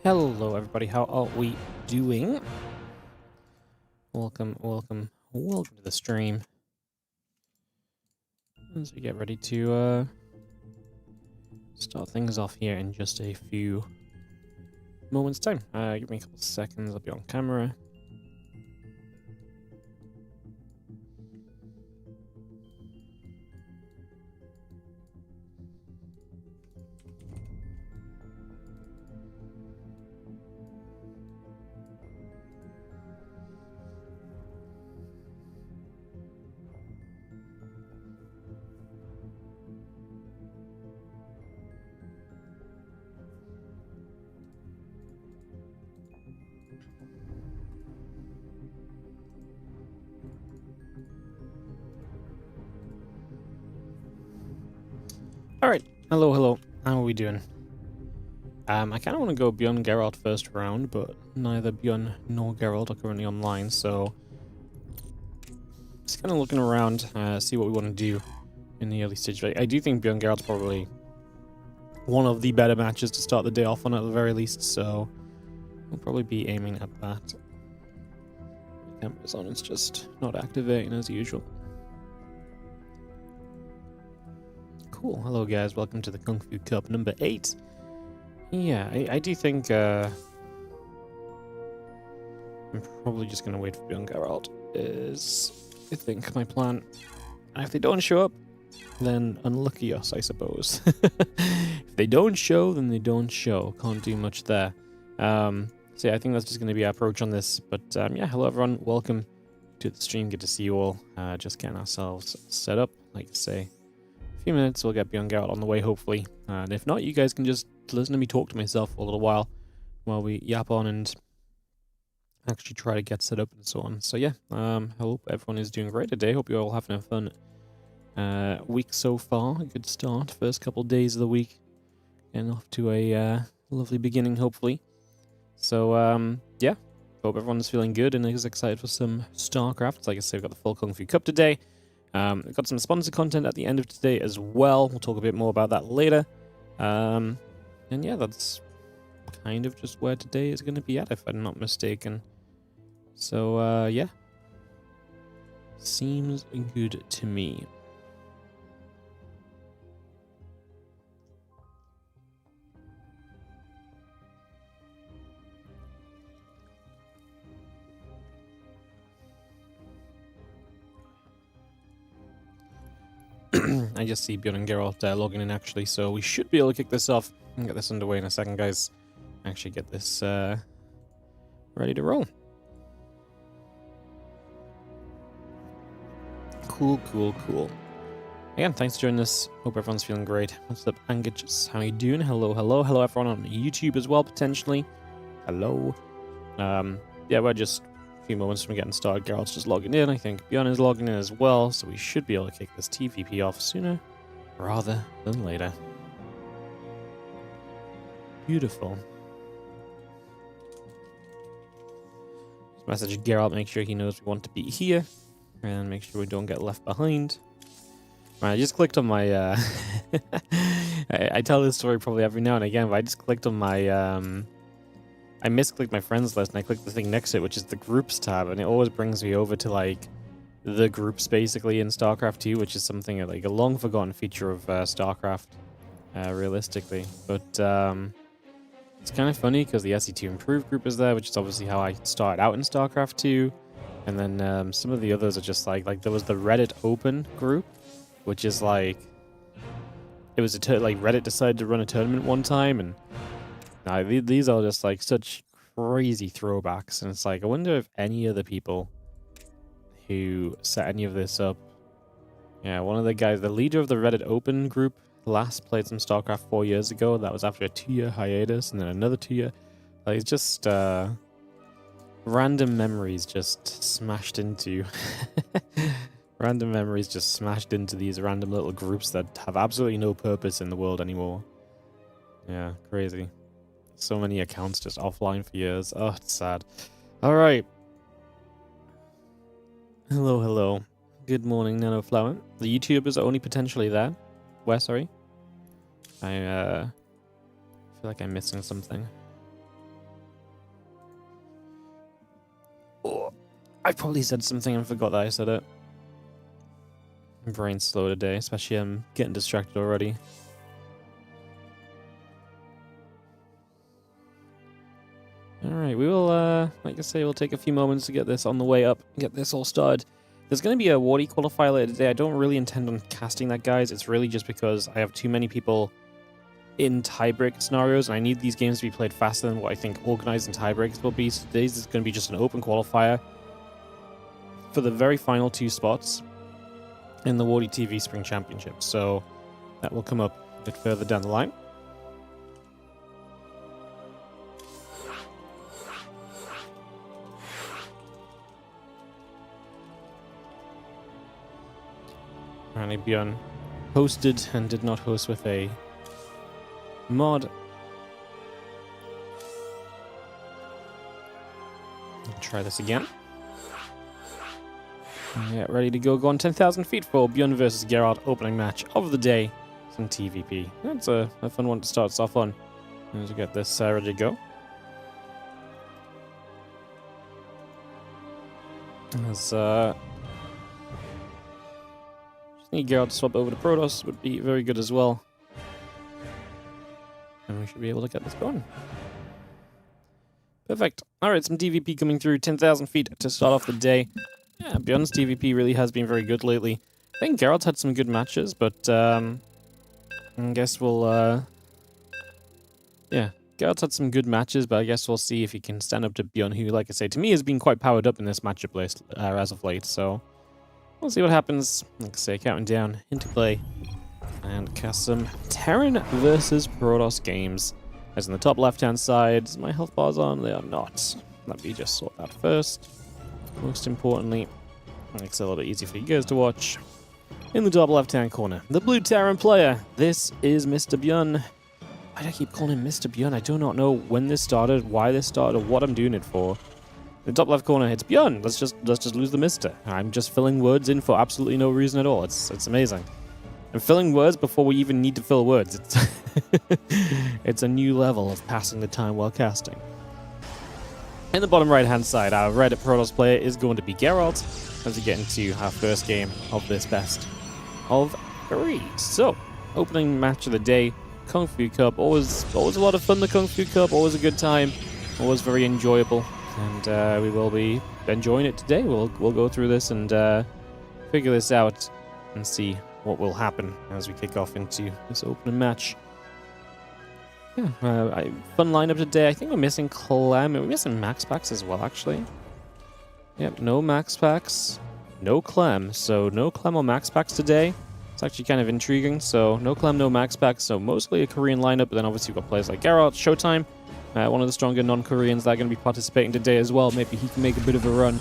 Hello everybody, how are we doing? Welcome to the stream. As we get ready to start things off here in just a few moments time. Give me a couple seconds, I'll be on camera. Alright, hello, how are we doing? I kind of want to go Bjorn Geralt first round, but neither Bjorn nor Geralt are currently online, so just kind of looking around, see what we want to do in the early stage. I do think Bjorn Geralt's probably one of the better matches to start the day off on at the very least, so we'll probably be aiming at that. The camera's on, it's just not activating as usual. Cool. Hello guys, welcome to the Kung Fu Cup number 8. Yeah, I do think I'm probably just gonna wait for Bjorn Geralt is I think my plan. And if they don't show up, then unlucky us, I suppose. If they don't show, then they don't show. Can't do much there. So yeah, I think that's just gonna be our approach on this. But yeah, hello everyone, welcome to the stream. Good to see you all. Just getting ourselves set up, like I say. Few minutes, we'll get Bjorn Geralt on the way, hopefully. And if not, you guys can just listen to me talk to myself for a little while we yap on and actually try to get set up and so on. So yeah, I hope everyone is doing great today. Hope you're all having a fun week so far. A good start, first couple days of the week. Getting off to a lovely beginning, hopefully. So yeah, hope everyone's feeling good and is excited for some StarCraft. Like I said, we've got the full Kung Fu Cup today. We've got some sponsored content at the end of today as well. We'll talk a bit more about that later. And yeah, that's kind of just where today is going to be at, if I'm not mistaken. So, yeah. Seems good to me. I just see Bjorn and Geralt logging in actually, so we should be able to kick this off and get this underway in a second, guys. Actually get this ready to roll. Cool. Again, thanks for joining us. Hope everyone's feeling great. What's up, Angich? How you doing? Hello everyone on YouTube as well, potentially. Hello. Yeah, we're just a few moments from getting started. Geralt's just logging in. I think Bjorn is logging in as well, so we should be able to kick this TVP off sooner rather than later. Beautiful. Just message Geralt, make sure he knows we want to be here, and make sure we don't get left behind. Right, I just clicked on my, I tell this story probably every now and again, but I just clicked on my, I misclicked my friends list and I clicked the thing next to it, which is the groups tab, and it always brings me over to like the groups basically in StarCraft 2, which is something like a long forgotten feature of StarCraft, realistically. But it's kind of funny because the SE2 Improved group is there, which is obviously how I started out in StarCraft 2, and then some of the others are just like there was the Reddit Open group, which is like it was like Reddit decided to run a tournament one time, and now these are just like such crazy throwbacks, and it's like I wonder if any other people who set any of this up. Yeah, one of the guys, the leader of the Reddit Open group, last played some StarCraft 4 years ago. That was after a 2-year hiatus, and then another 2-year. Like, it's just random memories just smashed into random memories just smashed into these random little groups that have absolutely no purpose in the world anymore. Yeah, crazy. So many accounts just offline for years. Oh, it's sad. All right. Hello. Good morning, Nanoflower. The YouTubers are only potentially there. Where, sorry? I feel like I'm missing something. Oh, I probably said something and forgot that I said it. My brain's slow today, especially I'm getting distracted already. Alright, we will, like I say, we'll take a few moments to get this on the way up, get this all started. There's going to be a Wardy qualifier later today. I don't really intend on casting that, guys. It's really just because I have too many people in tiebreak scenarios, and I need these games to be played faster than what I think organized and tiebreaks will be. So today's is going to be just an open qualifier for the very final 2 spots in the WardiTV Spring Championship. So that will come up a bit further down the line. Apparently Bjorn hosted and did not host with a mod. Try this again. Yeah, ready to go. Go on 10,000 feet for Bjorn versus Geralt opening match of the day. Some TVP. That's a fun one to start us off on. As we get this ready to go. As need Geralt to swap over to Protoss would be very good as well. And we should be able to get this going. Perfect. Alright, some TVP coming through. 10,000 feet to start off the day. Yeah, Bjorn's TVP really has been very good lately. I think Geralt's had some good matches, but I guess we'll... yeah, Geralt's had some good matches, but I guess we'll see if he can stand up to Bjorn, who, like I say, to me has been quite powered up in this matchup list as of late, so... We'll see what happens. Like I say, counting down into play. And cast some Terran versus Protoss games. As in the top left-hand side, is my health bars on? They are not. Let me just sort that first. Most importantly, makes it a little bit easier for you guys to watch. In the top left-hand corner, the blue Terran player. This is Mr. Bjorn. Why do I keep calling him Mr. Bjorn? I do not know when this started, why this started, or what I'm doing it for. In the top left corner, it's Bjorn. Let's just lose the Mister. I'm just filling words in for absolutely no reason at all. It's amazing. I'm filling words before we even need to fill words. It's it's a new level of passing the time while casting. In the bottom right-hand side, our red Protoss player is going to be Geralt as we get into our first game of this best of 3. So, opening match of the day, Kung Fu Cup. Always a lot of fun. The Kung Fu Cup, always a good time, always very enjoyable. And we will be enjoying it today. We'll go through this and figure this out and see what will happen as we kick off into this opening match. Yeah, fun lineup today. I think we're missing Clem. We're missing Max Packs as well, actually. Yep, no Max Packs, no Clem. So no Clem or Max Packs today. It's actually kind of intriguing. So no Clem, no Max Packs. So mostly a Korean lineup, but then obviously we've got players like Geralt, Showtime. One of the stronger non-Koreans that are going to be participating today as well. Maybe he can make a bit of a run.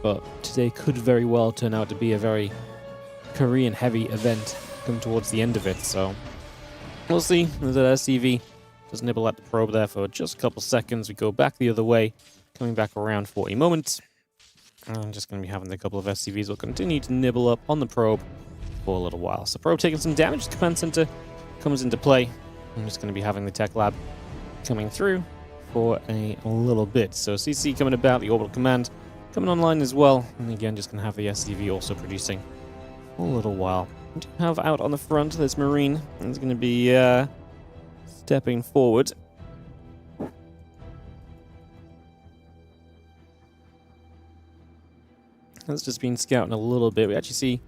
But today could very well turn out to be a very Korean-heavy event come towards the end of it. So we'll see. There's an SCV. Just nibble at the probe there for just a couple seconds. We go back the other way. Coming back around for a moment. I'm just going to be having a couple of SCVs. We'll continue to nibble up on the probe for a little while. So probe taking some damage. The command center comes into play. I'm just going to be having the tech lab coming through for a little bit. So CC coming about, the orbital command coming online as well. And again, just going to have the SCV also producing for a little while. We do have out on the front this Marine. He's going to be stepping forward. That's just been scouting a little bit. We actually see,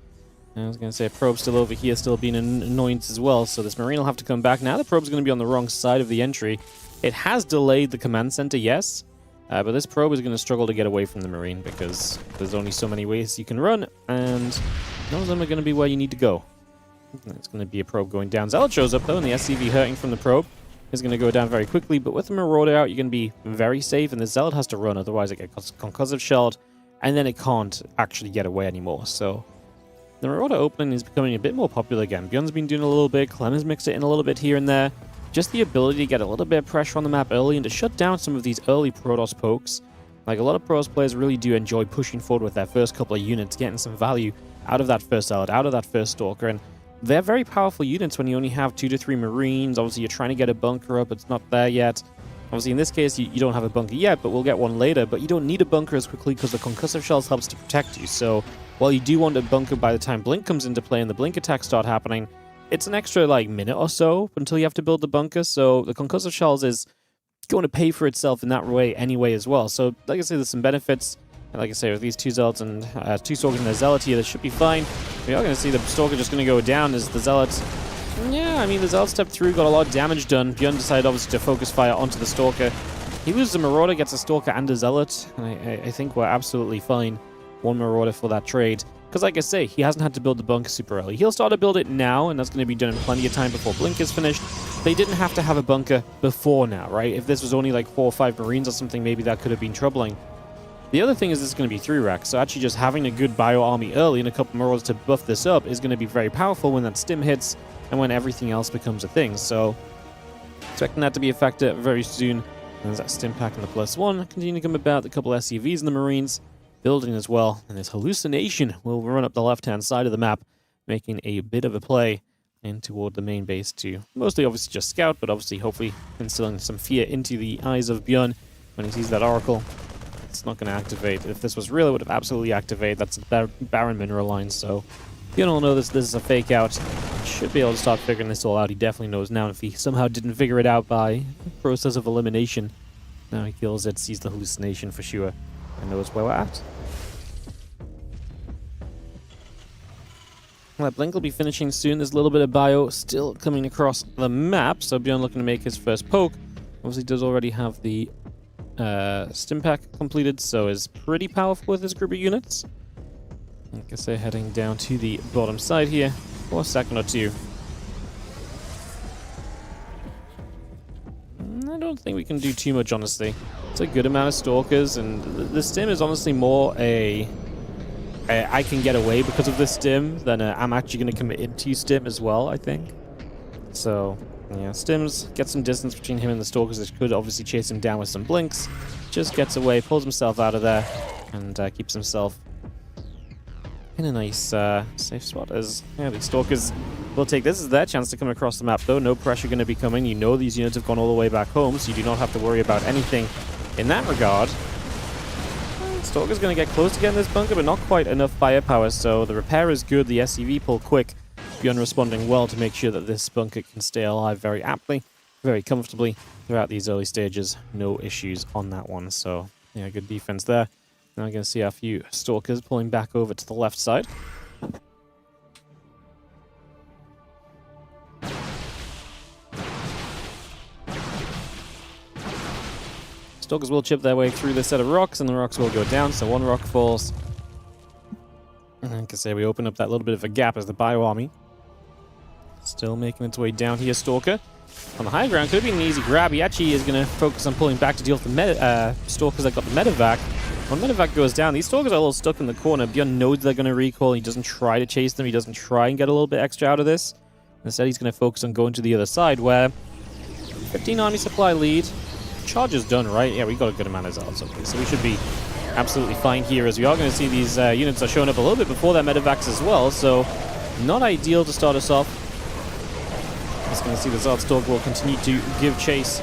I was going to say, a probe still over here, still being an annoyance as well. So this Marine will have to come back. Now the probe's going to be on the wrong side of the entry. It has delayed the command center, yes. But this probe is going to struggle to get away from the Marine because there's only so many ways you can run. And none of them are going to be where you need to go. It's going to be a probe going down. Zealot shows up though, and the SCV hurting from the probe is going to go down very quickly. But with the Marauder out, you're going to be very safe. And the Zealot has to run, otherwise it gets concussive shelled. And then it can't actually get away anymore. So the Marauder opening is becoming a bit more popular again. Bjorn's been doing a little bit. Clem has mixed it in a little bit here and there. Just the ability to get a little bit of pressure on the map early and to shut down some of these early Protoss pokes. Like, a lot of Protoss players really do enjoy pushing forward with their first couple of units, getting some value out of that first Zealot, out of that first Stalker. And they're very powerful units when you only have 2 to 3 Marines. Obviously, you're trying to get a bunker up. It's not there yet. Obviously, in this case, you don't have a bunker yet, but we'll get one later. But you don't need a bunker as quickly because the concussive shells helps to protect you. So while you do want a bunker by the time Blink comes into play and the Blink attacks start happening, it's an extra, like, minute or so until you have to build the bunker. So the concussive shells is going to pay for itself in that way anyway as well. So, like I say, there's some benefits. And like I say, with these 2 Zealots and 2 Stalkers and a Zealot here, that should be fine. We are going to see the Stalker just going to go down as the Zealots. Yeah, I mean, the Zealot stepped through, got a lot of damage done. Bjorn decided, obviously, to focus fire onto the Stalker. He loses a Marauder, gets a Stalker and a Zealot. And I think we're absolutely fine. 1 Marauder for that trade. Because, like I say, he hasn't had to build the bunker super early. He'll start to build it now, and that's going to be done in plenty of time before Blink is finished. They didn't have to have a bunker before now, right? If this was only like 4 or 5 Marines or something, maybe that could have been troubling. The other thing is this is going to be 3 racks, so actually just having a good bio army early and a couple Marauders to buff this up is going to be very powerful when that stim hits and when everything else becomes a thing. So, expecting that to be a factor very soon. And there's that stim pack and the +1 continue to come about, the couple SCVs in the Marines building as well, and this hallucination will run up the left-hand side of the map, making a bit of a play in toward the main base to mostly obviously just scout, but obviously hopefully instilling some fear into the eyes of Bjorn when he sees that Oracle. It's not going to activate. If this was real, it would have absolutely activated. That's a barren mineral line, so Bjorn will know this is a fake out. Should be able to start figuring this all out. He definitely knows now. If he somehow didn't figure it out by process of elimination, now he kills it, sees the hallucination for sure, and knows where we're at. That Blink will be finishing soon. There's a little bit of bio still coming across the map, so Bjorn looking to make his first poke. Obviously does already have the stim pack completed, so is pretty powerful with his group of units. Like I say, heading down to the bottom side here for a second or two. I don't think we can do too much, honestly. It's a good amount of Stalkers, and the stim is honestly more a I can get away because of this stim than I'm actually going to commit into stim as well, I think. So, yeah, stims, get some distance between him and the Stalkers, which could obviously chase him down with some blinks. Just gets away, pulls himself out of there, and keeps himself in a nice safe spot. As these Stalkers will take this as their chance to come across the map, though. No pressure going to be coming. You know these units have gone all the way back home, so you do not have to worry about anything in that regard. Stalker's going to get close to getting this bunker, but not quite enough firepower, so the repair is good. The SCV pull quick. Bjorn responding well to make sure that this bunker can stay alive very aptly, very comfortably throughout these early stages. No issues on that one, so yeah, good defense there. Now we're going to see a few Stalkers pulling back over to the left side. Stalkers will chip their way through this set of rocks, and the rocks will go down, so 1 rock falls. And like I say, we open up that little bit of a gap as the bio army still making its way down here. Stalker on the high ground could have been an easy grab. He actually is going to focus on pulling back to deal with the Stalkers that got the medevac. When medevac goes down, these Stalkers are a little stuck in the corner. Bjorn knows they're going to recoil. He doesn't try to chase them. He doesn't try and get a little bit extra out of this. Instead, he's going to focus on going to the other side, where 15 army supply lead. Charge is done, right? Yeah, we got a good amount of Zealots, okay, so we should be absolutely fine here, as we are going to see these units are showing up a little bit before their medevacs as well, so not ideal to start us off. Just going to see the Zealot Stalk will continue to give chase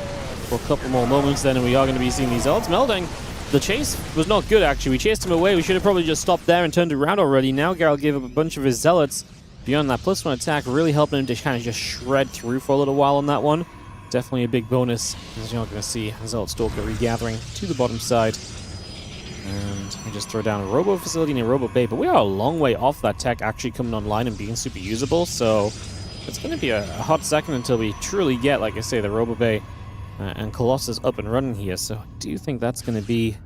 for a couple more moments then, and we are going to be seeing these Zealots melding. The chase was not good, actually. We chased him away. We should have probably just stopped there and turned around already. Now Geralt gave up a bunch of his Zealots. Beyond that +1 attack, really helping him to kind of just shred through for a little while on that one. Definitely a big bonus, as you're going to see Zealot Stalker regathering to the bottom side. And we just throw down a Robo facility and a Robo Bay, but we are a long way off that tech actually coming online and being super usable, so it's going to be a hot second until we truly get, like I say, the Robo Bay and Colossus up and running here. So I do think that's going to be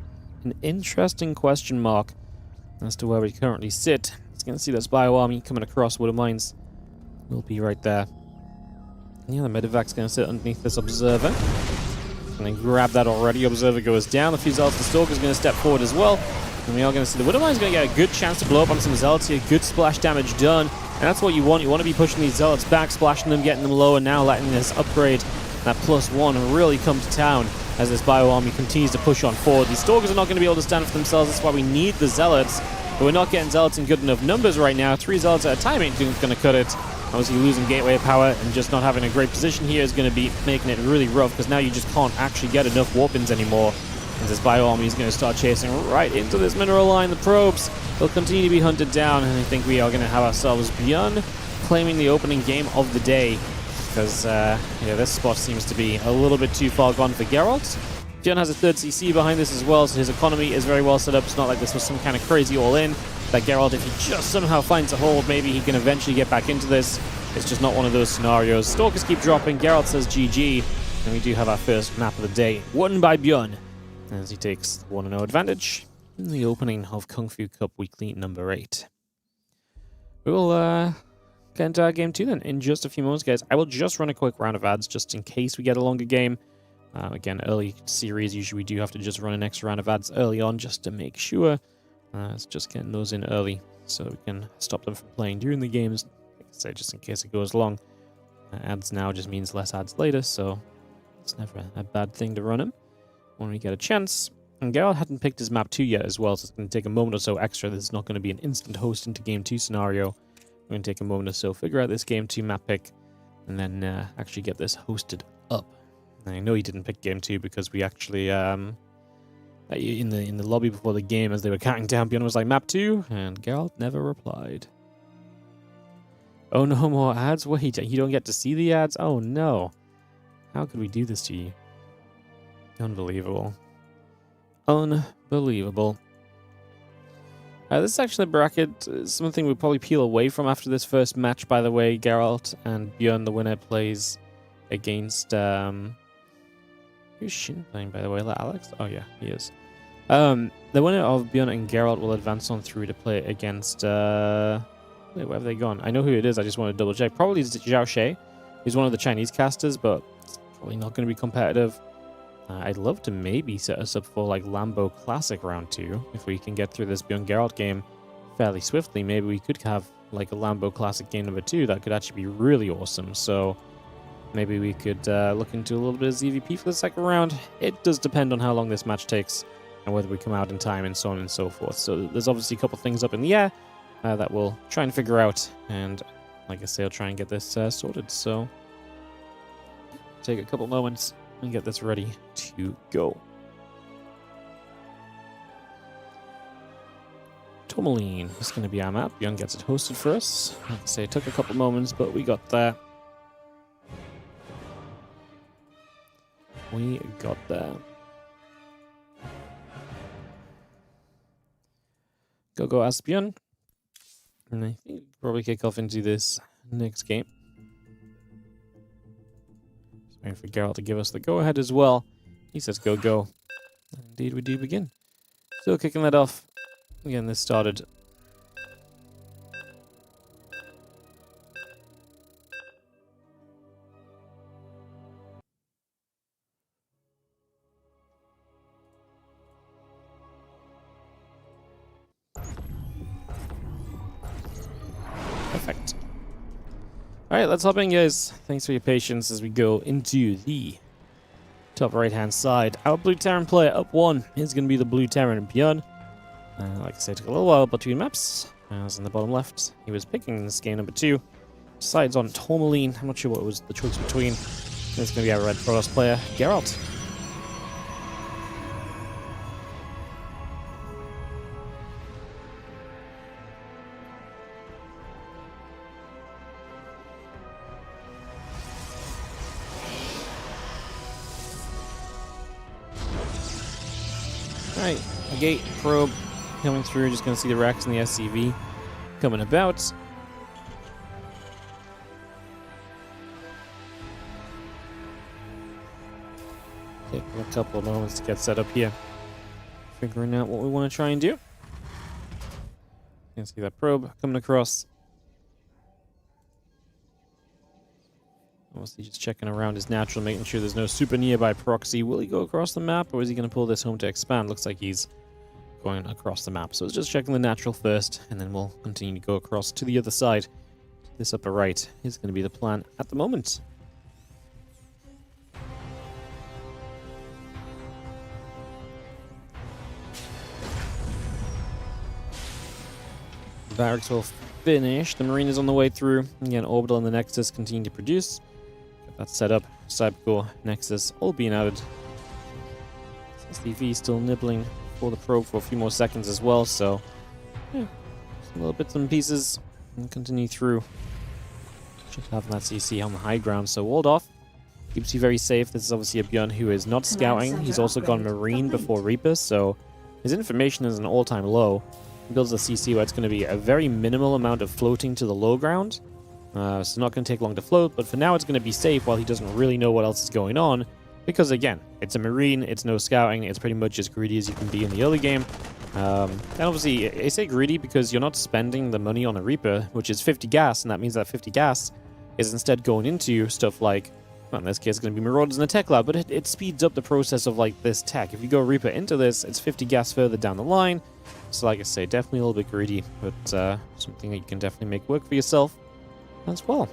an interesting question mark as to where we currently sit. It's going to see this bio army coming across. Wood of Mines will be right there. Yeah, the medevac's going to sit underneath this Observer. And then grab that already. Observer goes down. The few Zealots, the Stalker's going to step forward as well. And we are going to see the Wood of Mine's going to get a good chance to blow up on some Zealots here. Good splash damage done. And that's what you want. You want to be pushing these Zealots back, splashing them, getting them low, and now letting this upgrade, that +1, really come to town as this bio army continues to push on forward. These Stalkers are not going to be able to stand for themselves. That's why we need the Zealots. But we're not getting Zealots in good enough numbers right now. 3 Zealots at a time ain't going to cut it. Obviously, losing gateway power and just not having a great position here is going to be making it really rough, because now you just can't actually get enough warp-ins anymore. And this Bio Army is going to start chasing right into this mineral line. The probes will continue to be hunted down, and I think we are going to have ourselves Bjorn claiming the opening game of the day, because this spot seems to be a little bit too far gone for Geralt. Bjorn has a third CC behind this as well, so his economy is very well set up. It's not like this was some kind of crazy all-in. That Geralt, if he just somehow finds a hold, maybe he can eventually get back into this. It's just not one of those scenarios. Stalkers keep dropping. Geralt says GG, and we do have our first map of the day, won by Bjorn, as he takes the 1-0 advantage in the opening of Kung Fu Cup Weekly number 8. We will get into our game 2 then in just a few moments, guys. I will just run a quick round of ads just in case we get a longer game. Again, early series, usually we do have to just run an extra round of ads early on just to make sure. It's just getting those in early so we can stop them from playing during the games. Like I say, just in case it goes long. Ads now just means less ads later, so it's never a bad thing to run them when we get a chance. And Geralt hadn't picked his map 2 yet as well, so it's going to take a moment or so extra. This is not going to be an instant host into game 2 scenario. We're going to take a moment or so, figure out this game 2 map pick, and then actually get this hosted up. And I know he didn't pick game 2 because we actually, in the lobby before the game, as they were counting down, Bjorn was like, map 2, and Geralt never replied. Oh, no more ads? Wait, you don't get to see the ads? Oh, no. How could we do this to you? Unbelievable. Unbelievable. This section of the bracket is something we'll probably peel away from after this first match, by the way. Geralt and Bjorn, the winner, plays against... Who's Shin playing, by the way? Alex? Oh, yeah, he is. The winner of Bjorn and Geralt will advance on through to play against... Wait, where have they gone? I know who it is, I just want to double check. Probably Zhao She. He's one of the Chinese casters, but it's probably not going to be competitive. I'd love to maybe set us up for like Lambo Classic round 2. If we can get through this Bjorn Geralt game fairly swiftly, maybe we could have like a Lambo Classic game number 2. That could actually be really awesome. So maybe we could look into a little bit of ZVP for the second round. It does depend on how long this match takes and whether we come out in time and so on and so forth. So there's obviously a couple things up in the air that we'll try and figure out. And like I say, I'll try and get this sorted. So take a couple moments and get this ready to go. Tourmaline is going to be our map. Bjorn gets it hosted for us. Like I say, it took a couple moments, but we got there. We got there. Go Asbjorn. And I think we'll probably kick off into this next game. Waiting for Geralt to give us the go-ahead as well. He says go. And indeed we do begin. Still kicking that off. Again, this started... Perfect. Alright, let's hop in, guys. Thanks for your patience as we go into the top right-hand side. Our Blue Terran player up 1 is going to be the Blue Terran Bjorn. Like I said, it took a little while between maps. As in the bottom left, he was picking this game number 2. Decides on Tourmaline. I'm not sure what was the choice between. It's going to be our Red Protoss player, Geralt. Alright, a gate, probe coming through. Just going to see the Rex and the SCV coming about. Taking a couple of moments to get set up here. Figuring out what we want to try and do. You can see that probe coming across. Obviously just checking around his natural, making sure there's no super nearby proxy. Will he go across the map, or is he going to pull this home to expand? Looks like he's going across the map. So it's just checking the natural first, and then we'll continue to go across to the other side. This upper right is going to be the plan at the moment. Barracks will finished. The Marine is on the way through. Again, Orbital and the Nexus continue to produce. Get that set up. Cybercore, Nexus, all being added. SDV still nibbling for the probe for a few more seconds as well, so yeah, some little bits and pieces and continue through. Just having that CC on the high ground, so walled off. Keeps you very safe. This is obviously a Bjorn who is not scouting. He's also gone Marine before Reaper, so his information is an all-time low. He builds a CC where it's going to be a very minimal amount of floating to the low ground. So it's not going to take long to float, but for now it's going to be safe while he doesn't really know what else is going on. Because again, it's a Marine, it's no scouting, it's pretty much as greedy as you can be in the early game. And obviously, I say greedy because you're not spending the money on a Reaper, which is 50 gas, and that means that 50 gas is instead going into stuff like, well, in this case, it's going to be Marauders in the Tech Lab, but it speeds up the process of like this tech. If you go Reaper into this, it's 50 gas further down the line. So like I say, definitely a little bit greedy, but something that you can definitely make work for yourself as well.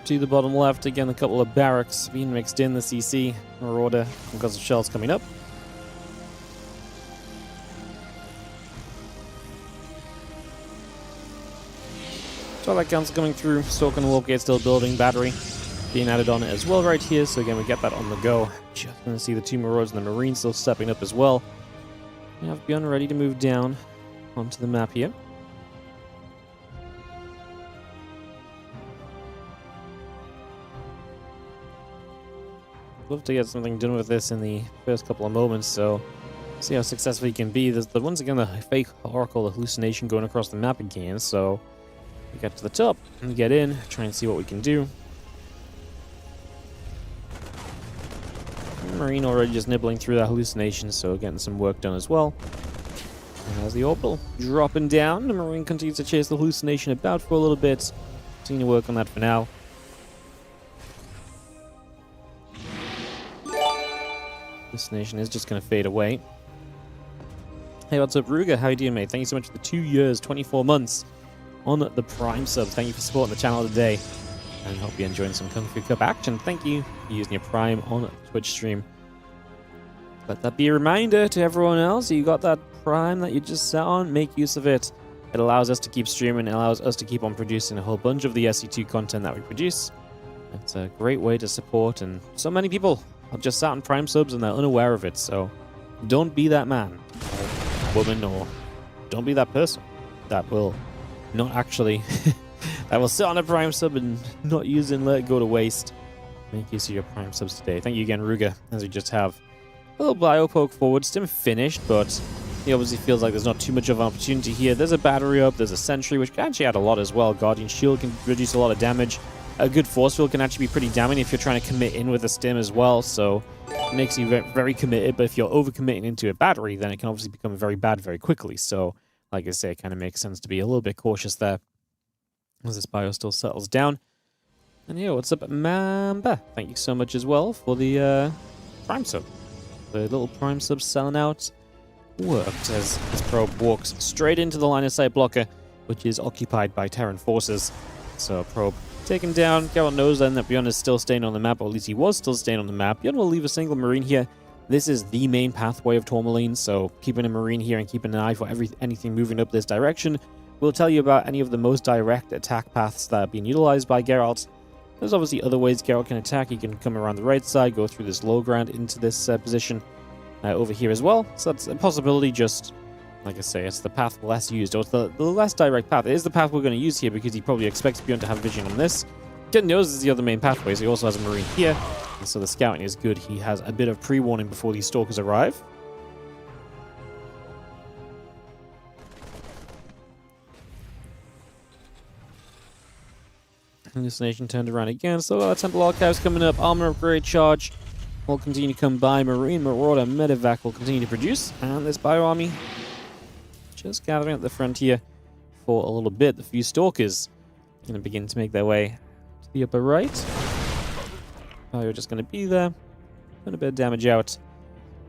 To the bottom left, again, a couple of barracks being mixed in, the CC, Marauder, because of shells coming up. Twilight Council coming through, Stalker and Warp Gate still building, battery being added on as well right here, so again, we get that on the go. Just going to see the two Marauders and the Marines still stepping up as well. We have Bjorn ready to move down onto the map here. Love to get something done with this in the first couple of moments, so see how successful you can be. There's once again the fake Oracle hallucination going across the map again, so we get to the top and get in, try and see what we can do. Marine already just nibbling through that hallucination, so getting some work done as well. And as the Orbital dropping down, the Marine continues to chase the hallucination about for a little bit. Continue to work on that for now. Hallucination is just going to fade away. Hey, what's up, Ruger? How you doing, mate? Thank you so much for the 2 years, 24 months on the Prime sub. Thank you for supporting the channel today. And hope you're enjoying some Kung Fu Cup action. Thank you for using your Prime on Twitch stream. Let that be a reminder to everyone else. You got that Prime that you just sat on. Make use of it. It allows us to keep streaming. It allows us to keep on producing a whole bunch of the SE2 content that we produce. It's a great way to support, and so many people have just sat on Prime subs and they're unaware of it. So don't be that man or woman, or don't be that person that will not actually that will sit on a Prime sub and not use it and let it go to waste. Make use of your Prime subs today. Thank you again, Ruger, as we just have a little bio poke forward. Still finished, but he obviously feels like there's not too much of an opportunity here. There's a battery up, there's a sentry, which can actually add a lot as well. Guardian Shield can reduce a lot of damage. A good force field can actually be pretty damning if you're trying to commit in with a stim as well, so it makes you very committed. But if you're overcommitting into a battery, then it can obviously become very bad very quickly. So, like I say, it kind of makes sense to be a little bit cautious there as this bio still settles down. And yeah, what's up, Mamba? Thank you so much as well for the Prime sub. The little Prime sub selling out worked as this probe walks straight into the line of sight blocker, which is occupied by Terran forces. So probe taken down. Geralt knows then that Bjorn is still staying on the map, or at least he was still staying on the map. Bjorn will leave a single Marine here. This is the main pathway of Tourmaline, so keeping a Marine here and keeping an eye for anything moving up this direction. We'll tell you about any of the most direct attack paths that are being utilized by Geralt. There's obviously other ways Geralt can attack. He can come around the right side, go through this low ground into this position over here as well. So that's a possibility. Just like I say, it's the path less used, or it's the less direct path. It is the path we're going to use here because he probably expects Bjorn to have vision on this. Bjorn knows this is the other main pathway, so he also has a Marine here. And so the scouting is good. He has a bit of pre-warning before these stalkers arrive. Hallucination turned around again. So Temple Archives coming up. Armor upgrade charge will continue to come by. Marine, Marauder, Medevac will continue to produce. And this bio army just gathering at the frontier for a little bit. The few stalkers going to begin to make their way to the upper right. Bio just going to be there. Putting a bit of damage out.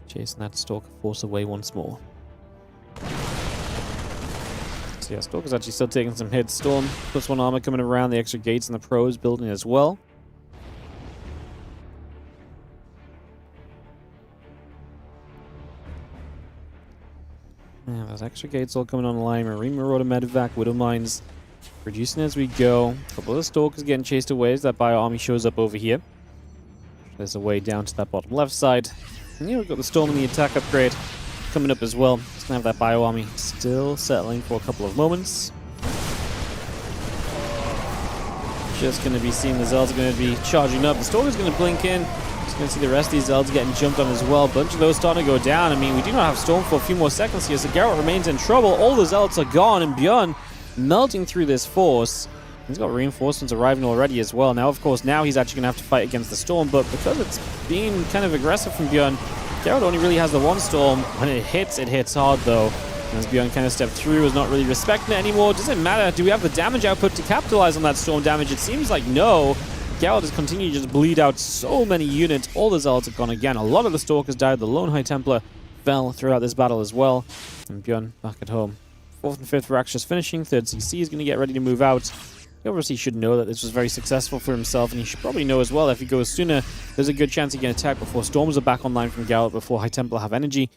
Chasing that stalker force away once more. So yeah, Stalker's actually still taking some hits. Storm, +1 armor coming around. The extra gates and the pros building as well. Yeah, There's extra gates all coming online. Marine Marauder, Medevac, Widow Mines reducing as we go. A couple of the Stalkers getting chased away as that Bio Army shows up over here. There's a way down to that bottom left side. And here we've got the Storm and the attack upgrade coming up as well. Just gonna have that Bio Army still settling for a couple of moments. Just gonna be seeing the Zelds are gonna be charging up. The Stalker's gonna blink in. Just gonna see the rest of these Zelds getting jumped on as well. A bunch of those starting to go down. I mean, we do not have Storm for a few more seconds here, so Geralt remains in trouble. All the Zelds are gone, and Bjorn melting through this force. He's got reinforcements arriving already as well. Now, of course, now he's actually going to have to fight against the Storm, but because it's being kind of aggressive from Bjorn, Geralt only really has the one Storm. When it hits hard, though. And as Bjorn kind of stepped through, is not really respecting it anymore. Does it matter? Do we have the damage output to capitalize on that Storm damage? It seems like no. Geralt has continued to just bleed out so many units. All the Zealots have gone again. A lot of the Stalkers died. The Lone High Templar fell throughout this battle as well. And Bjorn back at home. 4th and 5th racks just finishing. 3rd CC is going to get ready to move out. He obviously should know that this was very successful for himself, and he should probably know as well that if he goes sooner, there's a good chance he can attack before Storms are back online from Geralt, before High Templar have energy.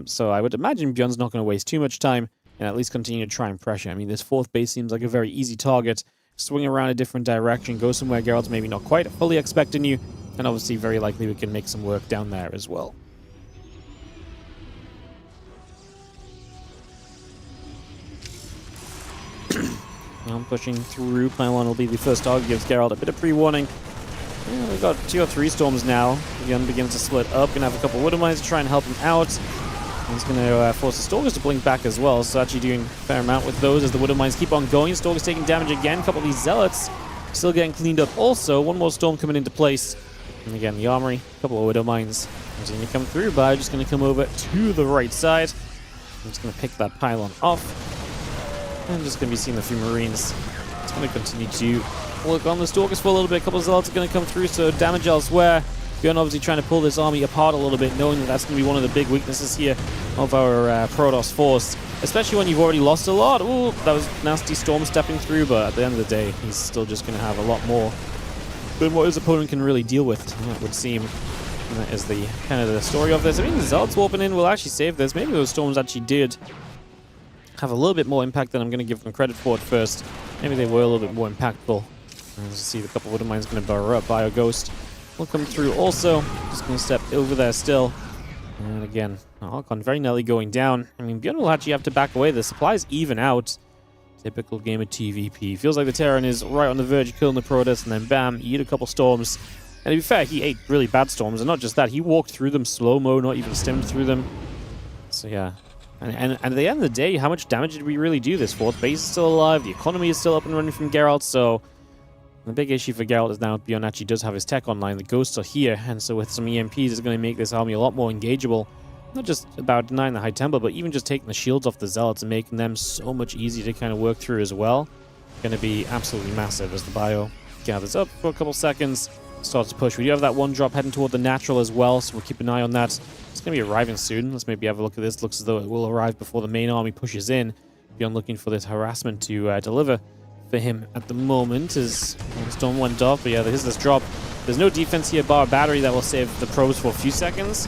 So I would imagine Bjorn's not going to waste too much time and at least continue to try and pressure. I mean, this 4th base seems like a very easy target. Swing around a different direction, go somewhere Geralt's maybe not quite fully expecting you, and obviously very likely we can make some work down there as well. I'm pushing through. Pylon will be the first target, gives Geralt a bit of pre-warning. Yeah, we've got 2 or 3 Storms now. The gun begins to split up. Gonna have a couple of Widow Mines to try and help him out. He's gonna force the Stalkers to blink back as well, so actually doing a fair amount with those as the Widow Mines keep on going. Stalkers taking damage again. A couple of these Zealots still getting cleaned up also. One more Storm coming into place. And again, the Armory, a couple of Widow Mines. He's gonna come through, but I'm just gonna come over to the right side. I'm just gonna pick that Pylon off. I'm just going to be seeing a few Marines. It's going to continue to work on the Stalkers for a little bit. A couple of Zealots are going to come through, so damage elsewhere. Bjorn obviously trying to pull this army apart a little bit, knowing that that's going to be one of the big weaknesses here of our Protoss force. Especially when you've already lost a lot. Ooh, that was nasty Storm stepping through, but at the end of the day, he's still just going to have a lot more than what his opponent can really deal with, it would seem. And that is the kind of the story of this. I mean, the Zealots warping in will actually save this. Maybe those Storms actually did have a little bit more impact than I'm going to give them credit for at first. Maybe they were a little bit more impactful. As you see, the couple of Widow Mines going to burrow up. Bio Ghost will come through also. Just going to step over there still. And again, Archon very nearly going down. I mean, Bjorn will actually have to back away. The supplies even out. Typical game of TVP. Feels like the Terran is right on the verge of killing the Protoss, and then bam, you eat a couple Storms. And to be fair, he ate really bad Storms, and not just that, he walked through them slow-mo, not even stemmed through them. So yeah. And at the end of the day, how much damage did we really do? This 4th base is still alive, the economy is still up and running from Geralt, so the big issue for Geralt is now Bjorn actually does have his tech online. The Ghosts are here, and so with some EMPs, it's going to make this army a lot more engageable. Not just about denying the High Templar, but even just taking the shields off the Zealots and making them so much easier to kind of work through as well. Going to be absolutely massive as the Bio gathers up for a couple seconds, starts to push. We do have that 1 drop heading toward the Natural as well, so we'll keep an eye on that. It's going to be arriving soon. Let's maybe have a look at this. Looks as though it will arrive before the main army pushes in. Bjorn looking for this harassment to deliver for him at the moment as Storm went off. But yeah, there's this drop. There's no defense here, bar battery that will save the probes for a few seconds.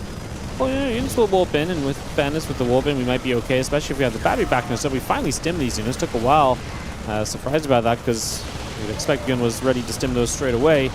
Well, yeah, units will warp in, and with fairness with the warp in, we might be okay, especially if we have the battery backing us up. We finally stimmed these units. Took a while. Surprised about that because we'd expect Bjorn was ready to stim those straight away.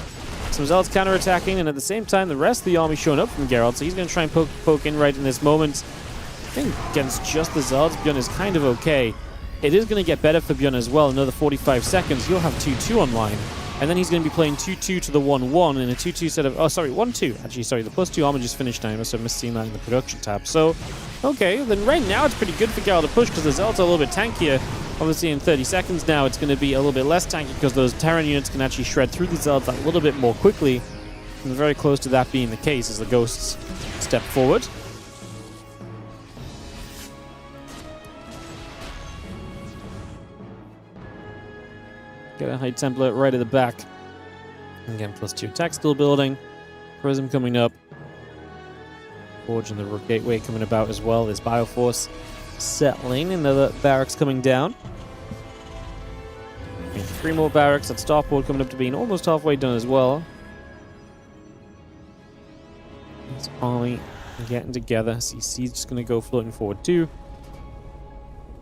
Some Zealots counter-attacking, and at the same time, the rest of the army showing up from Geralt, so he's going to try and poke in right in this moment. I think against just the Zealots, Bjorn is kind of okay. It is going to get better for Bjorn as well. Another 45 seconds, he'll have 2-2 online. And then he's going to be playing 2-2 to the 1-1 in a 2-2 set of... Oh, sorry, 1-2. Actually, sorry, the +2 armor just finished now. I must have missed seeing that in the production tab. So, okay, then right now it's pretty good for Geralt to push because the Zealots are a little bit tankier. Obviously, in 30 seconds now, it's going to be a little bit less tanky because those Terran units can actually shred through the Zealots a little bit more quickly. And very close to that being the case as the Ghosts step forward. Get a High Templar right at the back. Again, +2 attack still building. Prism coming up. Forge and the Rook Gateway coming about as well. There's Bioforce settling. Another barracks coming down. And 3 more barracks. That starport coming up to being almost halfway done as well. This army getting together. CC's just going to go floating forward too.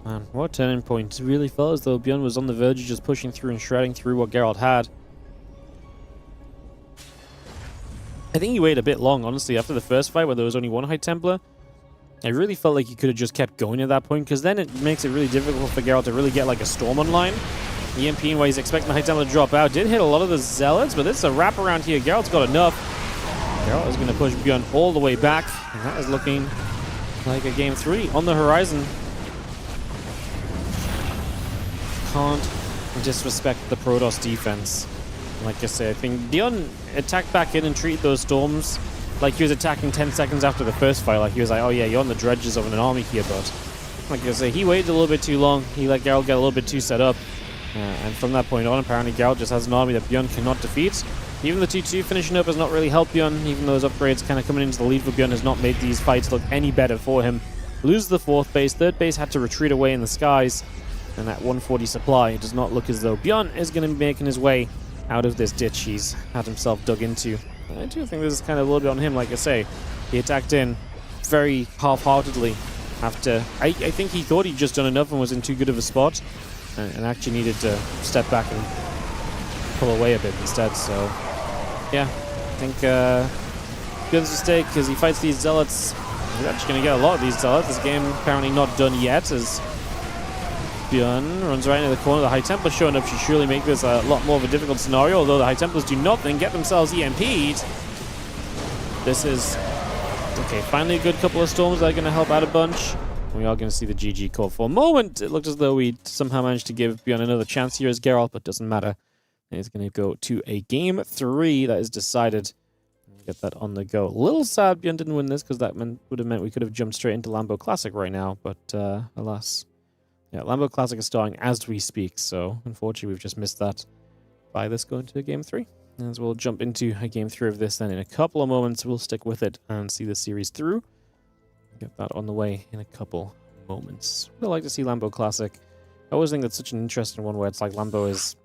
Man, what turning point. It really felt as though Bjorn was on the verge of just pushing through and shredding through what Geralt had. I think he waited a bit long, honestly, after the first fight where there was only one High Templar. I really felt like he could have just kept going at that point, because then it makes it really difficult for Geralt to really get like a storm online. EMP, while he's expecting the High Templar to drop out, did hit a lot of the Zealots, but this is a wrap around here. Geralt's got enough. Geralt is going to push Bjorn all the way back, and that is looking like a game 3 on the horizon. Can't disrespect the Protoss defense. Like I say, I think Dion attacked back in and treated those storms like he was attacking 10 seconds after the first fight. Like he was like, oh yeah, you're on the dredges of an army here, but like I say, he waited a little bit too long. He let Geralt get a little bit too set up. And from that point on, apparently Geralt just has an army that Bjorn cannot defeat. Even the 2-2 finishing up has not really helped Bjorn. Even those upgrades kind of coming into the lead for Bjorn has not made these fights look any better for him. Loses the 4th base. 3rd base had to retreat away in the skies. And that 140 supply does not look as though Bjorn is going to be making his way out of this ditch he's had himself dug into. I do think this is kind of a little bit on him, like I say. He attacked in very half-heartedly after... I think he thought he'd just done enough and was in too good of a spot. And actually needed to step back and pull away a bit instead, so... Yeah, I think Bjorn's mistake, because he fights these Zealots. He's actually going to get a lot of these Zealots. This game apparently not done yet, as Bjorn runs right into the corner. The High Templar showing up should surely make this a lot more of a difficult scenario, although the High Templars do not then get themselves EMP'd. This is... Okay, finally a good couple of storms that are going to help out a bunch. We are going to see the GG call. For a moment, it looked as though we somehow managed to give Bjorn another chance here as Geralt, but doesn't matter. He's going to go to a game 3 that is decided. Get that on the go. A little sad Bjorn didn't win this, because that would have meant we could have jumped straight into Lambeau Classic right now, but alas. Yeah, Lambeau Classic is starting as we speak, so unfortunately we've just missed that by this going to game 3. As we'll jump into a game 3 of this then in a couple of moments. We'll stick with it and see the series through. Get that on the way in a couple moments. I'd like to see Lambeau Classic. I always think that's such an interesting one where it's like Lambeau is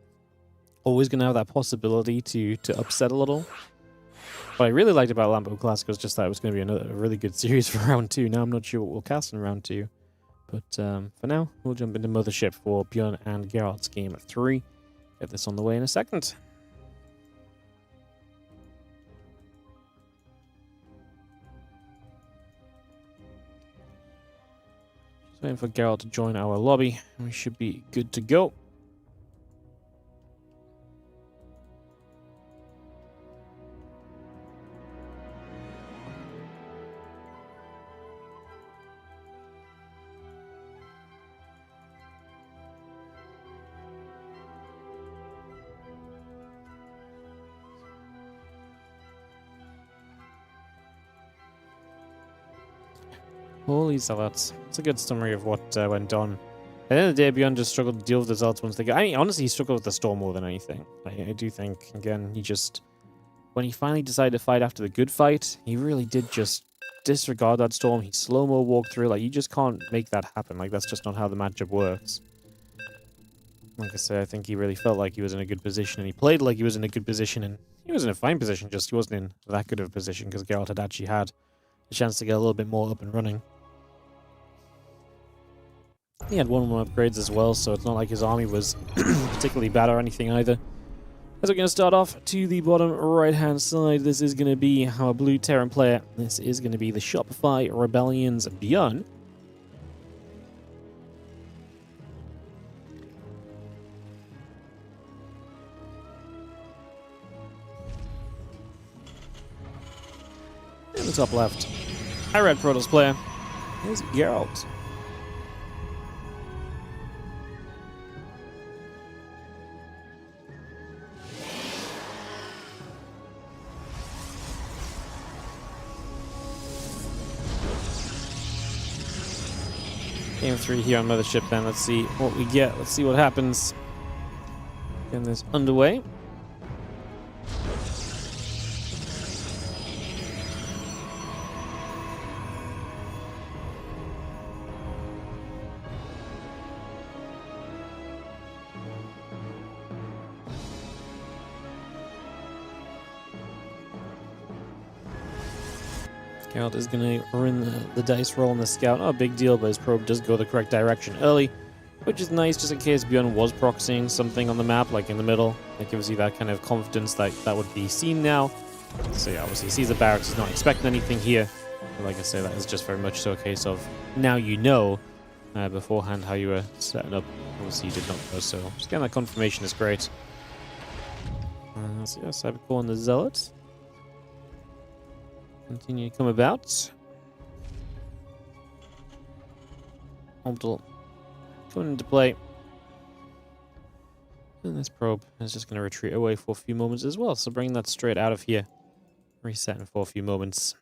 always going to have that possibility to upset a little. What I really liked about Lambeau Classic was just that it was going to be a really good series for round 2. Now I'm not sure what we'll cast in round 2. But for now, we'll jump into Mothership for Bjorn and Geralt's game 3. Get this on the way in a second. Waiting for Geralt to join our lobby. We should be good to go. Holy Zealots. It's a good summary of what went on. At the end of the day, Bjorn just struggled to deal with the Zealots once they got... I mean, honestly, he struggled with the storm more than anything. I do think, again, he just... When he finally decided to fight after the good fight, he really did just disregard that storm. He slow-mo walked through. Like, you just can't make that happen. Like, that's just not how the matchup works. Like I said, I think he really felt like he was in a good position, and he played like he was in a good position, and he was in a fine position, just he wasn't in that good of a position, because Geralt had actually had a chance to get a little bit more up and running. He had 1-1 upgrades as well, so it's not like his army was particularly bad or anything either. As we're going to start off to the bottom right-hand side, this is going to be our blue Terran player. This is going to be the Shopify Rebellion's Bjorn. In the top left, our red Protoss player is Geralt. Game 3 here on Mothership then. Let's see what we get. Let's see what happens. Getting this underway. Geralt is going to ruin the dice roll on the scout. Not a big deal, but his probe does go the correct direction early, which is nice just in case Bjorn was proxying something on the map, like in the middle. That gives you that kind of confidence that that would be seen now. So yeah, obviously he sees the barracks, he's not expecting anything here. But like I say, that is just very much so a case of now you know beforehand how you were setting up. Obviously you did not know, so just getting that confirmation is great. So yeah, Cybercore and the Zealot continue to come about. Orbital coming into play. And this probe is just going to retreat away for a few moments as well. So bringing that straight out of here. Resetting for a few moments.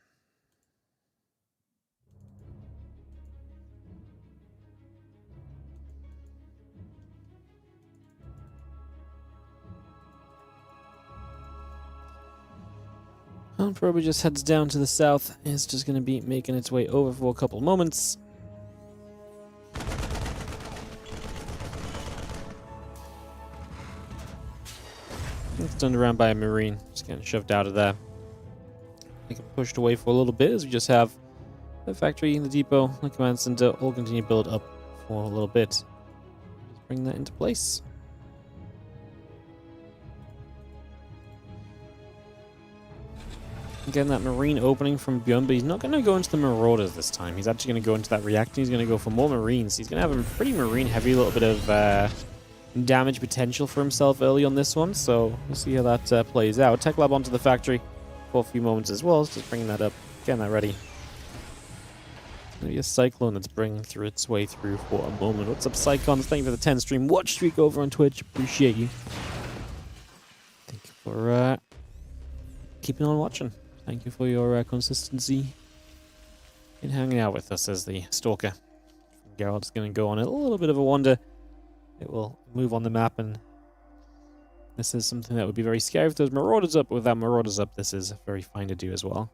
And probe just heads down to the south. It's just going to be making its way over for a couple of moments. It's turned around by a Marine. Just getting shoved out of there. They get pushed away for a little bit as we just have the factory and the depot, the command center all continue to build up for a little bit. Just bring that into place. Again, that Marine opening from Bjorn, but he's not going to go into the Marauders this time. He's actually going to go into that reactor. He's going to go for more Marines. He's going to have a pretty Marine heavy, little bit of damage potential for himself early on this one. So we'll see how that plays out. Tech Lab onto the factory for a few moments as well. Just bringing that up, getting that ready. Maybe a Cyclone that's bringing through its way through for a moment. What's up, Cyclones? Thank you for the 10 stream watch streak over on Twitch. Appreciate you. Thank you for keeping on watching. Thank you for your consistency in hanging out with us as the Stalker. Geralt's going to go on a little bit of a wander. It will move on the map, and this is something that would be very scary if there's Marauders up. Without Marauders up, this is very fine to do as well.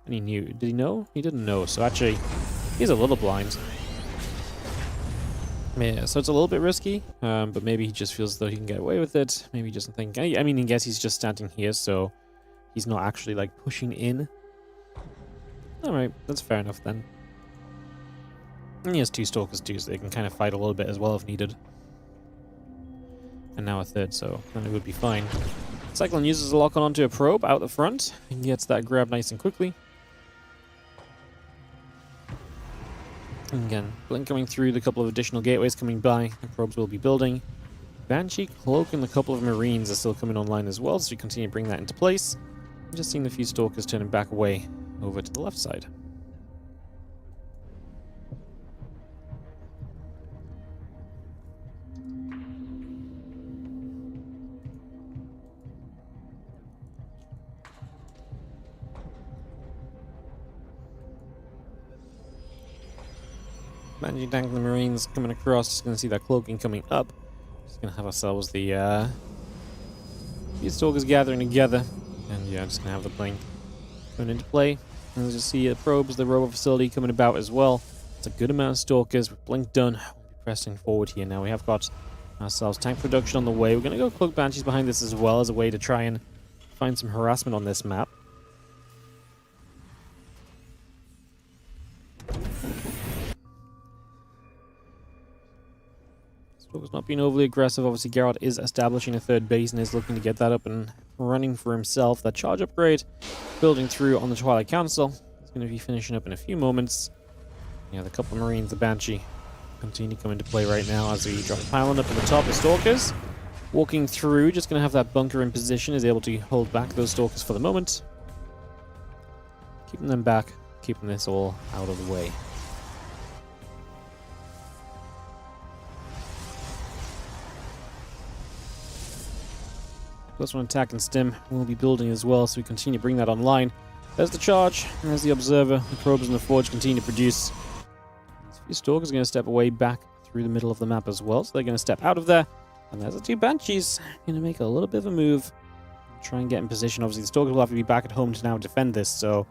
And he knew. Did he know? He didn't know, so actually, he's a little blind. Yeah, so it's a little bit risky, but maybe he just feels as though he can get away with it. Maybe he doesn't think... I mean, I guess he's just standing here, so he's not actually, like, pushing in. Alright, that's fair enough, then. And he has 2 Stalkers, too, so they can kind of fight a little bit as well if needed. And now a 3rd, so then it would be fine. Cyclone uses a lock-on onto a probe out the front, and gets that grab nice and quickly. And again, Blink coming through, the couple of additional gateways coming by, the probes will be building. Banshee, Cloak, and a couple of Marines are still coming online as well, so we continue to bring that into place. I'm just seeing a few Stalkers turning back away over to the left side. Managing tank the Marines coming across, just going to see that cloaking coming up. Just going to have ourselves the few Stalkers gathering together. And yeah, just going to have the Blink going into play. And we'll just see the probes, the robo facility coming about as well. It's a good amount of Stalkers. With Blink done, we'll be pressing forward here now. We have got ourselves tank production on the way. We're going to go Cloak Banshees behind this as well as a way to try and find some harassment on this map. Stalker's not being overly aggressive. Obviously, Geralt is establishing a 3rd base and is looking to get that up and running for himself. That charge upgrade building through on the Twilight Council. It's going to be finishing up in a few moments. Yeah, the couple of Marines, the Banshee, continue to come into play right now as we drop pylon up at the top. The Stalkers walking through, just going to have that bunker in position, is able to hold back those Stalkers for the moment. Keeping them back, keeping this all out of the way. +1 attack and stim will be building as well, so we continue to bring that online. There's the charge, and there's the observer. The probes and the forge continue to produce. These few Stalkers are going to step away back through the middle of the map as well, so they're going to step out of there. And there's the 2 Banshees. Going to make a little bit of a move. Try and get in position. Obviously, the Stalkers will have to be back at home to now defend this, so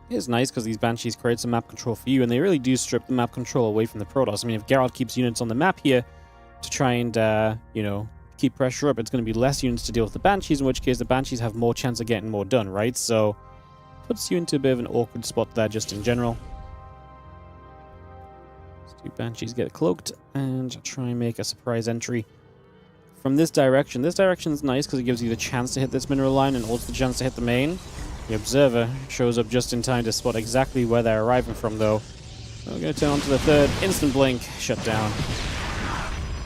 it is nice because these Banshees create some map control for you, and they really do strip the map control away from the Protoss. I mean, if Geralt keeps units on the map here to try and, you know, keep pressure up, it's going to be less units to deal with the Banshees, in which case the Banshees have more chance of getting more done, right? So, puts you into a bit of an awkward spot there just in general. Let's do Banshees get cloaked and try and make a surprise entry from this direction. This direction is nice because it gives you the chance to hit this mineral line and also the chance to hit the main. The Observer shows up just in time to spot exactly where they're arriving from, though. We're going to turn on to the third. Instant blink. Shut down.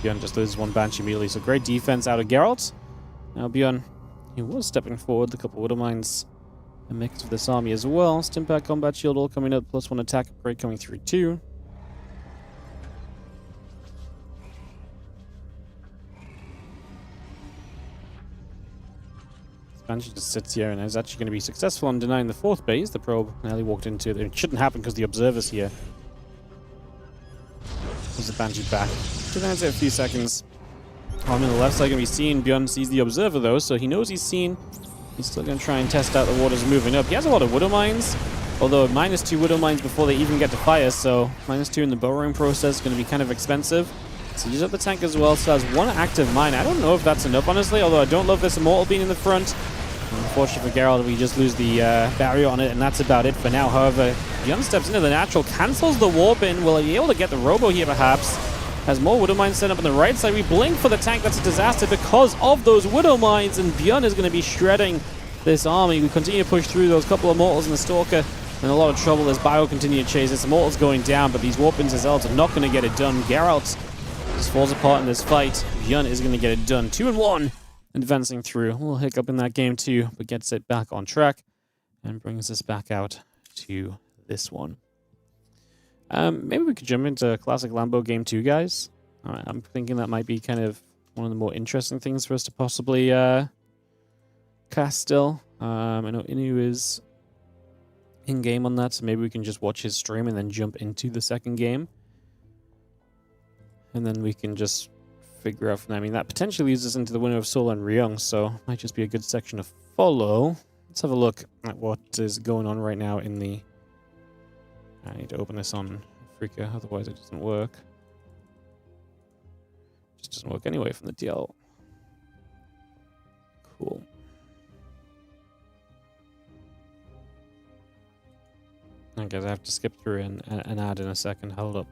Bjorn just loses one Banshee immediately, so great defense out of Geralt. Now Bjorn, he was stepping forward, a couple of Widow Mines, a mix of this army as well. Stimpak Combat Shield all coming up, +1 attack upgrade coming through too. Banshee just sits here and is actually going to be successful in denying the fourth base. The probe nearly walked into it. It shouldn't happen because the Observer's here. There's the Banshee back. Denies it a few seconds. On the left side, going to be seen. Bjorn sees the Observer though, so he knows he's seen. He's still going to try and test out the waters moving up. He has a lot of Widow Mines, although -2 Widow Mines before they even get to fire, so -2 in the burrowing process is going to be kind of expensive. So he's up the tank as well, so has one active mine. I don't know if that's enough, honestly, although I don't love this Immortal being in the front. Unfortunately for Geralt, we just lose the barrier on it, and that's about it for now. However, Bjorn steps into the natural, cancels the warp in. Will he be able to get the Robo here, perhaps? Has more Widow Mines set up on the right side. We blink for the tank. That's a disaster because of those Widow Mines, and Bjorn is going to be shredding this army. We continue to push through those couple of Mortals and the Stalker. In a lot of trouble as Bio continue to chase this. The Mortal's going down, but these warp-ins as Elves are not going to get it done. Geralt just falls apart in this fight. Bjorn is going to get it done. 2-1. Advancing through. A little hiccup in that game too, but gets it back on track and brings us back out to this one. Maybe we could jump into Classic Lambo Game 2, guys. I'm thinking that might be kind of one of the more interesting things for us to possibly cast still. I know Inu is in-game on that, so maybe we can just watch his stream and then jump into the second game. And then we can just figure out from that. I mean, that potentially leads us into the winner of Seoul and Ryung, so might just be a good section to follow. Let's have a look at what is going on right now in the... I need to open this on Afrika, otherwise it doesn't work. It just doesn't work anyway from the DL. Cool. I guess I have to skip through and add in a second. Hold up.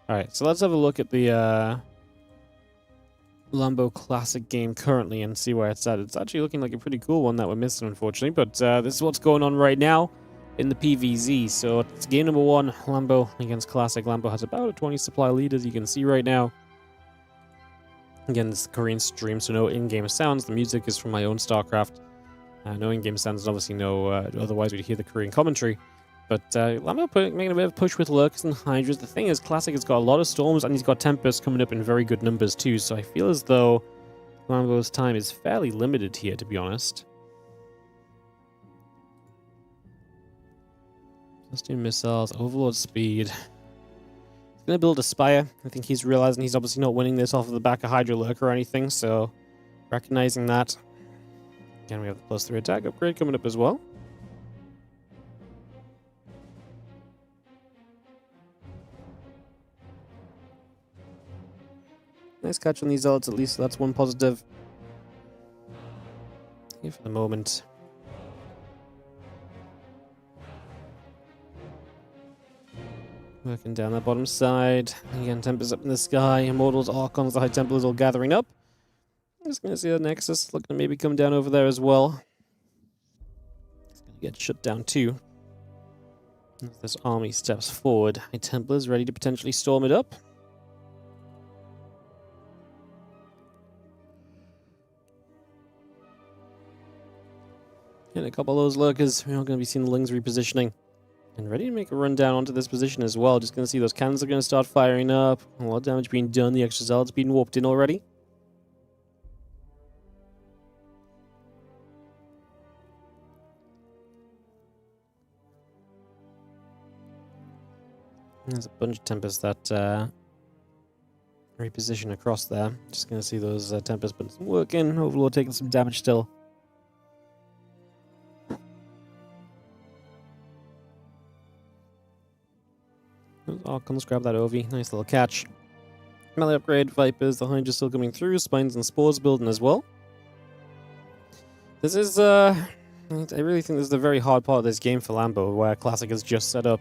Alright, so let's have a look at the Lambo Classic game currently and see where it's at. It's actually looking like a pretty cool one that we're missing, unfortunately, but this is what's going on right now in the PVZ. So it's game number 1, Lambo against Classic. Lambo has about a 20 supply lead, as you can see right now. Again, this is Korean stream, so no in-game sounds. The music is from my own StarCraft. No in-game sounds, obviously no, otherwise we'd hear the Korean commentary. But Lambo making a bit of a push with Lurkers and Hydras. The thing is, Classic has got a lot of Storms, and he's got Tempests coming up in very good numbers too, so I feel as though Lambo's time is fairly limited here, to be honest. Clustering Missiles, Overlord Speed. He's going to build a Spire. I think he's realizing he's obviously not winning this off of the back of Hydra Lurker or anything, so recognizing that. Again, we have the +3 attack upgrade coming up as well. Nice catch on these Zealots, at least that's one positive. Here for the moment. Working down that bottom side. Again, Tempests up in the sky. Immortals, Archons, the High Templars all gathering up. I'm just going to see the Nexus looking to maybe come down over there as well. It's going to get shut down too. As this army steps forward, High Templars ready to potentially storm it up. And a couple of those Lurkers, we're not going to be seeing the Lings repositioning. And ready to make a run down onto this position as well. Just going to see those cannons are going to start firing up. A lot of damage being done. The extra Zealots being warped in already. There's a bunch of Tempests that reposition across there. Just going to see those Tempests putting some work in. Overlord taking some damage still. Archons grab that OV. Nice little catch. Melee upgrade, Vipers, the Hydra still coming through, Spines and Spores building as well. This is, I really think this is the very hard part of this game for Lambo, where Classic is just set up.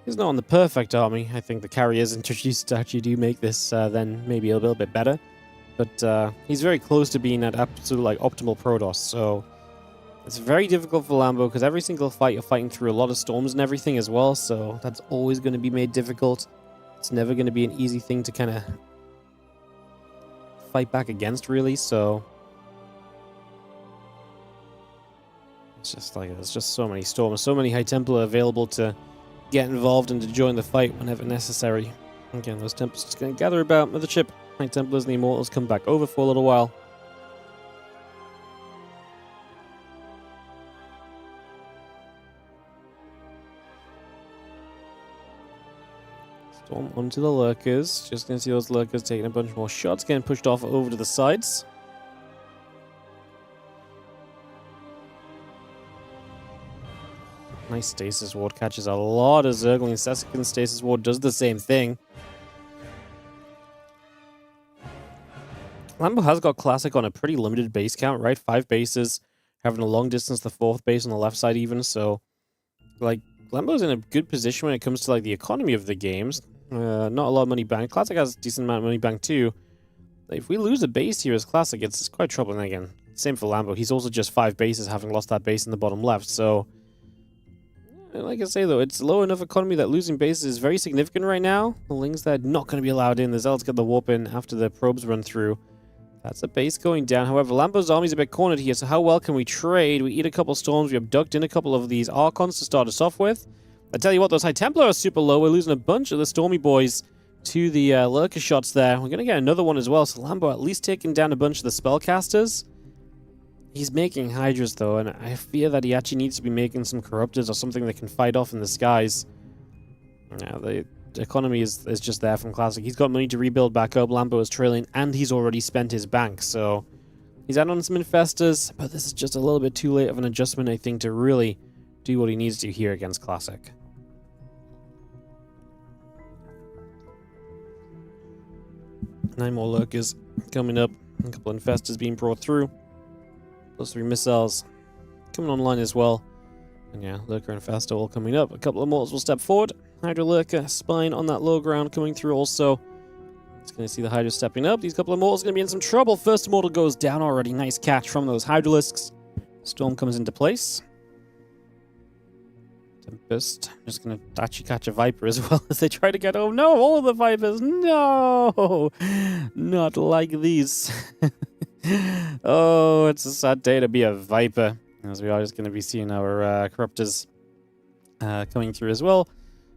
He's not on the perfect army. I think the carriers introduced to actually do make this then maybe a little bit better. But he's very close to being at absolute like optimal Protoss, so it's very difficult for Lambo because every single fight you're fighting through a lot of storms and everything as well, so that's always going to be made difficult. It's never going to be an easy thing to kind of fight back against, really, so it's just like there's just so many storms, so many High Templar available to get involved and to join the fight whenever necessary. Again, those Templars just going to gather about Mothership. High Templars and the Immortals come back over for a little while. Storm onto the Lurkers. Just going to see those Lurkers taking a bunch more shots, getting pushed off over to the sides. Nice Stasis Ward catches a lot of Zergling. Second Stasis Ward does the same thing. Lambo has got Classic on a pretty limited base count, right? 5 bases, having a long distance, the 4th base on the left side even, so like Lambo's in a good position when it comes to like the economy of the games. Not a lot of money banked. Classic has a decent amount of money banked too. If we lose a base here as Classic, it's quite troubling again. Same for Lambo. He's also just 5 bases, having lost that base in the bottom left, so like I say though, it's low enough economy that losing bases is very significant right now. The Lings that are not going to be allowed in. The Zealots get the warp in after the probes run through. That's a base going down. However, Lambo's army's a bit cornered here, so how well can we trade? We eat a couple storms, we abduct in a couple of these Archons to start us off with. I tell you what, those High Templar are super low. We're losing a bunch of the Stormy Boys to the Lurker shots there. We're going to get another one as well, so Lambo at least taking down a bunch of the Spellcasters. He's making Hydras, though, and I fear that he actually needs to be making some Corruptors or something that can fight off in the skies. Now, the economy is just there from Classic. He's got money to rebuild back up. Lambo is trailing, and he's already spent his bank, so he's out on some Infestors, but this is just a little bit too late of an adjustment, I think, to really do what he needs to here against Classic. Nine more Lurkers coming up. A couple of Infestors being brought through. Those 3 missiles coming online as well. And yeah, Lurker and Infestor all coming up. A couple of Mortals will step forward. Hydra Lurker, Spine on that low ground coming through also. It's going to see the Hydra stepping up. These couple of Mortals are going to be in some trouble. First Immortal goes down already. Nice catch from those Hydralisks. Storm comes into place. Tempest just going to actually catch a Viper as well as they try to get... Oh no, all of the Vipers! No! Not like these. Oh, it's a sad day to be a Viper. As we are just going to be seeing our Corruptors coming through as well.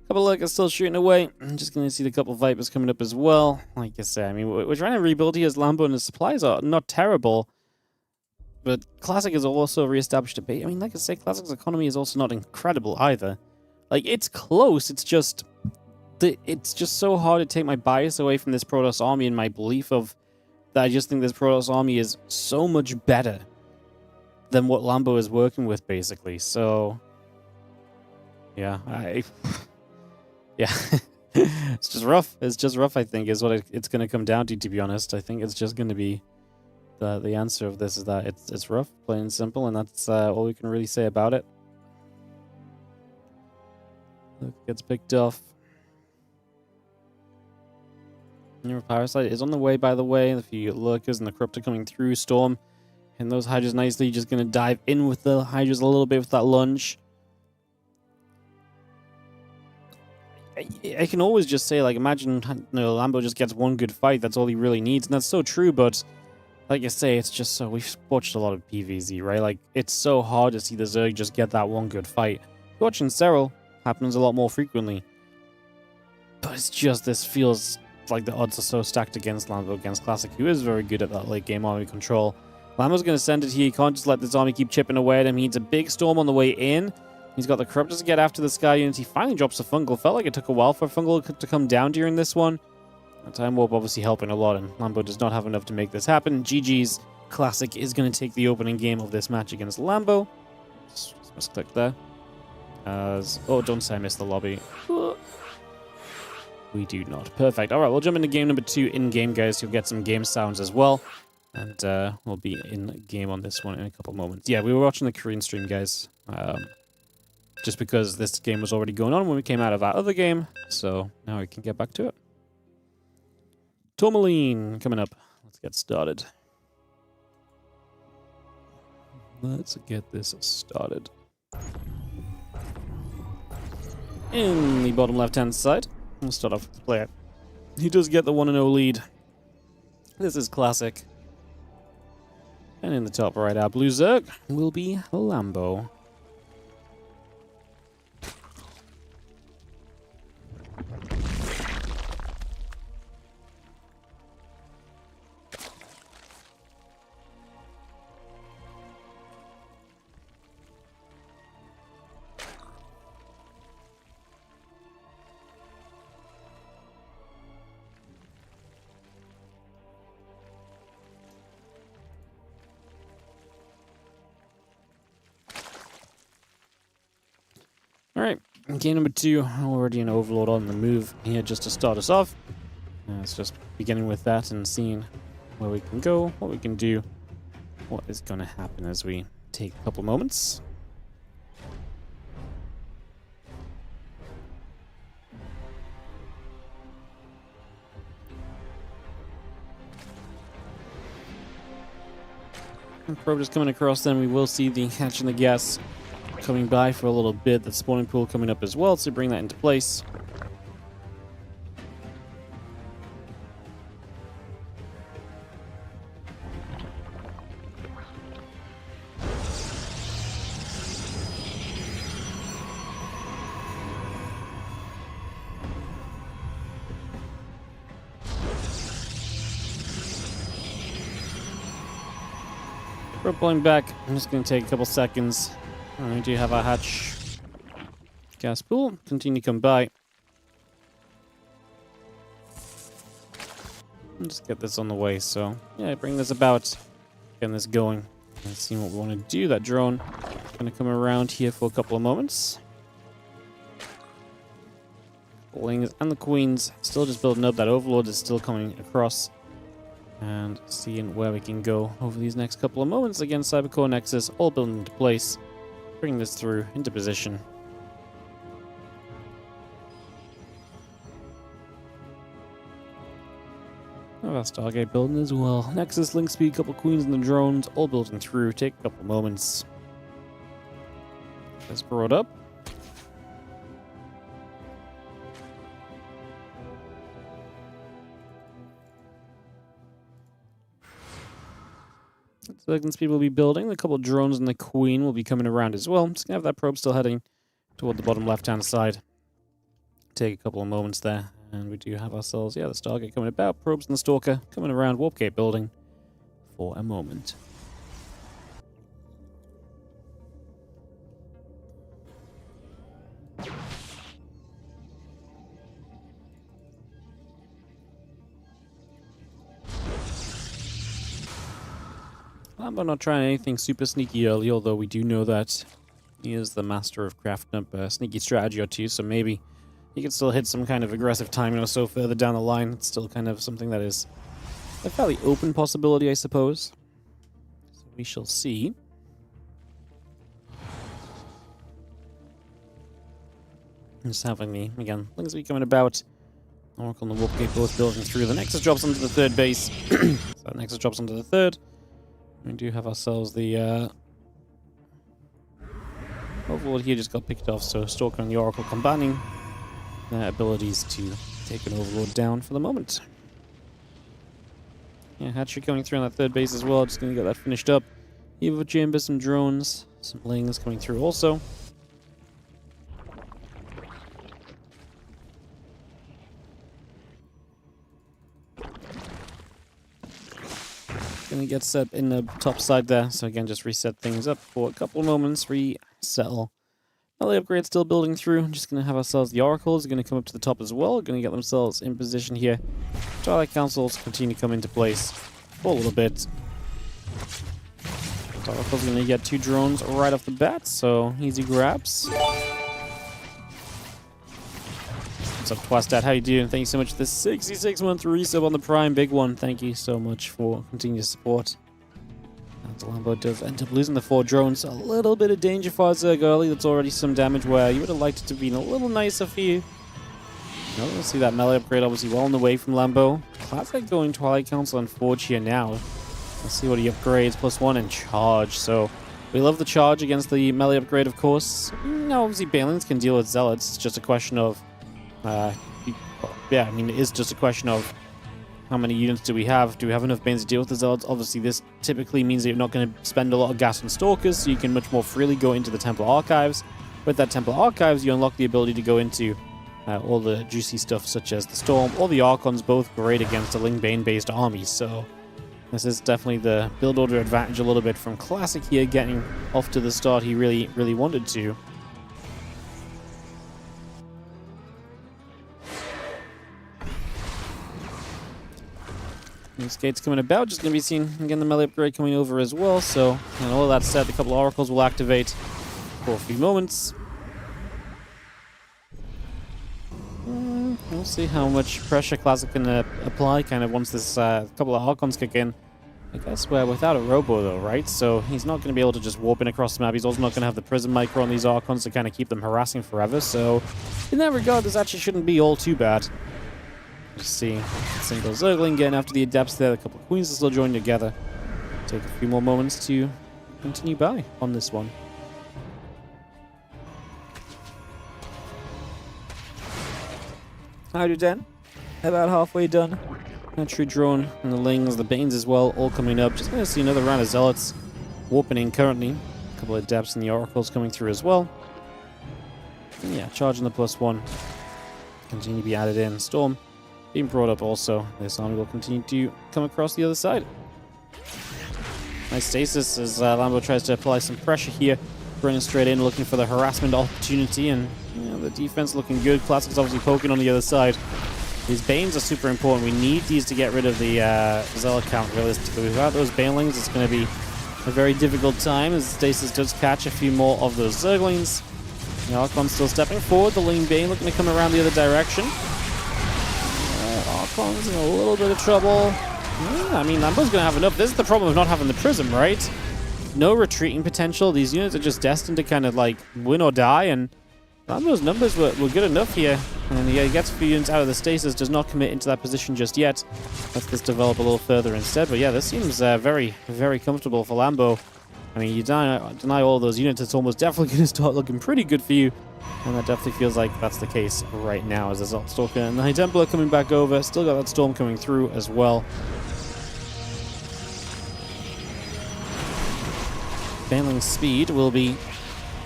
A couple of Lurkers still shooting away. I'm just going to see the couple of Vipers coming up as well. Like I say, I mean, we're trying to rebuild here as Lambo, and his supplies are not terrible. But Classic has also reestablished a base. I mean, like I say, Classic's economy is also not incredible either. Like, it's close. It's just so hard to take my bias away from this Protoss army and my belief of that I just think this Protoss army is so much better than what Lambo is working with, basically. So, yeah, yeah, it's just rough. It's just rough, I think, is what it's going to come down to be honest. I think it's just going to be the answer of this is that it's rough, plain and simple, and that's all we can really say about it. Look, gets picked off. Your Parasite is on the way, by the way. A few Lurkers and the Corruptor coming through. Storm and those Hydras nicely. Just going to dive in with the Hydras a little bit with that lunge. I can always just say, like, imagine Lambo just gets one good fight. That's all he really needs. And that's so true, but like I say, it's just so... We've watched a lot of PvZ, right? Like, it's so hard to see the Zerg just get that one good fight. Watching Serral happens a lot more frequently. But it's just, this feels like the odds are so stacked against Lambo, against Classic, who is very good at that late game army control. Lambo's going to send it here. He can't just let this army keep chipping away at him. He needs a big storm on the way in. He's got the Corruptors to get after the Sky Units. He finally drops a Fungal. Felt like it took a while for Fungal to come down during this one. Time Warp obviously helping a lot, and Lambo does not have enough to make this happen. GG's. Classic is going to take the opening game of this match against Lambo. Just misclick there. Oh, don't say I missed the lobby. We do not. Perfect. All right, we'll jump into game number 2 in-game, guys. You'll get some game sounds as well. And we'll be in-game on this one in a couple moments. Yeah, we were watching the Korean stream, guys. Just because this game was already going on when we came out of our other game. So now we can get back to it. Tourmaline coming up. Let's get started. Let's get this started. In the bottom left-hand side, we'll start off with the player. He does get the 1-0 lead. This is classic. And in the top right, our blue Zerg will be Lambo. Alright, game number 2, already an Overlord on the move here just to start us off. It's just beginning with that and seeing where we can go, what we can do, what is going to happen as we take a couple moments. And probe just coming across, then we will see the hatch and the gas coming by for a little bit. The spawning pool coming up as well, so bring that into place. We're pulling back. I'm just going to take a couple seconds. We do have our hatch gas pool. Continue to come by. I'll just get this on the way. So, yeah, bring this about. Getting this going. And see what we want to do. That drone is going to come around here for a couple of moments. Wings and the queens still just building up. That Overlord is still coming across. And seeing where we can go over these next couple of moments. Again, Cybercore Nexus all building into place. Bring this through into position. Our Stargate building as well. Nexus, Link Speed, couple queens and the drones all building through. Take a couple moments. That's brought up. So Link Speed will be building. A couple of drones and the queen will be coming around as well. I'm just going to have that probe still heading toward the bottom left-hand side. Take a couple of moments there. And we do have ourselves, yeah, the Stargate coming about. Probes and the Stalker coming around Warp Gate building for a moment. I'm not trying anything super sneaky early, although we do know that he is the master of crafting up a sneaky strategy or two, so maybe he can still hit some kind of aggressive timing or so further down the line. It's still kind of something that is a fairly open possibility, I suppose. So we shall see. Just having the, again, things be coming about. Oracle and the Warp Gate both building through. The Nexus drops onto the third base. So that Nexus drops onto the third. We do have ourselves the Overlord here just got picked off, so Stalker and the Oracle combining their abilities to take an Overlord down for the moment. Yeah, Hatchery coming through on that third base as well, just going to get that finished up. Evo Chamber, some drones, some lings coming through also. Gonna get set in the top side there, so again, just reset things up for a couple of moments, resettle. LA upgrade still building through. Just gonna have ourselves the Oracles, gonna come up to the top as well, gonna get themselves in position here. Twilight Councils continue to come into place for a little bit. Oracle's gonna get 2 drones right off the bat, so easy grabs. What's up, Twastat? How you doing? Thank you so much for the 66-month resub on the Prime. Big one. Thank you so much for continued support. The Lambo does end up losing the 4 drones. A little bit of danger for Zerg early. That's already some damage where you would have liked it to be a little nicer for you. No, we'll see that melee upgrade obviously well on the way from Lambo. Classic going Twilight Council and Forge here now. Let's see what he upgrades. +1 and charge. So we love the charge against the melee upgrade, of course. No, obviously Banelings can deal with Zealots. It's just a question of... yeah, I mean, it is just a question of how many units do we have? Do we have enough Banes to deal with the Zealots? Obviously, this typically means that you're not going to spend a lot of gas on Stalkers, so you can much more freely go into the Temple Archives. With that Temple Archives, you unlock the ability to go into all the juicy stuff, such as the Storm or the Archons, both great against a Ling Bane-based armies. So this is definitely the build order advantage a little bit from Classic here, getting off to the start he really, really wanted to. New skates coming about, just going to be seeing again the melee upgrade coming over as well. So, and all that said, a couple of oracles will activate for a few moments. We'll see how much pressure Classic can apply kind of once this couple of Archons kick in. I guess we're without a Robo though, right? So he's not going to be able to just warp in across the map. He's also not going to have the Prism Micro on these Archons to kind of keep them harassing forever. So in that regard, this actually shouldn't be all too bad. Just see single Zergling getting after the Adepts there. A couple of Queens are still joining together. Take a few more moments to continue by on this one. How do Dan? About halfway done. True Drone and the Lings, the Banes as well, all coming up. Just going to see another round of Zealots warping in currently. A couple of Adepts and the Oracles coming through as well. And yeah, charging the +1. Continue to be added in. Storm being brought up also. This army will continue to come across the other side. Nice stasis as Lambo tries to apply some pressure here. Running straight in, looking for the harassment opportunity, and you know, the defense looking good. Classic's obviously poking on the other side. These Banes are super important. We need these to get rid of the Zealot count realistically. Without those Banelings, it's going to be a very difficult time as Stasis does catch a few more of those Zerglings. The Archon's still stepping forward. The Ling Bane looking to come around the other direction. Archon's in a little bit of trouble. Yeah, I mean, Lambo's going to have enough. This is the problem of not having the Prism, right? No retreating potential. These units are just destined to kind of like win or die, and Lambo's numbers were good enough here. And yeah, he gets a few units out of the stasis, does not commit into that position just yet. Lets this develop a little further instead. But yeah, this seems very, very comfortable for Lambo. I mean, you deny all those units, it's almost definitely going to start looking pretty good for you. And that definitely feels like that's the case right now as there's Stalker and the High Templar coming back over. Still got that Storm coming through as well. Baneling speed will be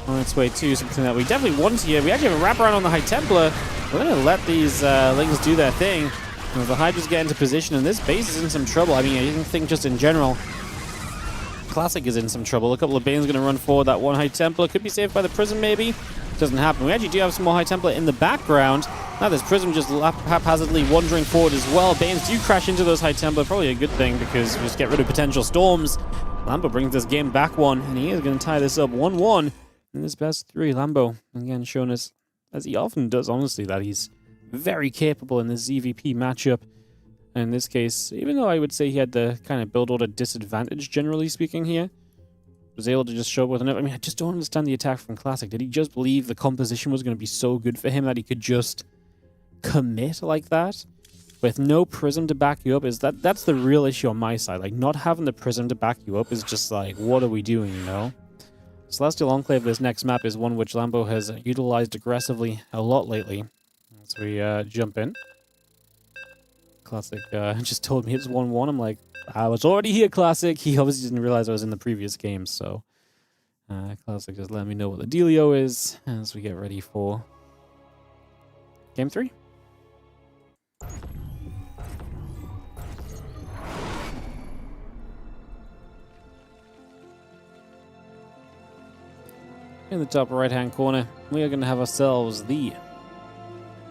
on its way to something that we definitely want here. We actually have a wraparound on the High Templar. We're going to let these Lings do their thing. As the Hydras get into position, and this base is in some trouble. I mean, I didn't think just in general. Classic is in some trouble. A couple of Banes going to run forward. That one High Templar could be saved by the Prism, maybe. Doesn't happen. We actually do have some more High Templar in the background. Now this Prism just haphazardly wandering forward as well. Banes do crash into those High Templar. Probably a good thing because we just get rid of potential storms. Lambo brings this game back one, and he is going to tie this up 1-1 in this best 3. Lambo, again, showing us, as he often does, honestly, that he's very capable in this ZVP matchup. And in this case, even though I would say he had the kind of build order disadvantage, generally speaking here, was able to just show up with enough. I mean, I just don't understand the attack from Classic. Did he just believe the composition was going to be so good for him that he could just commit like that? With no Prism to back you up, that's the real issue on my side. Like, not having the Prism to back you up is just like, what are we doing, you know? Celestial Enclave, this next map, is one which Lambo has utilized aggressively a lot lately. So we jump in. Classic just told me it's 1-1. I'm like, I was already here, Classic. He obviously didn't realize I was in the previous game, so Classic just let me know what the dealio is as we get ready for Game 3. In the top right-hand corner, we are going to have ourselves the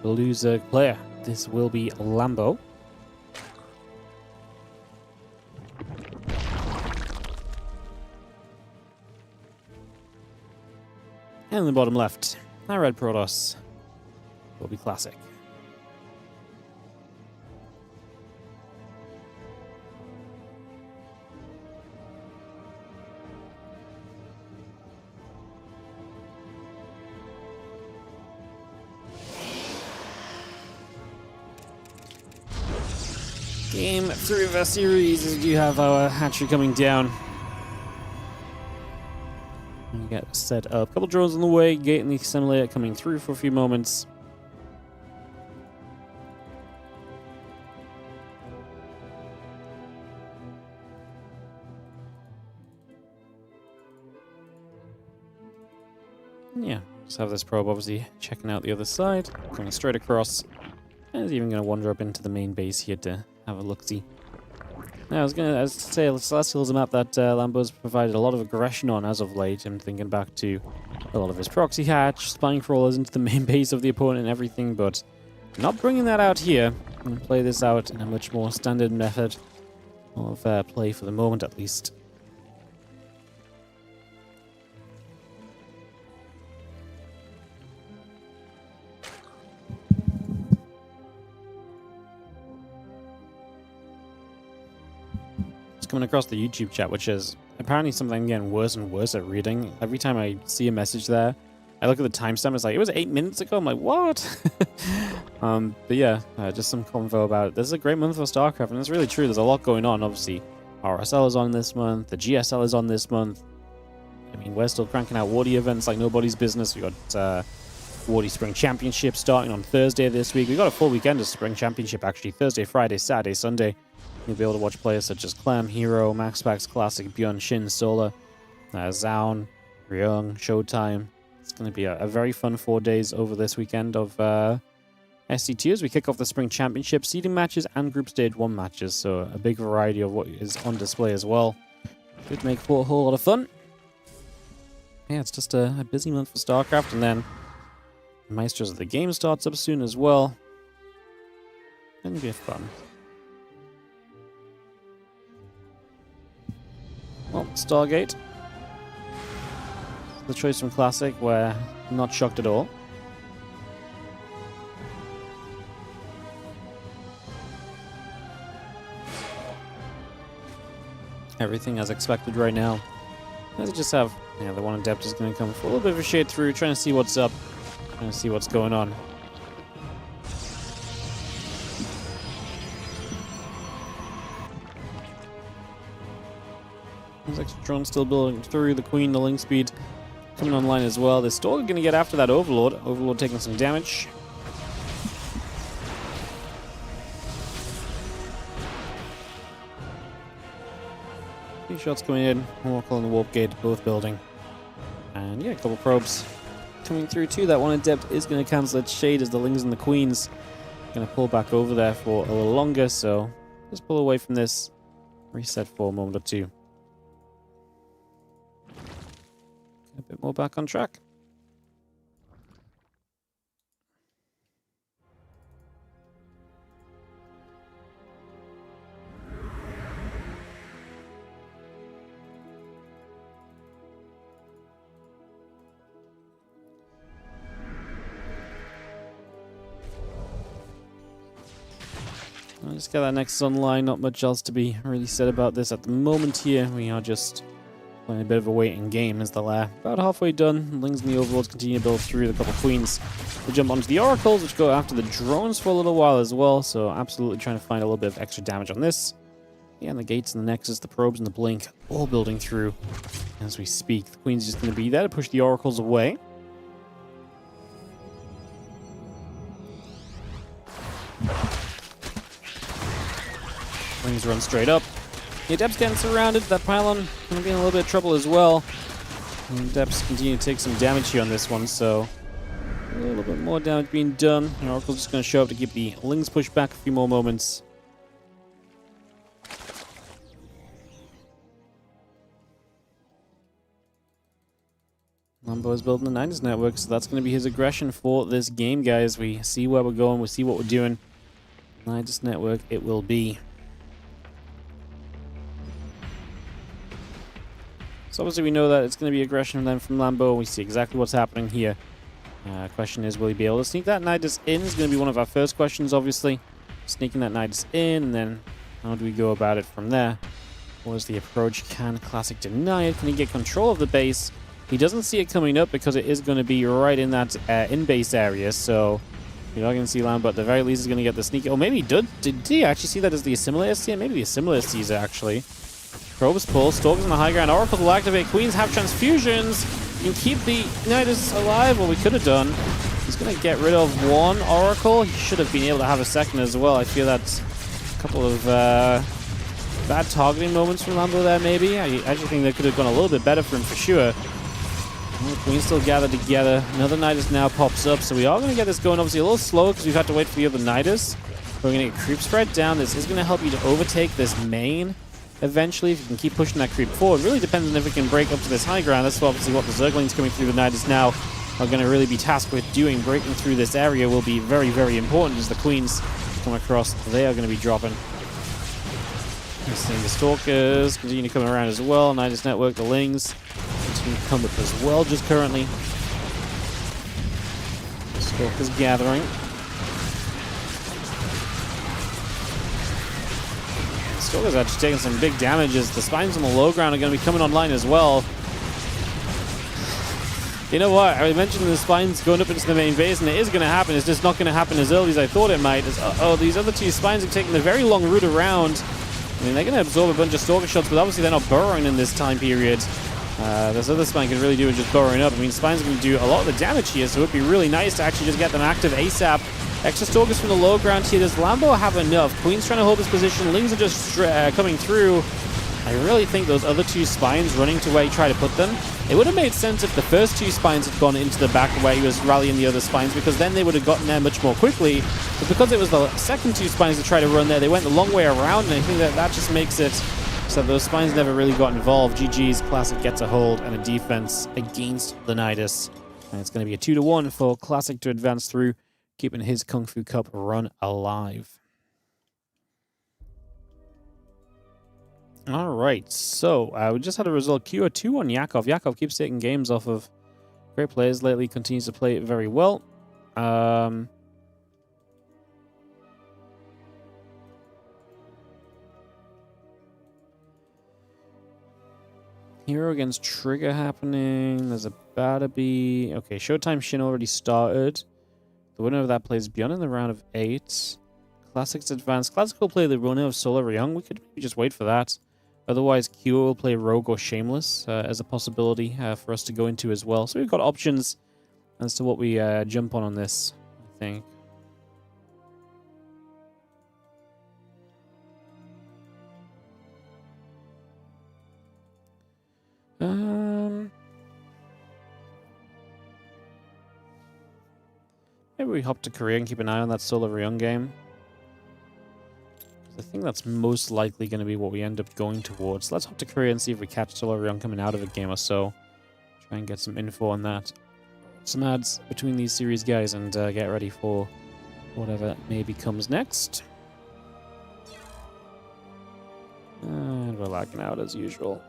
Blue Zerg player. This will be Lambo. And in the bottom left, our red Protoss will be Classic. Game 3 of our series, as we do have our hatchery coming down. We get set up. A couple drones on the way, gate and the assimilator coming through for a few moments. Yeah, just have this probe obviously checking out the other side, coming straight across. And it's even going to wander up into the main base here to have a look-see. Now, I was going to say, Celestial is a map that Lambo's provided a lot of aggression on as of late. I'm thinking back to a lot of his proxy hatch, spying crawlers into the main base of the opponent and everything, but not bringing that out here. I'm going to play this out in a much more standard method of play for the moment, at least. Coming across the YouTube chat, which is apparently something I'm getting worse and worse at reading. Every time I see a message there, I look at the timestamp, it's like, it was 8 minutes ago. I'm like, what? But yeah, just some convo about it. This is a great month for StarCraft, and it's really true. There's a lot going on. Obviously, RSL is on this month. The GSL is on this month. I mean, we're still cranking out Wardi events like nobody's business. We got Wardi Spring Championship starting on Thursday this week. We got a full weekend of Spring Championship, actually. Thursday, Friday, Saturday, Sunday. You'll be able to watch players such as Clem, herO, MaxPax Classic, Bjorn, Shin, Solar, Zaun, Ryung, Showtime. It's going to be a very fun 4 days over this weekend of SC2 as we kick off the Spring Championship, seeding matches and Group Stage 1 matches. So a big variety of what is on display as well. Should make for a whole lot of fun. Yeah, it's just a busy month for StarCraft, and then Maestros of the Game starts up soon as well. It'll be fun. Well, Stargate. The choice from Classic, where I'm not shocked at all. Everything as expected right now. Let's just have, yeah, the one Adept is going to come for a little bit of a shade through, trying to see what's up, trying to see what's going on. Looks like drone still building through. The Queen, the Link Speed coming online as well. They're still going to get after that Overlord. Overlord taking some damage. Few shots coming in. Oracle and the Warp Gate both building. And yeah, a couple probes coming through too. That one Adept is going to cancel its shade as the Lings and the Queens going to pull back over there for a little longer. So just pull away from this. Reset for a moment or two. A bit more back on track. I'll just get that Nexus online. Not much else to be really said about this at the moment here. We are just playing a bit of a waiting game as the lair. About halfway done. Lings and the Overlords continue to build through. The couple Queens will jump onto the Oracles, which go after the drones for a little while as well. So absolutely trying to find a little bit of extra damage on this. Yeah, and the gates and the Nexus, the probes and the Blink all building through as we speak. The Queen's just going to be there to push the Oracles away. Wings run straight up. The Adept's getting surrounded. That pylon going to be in a little bit of trouble as well. And Adepts continue to take some damage here on this one, so a little bit more damage being done. The Oracle's just going to show up to keep the Lings pushed back a few more moments. Lambo is building the Nidus network, so that's going to be his aggression for this game, guys. We see where we're going, we see what we're doing. Nidus network it will be. So obviously we know that it's going to be aggression then from Lambo. We see exactly what's happening here. Question is, will he be able to sneak that Nidus in? Is going to be one of our first questions, obviously. Sneaking that Nidus in, and then how do we go about it from there? What is the approach? Can Classic deny it? Can he get control of the base? He doesn't see it coming up because it is going to be right in that in-base area, so You're not going to see Lambo, but at the very least, he's going to get the sneak. Oh, maybe he did he actually see that as the assimilator seer? Maybe the assimilator sees it, actually. Probes pull, Stalkers on the high ground. Oracles will activate. Queens have transfusions. You can keep the Nidus alive, what we could have done. He's going to get rid of one Oracle. He should have been able to have a second as well. I feel that's a couple of bad targeting moments from Lambo there, maybe. I actually think that could have gone a little bit better for him, for sure. Well, the Queens still gathered together. Another Nidus now pops up, so we are going to get this going obviously a little slower because we've had to wait for the other Nidus. We're going to get creep spread down. This is going to help you to overtake this main eventually if you can keep pushing that creep forward. Really depends on if we can break up to this high ground. That's obviously what the Zerglings coming through the Nidus now are going to really be tasked with doing. Breaking through this area will be very, very important as the Queens come across. They are going to be dropping. Seeing the Stalkers continue to come around as well. Nidus Network, the Lings continue to come up as well just currently. Stalkers gathering. Stalkers are actually taking some big damages. The Spines on the low ground are going to be coming online as well. You know what? I mentioned the Spines going up into the main base, and it is going to happen. It's just not going to happen as early as I thought it might. These other two Spines are taking the very long route around. I mean, they're going to absorb a bunch of Stalker shots, but obviously they're not burrowing in this time period. This other Spine can really do is just burrowing up. I mean, Spine's going to do a lot of the damage here, so it would be really nice to actually just get them active ASAP. Extra Stalkers from the low ground here. Does Lambo have enough? Queen's trying to hold his position. Lings are just coming through. I really think those other two Spines running to where he tried to put them, it would have made sense if the first two Spines had gone into the back where he was rallying the other Spines, because then they would have gotten there much more quickly. But because it was the second two Spines that tried to run there, they went the long way around, and I think that just makes it so those Spines never really got involved. GG's, Classic gets a hold and a defense against the Nidus. And it's going to be a 2-1 for Classic to advance through, keeping his Kung Fu Cup run alive. All right, so we just had a result QO2 on Yakov. Yakov keeps taking games off of great players lately, continues to play it very well. herO against Trigger happening. There's about to be... Okay, Showtime Shin already started. The winner of that plays Beyond in the round of 8. Classics advance. Classic will play the winner of Solar Ryung. We could maybe just wait for that. Otherwise, QO will play Rogue or Shameless as a possibility for us to go into as well. So we've got options as to what we jump on this, I think. Maybe we hop to Korea and keep an eye on that Solar Ryung game. I think that's most likely going to be what we end up going towards. Let's hop to Korea and see if we catch Solar Ryung coming out of a game or so. Try and get some info on that. Some ads between these series guys and get ready for whatever maybe comes next. And we're lagging out as usual.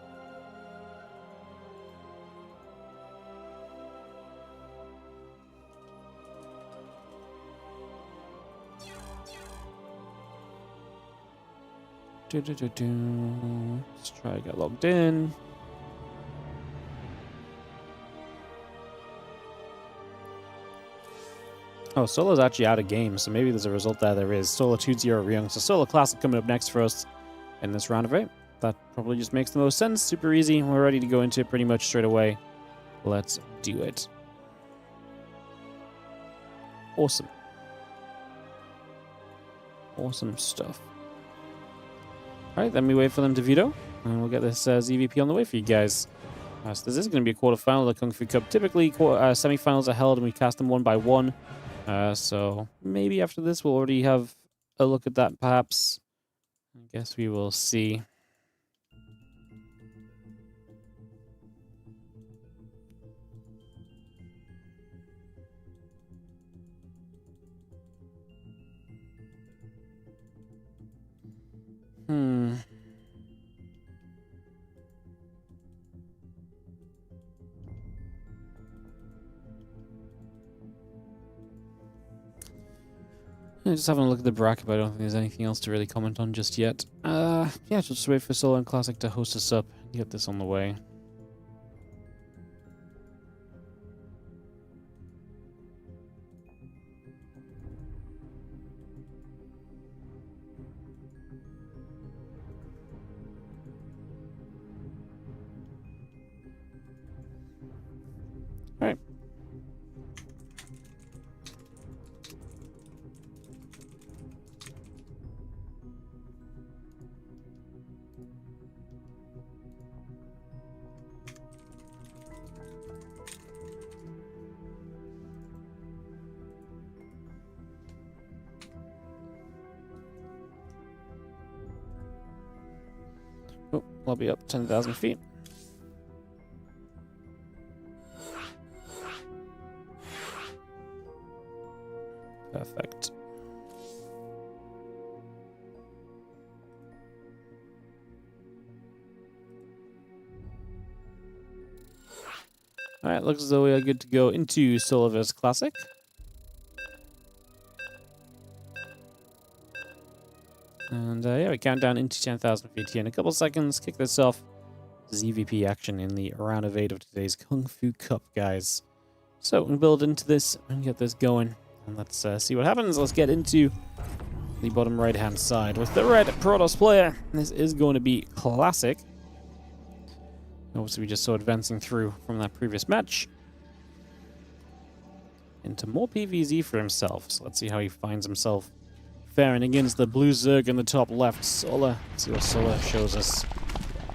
Let's try to get logged in. Oh, Solar's actually out of game, so maybe there's a result there. There is. Solar 2-0 Ryung. So Solar Classic coming up next for us in this round of 8. That probably just makes the most sense. Super easy. We're ready to go into it pretty much straight away. Let's do it. Awesome. Awesome stuff. Alright, then we wait for them to veto, and we'll get this ZVP on the way for you guys. So this is going to be a quarterfinal of the Kung Fu Cup. Typically, semifinals are held and we cast them one by one. So maybe after this we'll already have a look at that, perhaps. I guess we will see. Just having a look at the bracket, but I don't think there's anything else to really comment on just yet. Yeah, just wait for Solar and Classic to host us up and get this on the way. Oh, lobby up 10,000 feet. Perfect. Alright, looks as though we are good to go into Solarverse Classic. And yeah, we count down into 10,000 feet here in a couple seconds. Kick this off. ZVP action in the round of 8 of today's Kung Fu Cup, guys. So we build into this and get this going. And let's see what happens. Let's get into the bottom right-hand side with the red Protoss player. This is going to be classic. Obviously, we just saw advancing through from that previous match into more PvZ for himself. So let's see how he finds himself faring against the blue Zerg in the top left. Solar. Let's see what Solar shows us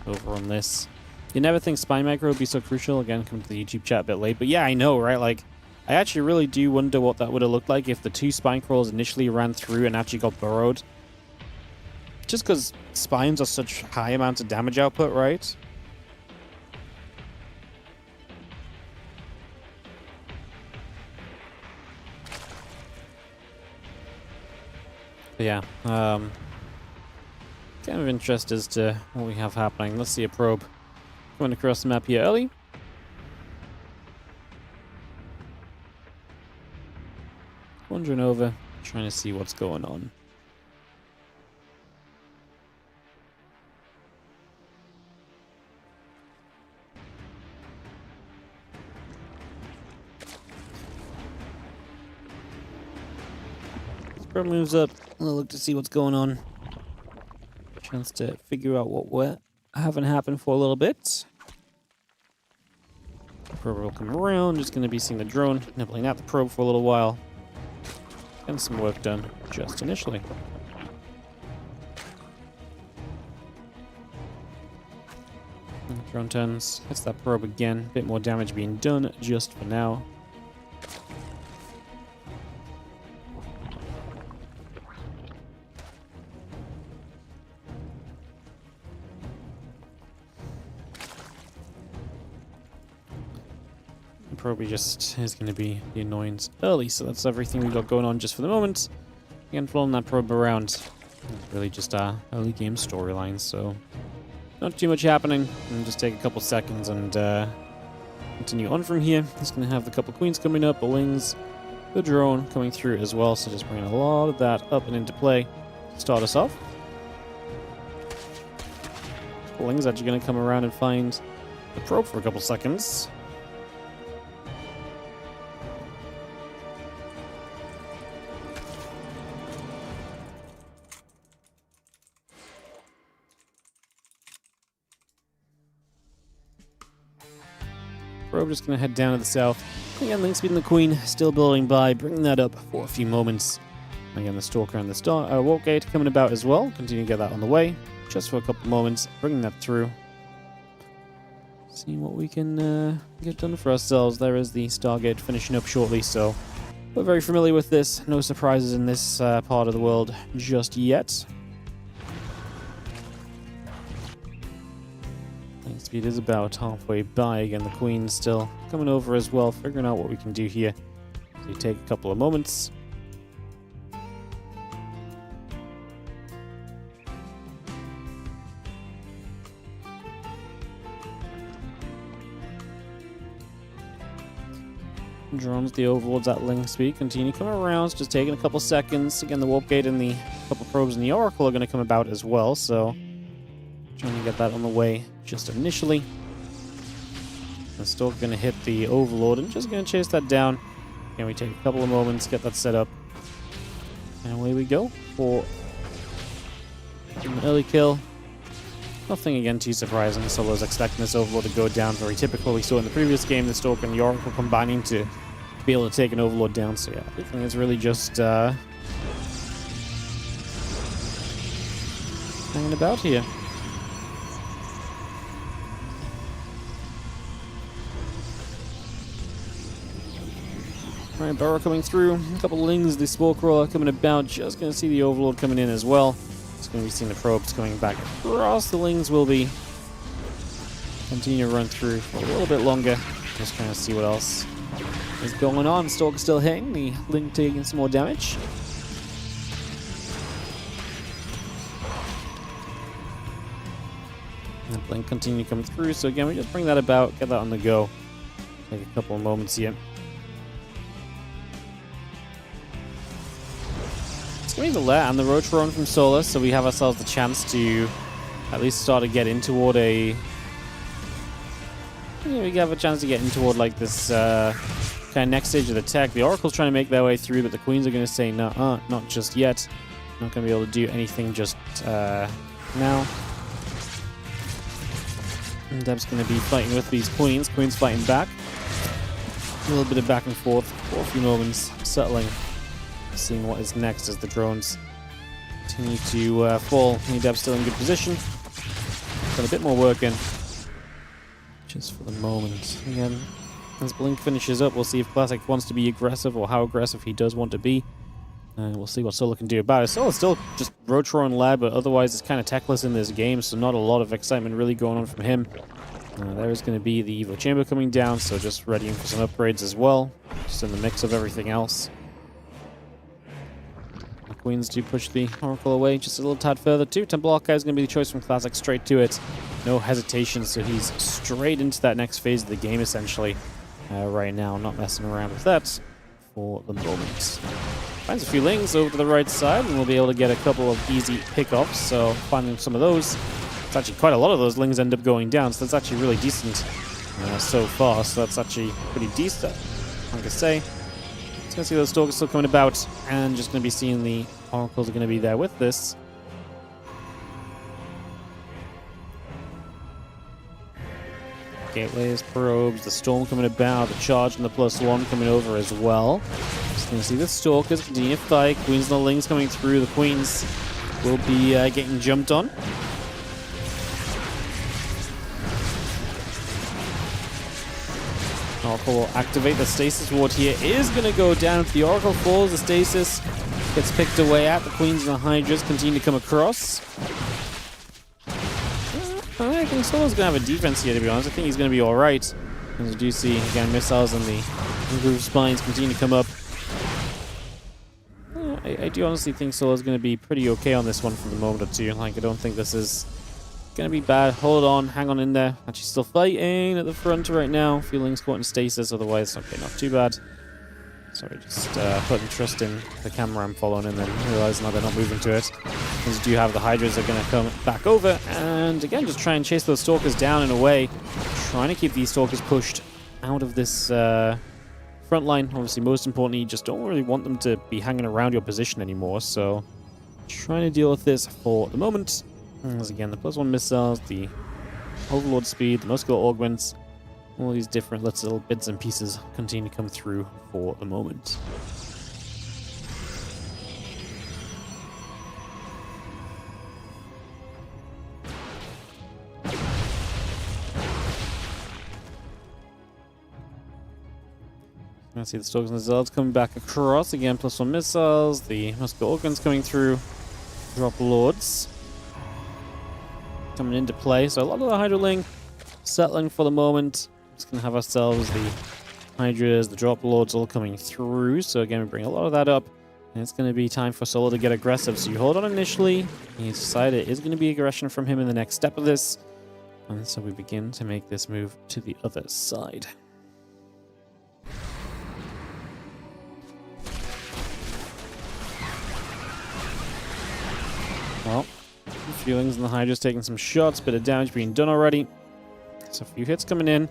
over on this. You never think Spy Micro would be so crucial. Again, coming to the YouTube chat a bit late. But yeah, I know, right? Like, I actually really do wonder what that would have looked like if the 2 spine crawlers initially ran through and actually got burrowed. Just because spines are such high amounts of damage output, right? But yeah, kind of interest as to what we have happening. Let's see a probe going across the map here early. Wandering over, trying to see what's going on. Probe moves up. We'll look to see what's going on. Chance to figure out what we're having happen for a little bit. Probe will come around. Just going to be seeing the drone, nibbling at the probe for a little while. And some work done just initially. And drone turns. Hits that probe again. Bit more damage being done just for now. Probably just is going to be the annoyance early, so that's everything we got going on just for the moment. Again, following that probe around. It's really just our early game storyline, so not too much happening. And just take a couple seconds and continue on from here. Just going to have the couple queens coming up, the wings, the drone coming through as well, so just bringing a lot of that up and into play to start us off. The wings actually going to come around and find the probe for a couple seconds. We're just going to head down to the south. Again, link speed and the queen still building by, bringing that up for a few moments. Again, the stalker and the walk gate coming about as well. Continue to get that on the way, just for a couple moments, bringing that through. See what we can get done for ourselves. There is the Stargate finishing up shortly, so we're very familiar with this. No surprises in this part of the world just yet. Speed is about halfway by. Again, the queen's still coming over as well, figuring out what we can do here. So you take a couple of moments. Drones, the overlords at link speed, continue to come around, just taking a couple seconds. Again, the warp gate and the couple probes in the oracle are going to come about as well, so trying to get that on the way just initially. I'm still going to hit the overlord and just going to chase that down. Again, we take a couple of moments, get that set up, and away we go for an early kill. Nothing again too surprising. Solo's expecting this overlord to go down. Very typical. We saw in the previous game the Stalker and the Oracle combining to be able to take an overlord down. So yeah, everything is really just hanging about here. Alright, Burrow coming through. A couple of lings, the Spore Crawler coming about. Just going to see the Overlord coming in as well. It's going to be seeing the probes coming back across. The Lings will be continue to run through for a little bit longer. Just trying to see what else is going on. Stalker still hitting. The Ling taking some more damage. And the Blink continue to come through. So again, we just bring that about, get that on the go. Take a couple of moments here. It's going to be the Lair and the Rotoron from Solar, so we have ourselves the chance to at least start to get in toward a... we have a chance to get in toward like this kind of next stage of the tech. The Oracle's trying to make their way through, but the Queens are going to say, nah, not just yet. Not going to be able to do anything just now. And Deb's going to be fighting with these Queens. Queens fighting back. A little bit of back and forth for a few moments, settling. Seeing what is next as the drones continue to fall. Deb's still in good position. Got a bit more work in. Just for the moment. Again, as Blink finishes up, we'll see if Classic wants to be aggressive or how aggressive he does want to be. And we'll see what Solar can do about it. Solar's still just Rotoron lab, but otherwise it's kind of techless in this game, so not a lot of excitement really going on from him. There is going to be the Evo Chamber coming down, so just readying for some upgrades as well. Just in the mix of everything else. The Queens do push the Oracle away just a little tad further too. Temple Archive is going to be the choice from Classic, straight to it. No hesitation, so he's straight into that next phase of the game essentially right now. Not messing around with that for the moment. Finds a few Lings over to the right side, and we'll be able to get a couple of easy pickoffs. So finding some of those, it's actually quite a lot of those Lings end up going down, so that's actually really decent so far. So that's actually pretty decent, like I say. Just gonna see those Stalkers still coming about, and just gonna be seeing the Oracles are gonna be there with this. Gateways, probes, the Storm coming about, the Charge and the +1 coming over as well. Just gonna see the Stalkers continue to fight. Queens and the Lings coming through. The Queens will be getting jumped on. Oracle will activate. The Stasis Ward here is going to go down. If the Oracle falls, the Stasis gets picked away at. The Queens and the Hydras continue to come across. I think Solar's going to have a defense here, to be honest. I think he's going to be alright. As we do see, again, missiles and the improved spines continue to come up. I do honestly think Solar's going to be pretty okay on this one for the moment or two. Like, I don't think this is going to be bad. Hold on, hang on in there. Actually still fighting at the front right now. Feelings caught in stasis, otherwise, okay, not too bad. Sorry, just putting trust in the camera I'm following and then realizing that they're not moving to it. As you do have the Hydras are going to come back over, and again, just try and chase those Stalkers down in a way. Trying to keep these Stalkers pushed out of this front line. Obviously, most importantly, you just don't really want them to be hanging around your position anymore, so trying to deal with this for the moment. As again, the +1 missiles, the Overlord speed, the muscular augments, all these different little bits and pieces continue to come through for the moment. I see the Stalkers and the Zealots coming back across. Again, +1 missiles, the muscular organs coming through, drop lords coming into play. So a lot of the Hydroling settling for the moment. Just going to have ourselves the Hydras, the drop lords all coming through. So again, we bring a lot of that up. And it's going to be time for Solar to get aggressive. So you hold on initially. He's decided it is going to be aggression from him in the next step of this. And so we begin to make this move to the other side. Well, Feelings and the Hydra's taking some shots, bit of damage being done already. So a few hits coming in.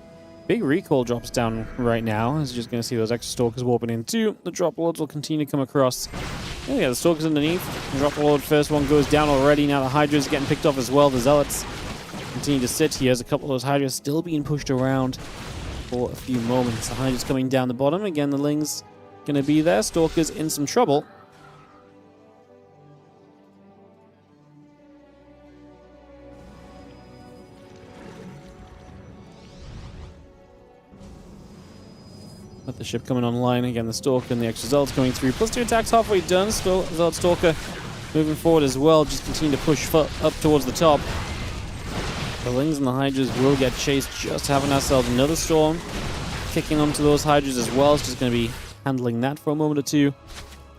Big recall drops down right now. As you're just going to see those extra Stalkers warping in too. The drop lords will continue to come across. Oh yeah, the Stalkers underneath. The drop lord first one goes down already. Now the Hydra's getting picked off as well. The Zealots continue to sit here as a couple of those Hydras still being pushed around for a few moments. The Hydra's coming down the bottom. Again, the Lings going to be there. Stalkers in some trouble. With the ship coming online, again the Stalker and the extra Zealots coming through. +2 attacks halfway done. Zealot Stalker moving forward as well. Just continue to push up towards the top. The Lings and the Hydras will get chased. Just having ourselves another Storm. Kicking onto those Hydras as well. It's just going to be handling that for a moment or two.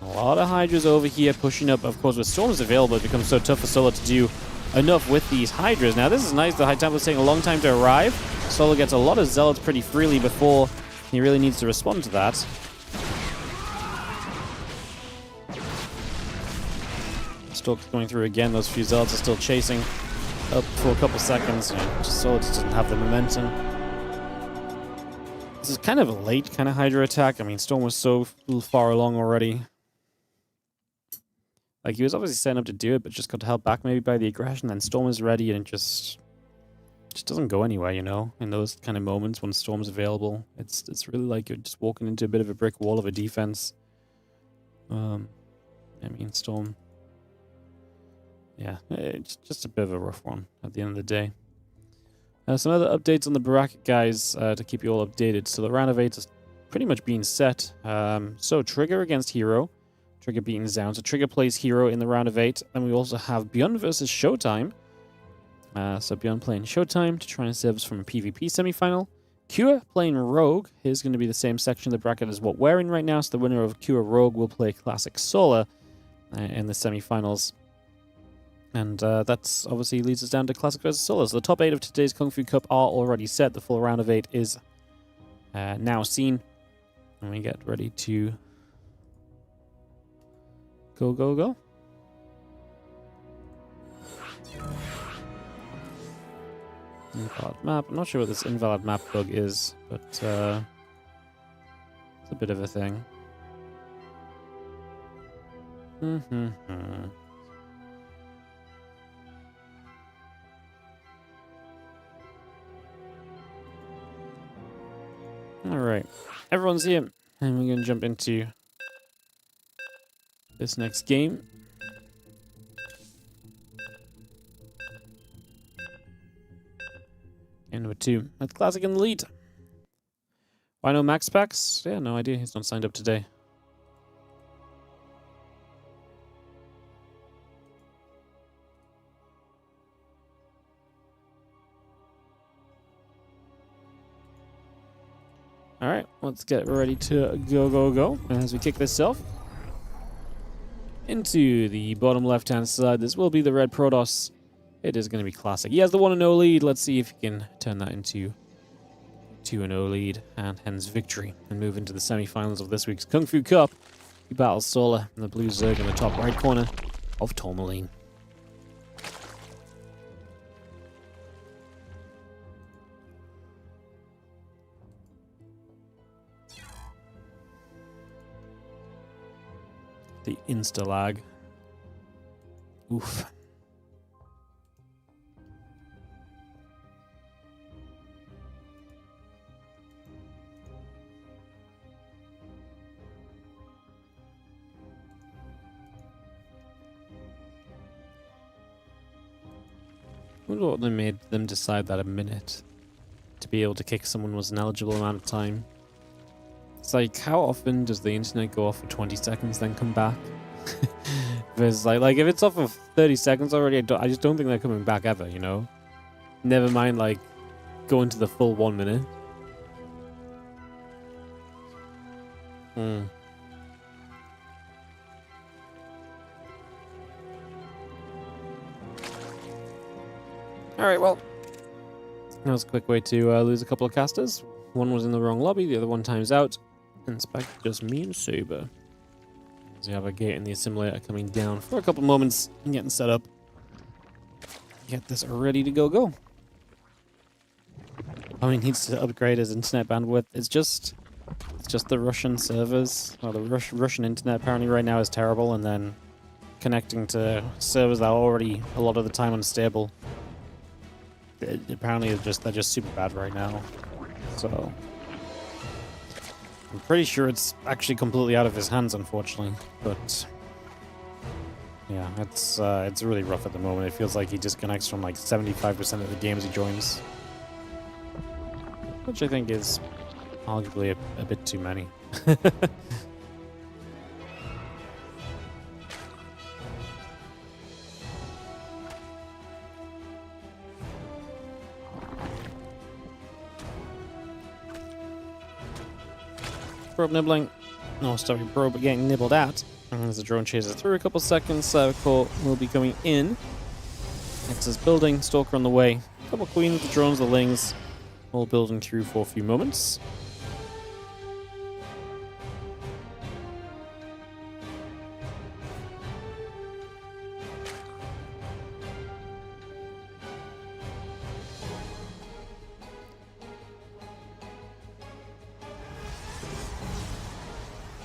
A lot of Hydras over here pushing up. Of course, with Storms available, it becomes so tough for Solo to do enough with these Hydras. Now, this is nice. The High Templar's taking a long time to arrive. Solo gets a lot of Zealots pretty freely before he really needs to respond to that. Stalk's going through again. Those few Zealots are still chasing up for a couple seconds. Solo just doesn't have the momentum. This is kind of a late kind of Hydra attack. I mean, Storm was so far along already. Like, he was obviously setting up to do it, but just got held back maybe by the aggression. Then Storm is ready, and it just doesn't go anywhere, you know? In those kind of moments when Storm's available, it's really like you're just walking into a bit of a brick wall of a defense. I mean, Storm... Yeah, it's just a bit of a rough one at the end of the day. Some other updates on the bracket, guys, to keep you all updated. So the round of 8 is pretty much being set. So Trigger against herO. Trigger beating Zound. So Trigger plays herO in the round of 8. And we also have Beyond versus Showtime. So Beyond playing Showtime to try and save us from a PvP semifinal. Cure playing Rogue. Here's going to be the same section of the bracket as what we're in right now. So the winner of Cure Rogue will play Classic Solar in the semifinals. And that's obviously leads us down to Classic versus Solo. So the top 8 of today's Kung Fu Cup are already set. The full round of 8 is now seen. And we get ready to go. Invalid map. I'm not sure what this invalid map bug is, but it's a bit of a thing. Alright, everyone's here, and we're going to jump into this next game. Game number 2. That's Classic in the lead. Why no Max Packs? Yeah, no idea. He's not signed up today. Alright, let's get ready to go. And as we kick this off into the bottom left-hand side, this will be the red Protoss. It is going to be Classic. He has the 1-0 lead. Let's see if he can turn that into 2-0 lead and hence victory and move into the semi-finals of this week's Kung Fu Cup. He battles Solar and the blue Zerg in the top right corner of Tourmaline. The insta-lag. Oof. I wonder what they made them decide that a minute to be able to kick someone was an eligible amount of time. It's like, how often does the internet go off for 20 seconds then come back? Because like if it's off for 30 seconds already, I just don't think they're coming back ever, you know? Never mind like going to the full 1 minute. Alright, well, that was a quick way to lose a couple of casters. One was in the wrong lobby, the other one times out. And it's back to just me and Saber. So we have a gate in the assimilator coming down for a couple moments and getting set up. Get this ready to go. Oh, he needs to upgrade his internet bandwidth. It's just the Russian servers. Well, the Russian internet apparently right now is terrible, and then connecting to servers that are already a lot of the time unstable. Apparently they're just super bad right now. So I'm pretty sure it's actually completely out of his hands, unfortunately. But yeah, it's really rough at the moment. It feels like he disconnects from like 75% of the games he joins, which I think is arguably a bit too many. Probe nibbling. No, sorry, probe getting nibbled at. And as the drone chases through a couple seconds, Cybercore will be coming in. Nexus building, Stalker on the way. A couple queens, the drones, the lings, all building through for a few moments.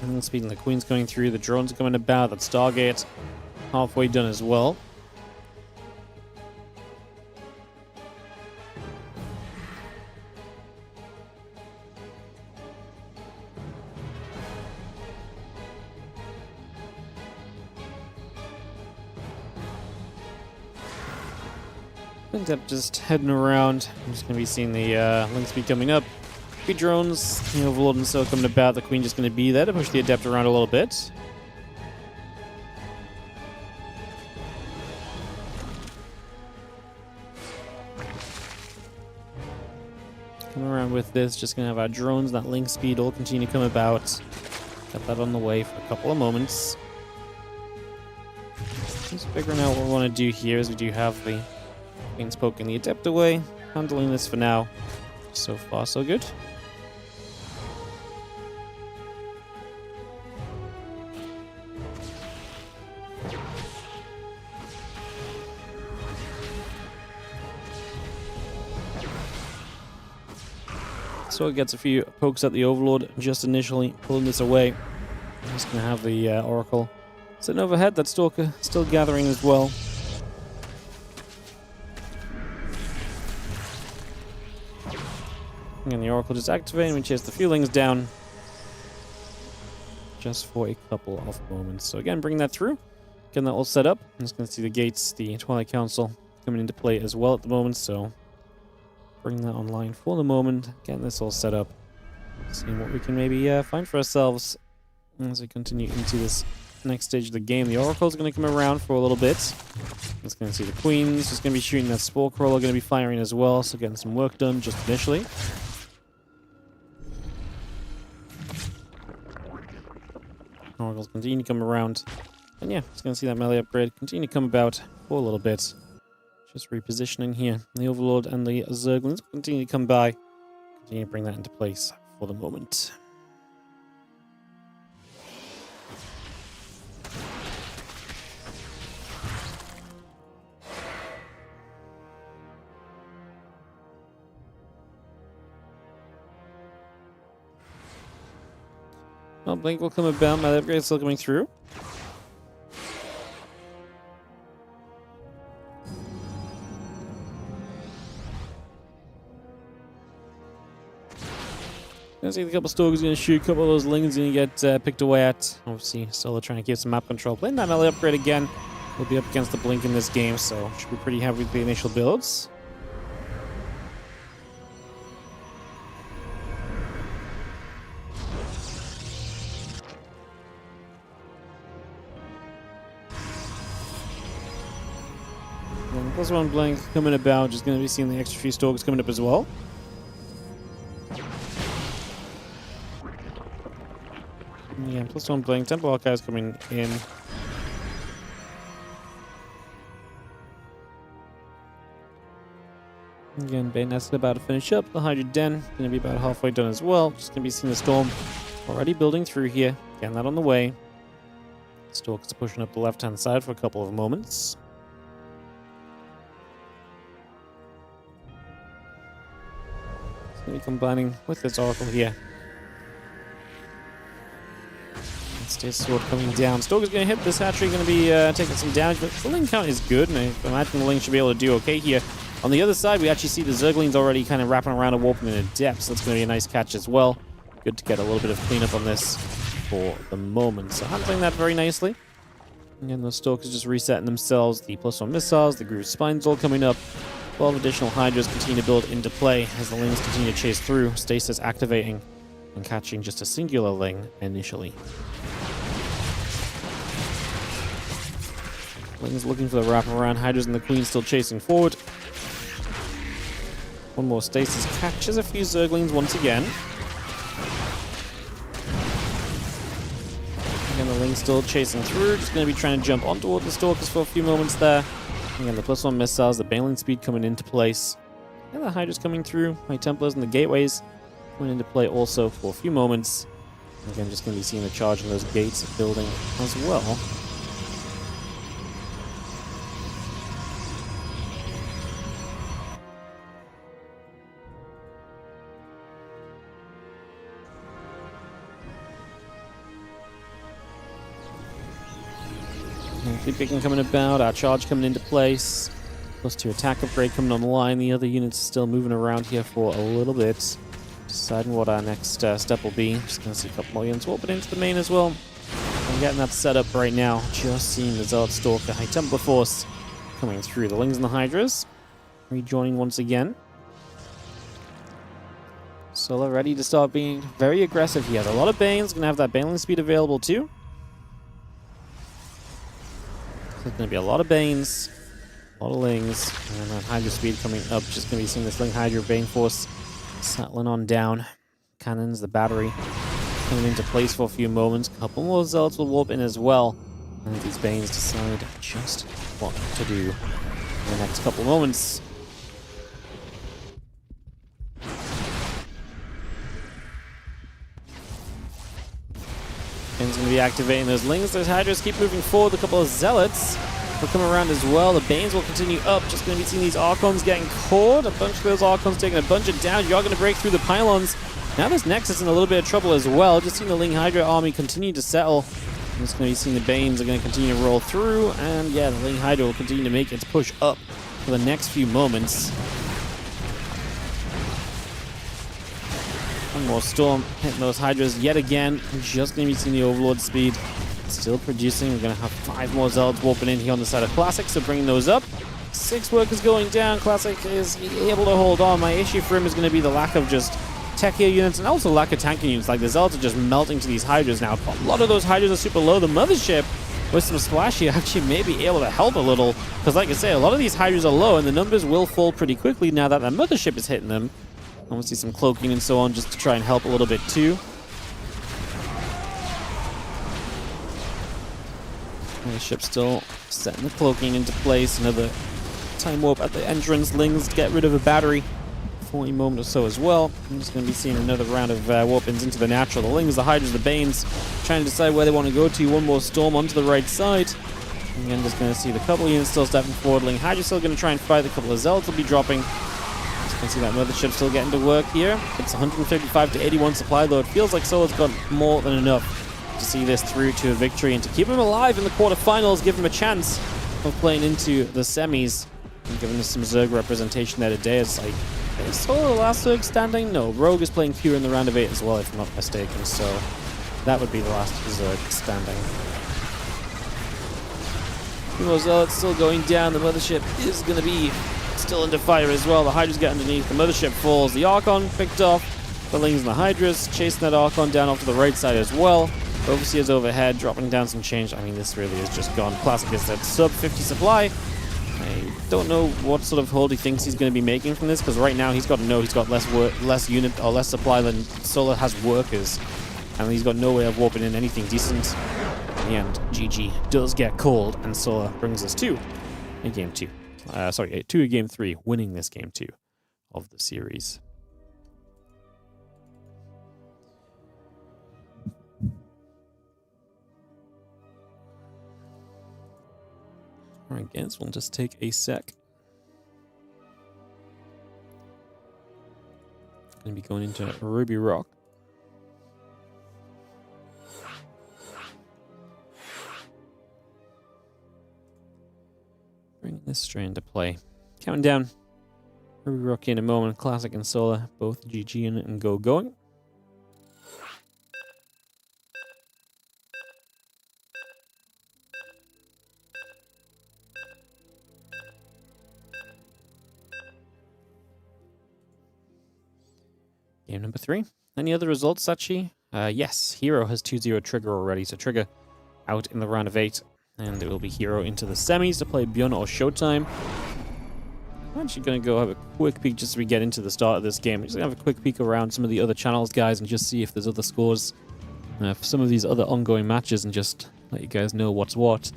And speeding the queens going through, the drones are coming about, that Stargate halfway done as well. End up just heading around. I'm just going to be seeing the link speed coming up. Three drones, the Overlord and so coming about. The Queen just going to be there to push the Adept around a little bit. Come around with this, just going to have our drones, that link speed all continue to come about. Got that on the way for a couple of moments. Just figuring out what we want to do here, as we do have the Queen's poking the Adept away. Handling this for now. So far, so good. So it gets a few pokes at the Overlord just initially, pulling this away. I'm just going to have the Oracle sitting overhead. That Stalker still gathering as well. And the Oracle just activating, we chase the feelings down just for a couple of moments. So again, bring that through, getting that all set up. I'm just going to see the gates, the Twilight Council coming into play as well at the moment. So bring that online for the moment, getting this all set up, seeing what we can maybe find for ourselves as we continue into this next stage of the game. The Oracle's going to come around for a little bit. Just going to see the Queens, just going to be shooting that Spore Crawler, going to be firing as well, so getting some work done just initially. Oracles continue to come around. And yeah, just going to see that melee upgrade continue to come about for a little bit. Just repositioning here. The Overlord and the Zerglings continue to come by. Continue to bring that into place for the moment. Well, Blink will come about. My upgrade is still coming through. Gonna see a couple Stalkers gonna shoot, a couple of those Lings gonna get picked away at. Obviously, Solo trying to keep some map control. Playing that melee upgrade again. We'll be up against the Blink in this game, so should be pretty happy with the initial builds. And +1 Blink coming about, just gonna be seeing the extra few Stalkers coming up as well. Yeah, +1 Blink, Temple Archives coming in. Again, Bayonet's about to finish up. The Hydra Den going to be about halfway done as well. Just going to be seeing the Storm already building through here. Getting that on the way. Stalkers pushing up the left-hand side for a couple of moments. It's going to be combining with this Oracle here. Stays Sword coming down. Stalker's going to hit this hatchery, going to be taking some damage, but the Link count is good, and I imagine the Link should be able to do okay here. On the other side, we actually see the Zerglings already kind of wrapping around and warping in a depth, so that's going to be a nice catch as well. Good to get a little bit of cleanup on this for the moment. So handling that very nicely. Again, those Stalkers just resetting themselves. The +1 missiles, the Groove Spines all coming up. 12 additional Hydras continue to build into play as the Lings continue to chase through. Stasis activating and catching just a singular Ling initially. Ling's looking for the wraparound. Hydras and the Queen still chasing forward. One more Stasis catches a few Zerglings once again. And the Ling still chasing through. Just going to be trying to jump on toward the Stalkers for a few moments there. Again, the +1 missiles, the Baneling speed coming into place. And the Hydra's coming through. My Templars and the Gateways coming into play also for a few moments. Again, just going to be seeing the charge in those gates building as well. Fleet picking coming about, our charge coming into place. +2 attack upgrade coming on the line. The other units are still moving around here for a little bit. Deciding what our next step will be. Just going to see a couple more units warping into the main as well. I'm getting that set up right now. Just seeing the Zealot Stalker High Templar Force coming through. The Lings and the Hydras rejoining once again. Solar ready to start being very aggressive here. A lot of Banes. Going to have that Baneling speed available too. So there's going to be a lot of Banes. A lot of Lings. And that Hydra speed coming up. Just going to be seeing this Ling Hydra Bane Force settling on down. Cannons, the battery coming into place for a few moments. A couple more Zealots will warp in as well. And these Banes decide just what to do in the next couple moments. Bane's going to be activating those Lings. Those Hydras keep moving forward. A couple of Zealots will come around as well. The Banes will continue up. Just going to be seeing these Archons getting caught. A bunch of those Archons taking a bunch of damage. You're going to break through the pylons. Now this Nexus in a little bit of trouble as well. Just seeing the Ling Hydra army continue to settle. I'm just going to be seeing the Banes are going to continue to roll through. And yeah, the Ling Hydra will continue to make its push up for the next few moments. One more Storm hitting those Hydras yet again. I'm just going to be seeing the Overlord speed still producing. We're going to have 5 more Zealots warping in here on the side of Classic, so bringing those up. 6 workers going down. Classic is able to hold on. My issue for him is going to be the lack of just techier units and also lack of tanking units. Like the Zealots are just melting to these Hydras now. A lot of those Hydras are super low. The Mothership with some splash here actually may be able to help a little, because like I say, a lot of these Hydras are low and the numbers will fall pretty quickly now that Mothership is hitting them. Obviously some cloaking and so on just to try and help a little bit too. The ship still setting the cloaking into place. Another time warp at the entrance. Lings get rid of a battery for a moment or so as well. I'm just going to be seeing another round of warp-ins into the natural. The Lings, the Hydras, the Banes trying to decide where they want to go to. One more Storm onto the right side. Again, just going to see the couple of units still stepping forward. Ling Hydra still going to try and fight. A couple of Zealots will be dropping. You can see that Mothership still getting to work here. It's 155 to 81 supply, though it feels like Solar's got more than enough to see this through to a victory and to keep him alive in the quarterfinals, give him a chance of playing into the semis and giving us some Zerg representation there today. It's like, is Solar the last Zerg standing? No, Rogue is playing Pure in the round of 8 as well, if I'm not mistaken, so that would be the last Zerg standing. Zealot's still going down. The Mothership is going to be still under fire as well. The Hydras get underneath. The Mothership falls. The Archon picked off. The Lings and the Hydras chasing that Archon down off to the right side as well. Overseer's overhead, dropping down some change. I mean, this really is just gone. Classic is at sub 50 supply. I don't know what sort of hold he thinks he's going to be making from this, because right now he's got to know he's got less unit or less supply than Solar has workers. And he's got no way of warping in anything decent. In the end, GG does get called, and Solar brings us to a game 2. To a game 3, winning this game 2 of the series. Alright guys, we'll just take a sec. Gonna be going into Ruby Rock. Bringing this straight into play. Counting down. Ruby Rock in a moment. Classic and Solar, both GG in it and go going. Game number 3. Any other results, Sachi? Yes, herO has 2-0 Trigger already, so Trigger out in the round of 8. And it will be herO into the semis to play Bjorn or Showtime. I'm actually going to go have a quick peek just as we get into the start of this game. I'm just going to have a quick peek around some of the other channels, guys, and just see if there's other scores for some of these other ongoing matches and just let you guys know what's what.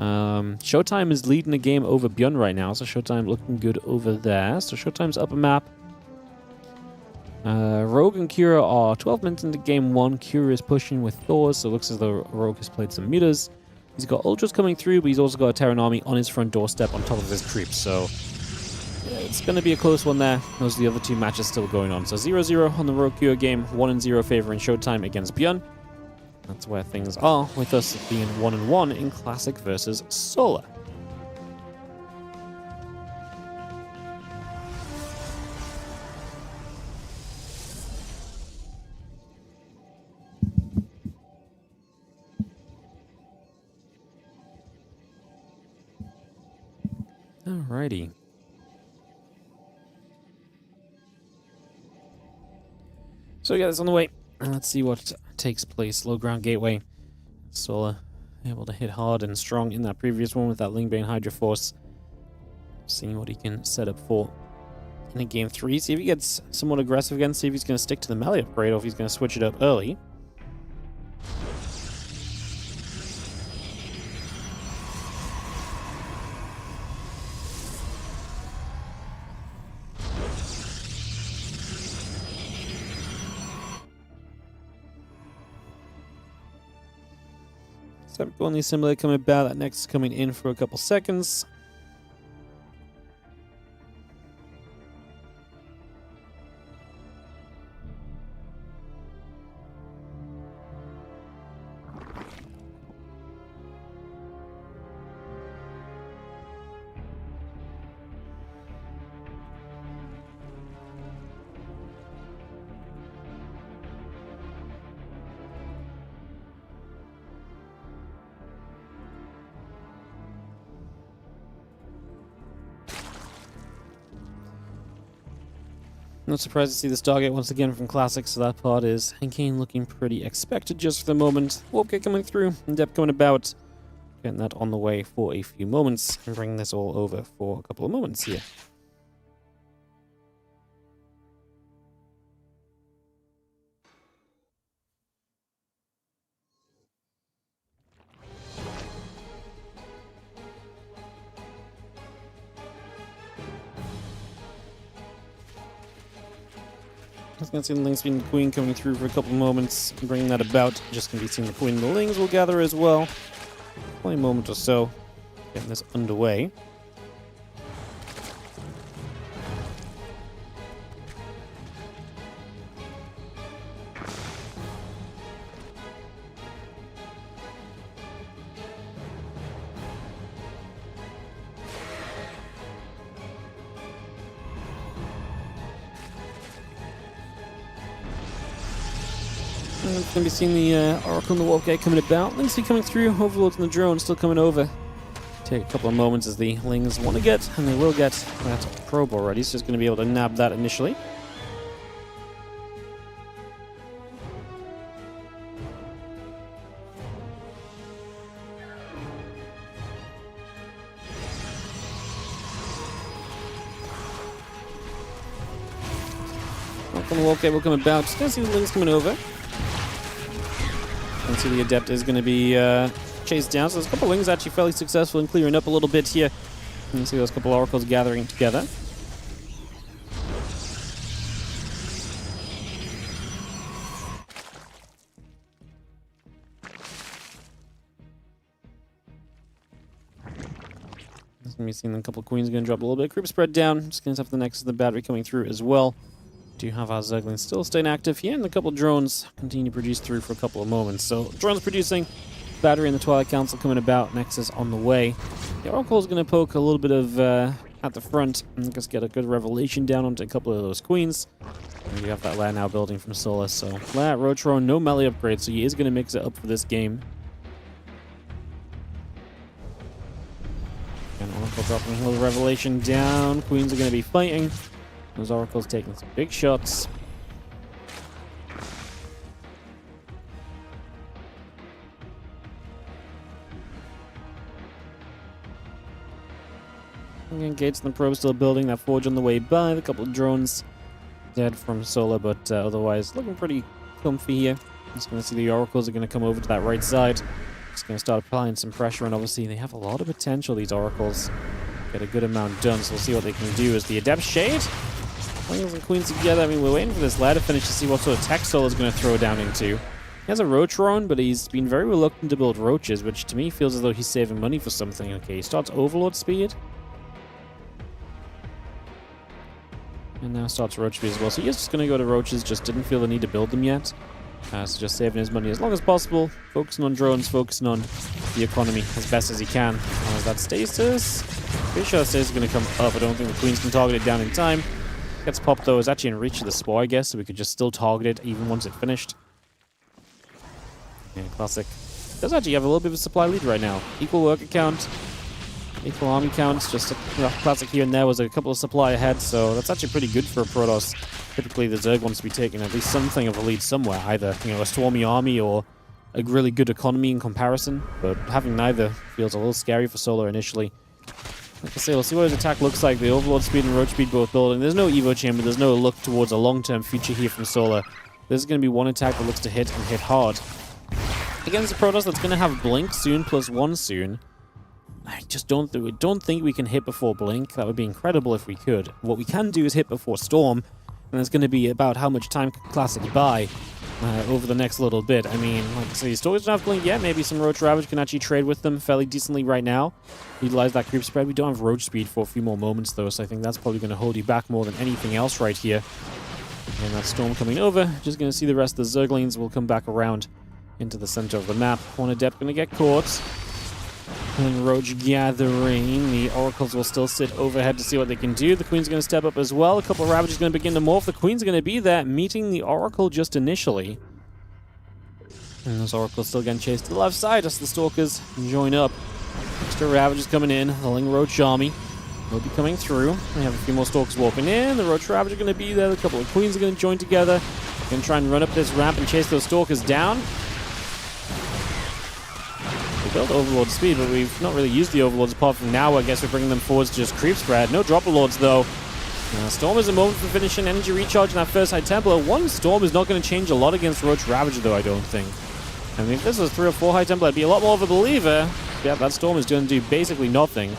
Showtime is leading the game over Beyond right now, so Showtime looking good over there. So Showtime's up a map. Rogue and Kira are 12 minutes into game 1. Kira is pushing with Thor, so it looks as though Rogue has played some meters. He's got Ultras coming through, but he's also got a Terran army on his front doorstep on top of his troops, so yeah, it's going to be a close one there. Those are the other two matches still going on. So 0-0 on the Rogue Kira game, 1-0 favoring Showtime against Beyond. That's where things are, with us being 1-1 in Classic versus Solar. Alrighty. So we got this on the way. Let's see what takes place. Low ground gateway. Solar able to hit hard and strong in that previous one with that Lingbane Hydra Force. Seeing what he can set up for in game 3. See if he gets somewhat aggressive again. See if he's going to stick to the melee upgrade or if he's going to switch it up early. So only similar coming about. That next is coming in for a couple seconds. Not surprised to see the Stargate once again from Classic, so that part is again looking pretty expected just for the moment. Warp Gate coming through, and Depth coming about. Getting that on the way for a few moments, and bringing this all over for a couple of moments here. Just gonna see the Lings being the Queen coming through for a couple of moments, bringing that about. Just gonna be seeing the Queen and the Lings will gather as well. Only a moment or so, getting this underway. Going to be seeing the Oracle and the Warp Gate coming about. Lings coming through, Overlords and the drone still coming over. Take a couple of moments as the Lings want to get, and they will get that probe already, so just going to be able to nab that initially. Oracle and the Warp Gate will come about. Just going to see the Lings coming over. And see the Adept is going to be chased down. So there's a couple of Lings actually fairly successful in clearing up a little bit here. And you see those couple of Oracles gathering together. Just going to be seeing a couple of Queens going to drop a little bit. Group spread down. Just going to have the next of the battery coming through as well. Do have our Zerglings still staying active here, and a couple of drones continue to produce through for a couple of moments. So drones producing, battery and the Twilight Council coming about, Nexus on the way. The Oracle is going to poke a little bit of at the front and just get a good revelation down onto a couple of those Queens. And you have that Lair now building from Solar. So Lair, Rotron, no melee upgrade, so he is going to mix it up for this game. And Oracle dropping a little revelation down. Queens are going to be fighting. Those Oracles taking some big shots. Again, Gates and the probe still building. That Forge on the way by. A couple of drones dead from Solar, but otherwise looking pretty comfy here. Just going to see the Oracles are going to come over to that right side. Just going to start applying some pressure, and obviously they have a lot of potential, these Oracles. Get a good amount done, so we'll see what they can do. As the Adept Shade, Kings and Queens together. I mean, we're waiting for this ladder finish to see what sort of tech Soul is going to throw down into. He has a Roach Roan, but he's been very reluctant to build Roaches, which to me feels as though he's saving money for something. Okay, he starts Overlord Speed. And now starts Roach Speed as well. So he is just going to go to Roaches, just didn't feel the need to build them yet. So just saving his money as long as possible, focusing on drones, focusing on the economy as best as he can. As that stasis, pretty sure that stasis is going to come up. I don't think the Queens can target it down in time. Gets popped though, is actually in reach of the Spore, I guess, so we could just still target it even once it finished. Yeah, classic. Does actually have a little bit of a supply lead right now. Equal worker count, equal army counts, just a classic here and there was a couple of supply ahead, so that's actually pretty good for a Protoss. Typically the Zerg wants to be taking at least something of a lead somewhere, either, you know, a Stormy army or a really good economy in comparison, but having neither feels a little scary for Solar initially. Like I say, we'll see what his attack looks like. The Overlord Speed and Roach Speed both building. There's no Evo Chamber, there's no look towards a long-term future here from Solar. There's going to be one attack that looks to hit and hit hard. Against a Protoss that's going to have Blink soon, +1 soon. I just don't think we can hit before Blink. That would be incredible if we could. What we can do is hit before Storm, and it's going to be about how much time Classic buy over the next little bit. I mean, like I say, you still don't have Blink yet. Maybe some Roach Ravage can actually trade with them fairly decently right now. Utilize that creep spread. We don't have Roach Speed for a few more moments, though, so I think that's probably going to hold you back more than anything else right here. And that Storm coming over. Just going to see the rest of the Zerglings will come back around into the center of the map. One Adept going to get caught. And Roach gathering. The Oracles will still sit overhead to see what they can do. The Queen's going to step up as well. A couple of Ravages going to begin to morph. The Queen's going to be there, meeting the Oracle just initially. And those Oracles still getting chased to the left side as the Stalkers join up. Extra Ravages coming in. The Ling Roach army will be coming through. We have a few more Stalkers walking in. The Roach Ravage are going to be there. A couple of Queens are going to join together. Going to try and run up this ramp and chase those Stalkers down. Build Overlord Speed, but we've not really used the Overlords apart from now. I guess we're bringing them forwards to just creep spread. No Dropper Lords, though. Storm is a moment for finishing energy recharge in that first High Templar. One Storm is not going to change a lot against Roach Ravager, though, I don't think. I mean, if this was 3 or 4 High Templar, I'd be a lot more of a believer. Yeah, that Storm is going to do basically nothing.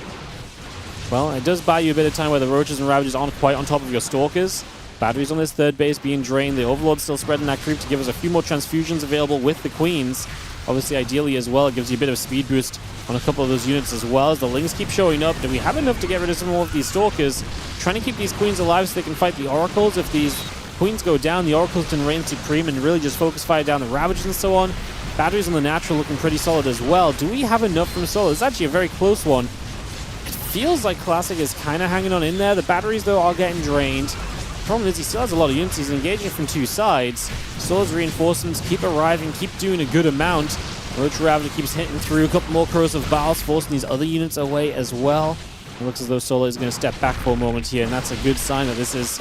Well, it does buy you a bit of time where the Roaches and Ravagers aren't quite on top of your Stalkers. Batteries on this third base being drained. The Overlord's still spreading that creep to give us a few more transfusions available with the Queens. Obviously, ideally as well, it gives you a bit of a speed boost on a couple of those units as well as the Lings keep showing up. Do we have enough to get rid of some more of these Stalkers? Trying to keep these Queens alive so they can fight the Oracles. If these Queens go down, the Oracles can reign supreme and really just focus fire down the Ravage and so on. Batteries on the Natural looking pretty solid as well. Do we have enough from Solar? It's actually a very close one. It feels like Classic is kind of hanging on in there. The batteries, though, are getting drained. The problem is he still has a lot of units. He's engaging from two sides. Solar's reinforcements keep arriving, keep doing a good amount. Roach Ravager keeps hitting through. A couple more Crows of Baals, forcing these other units away as well. It looks as though Solar is going to step back for a moment here, and that's a good sign that this is,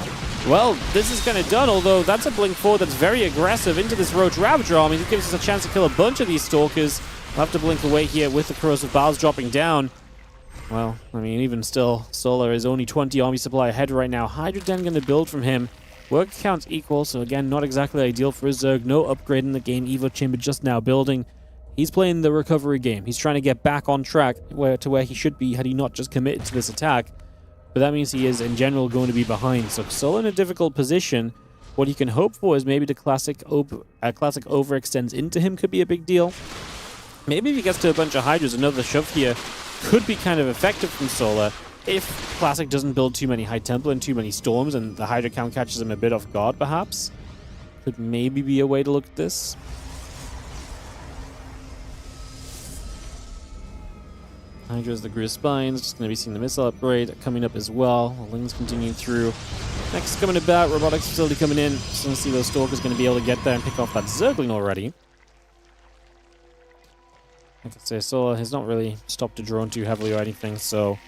well, this is kind of done, although that's a blink forward that's very aggressive into this Roach Ravager army. It gives us a chance to kill a bunch of these Stalkers. We'll have to blink away here with the Crows of Baals dropping down. Well, I mean, even still, Solar is only 20 army supply ahead right now. Hydra Den going to build from him. Work count's equal, so again, not exactly ideal for his Zerg. No upgrade in the game. Evo Chamber just now building. He's playing the recovery game. He's trying to get back on track to where he should be had he not just committed to this attack. But that means he is, in general, going to be behind. So Solar in a difficult position. What he can hope for is maybe the Classic overextends into him could be a big deal. Maybe if he gets to a bunch of Hydras, another shove here could be kind of effective from Solar. If Classic doesn't build too many High Templar and too many Storms and the Hydra count catches him a bit off guard, perhaps. Could maybe be a way to look at this. Hydra's the Greer Spines, just going to be seeing the missile upgrade coming up as well. The Lings continuing through. Next coming about, Robotics Facility coming in. Just going to see those Stalkers going to be able to get there and pick off that Zergling already. Like I say, Solar has not really stopped a drone too heavily or anything, so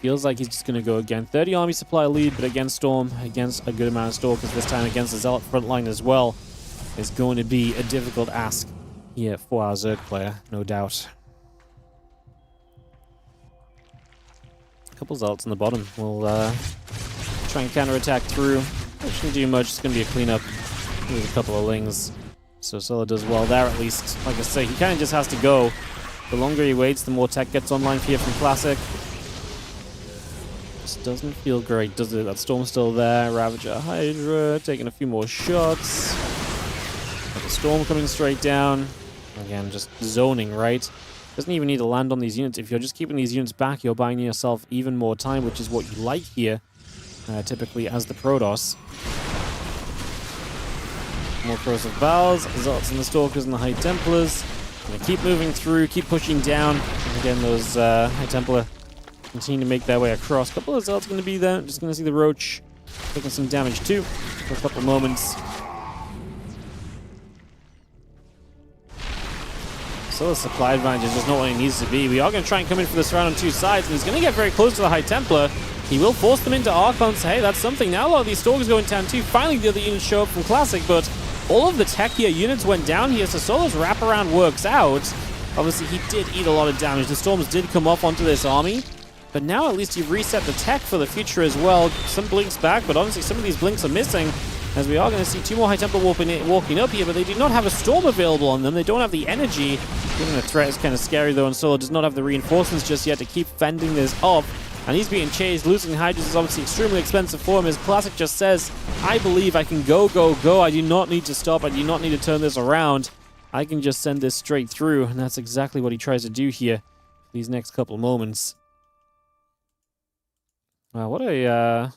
feels like he's just going to go again. 30 army supply lead, but against Storm, against a good amount of Stalkers, this time against the Zealot front line as well, is going to be a difficult ask here for our Zerg player, no doubt. Couple Zealots on the bottom. We'll try and counterattack through. Not shouldn't do much. It's going to be a cleanup with a couple of Lings. So Solo does well there at least. Like I say, he kind of just has to go. The longer he waits, the more tech gets online here from Classic. This doesn't feel great, does it? That Storm's still there. Ravager, Hydra, taking a few more shots. Got the Storm coming straight down. Again, just zoning, right? Doesn't even need to land on these units. If you're just keeping these units back, you're buying yourself even more time, which is what you like here, typically as the Protoss. More Corrosive Valves, Zealots and the Stalkers and the High Templars. Gonna keep moving through, keep pushing down. And again, those High Templar continue to make their way across. A couple of Zealots going to be there. Just going to see the Roach taking some damage too for a couple moments. So the supply advantage is just not what it needs to be. We are going to try and come in for this round on two sides, and he's going to get very close to the High Templar. He will force them into Archons. Hey, that's something. Now a lot of these Stalkers go in town too. Finally, the other units show up from Classic, but all of the techier units went down here, so Solo's wraparound works out. Obviously, he did eat a lot of damage. The Storms did come up onto this army, but now at least you've reset the tech for the future as well. Some blinks back, but honestly, some of these blinks are missing, as we are going to see two more High Templar walking up here, but they do not have a Storm available on them. They don't have the energy. Given the threat is kind of scary, though, and Solo does not have the reinforcements just yet to keep fending this off. And he's being chased. Losing Hydras is obviously extremely expensive for him. His Classic just says, I believe I can go, go, go. I do not need to stop. I do not need to turn this around. I can just send this straight through. And that's exactly what he tries to do here these next couple of moments. What a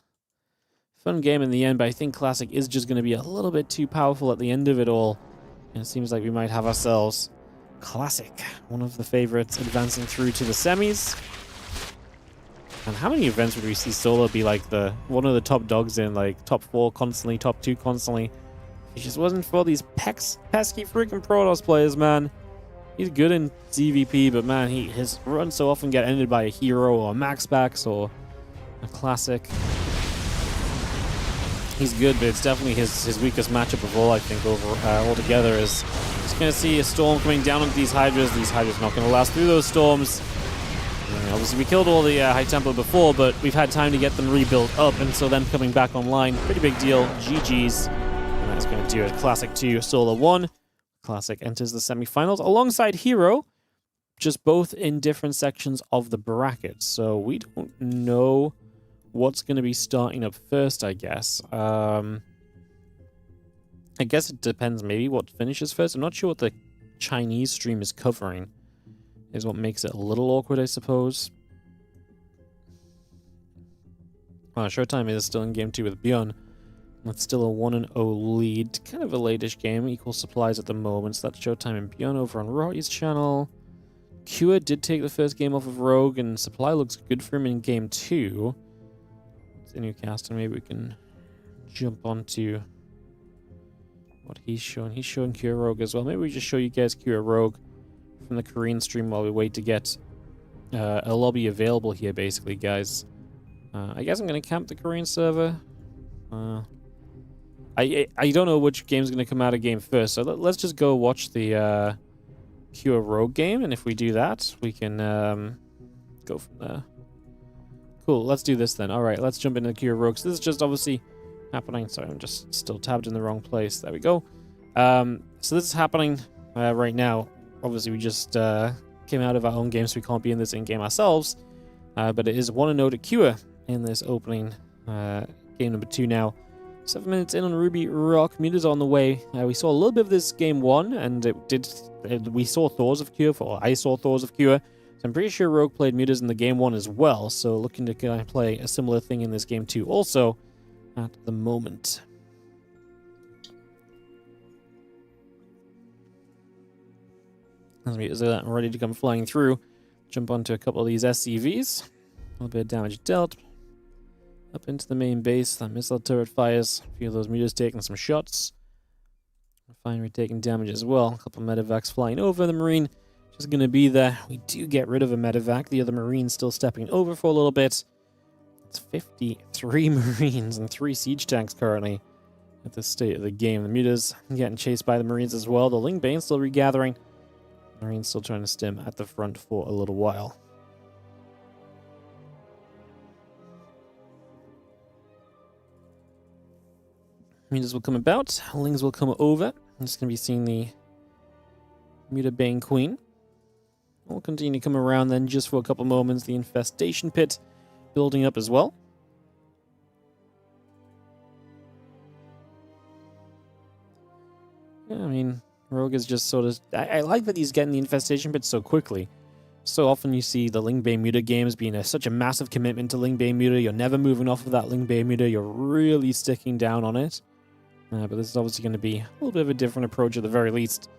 fun game in the end. But I think Classic is just going to be a little bit too powerful at the end of it all. And it seems like we might have ourselves Classic, one of the favorites, advancing through to the semis. And how many events would we see Solo be like one of the top dogs in, like top 4 constantly, top 2 constantly? He just wasn't for these pesky freaking Protoss players, man. He's good in ZVP, but man, his runs so often get ended by a herO or a Maxbax or a Classic. He's good, but it's definitely his weakest matchup of all, I think, altogether. Is just going to see a Storm coming down on these Hydras. These Hydras not going to last through those Storms. Obviously, we killed all the High Templar before, but we've had time to get them rebuilt up, and so them coming back online, pretty big deal. GG's. And that's going to do it. Classic 2, Solo 1. Classic enters the semifinals alongside herO, just both in different sections of the bracket. So we don't know what's going to be starting up first, I guess. I guess it depends maybe what finishes first. I'm not sure what the Chinese stream is covering. Is what makes it a little awkward, I suppose. Showtime is still in game 2 with Bjorn. That's still a 1-0 lead. Kind of a late-ish game. Equal supplies at the moment. So that's Showtime and Bjorn over on Rotty's channel. Kua did take the first game off of Rogue, and supply looks good for him in game 2. It's a new cast, and maybe we can jump onto what he's showing. He's showing Kua Rogue as well. Maybe we just show you guys Kua Rogue from the Korean stream while we wait to get a lobby available here, basically, guys. I guess I'm going to camp the Korean server. I don't know which game's going to come out of game first, so let's just go watch the Kua Rogue game, and if we do that, we can go from there. Cool, let's do this then. Alright, let's jump into Kua Rogue. So this is just obviously happening. Sorry, I'm just still tabbed in the wrong place. There we go. So this is happening right now. Obviously, we just came out of our own game, so we can't be in this in-game ourselves. But it is 1-0 to Kua in this opening game number 2 now. 7 minutes in on Ruby Rock. Meters on the way. We saw a little bit of this game 1, and we saw Thors of Kua, or I saw Thors of Kua. So I'm pretty sure Rogue played Meters in the game 1 as well. So looking to kind of play a similar thing in this game 2 also at the moment. As we are ready to come flying through, jump onto a couple of these SCVs. A little bit of damage dealt. Up into the main base. That missile turret fires. A few of those meters taking some shots. Refinery taking damage as well. A couple of medevacs flying over. The Marine just going to be there. We do get rid of a medevac. The other Marine still stepping over for a little bit. It's 53 Marines and 3 siege tanks currently at this state of the game. The Mutas getting chased by the Marines as well. The Ling Bane still regathering. Marines still trying to stem at the front for a little while. Mutas will come about. Lings will come over. I'm just going to be seeing the Mutarbane Queen. We'll continue to come around then just for a couple moments. The Infestation Pit building up as well. Yeah, I mean, Rogue is just sort of... I like that he's getting the Infestation Pit so quickly. So often you see the Lingbane Muta games being such a massive commitment to Lingbane Muta. You're never moving off of that Lingbane Muta. You're really sticking down on it. But this is obviously going to be a little bit of a different approach at the very least.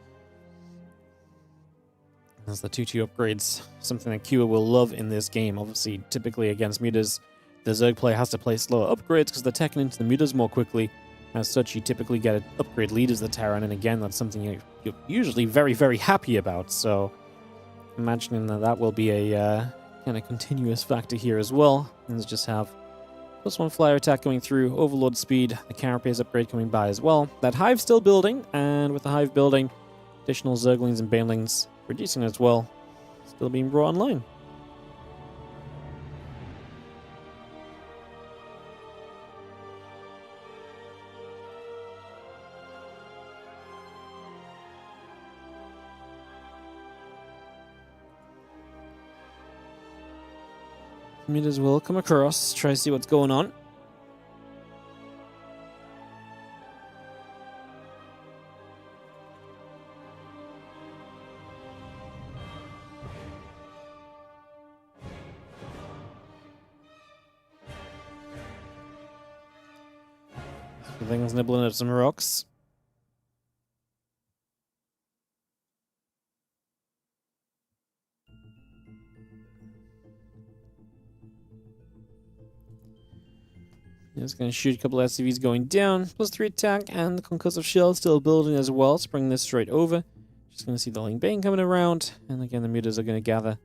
As the 2-2 upgrades, something that Kua will love in this game. Obviously, typically against Mutas, the Zerg player has to play slower upgrades because they're teching into the Mutas more quickly. As such, you typically get an upgrade lead as the Terran, and again, that's something you're usually very, very happy about. So, imagining that will be a kind of continuous factor here as well. And let's just have +1 flyer attack coming through, Overlord speed, the Carapace upgrade coming by as well. That Hive still building, and with the Hive building, additional Zerglings and Banelings reducing as well, still being brought online. Might as well come across, try to see what's going on. Things nibbling at some rocks. Just going to shoot a couple of SCVs going down. +3 attack, and the Concussive Shell still building as well. So bring this straight over. Just going to see the Lingbane coming around. And again, the Mutas are going to gather.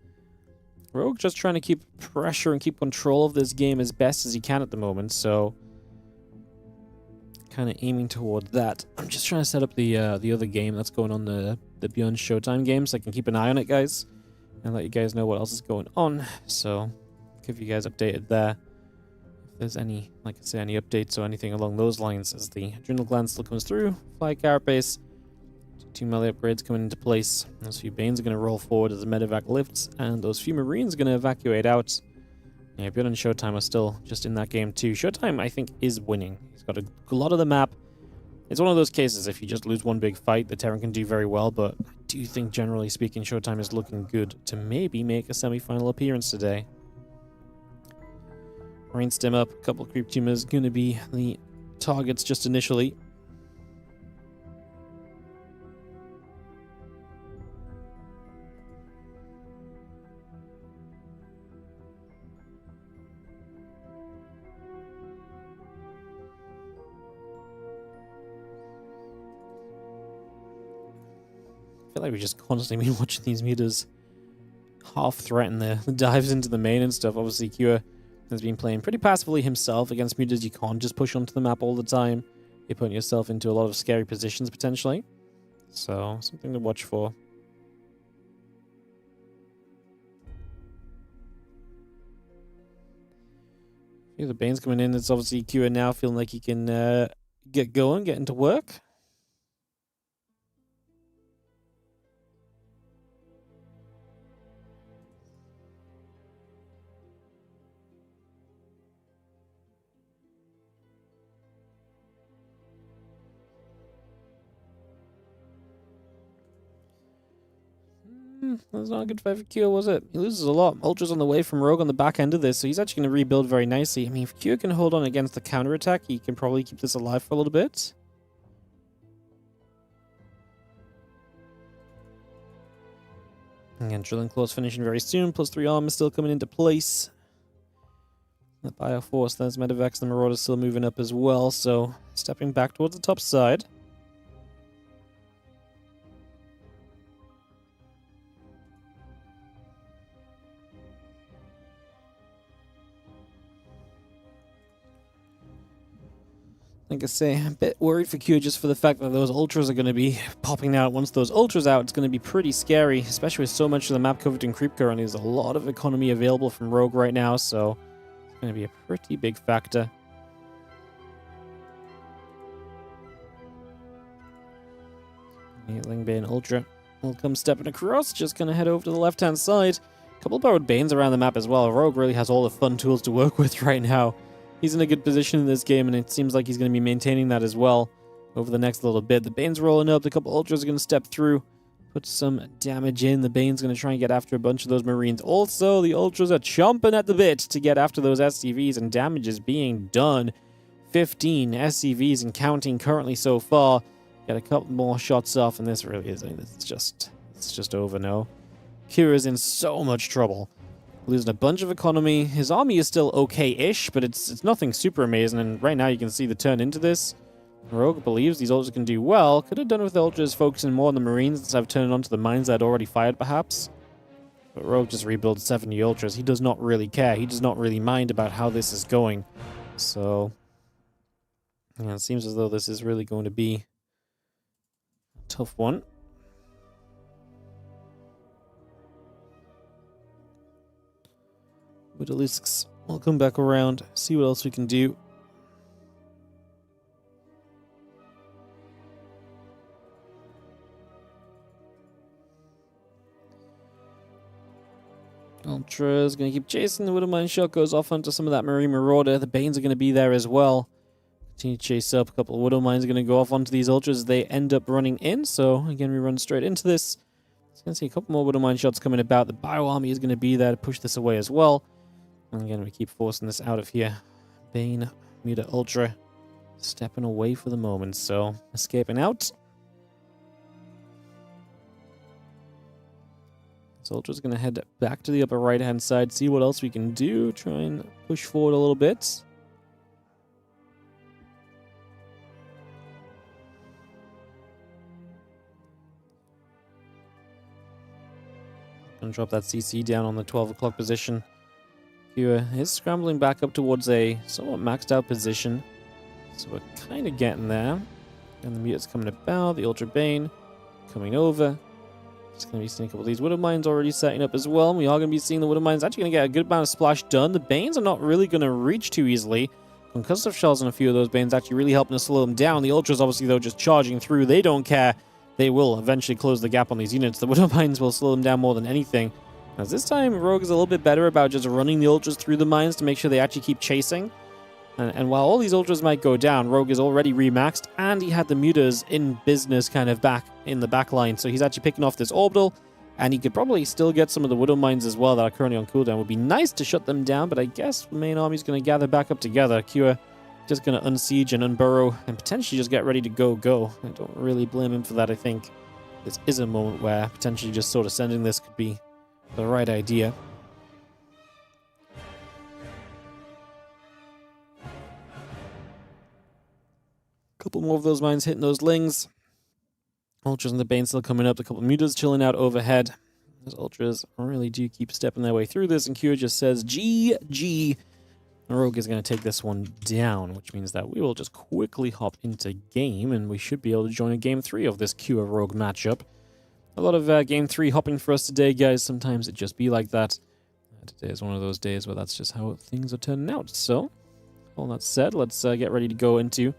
Rogue just trying to keep pressure and keep control of this game as best as he can at the moment. So kind of aiming towards that. I'm just trying to set up the other game that's going on, the Beyond Showtime game, so I can keep an eye on it, guys, and let you guys know what else is going on. So keep you guys updated there. If there's any, like I say, any updates or anything along those lines, as the Adrenal Gland still comes through, Fly Carapace, 2 melee upgrades coming into place. Those few Banes are going to roll forward as the medevac lifts, and those few Marines are going to evacuate out. Yeah, Beyond and Showtime are still just in that game too. Showtime, I think, is winning. He's got a lot of the map. It's one of those cases, if you just lose one big fight, the Terran can do very well, but I do think, generally speaking, Showtime is looking good to maybe make a semi-final appearance today. Marine stem up, a couple of creep tumors going to be the targets just initially. I feel like we've just constantly been watching these Mutas half threaten the dives into the main and stuff. Obviously, Kua has been playing pretty passively himself against Mutas. You can't just push onto the map all the time. You're putting yourself into a lot of scary positions, potentially. So, something to watch for. Yeah, the Bane's coming in. It's obviously Kua now feeling like he can get going, get into work. That's not a good fight for Kua, was it? He loses a lot. Ultra's on the way from Rogue on the back end of this, so he's actually going to rebuild very nicely. I mean, if Kua can hold on against the counterattack, he can probably keep this alive for a little bit. Again, Drilling Claws finishing very soon. +3 armor still coming into place. The Bioforce, there's Medevacs, the Marauders still moving up as well, so stepping back towards the top side. Like I say, I'm a bit worried for Q just for the fact that those ultras are going to be popping out. Once those ultras out, it's going to be pretty scary, especially with so much of the map covered in creep currently. There's a lot of economy available from Rogue right now, so it's going to be a pretty big factor. Lingbane Ultra will come stepping across. Just going to head over to the left-hand side. A couple of borrowed Banes around the map as well. Rogue really has all the fun tools to work with right now. He's in a good position in this game, and it seems like he's going to be maintaining that as well over the next little bit. The Bane's rolling up. The couple Ultras are going to step through, put some damage in. The Bane's going to try and get after a bunch of those Marines. Also, the Ultras are chomping at the bit to get after those SCVs, and damage is being done. 15 SCVs and counting currently so far. Get a couple more shots off, and this really is, it's just over now. Kira's in so much trouble. Losing a bunch of economy. His army is still okay-ish, but it's nothing super amazing, and right now you can see the turn into this. Rogue believes these Ultras can do well. Could have done with the Ultras focusing more on the Marines instead of turning onto the mines that had already fired, perhaps. But Rogue just rebuilds 70 Ultras. He does not really care. He does not really mind about how this is going. So, yeah, it seems as though this is really going to be a tough one. But at least we'll come back around, see what else we can do. Ultra's going to keep chasing. The Widowmine shot goes off onto some of that Marine Marauder. The Banes are going to be there as well. Continue to chase up. A couple of Widowmines are going to go off onto these Ultras. They end up running in. So, again, we run straight into this. Going to see a couple more Widowmine shots coming about. The Bio Army is going to be there to push this away as well. And again, we keep forcing this out of here. Bane, Muta Ultra, stepping away for the moment. So, escaping out. Ultra's going to head back to the upper right-hand side, see what else we can do, try and push forward a little bit. Going to drop that CC down on the 12 o'clock position. Kira is scrambling back up towards a somewhat maxed out position. So we're kind of getting there. And the Muta's coming about, the Ultra Bane coming over. Just going to be seeing a couple of these Widowmines already setting up as well. We are going to be seeing the Widowmines actually going to get a good amount of splash done. The Banes are not really going to reach too easily. Concussive shells on a few of those Banes actually really helping to slow them down. The Ultras obviously though just charging through. They don't care. They will eventually close the gap on these units. The Widowmines will slow them down more than anything. As this time Rogue is a little bit better about just running the Ultras through the mines to make sure they actually keep chasing. And while all these Ultras might go down, Rogue is already remaxed, and he had the Mutas in business kind of back in the back line. So he's actually picking off this Orbital, and he could probably still get some of the Widowmines as well that are currently on cooldown. It would be nice to shut them down, but I guess the main army's going to gather back up together. Kira just going to unsiege and unburrow and potentially just get ready to go. I don't really blame him for that. I think this is a moment where potentially just sort of sending this could be the right idea. Couple more of those mines hitting those lings. Ultras and the Bane still coming up. A couple of Mutas chilling out overhead. Those Ultras really do keep stepping their way through this, and Kira just says, GG. Rogue is going to take this one down, which means that we will just quickly hop into game, and we should be able to join a Game 3 of this Kira Rogue matchup. A lot of Game 3 hopping for us today, guys. Sometimes it just be like that. Today is one of those days where that's just how things are turning out. So, all that said, let's get ready to go into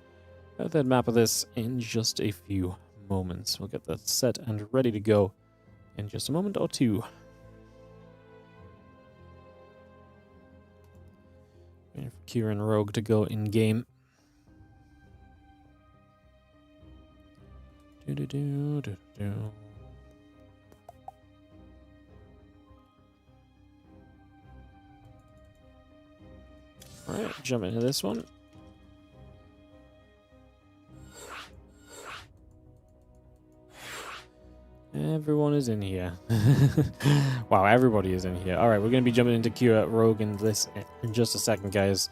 the third map of this in just a few moments. We'll get that set and ready to go in just a moment or two. Waiting for Kira and Rogue to go in game. Alright, jump into this one. Everyone is in here. Wow, everybody is in here. Alright, we're going to be jumping into Kira Rogue in this in just a second, guys.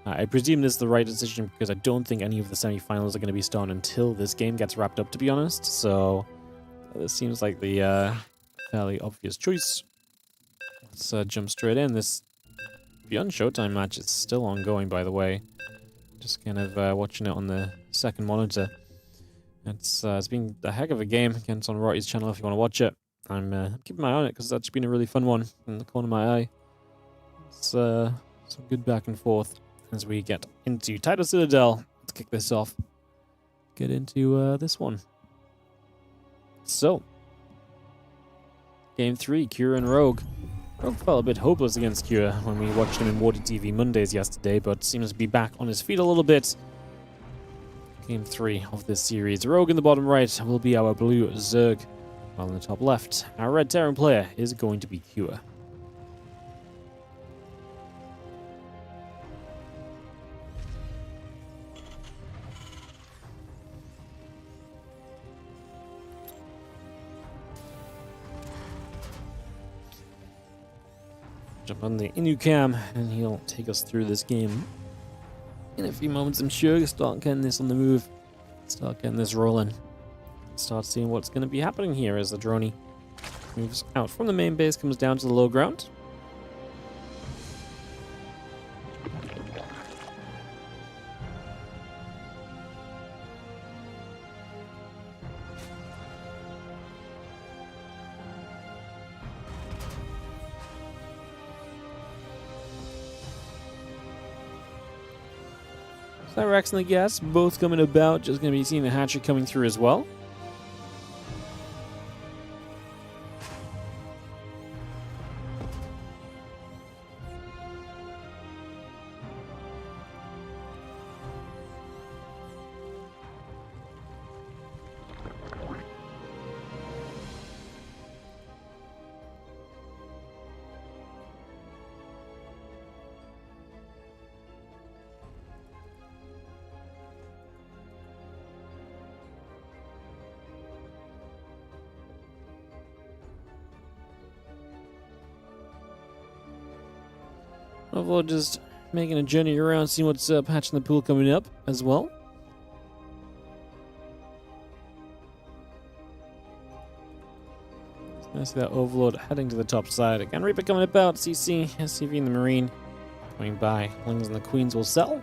I presume this is the right decision because I don't think any of the semi-finals are going to be starting until this game gets wrapped up, to be honest. So, this seems like the fairly obvious choice. Let's jump straight in. This Beyond Showtime match is still ongoing, by the way. Just kind of watching it on the second monitor. It's been a heck of a game. Again, it's on WardiTV's channel if you want to watch it. I'm keeping my eye on it because it's actually been a really fun one in the corner of my eye. It's some good back and forth as we get into Title Citadel. Let's kick this off. Get into this one. So, Game 3, Kira and Rogue. Rogue felt a bit hopeless against Kira when we watched him in WardiTV Mondays yesterday, but seems to be back on his feet a little bit. Game 3 of this series. Rogue in the bottom right will be our blue Zerg, while in the top left, our red Terran player is going to be Kira. Jump on the Inu cam, and he'll take us through this game in a few moments, I'm sure. Start getting this on the move, start getting this rolling, start seeing what's going to be happening here as the droney moves out from the main base, comes down to the low ground. Cyrax and the gas both coming about. Just going to be seeing the hatchery coming through as well. Overall, just making a journey around, seeing what's patching the pool coming up as well. I see that Overlord heading to the top side. Again, Reaper coming about, CC, SCV in the Marine coming by. Lings and the Queens will settle.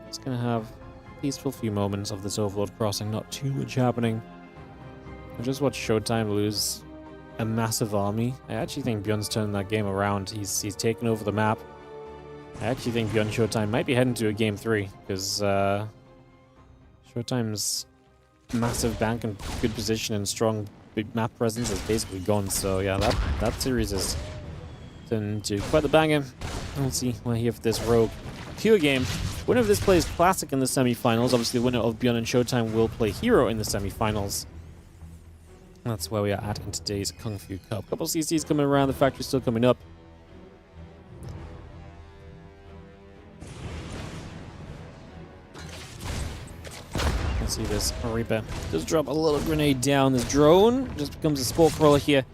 It's going to have a peaceful few moments of this Overlord crossing, not too much happening. I just watched Showtime lose a massive army. I actually think Bjorn's turning that game around. He's taken over the map. I actually think Bjorn Showtime might be heading to a game 3 because Showtime's massive bank and good position and strong big map presence is basically gone. So yeah, that series is turned into quite the banger. We'll see what here for this Rogue Pure game. Winner of this plays Classic in the semi-finals. Obviously, the winner of Bjorn and Showtime will play herO in the semi-finals. That's where we are at in today's Kung Fu Cup. Couple CCs coming around, the factory's still coming up. You see this Reaper just drop a little grenade down. This drone just becomes a sport crawler here.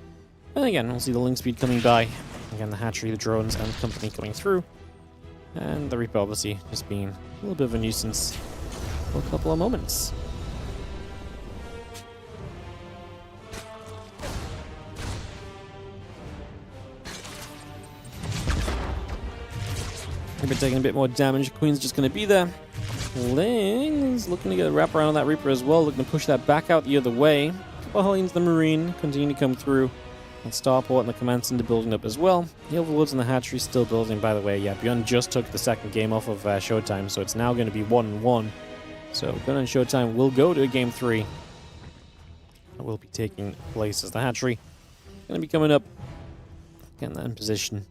And again, we'll see the link speed coming by. Again, the hatchery, the drones, and the company coming through. And the Reaper obviously just being a little bit of a nuisance for a couple of moments. Reaper taking a bit more damage. Queen's just going to be there. Ling's looking to get a wrap around on that Reaper as well. Looking to push that back out the other way. Couple Hellions, the Marine, continue to come through. And Starport and the Command Center building up as well. The Overlords and the Hatchery still building, by the way. Yeah, Bjorn just took the second game off of Showtime, so it's now going to be 1-1. So Bjorn and Showtime will go to a game 3. That will be taking place as the Hatchery going to be coming up. Getting that in position.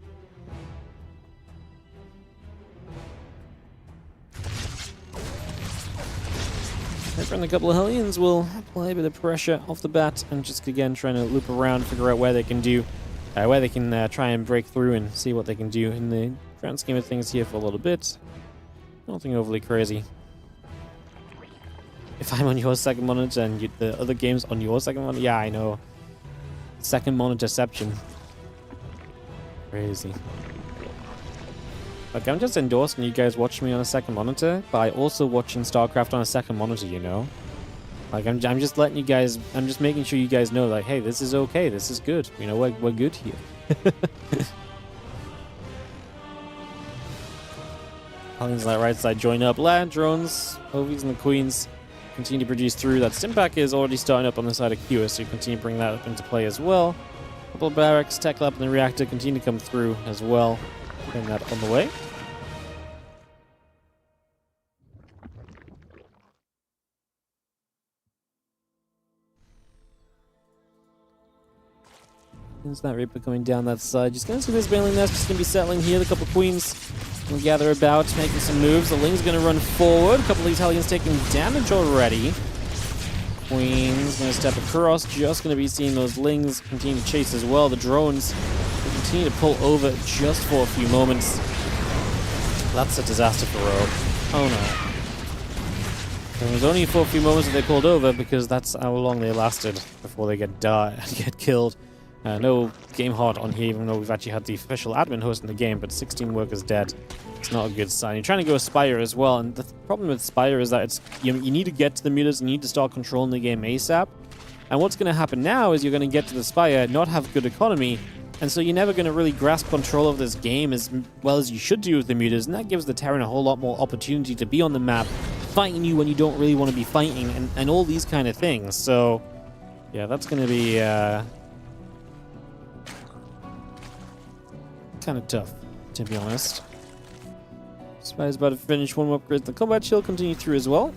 And a couple of Hellions will apply a bit of pressure off the bat and just again trying to loop around, figure out where they can do, where they can try and break through and see what they can do in the grand scheme of things here for a little bit. Nothing overly crazy. If I'm on your second monitor and the other game's on your second monitor, yeah, I know. Second monitorception. Crazy. Like, I'm just endorsing you guys watching me on a second monitor by also watching StarCraft on a second monitor, you know? Like, I'm just letting you guys, I'm just making sure you guys know, like, hey, this is okay, this is good. You know, we're good here. Hellions on that right side join up. Land drones, Ovies and the Queens continue to produce through. That Stimpack is already starting up on the side of Q, so you continue to bring that up into play as well. Couple of barracks, Tech Lab and the Reactor continue to come through as well. Bring that on the way. There's that Reaper coming down that side. Just gonna see this Baneling Nest, just gonna be settling here. The couple Queens will gather about, making some moves. The Ling's gonna run forward. A couple of these Hellions taking damage already. Queen's gonna step across, just gonna be seeing those Lings continue to chase as well. The drones will continue to pull over just for a few moments. That's a disaster for Rogue. Oh no. It was only for a few moments that they pulled over because that's how long they lasted before they get killed. No game hard on here, even though we've actually had the official admin hosting the game, but 16 workers dead. It's not a good sign. You're trying to go Spire as well, and the problem with Spire is that you need to get to the mutas, you need to start controlling the game ASAP. And what's going to happen now is you're going to get to the Spire, not have good economy, and so you're never going to really grasp control of this game as well as you should do with the mutas, and that gives the Terran a whole lot more opportunity to be on the map, fighting you when you don't really want to be fighting, and all these kind of things. So, yeah, that's going to be kind of tough, to be honest. Spire's about to finish one more upgrade. The combat shield continue through as well.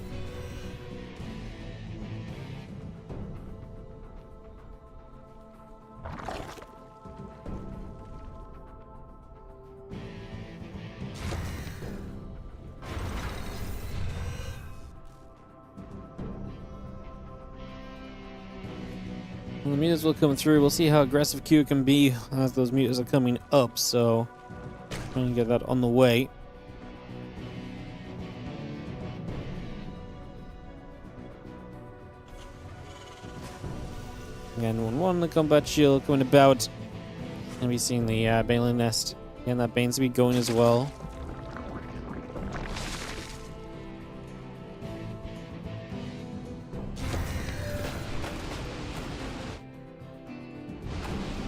Well, the mutas will come through. We'll see how aggressive Q can be as those mutas are coming up, so trying to get that on the way. Again, 1-1, the combat shield going about. And we're seeing the Baneling Nest. Again, that Bane speed going as well.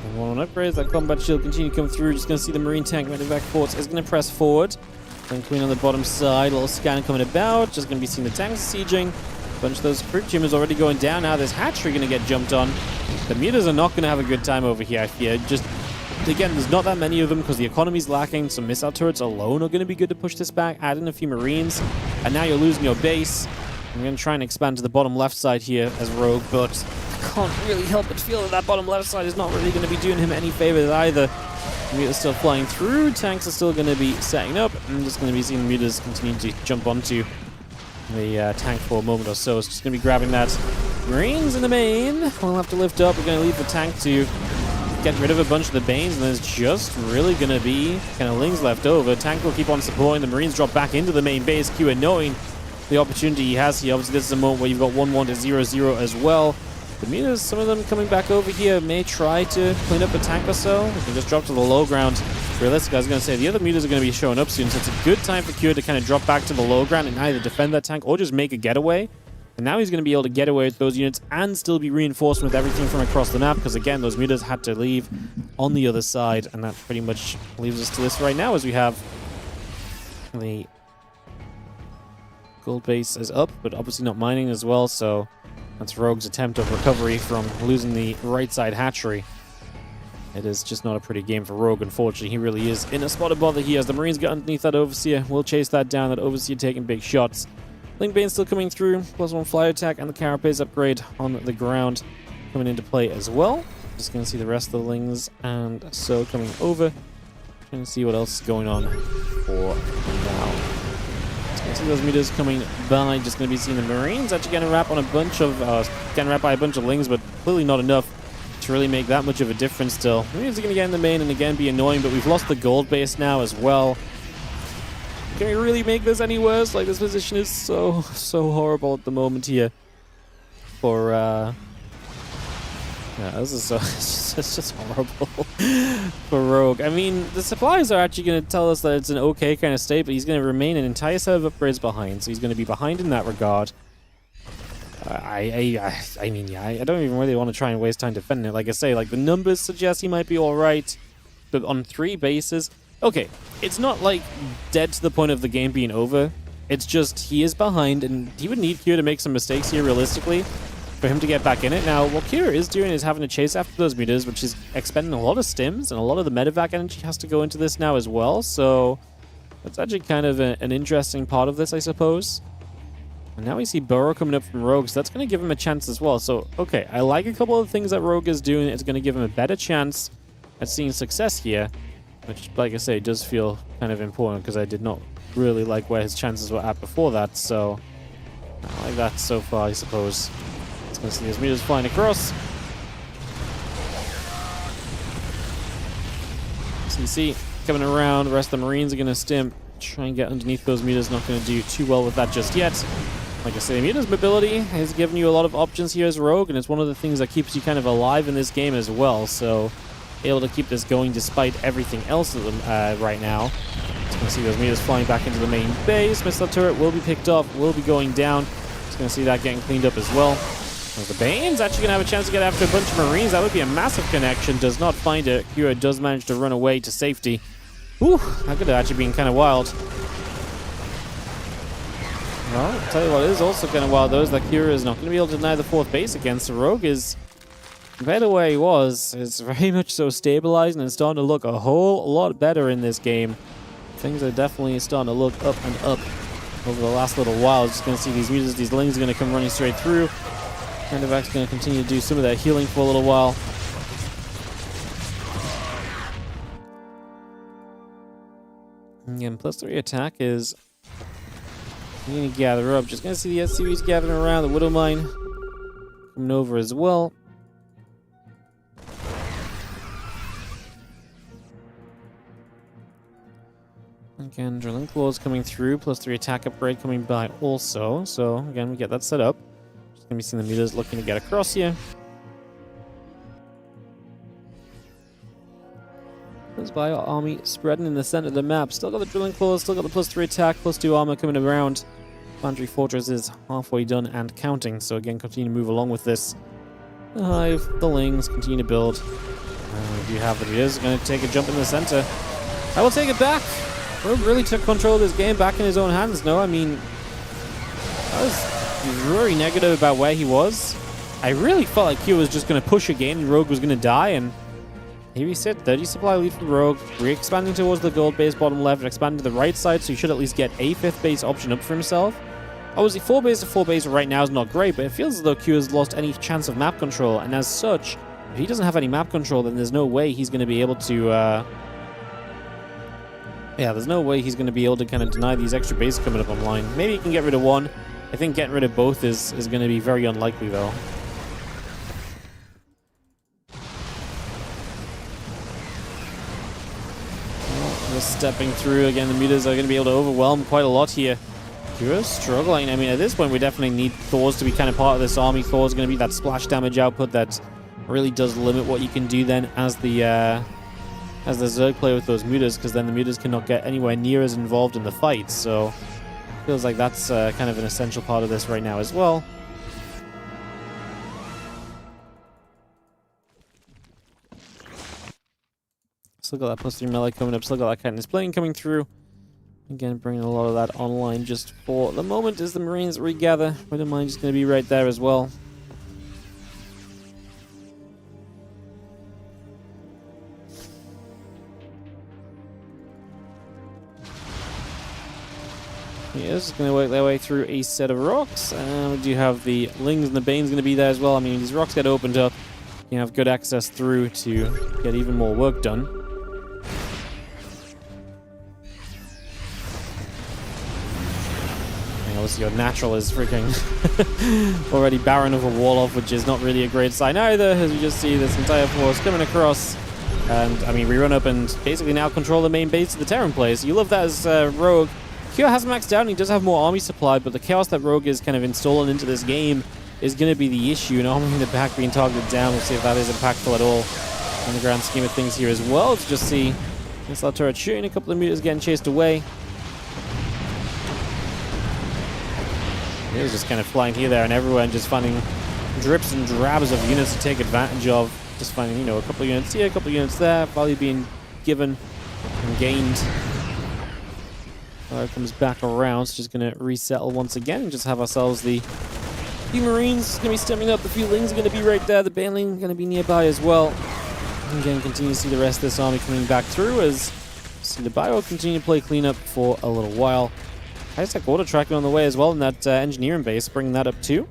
And 1-1 upgrades, that combat shield continue to come through. Just going to see the Marine tank medevac force is going to press forward. Then Queen on the bottom side, a little scan coming about. Just going to be seeing the tanks sieging. A bunch of those fruit tumors already going down. Now there's hatchery going to get jumped on. The mutas are not going to have a good time over here, I fear. Just, again, there's not that many of them because the economy's lacking. So missile turrets alone are going to be good to push this back. Add in a few Marines. And now you're losing your base. I'm going to try and expand to the bottom left side here as Rogue, but I can't really help but feel that that bottom left side is not really going to be doing him any favors either. The mutas still flying through. Tanks are still going to be setting up. I'm just going to be seeing the mutas continue to jump onto the tank for a moment or so. It's just going to be grabbing that. Marines in the main. We'll have to lift up. We're going to leave the tank to get rid of a bunch of the Banes, and there's just really going to be kind of Lings left over. Tank will keep on supporting. The Marines drop back into the main base. Q knowing the opportunity he has here. Obviously, this is a moment where you've got 1-1 to 0-0 as well. The mutas, some of them coming back over here, may try to clean up a tank or so. They can just drop to the low ground. Realistically, I was going to say, the other mutas are going to be showing up soon, so it's a good time for Q to kind of drop back to the low ground and either defend that tank or just make a getaway. And now he's going to be able to get away with those units and still be reinforced with everything from across the map, because again, those mutas had to leave on the other side, and that pretty much leaves us to this right now as we have the gold base is up, but obviously not mining as well, so that's Rogue's attempt of recovery from losing the right side hatchery. It is just not a pretty game for Rogue, unfortunately. He really is in a spot of bother here as the Marines get underneath that Overseer. We'll chase that down, that Overseer taking big shots. Link Bane still coming through, +1 fly attack, and the Carapace upgrade on the ground coming into play as well. Just going to see the rest of the Lings and so coming over. Trying to see what else is going on for now. See those mutas coming by. Just going to be seeing the Marines actually getting wrapped on a bunch of getting wrapped by a bunch of Lings, but clearly not enough to really make that much of a difference still. The Marines are going to get in the main and again be annoying, but we've lost the gold base now as well. Can we really make this any worse? Like, this position is so horrible at the moment here for yeah, this is so it's just horrible for Rogue. I mean, the supplies are actually going to tell us that it's an okay kind of state, but he's going to remain an entire set of upgrades behind, so he's going to be behind in that regard. I mean, yeah, I don't even really want to try and waste time defending it. Like I say, like, the numbers suggest he might be alright, but on 3 bases, okay, it's not like dead to the point of the game being over. It's just he is behind, and he would need Kira to make some mistakes here realistically for him to get back in it. Now, what Kira is doing is having to chase after those mutas, which is expending a lot of stims, and a lot of the medevac energy has to go into this now as well, so that's actually kind of an interesting part of this, I suppose. And now we see burrow coming up from Rogue, so that's going to give him a chance as well. So, okay, I like a couple of things that Rogue is doing. It's going to give him a better chance at seeing success here, which, like I say, does feel kind of important because I did not really like where his chances were at before that. So, I like that so far, I suppose. It's going to see his meters flying across. So you see, coming around, the rest of the Marines are going to stim, try and get underneath those meters. Not going to do too well with that just yet. Like I say, meters mobility has given you a lot of options here as Rogue, and it's one of the things that keeps you kind of alive in this game as well. So, able to keep this going despite everything else right now. Just going to see those meters flying back into the main base. Missile turret will be picked up, will be going down. Just going to see that getting cleaned up as well. As the Bane's actually going to have a chance to get after a bunch of Marines. That would be a massive connection. Does not find it. herO does manage to run away to safety. Whew, that could have actually been kind of wild. Well, I'll tell you what is also kind of wild, though, is that herO is not going to be able to deny the 4th base again. So Rogue is, compared to where he was, is very much so stabilized and it's starting to look a whole lot better in this game. Things are definitely starting to look up and up over the last little while. Just going to see these meters, these lings are going to come running straight through. Candivacs going to continue to do some of that healing for a little while. Again, +3 attack is going to gather up. Just going to see the SCVs gathering around. The Widow Mine coming over as well. Again, Drilling Claws coming through. +3 attack upgrade coming by also. So, again, we get that set up. Just going to be seeing the meters looking to get across here. This Bio army spreading in the center of the map. Still got the Drilling Claws, still got the +3 attack, +2 armor coming around. Foundry Fortress is halfway done and counting. So again, continue to move along with this. The Hive, the Lings, continue to build. We do have the meters. Going to take a jump in the center. I will take it back. Rogue really took control of this game back in his own hands. No, I mean, I was very negative about where he was. I really felt like he was just going to push a game and Rogue was going to die, and here we sit, 30 supply lead from Rogue, re-expanding towards the gold base bottom left, expanding to the right side, so he should at least get a 5th base option up for himself. Obviously, 4 base to 4 base right now is not great, but it feels as though Q has lost any chance of map control, and as such, if he doesn't have any map control, then there's no way he's going to be able to, there's no way he's going to be able to kind of deny these extra bases coming up online. Maybe he can get rid of one. I think getting rid of both is going to be very unlikely, though. Just stepping through again, the meters are going to be able to overwhelm quite a lot here. herO's struggling. I mean, at this point, we definitely need Thors to be kind of part of this army. Thor's going to be that splash damage output that really does limit what you can do then as the Zerg player with those meters, because then the meters cannot get anywhere near as involved in the fight. So feels like that's kind of an essential part of this right now as well. Still got that +3 melee coming up, still got that Katniss Plane coming through. Again, bringing a lot of that online just for the moment as the Marines regather. Widow Mine just going to be right there as well. Yeah, this is going to work their way through a set of rocks. We do have the Lings and the Banes going to be there as well. I mean, these rocks get opened up. You have good access through to get even more work done. Obviously your natural is freaking already barren of a wall off, which is not really a great sign either, as we just see this entire force coming across. And, I mean, we run up and basically now control the main base of the Terran players. You love that as Rogue. Q has maxed out and he does have more army supply, but the chaos that Rogue is kind of installing into this game is going to be the issue. And armor in the back being targeted down, we'll see if that is impactful at all in the grand scheme of things here as well. Let's just see missile turret shooting, a couple of meters getting chased away. It was just kind of flying here, there, and everywhere, and just finding drips and drabs of units to take advantage of. Just finding, you know, a couple of units here, a couple of units there, value being given and gained. It comes back around, so just going to resettle once again and just have ourselves the few Marines going to be stemming up. The few Lings are going to be right there. The Baneling going to be nearby as well. And again, continue to see the rest of this army coming back through as see the Bio continue to play cleanup for a little while. high-tech auto tracking on the way as well in that engineering base, bringing that up too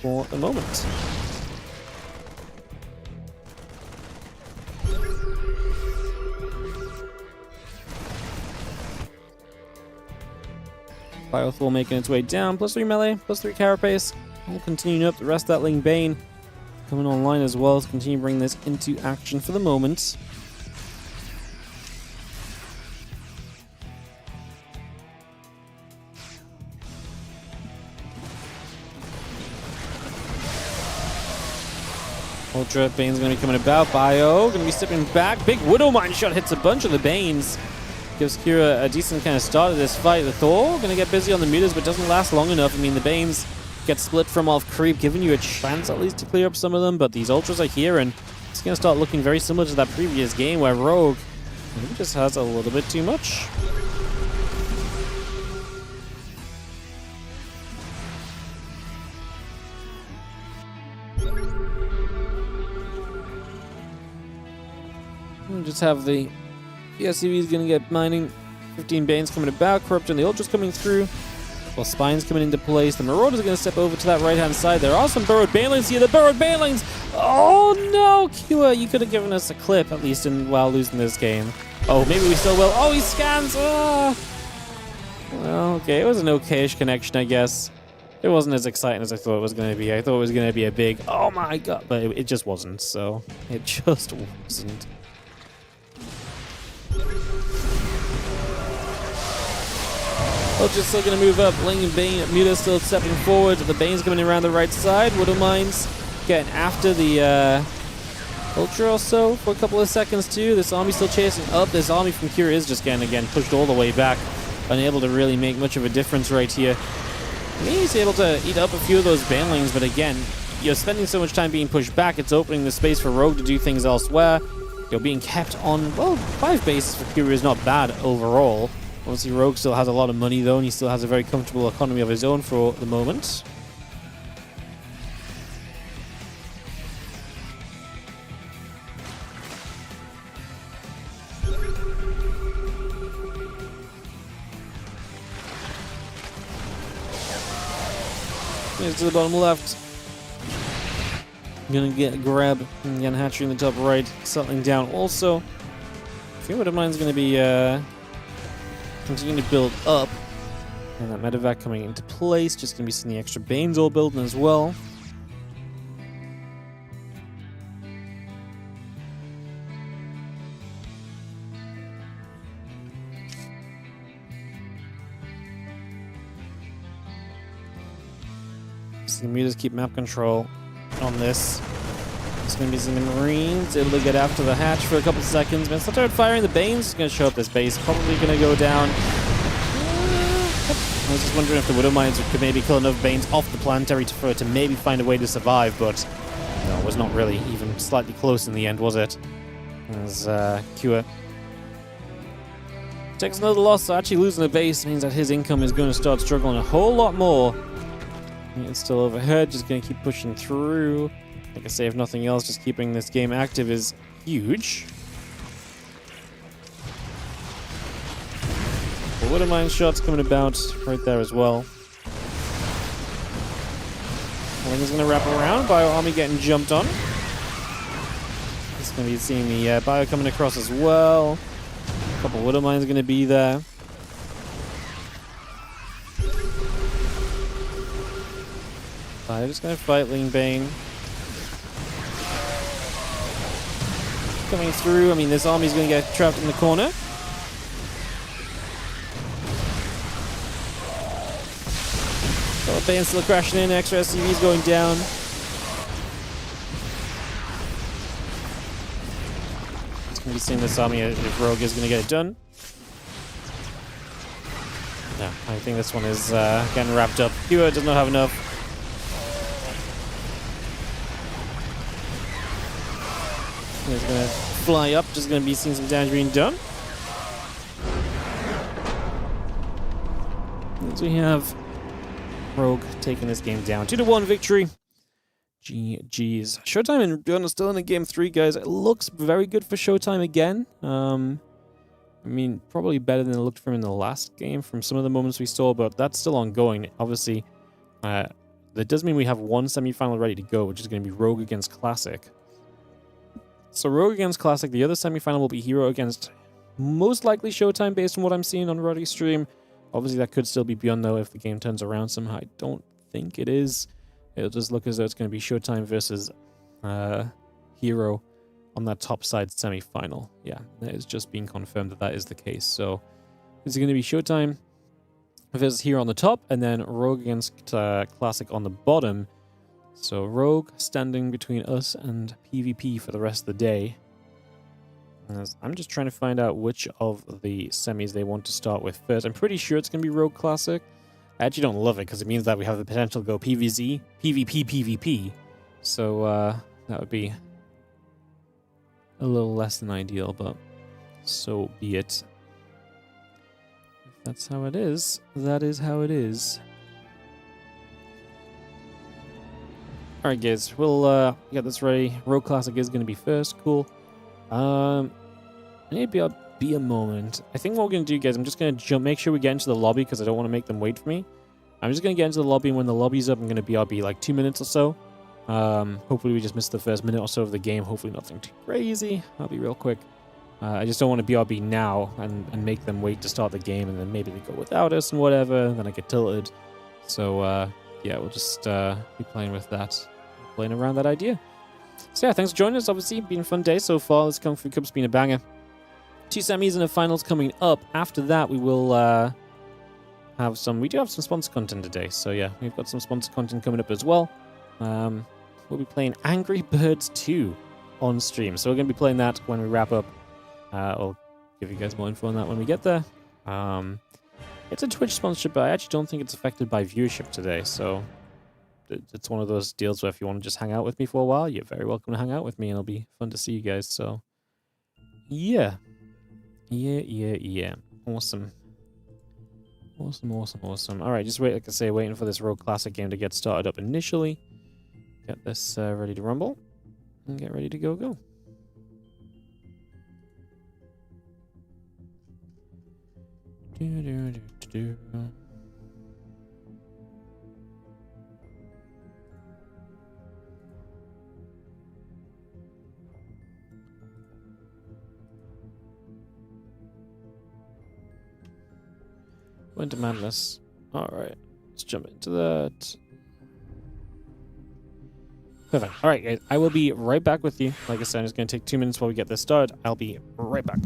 for the moment. Biothor making its way down, +3 melee, +3 carapace. We'll continue up the rest of that Ling Bane coming online as well to continue bringing this into action for the moment. Ultra Bane's going to be coming about. Bio going to be stepping back. Big Widow Mine shot hits a bunch of the Banes. Gives Kira a decent kind of start of this fight. The Thor going to get busy on the meters, but doesn't last long enough. I mean, the Banes get split from off creep, giving you a chance at least to clear up some of them, but these Ultras are here, and it's going to start looking very similar to that previous game where Rogue he just has a little bit too much. We'll just have the SCV is going to get mining. 15 Banes coming about. Corrupting the Ultras coming through. Well, Spine's coming into place. The Marauder's going to step over to that right-hand side. There are some burrowed Banelings here. The burrowed Banelings! Oh, no! Kua, you could have given us a clip, at least while losing this game. Oh, maybe we still will. Oh, he scans! Oh. Well, okay. It was an okay-ish connection, I guess. It wasn't as exciting as I thought it was going to be. I thought it was going to be a big, oh my god, but it just wasn't. So, it just wasn't. Ultra's still going to move up. Ling and Bane, Muta still stepping forward. The Bane's coming around the right side. Widow Mines getting after the Ultra also for a couple of seconds too. This army's still chasing up. This army from Kira is just getting, again, pushed all the way back. Unable to really make much of a difference right here. He's able to eat up a few of those Banelings, but again, you're spending so much time being pushed back, it's opening the space for Rogue to do things elsewhere. You're being kept on, well, 5 bases for Kira is not bad overall. Obviously, Rogue still has a lot of money, though, and he still has a very comfortable economy of his own for the moment. Here's to the bottom left. Gonna get a grab. And again, Hatchery in the top right, settling down also. I feel what mine's gonna be continuing to build up. And that medevac coming into place. Just gonna be seeing the extra Banes all building as well. So the Mutas keep map control on this. It's going to be some Marines able to get after the hatch for a couple seconds. But start firing the Banes. Going to show up this base. Probably going to go down. I was just wondering if the Widow Mines could maybe kill enough Banes off the planetary for it to maybe find a way to survive. But no, it was not really even slightly close in the end, was it? As Kua takes another loss. So actually losing a base means that his income is going to start struggling a whole lot more. It's still overhead, just going to keep pushing through. Like I say, if nothing else, just keeping this game active is huge. The Widow Mine shots coming about right there as well. I think he's going to wrap around. Bio Army getting jumped on. It's going to be seeing the Bio coming across as well. A couple Widow Mines going to be there. I'm just going to fight Ling Bane. Coming through. I mean, this army's going to get trapped in the corner. So Bane's still crashing in. Extra SCVs going down. It's going to be seeing this army if Rogue is going to get it done. No, I think this one is getting wrapped up. Kua does not have enough. He's going to fly up, just going to be seeing some damage being done. So we have Rogue taking this game down. 2-1 victory. GG's. Showtime and Gun are still in the game 3, guys. It looks very good for Showtime again. I mean, probably better than it looked for him in the last game from some of the moments we saw, but that's still ongoing. Obviously, that does mean we have one semi-final ready to go, which is going to be Rogue against Classic. So Rogue against Classic, the other semi-final will be herO against most likely Showtime based on what I'm seeing on Roddy's stream. Obviously, that could still be beyond, though, if the game turns around somehow. I don't think it is. It'll just look as though it's going to be Showtime versus herO on that top side semi-final. Yeah, it is just being confirmed that that is the case. So it's going to be Showtime versus herO on the top, and then Rogue against Classic on the bottom. So Rogue standing between us and PvP for the rest of the day. I'm just trying to find out which of the semis they want to start with first. I'm pretty sure it's going to be Rogue Classic. I actually don't love it because it means that we have the potential to go PvZ, PvP, PvP. So that would be a little less than ideal, but so be it. If that's how it is, that is how it is. Alright guys, we'll get this ready. Rogue Classic is going to be first. Cool. Maybe I'll be a moment. I think what we're going to do, guys, I'm just going to make sure we get into the lobby because I don't want to make them wait for me. I'm just going to get into the lobby, and when the lobby's up, I'm going to BRB like 2 minutes or so. Hopefully we just missed the first minute or so of the game. Hopefully nothing too crazy. I'll be real quick. I just don't want to BRB now and make them wait to start the game, and then maybe they go without us and whatever, then I get tilted. So, yeah, we'll just be playing with that. Playing around that idea. So yeah, thanks for joining us. Obviously, been a fun day so far. This Kung Fu Cup's been a banger. 2 semis and a finals coming up. After that, we will have some... We do have some sponsor content today. So yeah, we've got some sponsor content coming up as well. We'll be playing Angry Birds 2 on stream. So we're going to be playing that when we wrap up. I'll give you guys more info on that when we get there. It's a Twitch sponsorship, but I actually don't think it's affected by viewership today. So... it's one of those deals where if you want to just hang out with me for a while, you're very welcome to hang out with me, and it'll be fun to see you guys. So, yeah. Awesome. All right, just wait, like I say, waiting for this Rogue Classic game to get started up initially. Get this ready to rumble, and get ready to go. Winter Madness. Alright, let's jump into that. Perfect. Alright, guys, I will be right back with you. Like I said, I'm just going to take 2 minutes while we get this started. I'll be right back.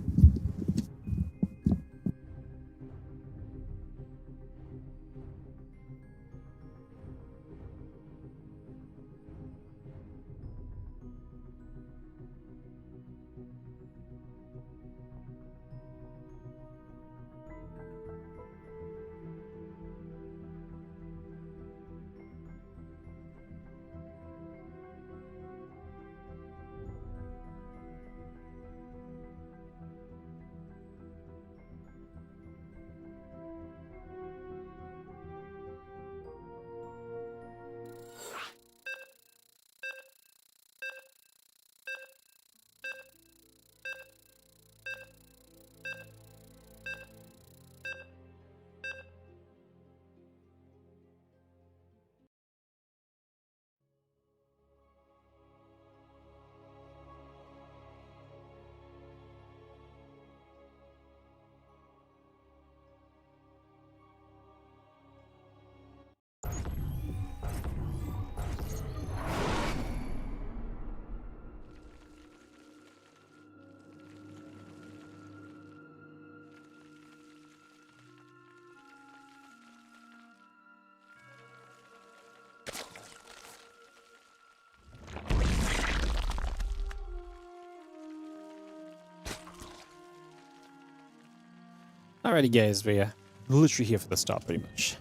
Alrighty, guys, we're literally here for the start, pretty much.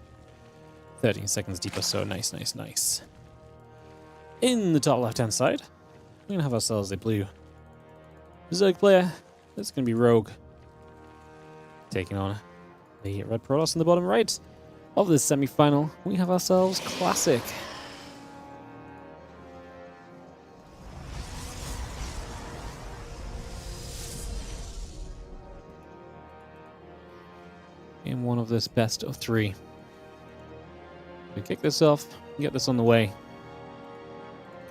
13 seconds deep or so. Nice. In the top left-hand side, we're going to have ourselves a blue Zerg player. That's going to be Rogue. Taking on the red Protoss in the bottom right of this semi-final. We have ourselves Classic. one of this best of 3. We kick this off, get this on the way.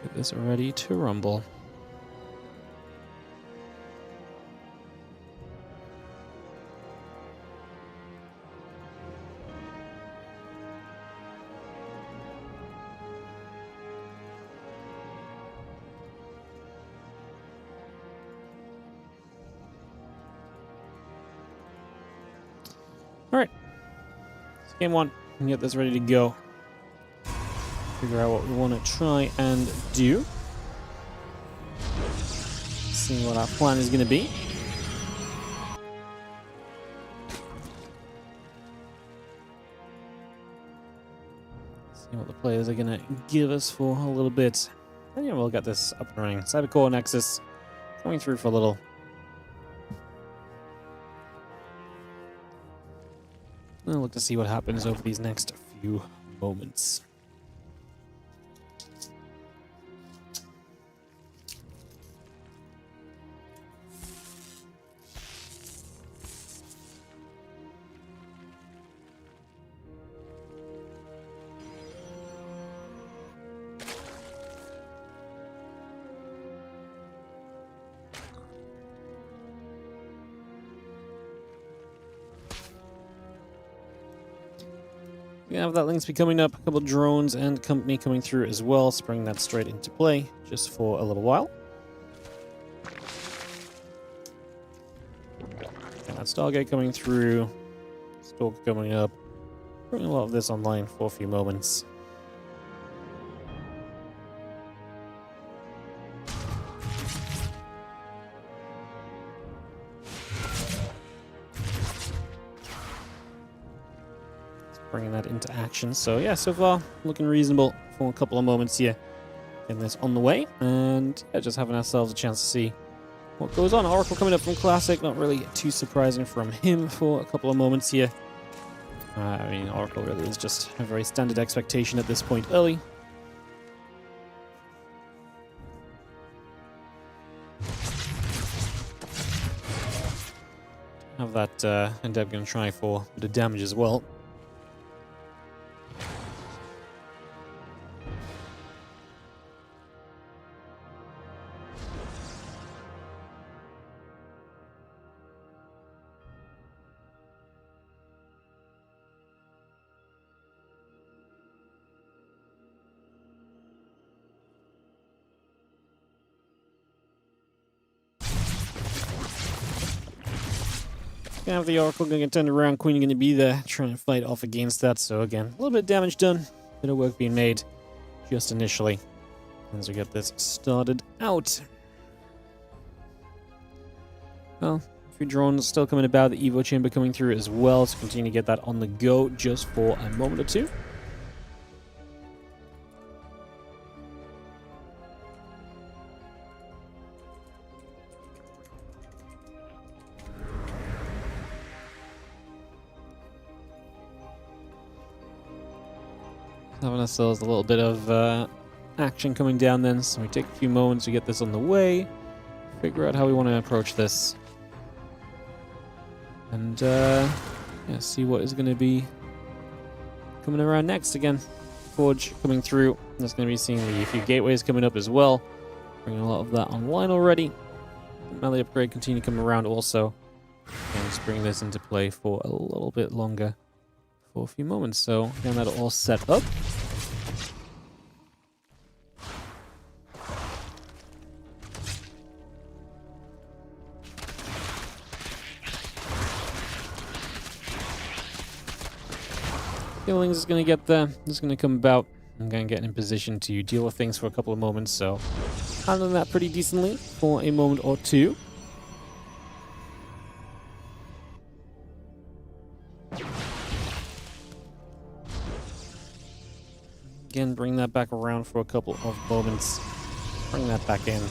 Get this ready to rumble. Alright, so game 1, and get this ready to go. Figure out what we want to try and do. See what our plan is going to be. See what the players are going to give us for a little bit. And yeah, we'll get this up and running. Cybercore Nexus coming through for a little. I'll look to see what happens over these next few moments. We have that links be coming up, a couple drones and company coming through as well, so bring that straight into play just for a little while. And that Stargate coming through, Stalker coming up, bring a lot of this online for a few moments. Bringing that into action. So yeah, so far looking reasonable for a couple of moments here. Getting this on the way, and yeah, just having ourselves a chance to see what goes on. Oracle coming up from Classic, not really too surprising from him for a couple of moments here. I mean, Oracle really is just a very standard expectation at this point early. Have that Endeb going to try for a bit of damage as well. Gonna have the Oracle gonna get turned around, Queen gonna be there, trying to fight off against that. So again, a little bit of damage done, bit of work being made just initially as we get this started out. Well, a few drones still coming about, the Evo chamber coming through as well, so continue to get that on the go just for a moment or two. Having ourselves a little bit of action coming down then, so we take a few moments to get this on the way, figure out how we want to approach this, and yeah, see what is going to be coming around next. Again, Forge coming through, that's going to be seeing the few gateways coming up as well, bringing a lot of that online already. Melee upgrade continue to come around also, and just bring this into play for a little bit longer. For a few moments, so again, that all set up. Killings is going to get there. It's going to come about. I'm going to get in position to deal with things for a couple of moments, so handling that pretty decently for a moment or two. Again, bring that back around for a couple of moments. Bring that back in.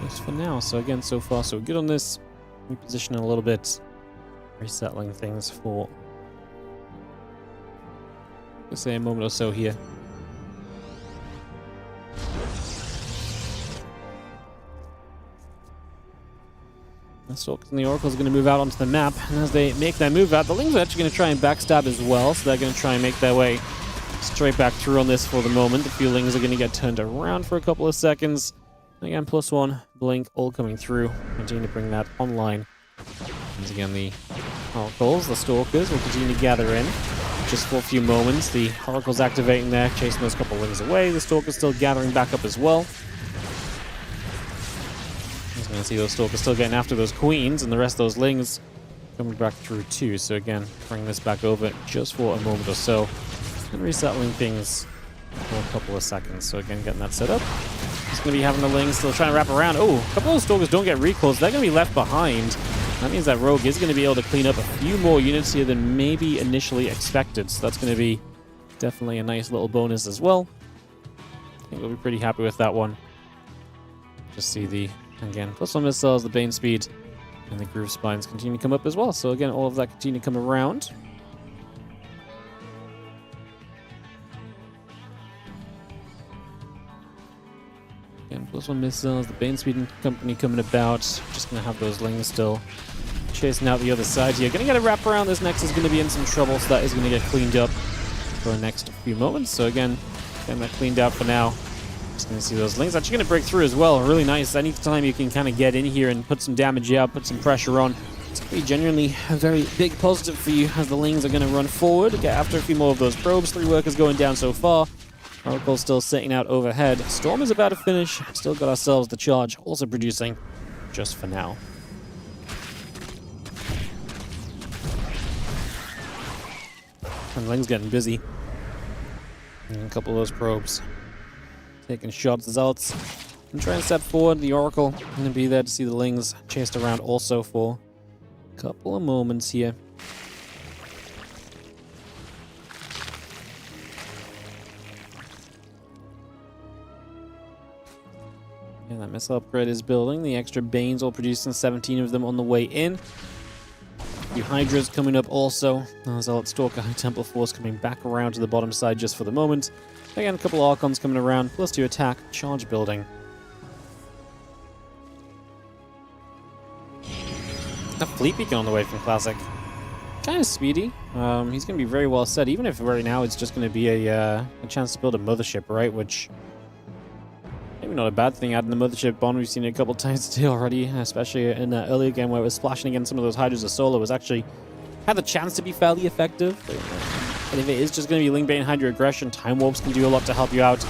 Just for now. So again, so far so good on this. Repositioning a little bit. Resettling things for, let's say, a moment or so here. The Stalkers and the Oracles are going to move out onto the map, and as they make their move out, the Lings are actually going to try and backstab as well, so they're going to try and make their way straight back through on this for the moment. The few Lings are going to get turned around for a couple of seconds. Again, +1, Blink, all coming through. Continue to bring that online. Once again, the Oracles, the Stalkers, will continue to gather in. Just for a few moments, the Oracle's activating there, chasing those couple of Lings away. The Stalker's still gathering back up as well. Just going to see those Stalkers still getting after those Queens, and the rest of those Lings coming back through too. So again, bring this back over just for a moment or so. And resettling things for a couple of seconds. So again, getting that set up. Just going to be having the Lings still trying to wrap around. Oh, a couple of Stalkers don't get recalls. They're going to be left behind. That means that Rogue is going to be able to clean up a few more units here than maybe initially expected. So that's going to be definitely a nice little bonus as well. I think we'll be pretty happy with that one. Just see the, again, +1 missiles, the Bane speed, and the Groove Spines continue to come up as well. So again, all of that continue to come around. Again, +1 missiles, the Bane Speed and company coming about. Just going to have those Lings still chasing out the other side here. Going to get a wrap around. This Nexus is going to be in some trouble, so that is going to get cleaned up for the next few moments. So again, getting that cleaned out for now. Just going to see those Lings actually going to break through as well. Really nice. Anytime you can kind of get in here and put some damage out, put some pressure on, it's going to be genuinely a very big positive for you as the Lings are going to run forward. Get after a few more of those probes. 3 workers going down so far. Oracle still sitting out overhead. Storm is about to finish. Still got ourselves the charge, also producing just for now. And Ling's getting busy. And a couple of those probes taking shots. Zealots and trying to step forward. The Oracle going to be there to see the Lings chased around also for a couple of moments here. And that missile upgrade is building. The extra Banes all producing 17 of them on the way in. A few Hydras coming up also. Zealot Stalker, High Templar Force coming back around to the bottom side just for the moment. Again, a couple of Archons coming around. +2 attack, charge building. A Fleet Beacon on the way from Classic. Kind of speedy. He's going to be very well set, even if right now it's just going to be a chance to build a mothership, right? Which... maybe not a bad thing, adding the mothership bond. We've seen it a couple times today already, especially in that earlier game where it was splashing against some of those Hydras of Solar. Was actually had the chance to be fairly effective. But if it is just going to be Ling Bane Hydra aggression, Time Warps can do a lot to help you out.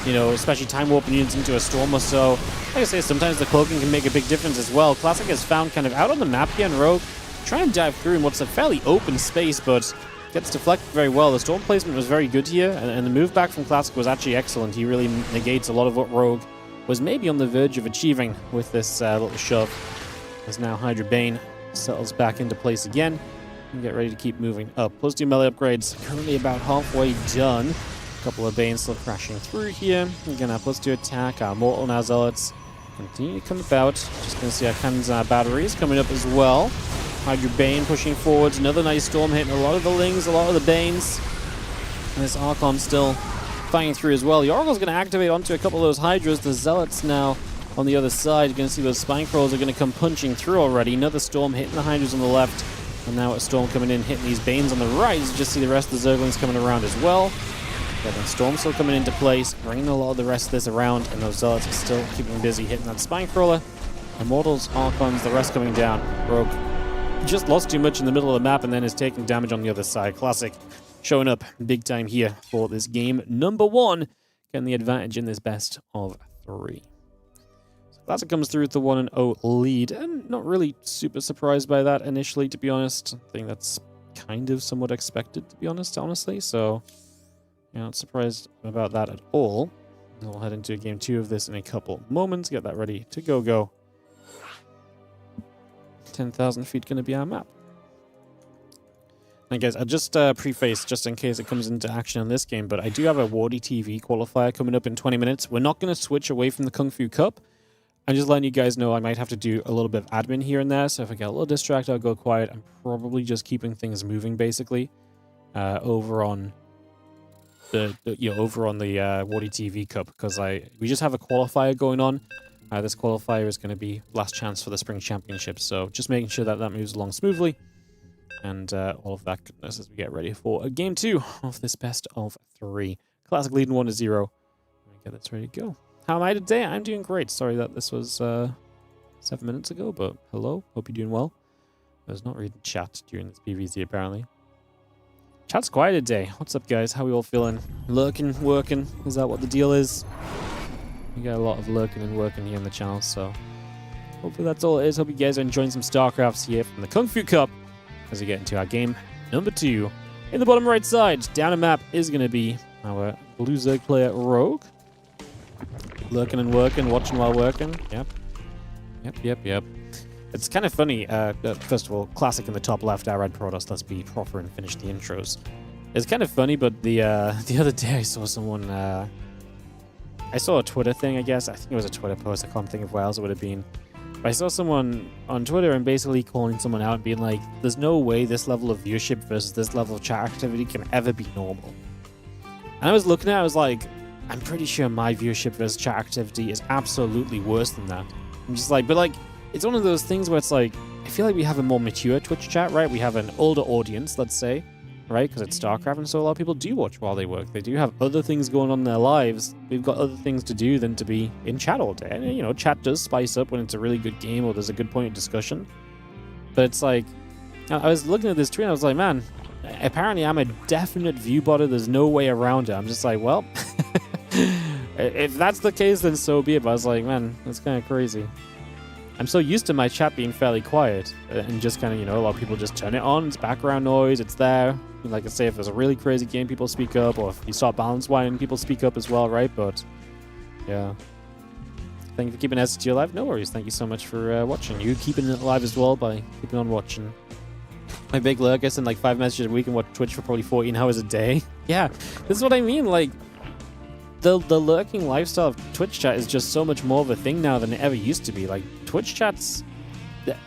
You know, especially Time Warping units into a Storm or so. Like I say, sometimes the cloaking can make a big difference as well. Classic has found kind of out on the map here in Rogue, trying to dive through in what's a fairly open space, but gets deflected very well. The Storm placement was very good here, and the move back from Classic was actually excellent. He really negates a lot of what Rogue was maybe on the verge of achieving with this little shove. As now Hydra Bane settles back into place again, and get ready to keep moving up. +2 melee upgrades, currently about halfway done. A couple of Banes still crashing through here. Again, our +2 attack, our Mortal now Zealots continue to come about. Just going to see our cannons and our batteries coming up as well. Hydra Bane pushing forwards. Another nice Storm hitting a lot of the Lings, a lot of the Banes. And this Archon still fighting through as well. The Oracle's going to activate onto a couple of those Hydras. The Zealots now on the other side. You're going to see those Spine Crawlers are going to come punching through already. Another Storm hitting the Hydras on the left. And now a Storm coming in, hitting these Banes on the right. You just see the rest of the Zerglings coming around as well. Yeah, then Storm still coming into place, bringing a lot of the rest of this around. And those Zealots are still keeping busy hitting that Spine Crawler. Immortals, Archons, the rest coming down. Rogue just lost too much in the middle of the map and then is taking damage on the other side. Classic showing up big time here for this game. Number 1, getting the advantage in this best of 3. So Classic comes through with the 1-0 lead, and not really super surprised by that initially, to be honest. I think that's kind of somewhat expected, to be honest, honestly. So, yeah, not surprised about that at all. And we'll head into game 2 of this in a couple moments. Get that ready to go. 10,000 feet going to be our map. And guys, I just preface, just in case it comes into action in this game, but I do have a WardiTV qualifier coming up in 20 minutes. We're not going to switch away from the Kung Fu Cup. I'm just letting you guys know I might have to do a little bit of admin here and there, so if I get a little distracted, I'll go quiet. I'm probably just keeping things moving, basically, over on the WardiTV Cup, because we just have a qualifier going on. This qualifier is going to be last chance for the Spring Championship, so just making sure that that moves along smoothly. And all of that goodness as we get ready for Game 2 of this best of 3. Classic leading 1-0. Let me get this ready to go. How am I today? I'm doing great. Sorry that this was 7 minutes ago, but hello. Hope you're doing well. I was not reading chat during this PvZ, apparently. Chat's quiet today. What's up, guys? How are we all feeling? Lurking, working? Is that what the deal is? We got a lot of lurking and working here in the channel, so hopefully that's all it is. Hope you guys are enjoying some StarCrafts here from the Kung Fu Cup as we get into our game number 2. In the bottom right side, down a map, is going to be our blue Zerg player Rogue. Lurking and working, watching while working. Yep. It's kind of funny. First of all, classic in the top left, our red Protoss. Let's be proper and finish the intros. It's kind of funny, but the other day I saw someone... I saw a Twitter thing, I guess. I think it was a Twitter post. I can't think of where else it would have been. But I saw someone on Twitter and basically calling someone out and being like, there's no way this level of viewership versus this level of chat activity can ever be normal. And I was looking at it, I was like, I'm pretty sure my viewership versus chat activity is absolutely worse than that. I'm just like, but like, it's one of those things where it's like, I feel like we have a more mature Twitch chat, right? We have an older audience, let's say. Right, because it's StarCraft, and so a lot of people do watch while they work. They do have other things going on in their lives. We've got other things to do than to be in chat all day. And, you know, chat does spice up when it's a really good game or there's a good point of discussion. But it's like, I was looking at this tweet and I was like, man, apparently I'm a definite view botter. There's no way around it. I'm just like, well, if that's the case, then so be it. But I was like, man, that's kind of crazy. I'm so used to my chat being fairly quiet and just kind of, you know, a lot of people just turn it on. It's background noise. It's there. Like I say, if there's a really crazy game, people speak up. Or if you start balance wine, people speak up as well, right? But, yeah. Thank you for keeping SCG alive. No worries. Thank you so much for watching. You keeping it alive as well by keeping on watching. My big lurk, I send like 5 messages a week and watch Twitch for probably 14 hours a day. Yeah, this is what I mean. Like, the lurking lifestyle of Twitch chat is just so much more of a thing now than it ever used to be. Like, Twitch chats,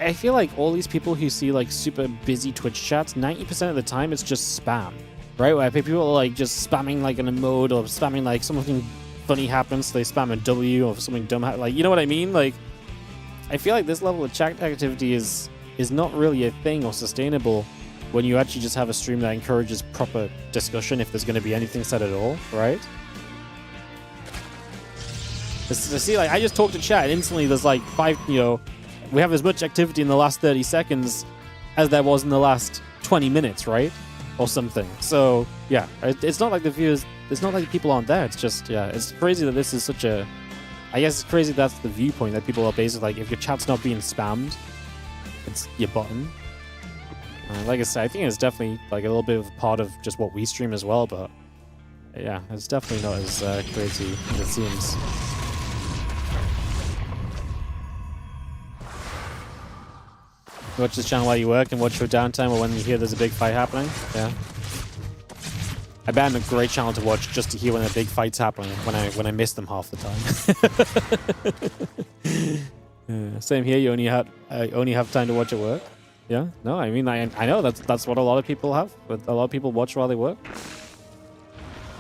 I feel like all these people who see like super busy Twitch chats, 90% of the time it's just spam, right? Where people are like just spamming like an emote or spamming like something funny happens, so they spam a W or something dumb, like, you know what I mean? Like, I feel like this level of chat activity is not really a thing or sustainable when you actually just have a stream that encourages proper discussion, if there's going to be anything said at all, right? See, like, I just talked to chat and instantly there's like 5, you know, we have as much activity in the last 30 seconds as there was in the last 20 minutes, right? Or something. So, yeah, it's not like the viewers, it's not like the people aren't there. It's just, yeah, it's crazy that this is such a, I guess it's crazy that's the viewpoint, that people are basically like, if your chat's not being spammed, it's your button. Like I said, I think it's definitely like a little bit of part of just what we stream as well, but yeah, it's definitely not as crazy as it seems. Watch this channel while you work and watch your downtime or when you hear there's a big fight happening. Yeah. I bet I'm a great channel to watch just to hear when a big fight's happening, when I miss them half the time. Yeah, same here, I only have time to watch at work. Yeah? No, I mean, I know that's what a lot of people have, but a lot of people watch while they work.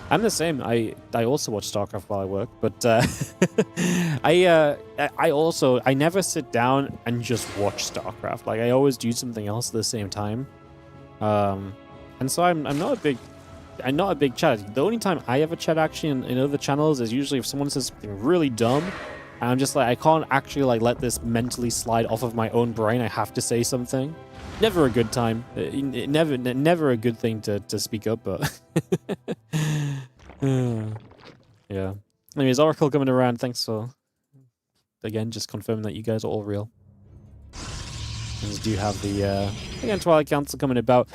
I'm the same. I also watch StarCraft while I work, but I never sit down and just watch StarCraft. Like, I always do something else at the same time. And so I'm not a big chat. The only time I ever chat actually in other channels is usually if someone says something really dumb, and I'm just like, I can't actually like let this mentally slide off of my own brain. I have to say something. Never a good time. Never a good thing to speak up, but yeah. Anyways, Oracle coming around. Thanks for again just confirming that you guys are all real. And you do have the again Twilight Council coming about.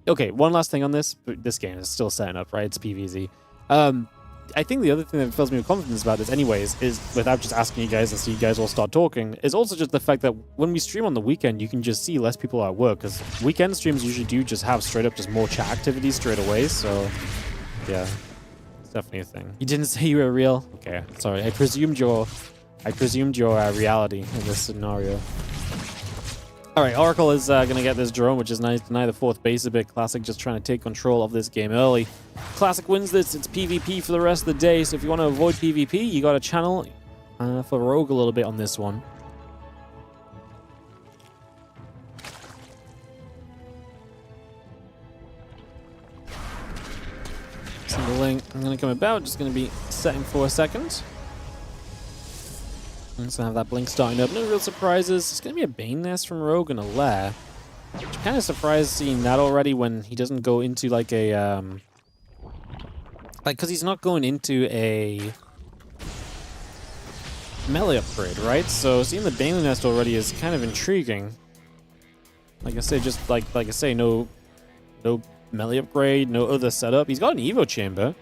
Okay, one last thing on this. This game is still setting up, right? It's PvZ. I think the other thing that fills me with confidence about this anyways is, without just asking you guys and so you guys all start talking, is also just the fact that when we stream on the weekend, you can just see less people at work, because weekend streams usually do just have straight up just more chat activity straight away, so yeah, it's definitely a thing. You didn't say you were real? Okay, sorry, I presumed your reality in this scenario. Alright, Oracle is going to get this drone, which is nice. Deny the 4th base a bit. Classic just trying to take control of this game early. Classic wins this. It's PvP for the rest of the day, so if you want to avoid PvP, you got a channel for Rogue a little bit on this one. Single link. I'm going to come about. Just going to be setting for a second. I'm just going to have that blink starting up. No real surprises. It's going to be a Bane Nest from Rogue and a Lair. I'm kind of surprised seeing that already when he doesn't go into like a... because he's not going into a melee upgrade, right? So seeing the Bane Nest already is kind of intriguing. Like I say, just like I say, no melee upgrade, no other setup. He's got an Evo chamber.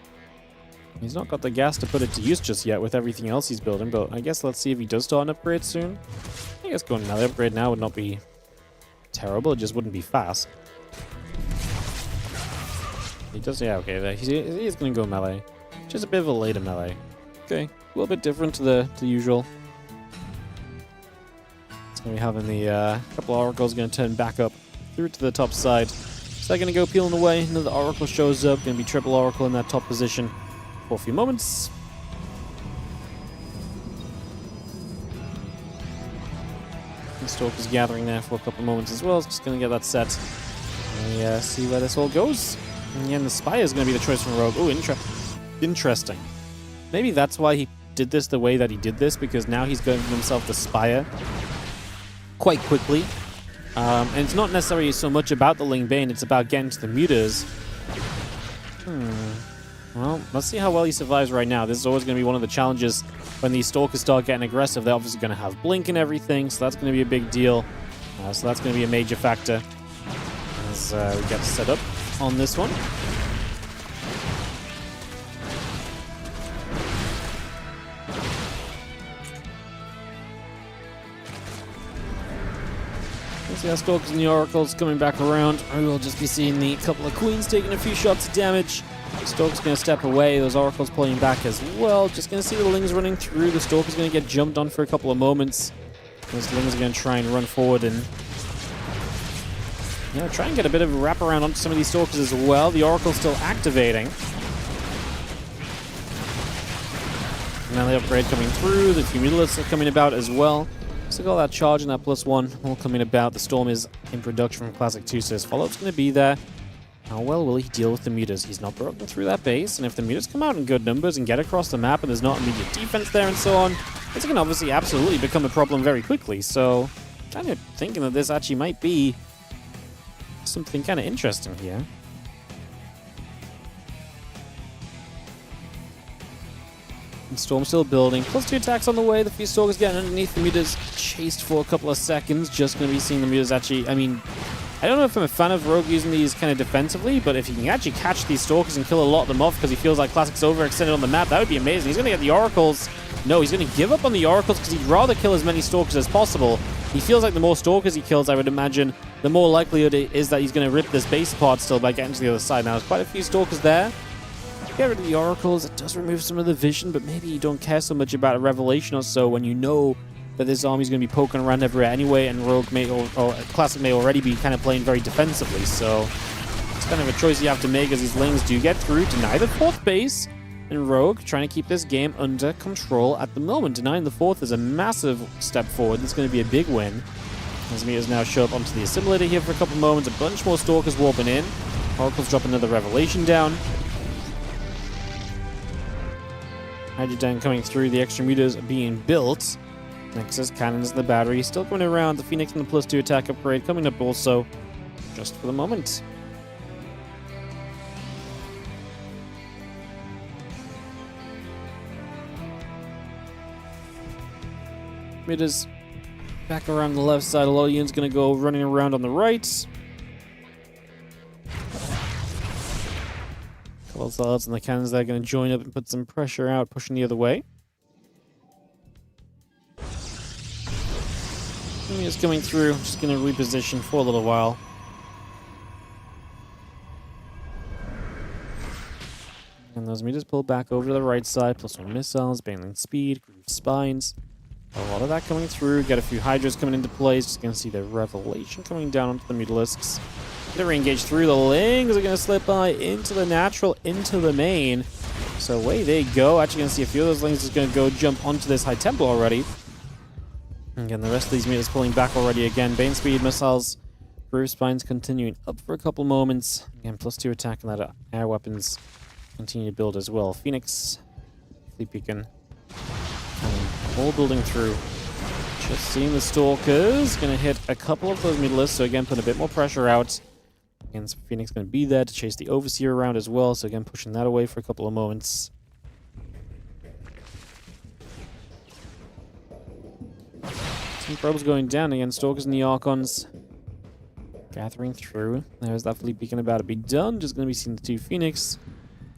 He's not got the gas to put it to use just yet with everything else he's building, but I guess let's see if he does start an upgrade soon. I guess going melee upgrade now would not be terrible, it just wouldn't be fast. He does, yeah, okay, he is going to go melee. Just a bit of a later melee. Okay, a little bit different to the usual. It's going to be having the couple of oracles going to turn back up through to the top side. So they're going to go peeling away. Another oracle shows up, going to be triple oracle in that top position for a few moments. The Stalker's gathering there for a couple of moments as well. It's just going to get that set. And see where this all goes. And yeah, the Spire is going to be the choice from Rogue. Oh, interesting. Maybe that's why he did this the way that he did this, because now he's going for himself the Spire quite quickly. And it's not necessarily so much about the Ling Bane, it's about getting to the Mutas. Well, let's see how well he survives right now. This is always going to be one of the challenges when these Stalkers start getting aggressive. They're obviously going to have Blink and everything, so that's going to be a big deal. So that's going to be a major factor as we get set up on this one. Let's see how Stalkers and the Oracles coming back around. I will just be seeing the couple of Queens taking a few shots of damage. Stalker's going to step away. Those Oracles pulling back as well. Just going to see the Lings running through. The Stalker's going to get jumped on for a couple of moments. Those Lings are going to try and run forward and try and get a bit of a wraparound onto some of these Stalkers as well. The Oracle's still activating. Melee upgrade coming through. The few Mutalisks are coming about as well. So got that charge and that +1 all coming about. The Storm is in production from Classic 2, so his follow-up's going to be there. How well will he deal with the Mutas? He's not broken through that base, and if the Mutas come out in good numbers and get across the map and there's not immediate defense there and so on, it's going to obviously absolutely become a problem very quickly. So kind of thinking that this actually might be something kind of interesting here. And Storm still building. +2 attacks on the way. The few Stalkers getting underneath the Mutas, chased for a couple of seconds. Just going to be seeing the Mutas actually, I mean, I don't know if I'm a fan of Rogue using these kind of defensively, but if he can actually catch these Stalkers and kill a lot of them off because he feels like Classic's overextended on the map, that would be amazing. He's going to get the Oracles. No, he's going to give up on the Oracles because he'd rather kill as many Stalkers as possible. He feels like the more Stalkers he kills, I would imagine, the more likelihood it is that he's going to rip this base apart still by getting to the other side. Now, there's quite a few Stalkers there. Get rid of the Oracles. It does remove some of the vision, but maybe you don't care so much about a Revelation or so when you know that this army's going to be poking around everywhere anyway, and Rogue may, or Classic may already be kind of playing very defensively, so it's kind of a choice you have to make as these Lings do get through, deny the 4th base, and Rogue trying to keep this game under control at the moment. Denying the 4th is a massive step forward. It's going to be a big win. As Meters now show up onto the assimilator here for a couple of moments, a bunch more Stalkers warping in. Oracles drop another Revelation down. Hydrogen coming through, the extra Mutas being built. Nexus, cannons, the battery, still coming around. The Phoenix and the +2 attack upgrade coming up also, just for the moment. Mutas back around the left side. A lot of units going to go running around on the right. Couple of thoughts and the cannons that are going to join up and put some pressure out, pushing the other way. Is coming through, just going to reposition for a little while. And those Mutas pull back over to the right side, +1 missiles, Baneling speed, groove spines. A lot of that coming through. Got a few Hydras coming into place. Just going to see the Revelation coming down onto the Mutalisks. They re-engage through. The Lings are going to slip by into the natural, into the main. So away they go. Actually going to see a few of those Lings is going to go jump onto this High Temple already. Again, the rest of these meters pulling back already again. Bane Speed missiles. Groove Spines continuing up for a couple moments. Again, +2 attack and that air weapons continue to build as well. Phoenix, Fleet Beacon, and all building through. Just seeing the Stalkers. Going to hit a couple of those Mutalisks, so again, putting a bit more pressure out. Again, Phoenix going to be there to chase the Overseer around as well, so again, pushing that away for a couple of moments. Some probes going down again. Stalkers and the Archons gathering through. There's that Fleet Beacon about to be done. Just going to be seeing the 2 Phoenix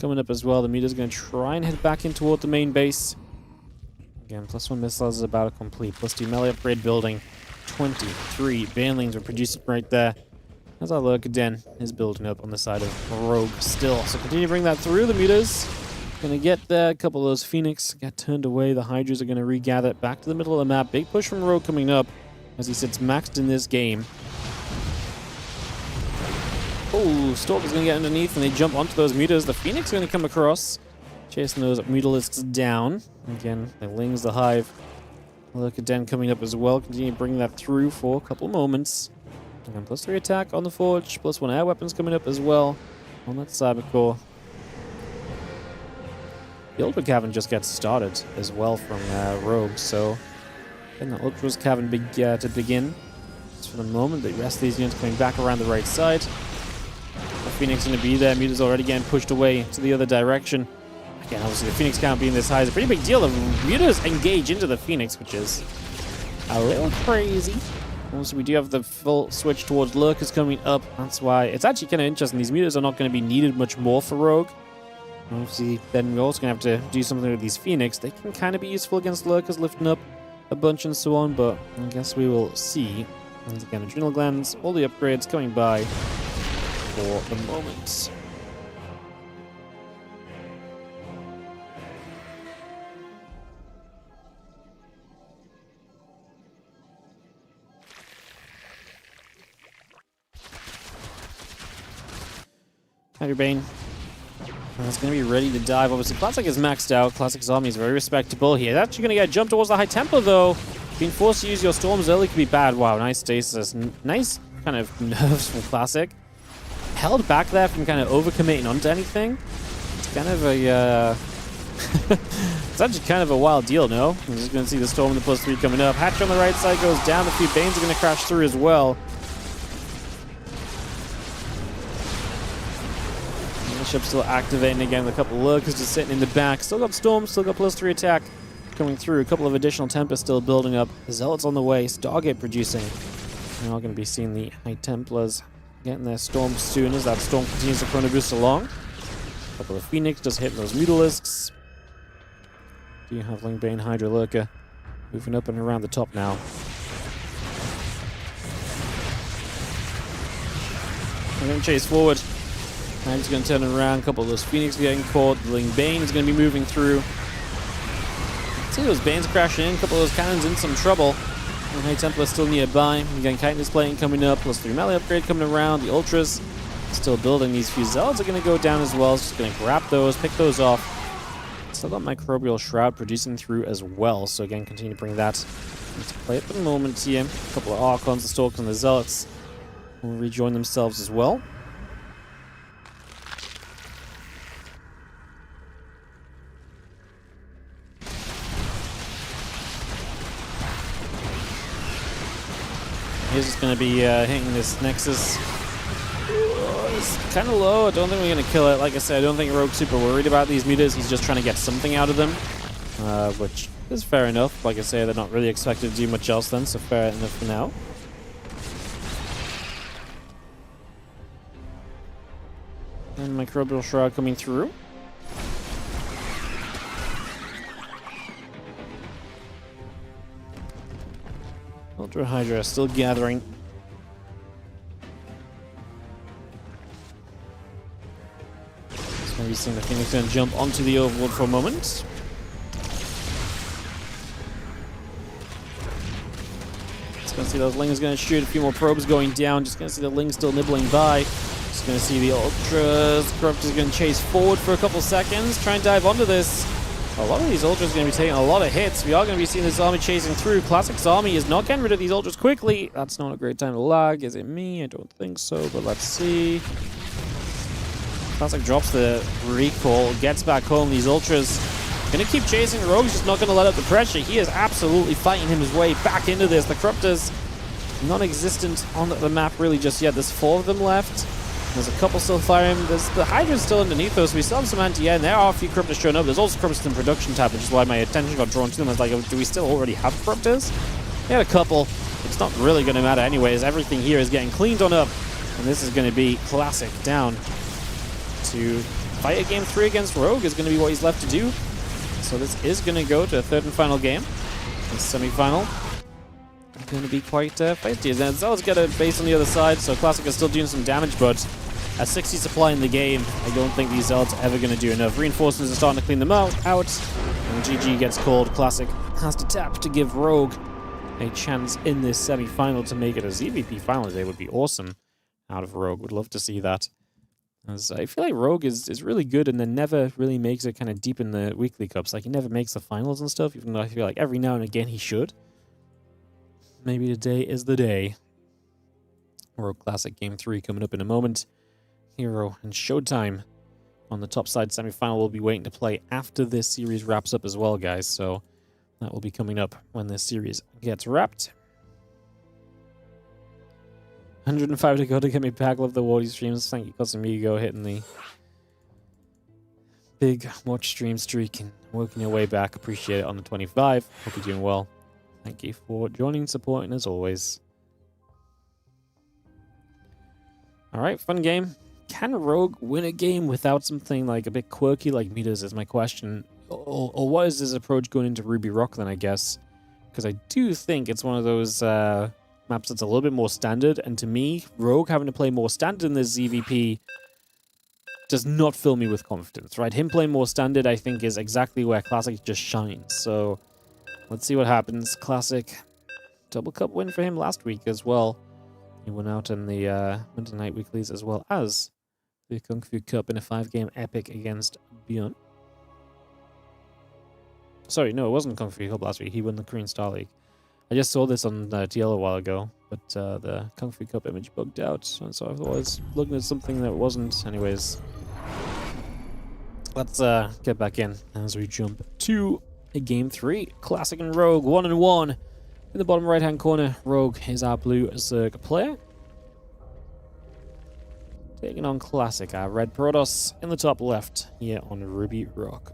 coming up as well. The meter's going to try and head back in toward the main base. Again, +1 missiles is about to complete. +2 melee upgrade building. 23 Banelings are producing right there. As our Lurker Den is building up on the side of Rogue still. So continue to bring that through. The meters going to get there. A couple of those Phoenix get turned away. The Hydras are going to regather back to the middle of the map. Big push from Rogue coming up as he sits maxed in this game. Oh, Stalker's going to get underneath and they jump onto those meters. The Phoenix is going to come across, chasing those Mutalisks down. Again, the Lings, the Hive. Lurker Den coming up as well. Continue to bring that through for a couple moments. And +3 attack on the Forge, +1 air weapons coming up as well on that Cybercore. The Ultra Cavern just gets started as well from Rogue, so then the Ultra's Cavern to begin. Just for the moment, the rest of these units coming back around the right side. The Phoenix going to be there. Muta's already getting pushed away to the other direction. Again, obviously the Phoenix count being this high is a pretty big deal. The Mutas engage into the Phoenix, which is a little crazy. Also, we do have the full switch towards Lurkers coming up. That's why it's actually kind of interesting. These Mutas are not going to be needed much more for Rogue. Obviously, then we're also going to have to do something with these Phoenix. They can kind of be useful against Lurkers, lifting up a bunch and so on, but I guess we will see. And again, Adrenal Glands, all the upgrades coming by for the moment. Hydra Bane. It's going to be ready to dive. Obviously, Classic is maxed out. Classic's army is very respectable. He is actually going to get jumped towards the High Templar, though. Being forced to use your storms early could be bad. Wow, nice stasis. Nice kind of nerves from Classic. Held back there from kind of overcommitting onto anything. It's kind of a... it's actually kind of a wild deal, no? I'm just going to see the Storm and the +3 coming up. Hatch on the right side goes down. A few Banes are going to crash through as well. Ship still activating again with a couple of Lurkers just sitting in the back. Still got Storm, still got +3 attack coming through. A couple of additional Tempests still building up. The Zealots on the way. Stargate producing. We're not going to be seeing the High Templars getting their Storm soon as that Storm continues to Chrono Boost along. A couple of Phoenix just hitting those Mutalisks. Do you have Bane, Hydra, Lurker moving up and around the top now? We're going to chase forward. He's going to turn it around. A couple of those Phoenix getting caught. The Bane is going to be moving through. See those Banes crashing in. A couple of those cannons in some trouble. And High Templar still nearby. Again, Chitinous Plating coming up. +3 melee upgrade coming around. The Ultras still building. These few Zealots are going to go down as well. Just going to grab those, pick those off. Still got Microbial Shroud producing through as well. So again, continue to bring that into play at the moment here. A couple of Archons, the Stalkers, and the Zealots will rejoin themselves as well. He's just going to be hitting this Nexus. It's kind of low. I don't think we're going to kill it. Like I said, I don't think Rogue's super worried about these meters. He's just trying to get something out of them, which is fair enough. Like I say, they're not really expected to do much else then, so fair enough for now. And Microbial Shroud coming through. Ultra Hydra still gathering. So we've seen the Phoenix going to jump onto the overworld for a moment. Just going to see those Lings going to shoot. A few more probes going down. Just going to see the Lings still nibbling by. Just going to see the Ultras. Corrupt is going to chase forward for a couple seconds. Try and dive onto this. A lot of these Ultras are going to be taking a lot of hits. We are going to be seeing this army chasing through. Classic's army is not getting rid of these Ultras quickly. That's not a great time to lag. Is it me? I don't think so, but let's see. Classic drops the recall, gets back home. These Ultras going to keep chasing. Rogue's just not going to let up the pressure. He is absolutely fighting his way back into this. The Corruptors non-existent on the map really just yet. There's 4 of them left. There's a couple still firing. There's the Hydra's still underneath us. We still have some anti-air, and there are a few Corruptors showing up. There's also Corruptors in production tab, which is why my attention got drawn to them. I was like, do we still already have Corruptors? We had a couple. It's not really going to matter anyways. Everything here is getting cleaned on up, and this is going to be Classic down to fight a game 3 against Rogue is going to be what he's left to do. So this is going to go to a 3rd and final game. The semi-final. Going to be quite feisty. And Zealot's got a base on the other side, so Classic is still doing some damage, but at 60 supply in the game, I don't think these Zealots are ever going to do enough. Reinforcements are starting to clean them out, and GG gets called. Classic has to tap to give Rogue a chance in this semi-final to make it a ZVP final today. Would be awesome out of Rogue. Would love to see that. As I feel like Rogue is really good and then never really makes it kind of deep in the weekly cups. Like, he never makes the finals and stuff, even though I feel like every now and again he should. Maybe today is the day. Rogue Classic Game 3 coming up in a moment. herO and Showtime on the top side semi-final will be waiting to play after this series wraps up as well, guys. So that will be coming up when this series gets wrapped. 105 to go to get me back. Love the Wardy streams. Thank you, Cosmigo, hitting the big watch stream streak and working your way back. Appreciate it on the 25. Hope you're doing well. Thank you for joining, supporting as always. Alright, fun game. Can Rogue win a game without something like a bit quirky like Meters is my question. Or what is his approach going into Ruby Rock then, I guess? Because I do think it's one of those maps that's a little bit more standard. And to me, Rogue having to play more standard in this ZVP does not fill me with confidence, right? Him playing more standard, I think, is exactly where Classic just shines. So let's see what happens. Classic double cup win for him last week as well. He went out in the Winter Night Weeklies as well as the Kung Fu Cup in a 5-game epic against Beyond. Sorry, no, it wasn't Kung Fu Cup last week. He won the Korean Star League. I just saw this on TL a while ago, but the Kung Fu Cup image bugged out, and so I was looking at something that wasn't. Anyways, let's get back in as we jump to Game 3. Classic and Rogue, 1-1. In the bottom right-hand corner, Rogue is our blue Zerg player. Taking on Classic, our red Protoss in the top left here on Ruby Rock.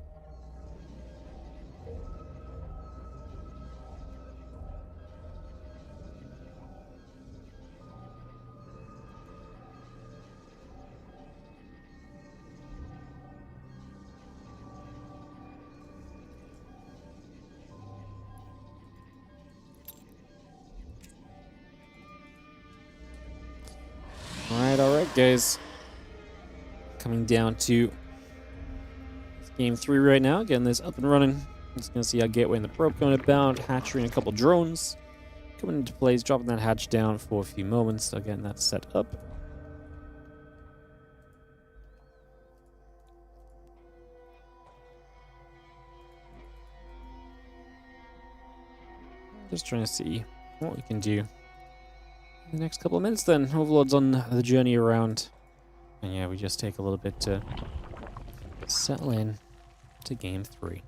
Alright, guys. Coming down to Game 3 right now. Getting this up and running. Just going to see our gateway and the probe going about. Hatchery and a couple drones coming into place. Dropping that hatch down for a few moments. So getting that set up. Just trying to see what we can do in the next couple of minutes then. Overlord's on the journey around. And yeah, we just take a little bit to settle in to Game 3.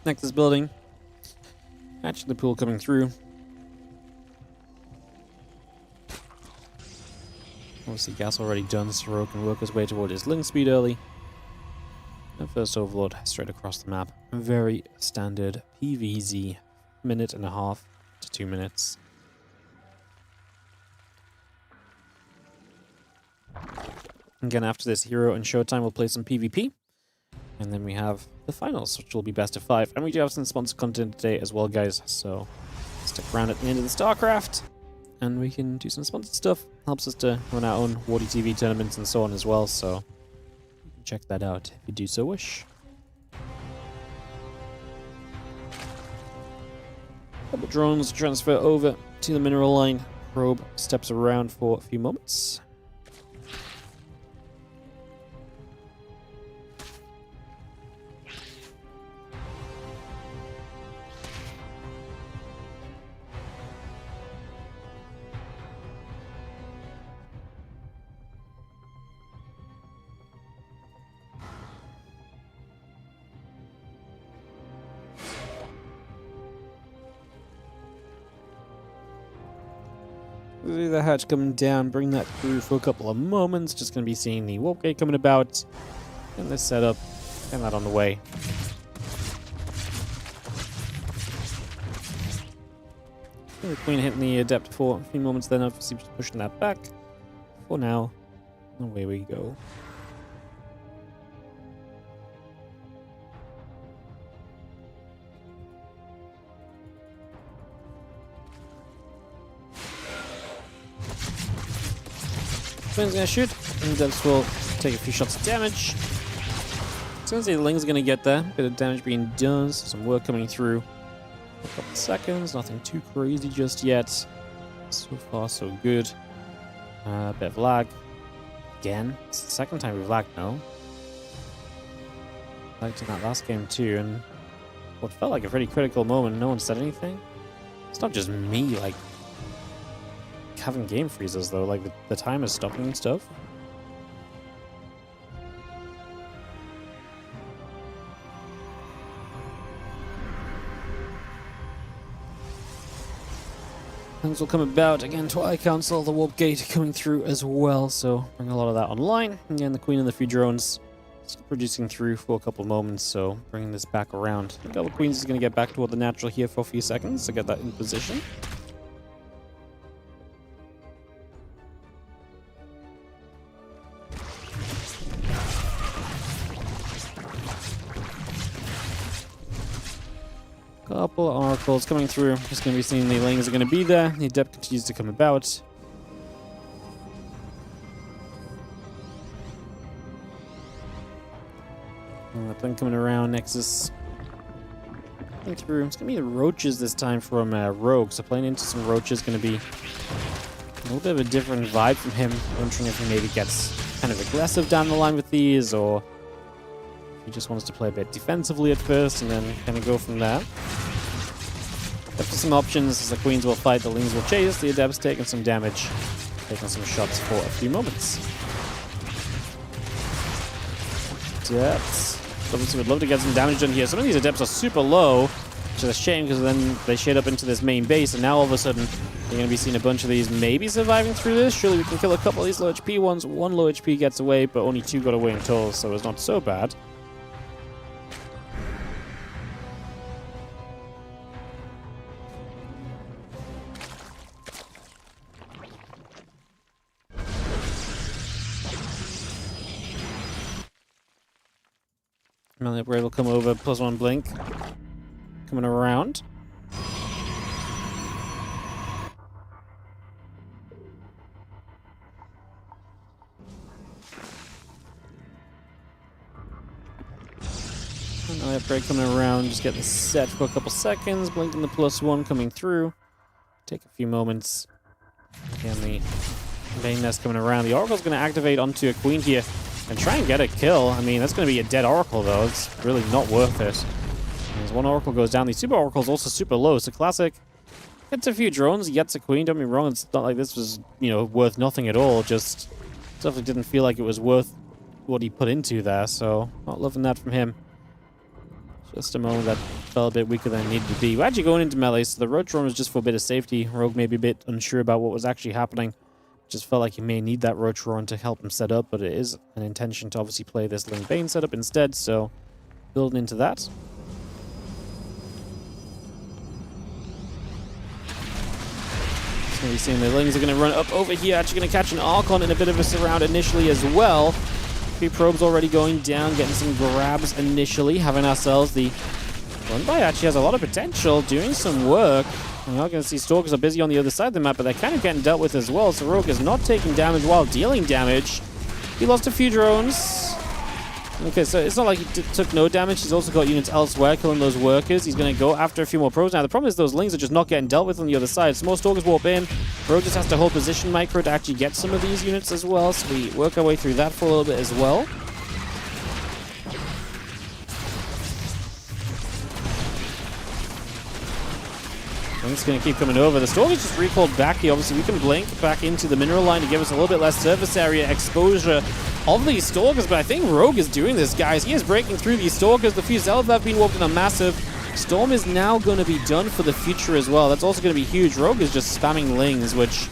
Next is building. Hatching the pool coming through. Obviously, gas already done, so herO can work his way toward his link speed early. And first Overlord straight across the map. Very standard PVZ, 1.5 to 2 minutes. Again, after this, herO and Showtime will play some PvP. And then we have the finals, which will be best of 5. And we do have some sponsored content today as well, guys. So stick around at the end of the StarCraft. And we can do some sponsored stuff. Helps us to run our own WardiTV tournaments and so on as well. So check that out if you do so wish. Couple drones transfer over to the mineral line. Probe steps around for a few moments. The hatch coming down, bring that through for a couple of moments. Just going to be seeing the warp gate coming about. And this setup, and that on the way. The Queen hitting the Adept for a few moments, then obviously just pushing that back. For now, away we go. Queen's gonna shoot, and the Devs will take a few shots of damage. As soon as the Ling's gonna get there, bit of damage being done, so some work coming through. A couple of seconds, nothing too crazy just yet. So far, so good. A bit of lag. Again, it's the second time we've lagged now. Lagged in that last game too, and what felt like a pretty critical moment, no one said anything. It's not just me, like, having game freezes though, like the time is stopping and stuff. Things will come about again. Twilight Council, the warp gate coming through as well, so bring a lot of that online. And again, the Queen and the few drones producing through for a couple of moments, so bringing this back around. The Double Queens is going to get back toward the natural here for a few seconds to get that in position. Couple of oracles coming through. Just going to be seeing the Lings are going to be there. The Adept continues to come about. And the thing coming around. Nexus coming through. It's going to be the roaches this time from Rogue. So playing into some roaches is going to be a little bit of a different vibe from him. Wondering if he maybe gets kind of aggressive down the line with these, or he just wants to play a bit defensively at first and then kind of go from there. After some options, as the Queens will fight, the Lings will chase, the Adepts taking some damage, taking some shots for a few moments. Adepts obviously would love to get some damage done here. Some of these Adepts are super low, which is a shame because then they shade up into this main base, and now all of a sudden you're going to be seeing a bunch of these maybe surviving through this. Surely we can kill a couple of these low HP ones. One low HP gets away, but only two got away in total, so it's not so bad. Melee upgrade will come over, +1 blink. Coming around. Melee upgrade coming around, just getting set for a couple seconds. Blinking the +1 coming through. Take a few moments. Again, the main nest coming around. The Oracle's going to activate onto a Queen here and try and get a kill. I mean, that's going to be a dead Oracle, though. It's really not worth it. As one Oracle goes down, the Super Oracle is also super low. So Classic gets a few drones, gets a Queen. Don't get me wrong, it's not like this was, you know, worth nothing at all. Just definitely didn't feel like it was worth what he put into there. So not loving that from him. Just a moment that felt a bit weaker than it needed to be. We're actually going into melee, so the Roach Drone was just for a bit of safety. Rogue may be a bit unsure about what was actually happening. Just felt like he may need that Roach Roar to help him set up, but it is an intention to obviously play this Ling Bane setup instead, so building into that. So we're seeing the Lings are going to run up over here, actually going to catch an Archon in a bit of a surround initially as well. A few probes already going down, getting some grabs initially, having ourselves the run by actually has a lot of potential, doing some work. We're not going to see Stalkers are busy on the other side of the map, but they're kind of getting dealt with as well. So Rogue is not taking damage while dealing damage. He lost a few drones. Okay, so it's not like he took no damage. He's also got units elsewhere killing those workers. He's going to go after a few more probes. Now, the problem is those lings are just not getting dealt with on the other side. Some more stalkers warp in. Rogue just has to hold position micro to actually get some of these units as well. So we work our way through that for a little bit as well. It's going to keep coming over. The Stalkers just recalled back here. Obviously, we can blink back into the mineral line to give us a little bit less surface area exposure of these Stalkers, but I think Rogue is doing this, guys. He is breaking through these Stalkers. The few Zealots that have been warped in are massive. Storm is now going to be done for the future as well. That's also going to be huge. Rogue is just spamming lings, which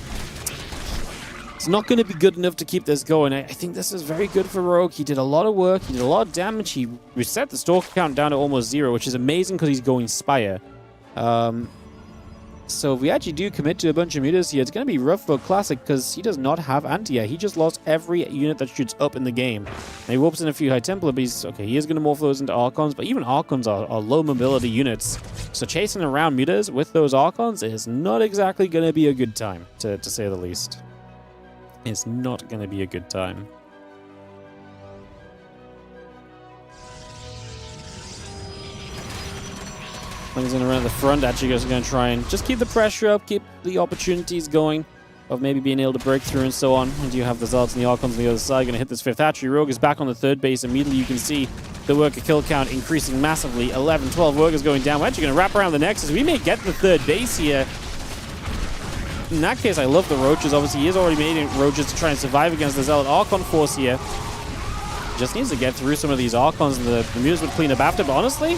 it's not going to be good enough to keep this going. I think this is very good for Rogue. He did a lot of work. He did a lot of damage. He reset the Stalker count down to almost 0, which is amazing because he's going Spire. So if we actually do commit to a bunch of mutas here, it's going to be rough for Classic because he does not have anti-air. He just lost every unit that shoots up in the game. And he warps in a few High Templar, but he is going to morph those into Archons, but even Archons are low mobility units. So chasing around mutas with those Archons is not exactly going to be a good time, to say the least. It's not going to be a good time. Things in around the front actually is going to try and just keep the pressure up, keep the opportunities going of maybe being able to break through and so on. And you have the Zealots and the Archons on the other side going to hit this 5th hatchery. Rogue is back on the 3rd base. Immediately you can see the worker kill count increasing massively. 11, 12 workers going down. We're actually going to wrap around the Nexus. We may get the 3rd base here. In that case, I love the Roaches. Obviously, he is already made Roaches to try and survive against the Zealot Archon force here. Just needs to get through some of these Archons, and the mutas would clean up after. But honestly,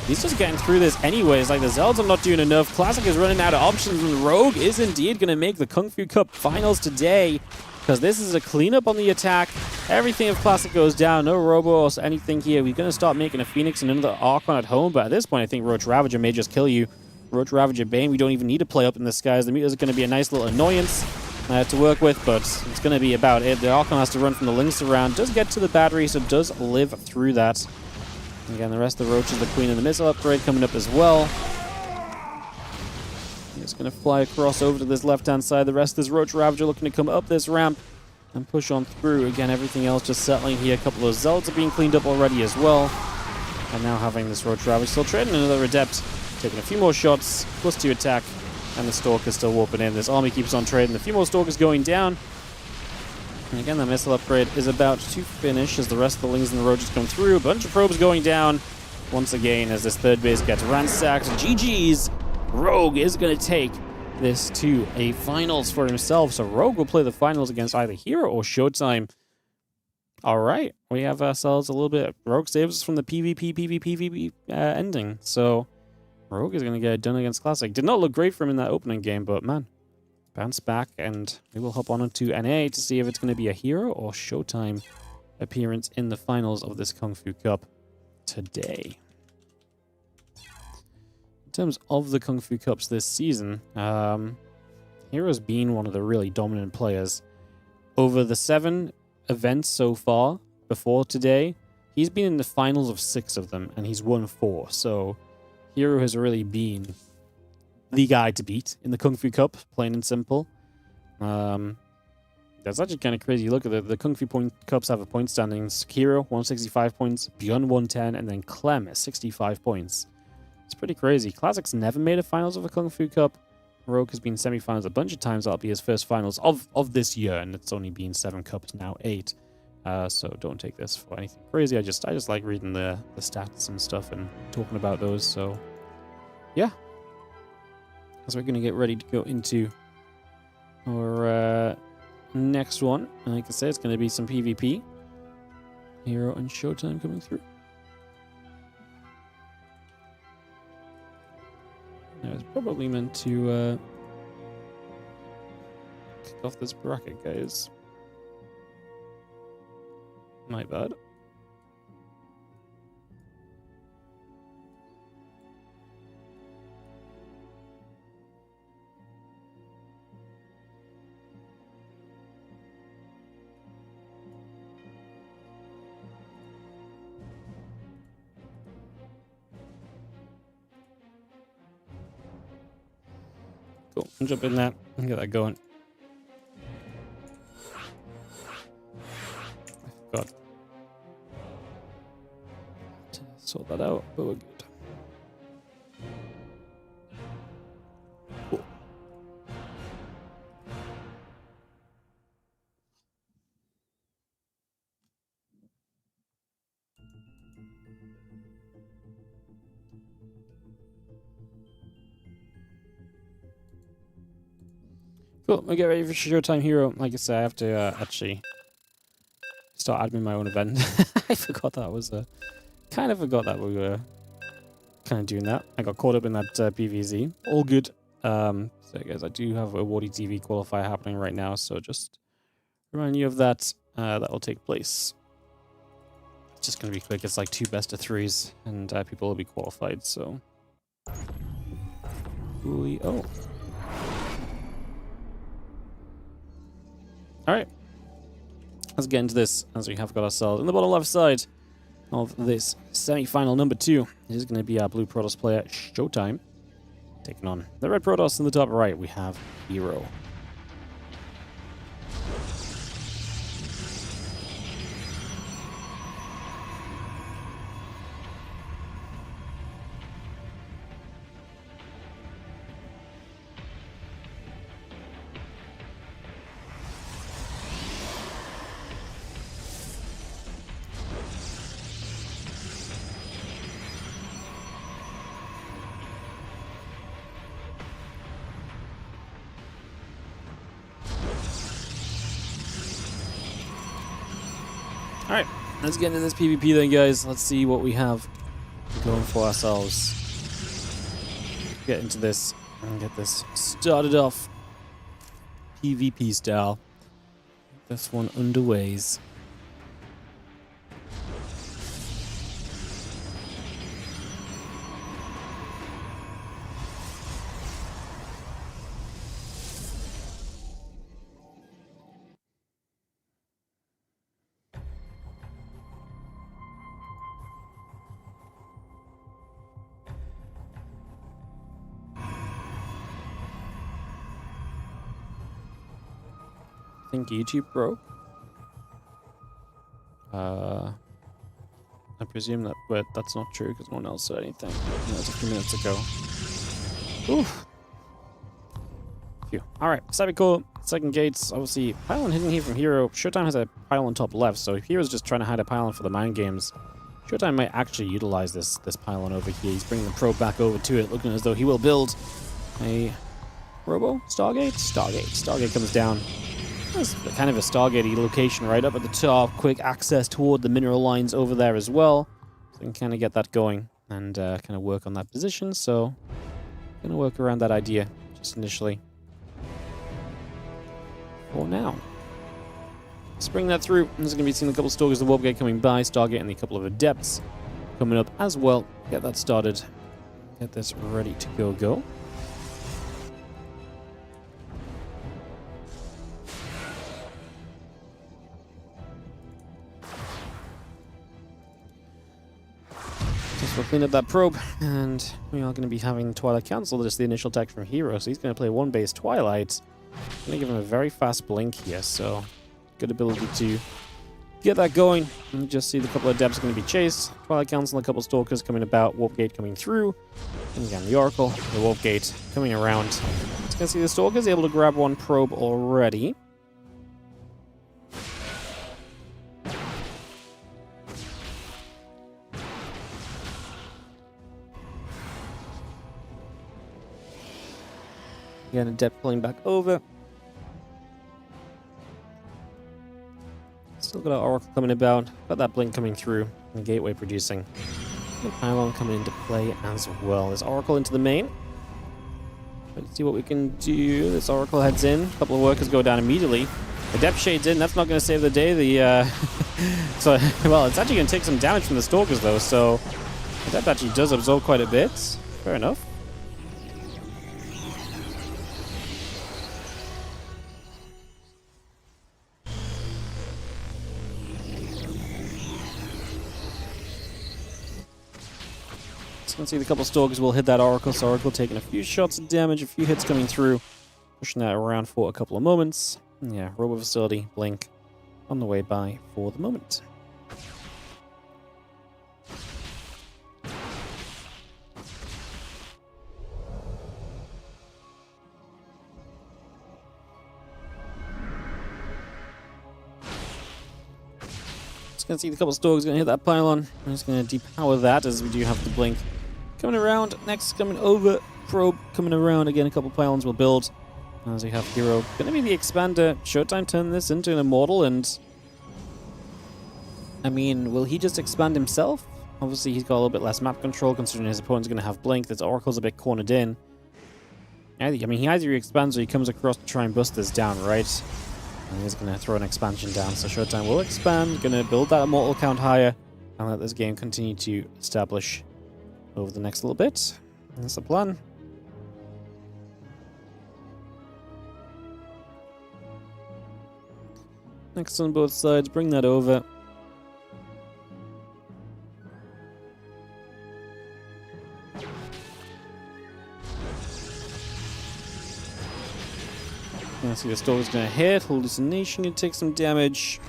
he's just getting through this anyways. Like, the Zealots are not doing enough. Classic is running out of options, and Rogue is indeed going to make the Kung Fu Cup finals today, because this is a cleanup on the attack. Everything of Classic goes down. No Robo or anything here. We're going to start making a Phoenix and another Archon at home, but at this point, I think Roach Ravager may just kill you. Roach Ravager Bane, we don't even need to play up in the skies. The mutas are going to be a nice little annoyance to work with, but it's going to be about it. The Archon has to run from the links around. Does get to the battery, so does live through that. Again, the rest of the Roaches, the Queen and the Missile upgrade coming up as well. It's going to fly across over to this left-hand side. The rest of this Roach Ravager looking to come up this ramp and push on through. Again, everything else just settling here. A couple of Zealots are being cleaned up already as well. And now having this Roach Ravager still trading another Adept. Taking a few more shots, +2 attack, and the Stalker's still warping in. This army keeps on trading. A few more Stalkers going down. And again, the missile upgrade is about to finish as the rest of the Lings and the Roaches come through. A bunch of probes going down once again as this 3rd base gets ransacked. GG's. Rogue is going to take this to a finals for himself. So Rogue will play the finals against either herO or Showtime. All right. We have ourselves a little bit. Rogue saves us from the PvP ending. So Rogue is going to get it done against Classic. Did not look great for him in that opening game, but man, bounce back, and we will hop on into NA to see if it's going to be a herO or Showtime appearance in the finals of this Kung Fu Cup today. In terms of the Kung Fu Cups this season, herO's been one of the really dominant players. Over the 7 events so far before today, he's been in the finals of 6 of them, and he's won 4. So herO has really been the guy to beat in the Kung Fu Cup, plain and simple. That's actually kind of crazy. Look at the Kung Fu Cups have a point standings. herO, 165 points, Beyond 110, and then Clem at 65 points. It's pretty crazy. Classic's never made a finals of a Kung Fu Cup. Rogue has been semi-finals a bunch of times. That'll be his first finals of this year, and it's only been 7 cups, now 8. So don't take this for anything crazy. I just like reading the stats and stuff and talking about those. So yeah. So we're going to get ready to go into our next one. And like I said, it's going to be some PvP. herO and Showtime coming through. I was probably meant to kick off this bracket, guys. My bad. Cool. I'll jump in that and get that going. I forgot. to sort that out, but we're good. Cool. Cool, we get ready for Showtime herO. Like I said, I have to actually start admin my own event. I forgot that was kind of forgot that we were kind of doing that. I got caught up in that PVZ. All good. So guys, I do have a WardiTV qualifier happening right now, so just remind you of that. That will take place. It's just going to be quick. It's like 2 best of 3s, and people will be qualified, so... Oh. Alright. Let's get into this, as we have got ourselves in the bottom left side of this semi-final number 2. It is going to be our blue Protoss player, Showtime, taking on the red Protoss. In the top right, we have herO. Alright, let's get into this PvP then, guys. Let's see what we have going for ourselves. Get into this and get this started off PvP style. This one underways. I think YouTube broke. I presume that, but that's not true because no one else said anything. That was a few minutes ago. Oof. Phew. Alright, Cybercore, second gates. Obviously, pylon hidden here from herO. Showtime has a pylon top left, so if herO's just trying to hide a pylon for the mind games, Showtime might actually utilize this pylon over here. He's bringing the probe back over to it, looking as though he will build a Robo? Stargate comes down. There's kind of a Stargate location right up at the top. Quick access toward the mineral lines over there as well. So we can kind of get that going and kind of work on that position. So, going to work around that idea just initially. For now. Let's bring that through. There's going to be seeing a couple of Stalkers, the Warp Gate coming by, Stargate, and a couple of Adepts coming up as well. Get that started. Get this ready to go. We'll clean up that probe, and we are going to be having Twilight cancel just the initial attack from herO, so he's going to play 1 base Twilight. I'm going to give him a very fast blink here, so good ability to get that going. And just see the couple of Adepts going to be chased. Twilight cancel, a couple of Stalkers coming about, Warp Gate coming through, and again the Oracle, the Warp Gate coming around. Just going to see the Stalkers able to grab 1 probe already. Again, Adept pulling back over. Still got our Oracle coming about. Got that blink coming through. And the Gateway producing. The Pylon coming into play as well. There's Oracle into the main. Let's see what we can do. This Oracle heads in. A couple of workers go down immediately. Adept shades in. That's not going to save the day. So, well, it's actually going to take some damage from the Stalkers, though. So, Adept actually does absorb quite a bit. Fair enough. You can see the couple of Stalkers will hit that Oracle, so Oracle taking a few shots of damage, a few hits coming through, pushing that around for a couple of moments. And yeah, Robo Facility, Blink, on the way by for the moment. Just gonna see the couple Storks gonna hit that pylon. I'm just gonna depower that as we do have the blink coming around. Next coming over, probe coming around again. A couple pylons will build as we have herO. Gonna be the expander. Showtime turn this into an immortal, and I mean, will he just expand himself? Obviously, he's got a little bit less map control considering his opponent's gonna have blink. This Oracle's a bit cornered in. I mean, he either expands or he comes across to try and bust this down, right? And he's going to throw an expansion down, so Showtime will expand, going to build that immortal count higher, and let this game continue to establish over the next little bit. That's the plan. Next on both sides, bring that over. I see the Stork's gonna hit, Hallucination can take some damage.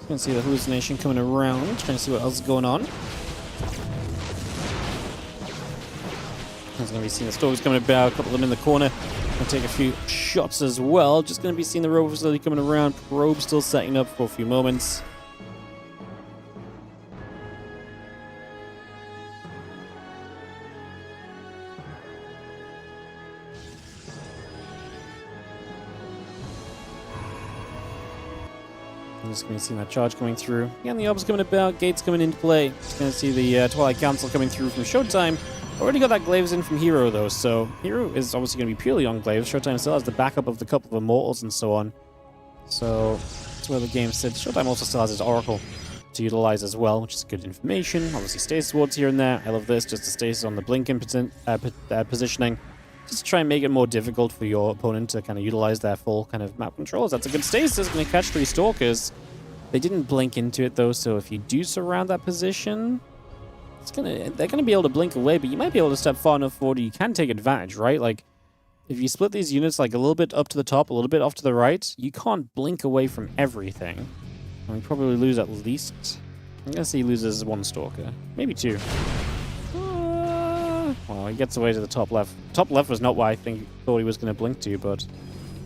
Gonna see the Hallucination coming around, trying to see what else is going on. There's gonna be seeing the Stork's coming about, a couple of them in the corner. Gonna take a few shots as well. Just gonna be seeing the rover facility coming around. Probe still setting up for a few moments. I'm just gonna see that charge coming through. Again, the orb's coming about, gates coming into play. Just gonna see the Twilight Council coming through from Showtime. Already got that glaives in from herO though, so herO is obviously going to be purely on glaives. Showtime still has the backup of the couple of immortals and so on. So that's where the game sits. Showtime also still has his Oracle to utilize as well, which is good information. Obviously stasis wards here and there. I love this, just a stasis on the blink impotent positioning. Just to try and make it more difficult for your opponent to kind of utilize their full kind of map controls. That's a good stasis, going to catch 3 Stalkers. They didn't blink into it though, so if you do surround that position, they're gonna be able to blink away, but you might be able to step far enough forward you can take advantage, right? Like, if you split these units like a little bit up to the top, a little bit off to the right, you can't blink away from everything. And we probably lose at least... I'm gonna say he loses 1 Stalker. Maybe 2. Well, he gets away to the top left. Top left was not what I thought he was gonna blink to, but...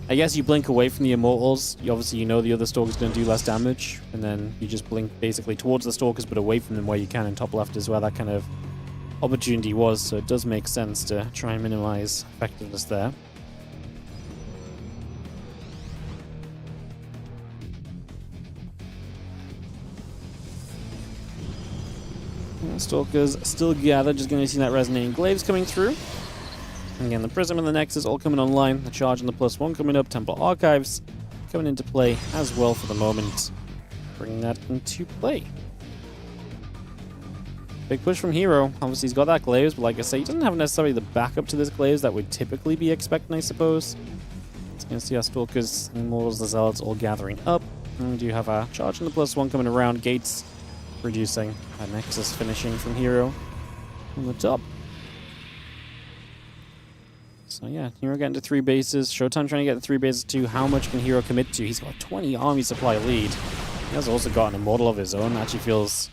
I guess you blink away from the Immortals. Obviously, you know the other Stalker's going to do less damage. And then you just blink basically towards the Stalkers, but away from them where you can. And top left is where that kind of opportunity was. So it does make sense to try and minimize effectiveness there. Stalkers still gathered. Just going to see that resonating glaives coming through. Again, the Prism and the Nexus all coming online. The Charge and the +1 coming up. Temple Archives coming into play as well for the moment. Bringing that into play. Big push from herO. Obviously, he's got that Glaives, but like I say, he doesn't have necessarily the backup to this Glaives that we'd typically be expecting, I suppose. It's going to see our Stalkers, Immortals, the Zealots all gathering up. And we do have our Charge and the +1 coming around. Gates reducing. Our Nexus finishing from herO on the top. So yeah, herO getting to 3 bases. Showtime trying to get to 3 bases too. How much can herO commit to? He's got a 20 army supply lead. He has also got an Immortal of his own. Actually feels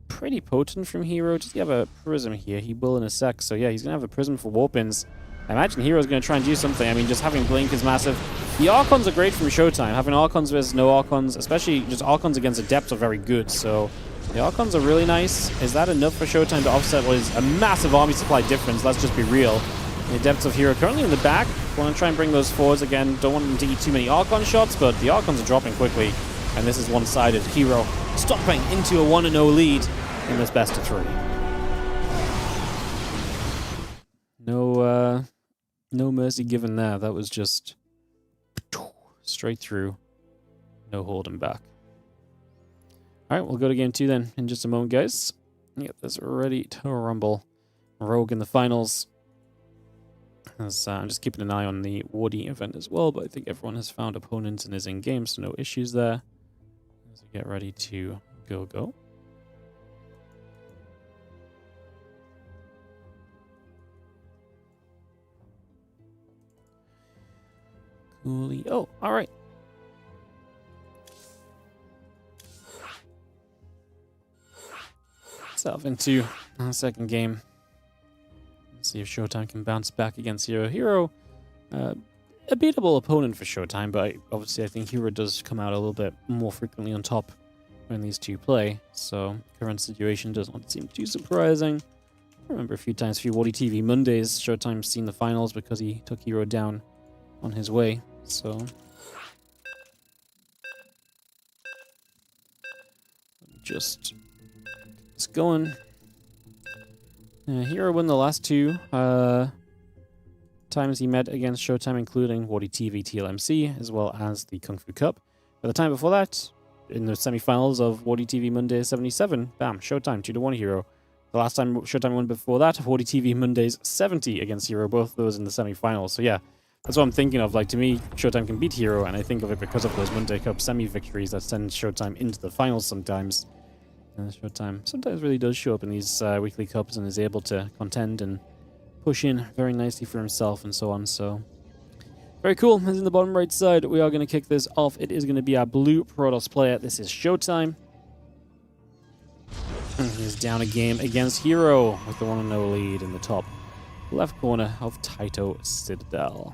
pretty potent from herO. Does he have a Prism here? He will in a sec. So yeah, he's going to have a Prism for Warpins. I imagine herO's going to try and do something. I mean, just having Blink is massive. The Archons are great from Showtime. Having Archons versus no Archons, especially just Archons against Adepts, are very good. So the Archons are really nice. Is that enough for Showtime to offset what is a massive army supply difference? Let's just be real. The Adepts of herO currently in the back. Want to try and bring those forwards again. Don't want them to eat too many Archon shots, but the Archons are dropping quickly. And this is one-sided. herO stopping into a 1-0 lead in this best of 3. No mercy given there. That was just straight through. No holding back. Alright, we'll go to game 2 then in just a moment, guys. Get this ready to rumble. Rogue in the finals. As, I'm just keeping an eye on the Wardy event as well, but I think everyone has found opponents and is in game, so no issues there. As we get ready to go. Coolio. Oh, alright. ourselves into our second game. Let's see if Showtime can bounce back against herO. herO, a beatable opponent for Showtime, but obviously I think herO does come out a little bit more frequently on top when these two play, so current situation does not seem too surprising. I remember a few times for WardiTV Mondays, Showtime's seen the finals because he took herO down on his way, so... just get this going. herO won the last two times he met against Showtime, including WardiTV TLMC, as well as the Kung Fu Cup. But the time before that, in the semifinals of WardiTV Monday 77, bam, Showtime 2-1 herO. The last time Showtime won before that, WardiTV Mondays 70 against herO, both of those in the semifinals. So yeah, that's what I'm thinking of. Like, to me, Showtime can beat herO, and I think of it because of those Monday Cup semi-victories that send Showtime into the finals sometimes. And Showtime sometimes really does show up in these weekly cups and is able to contend and push in very nicely for himself and so on. So very cool. As in the bottom right side, we are going to kick this off. It is going to be our blue Protoss player. This is Showtime. And he's down a game against herO with the 1-0 lead in the top left corner of Taito Citadel.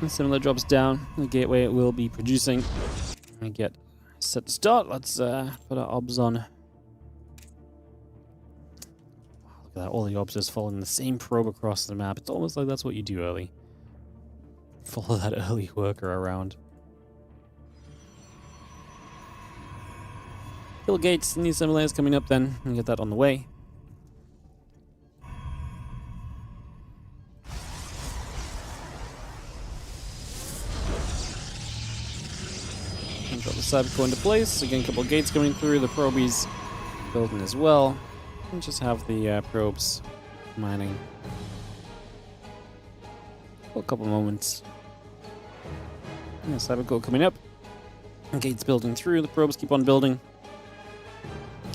Similar drops down. The gateway it will be producing. We get set to start. Let's put our obs on. Wow, look at that. All the obs just following the same probe across the map. It's almost like that's what you do early. Follow that early worker around. Kill gates. Need some layers coming up then. And get that on the way. Drop the cybercore into place. Again, a couple of gates going through. The probies building as well. And just have the probes mining. For a couple of moments. Yeah, cybercore coming up. Gates building through. The probes keep on building.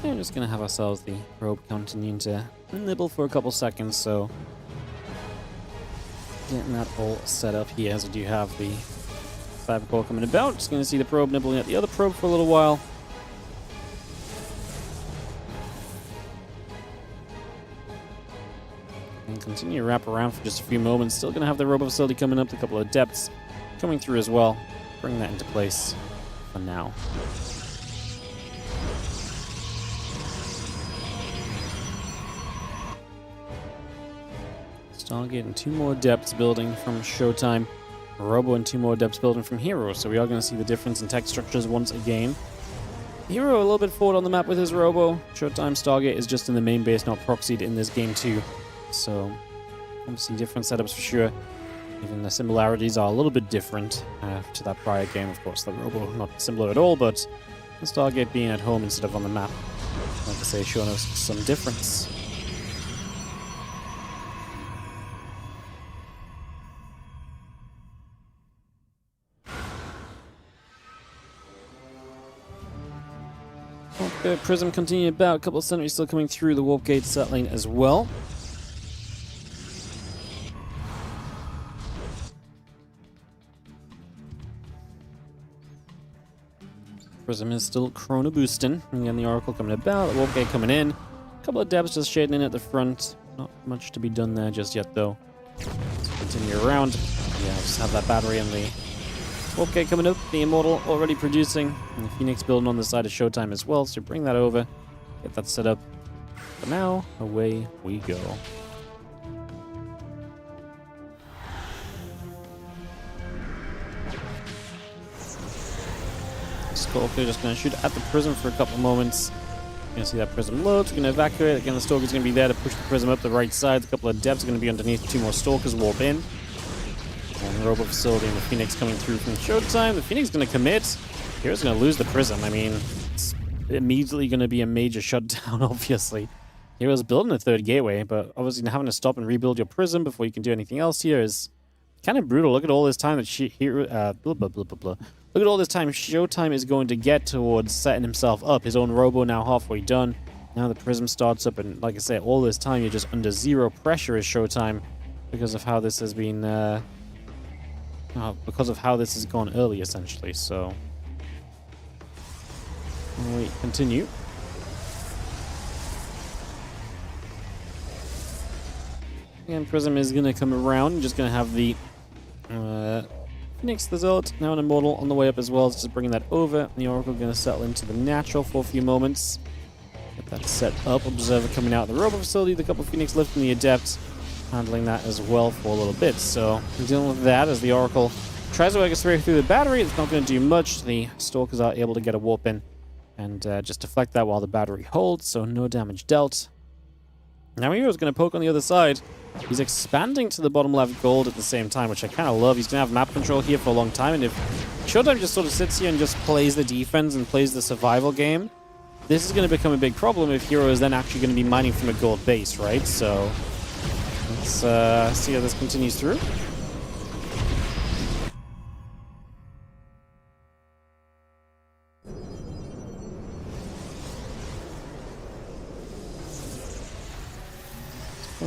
And we're just going to have ourselves the probe continuing to nibble for a couple seconds. So getting that all set up here as we do have the cybercore coming about. Just going to see the probe nibbling at the other probe for a little while. And continue to wrap around for just a few moments. Still going to have the robo facility coming up, a couple of depths coming through as well. Bring that into place for now. Stargate and 2 more depths building from Showtime. Robo and 2 more depths building from herO, so we are going to see the difference in tech structures once again. herO a little bit forward on the map with his Robo. Showtime Stargate is just in the main base, not proxied in this game too. So, obviously different setups for sure. Even the similarities are a little bit different to that prior game. Of course, the Robo not similar at all, but the Stargate being at home instead of on the map, like I say, showing us some difference. Prism continuing about, a couple of sentries still coming through the warp gate set lane as well. Prism is still chrono boosting. Again, the Oracle coming about, the warp gate coming in. A couple of depths just shading in at the front. Not much to be done there just yet though. Let's continue around. Yeah, just have that battery and the warp gate coming up, the Immortal already producing, and the Phoenix building on the side of Showtime as well, so bring that over, get that set up. For now, away we go. Scorpio just going to shoot at the prism for a couple moments. You're going to see that prism load, it's going to evacuate. Again, the Stalker's going to be there to push the prism up the right side. A couple of depths are going to be underneath, 2 more Stalkers warp in. And the Robo Facility and the Phoenix coming through from Showtime. The Phoenix is going to commit. hero's going to lose the prism. I mean, it's immediately going to be a major shutdown, obviously. hero's building a 3rd gateway, but obviously having to stop and rebuild your prism before you can do anything else here is kind of brutal. Look at all this time that blah, blah, blah, blah, blah. Look at all this time Showtime is going to get towards setting himself up. His own robo now halfway done. Now the Prism starts up, and like I said, all this time you're just under zero pressure as Showtime because of how this has been, because of how this has gone early, essentially. So, we continue. And Prism is going to come around, just going to have the Phoenix result. Now an Immortal on the way up as well, just bringing that over. The Oracle going to settle into the natural for a few moments. Get that set up. Observer coming out of the Robo facility. The couple Phoenix lifting the Adept, handling that as well for a little bit. So dealing with that as the Oracle tries to work its way through the battery. It's not going to do much. The Stalkers are able to get a warp in and just deflect that while the battery holds, so no damage dealt. Now hero's going to poke on the other side. He's expanding to the bottom left gold at the same time, which I kind of love. He's going to have map control here for a long time, and if Showtime just sort of sits here and just plays the defense and plays the survival game, this is going to become a big problem if hero is then actually going to be mining from a gold base, right? So let's see how this continues through.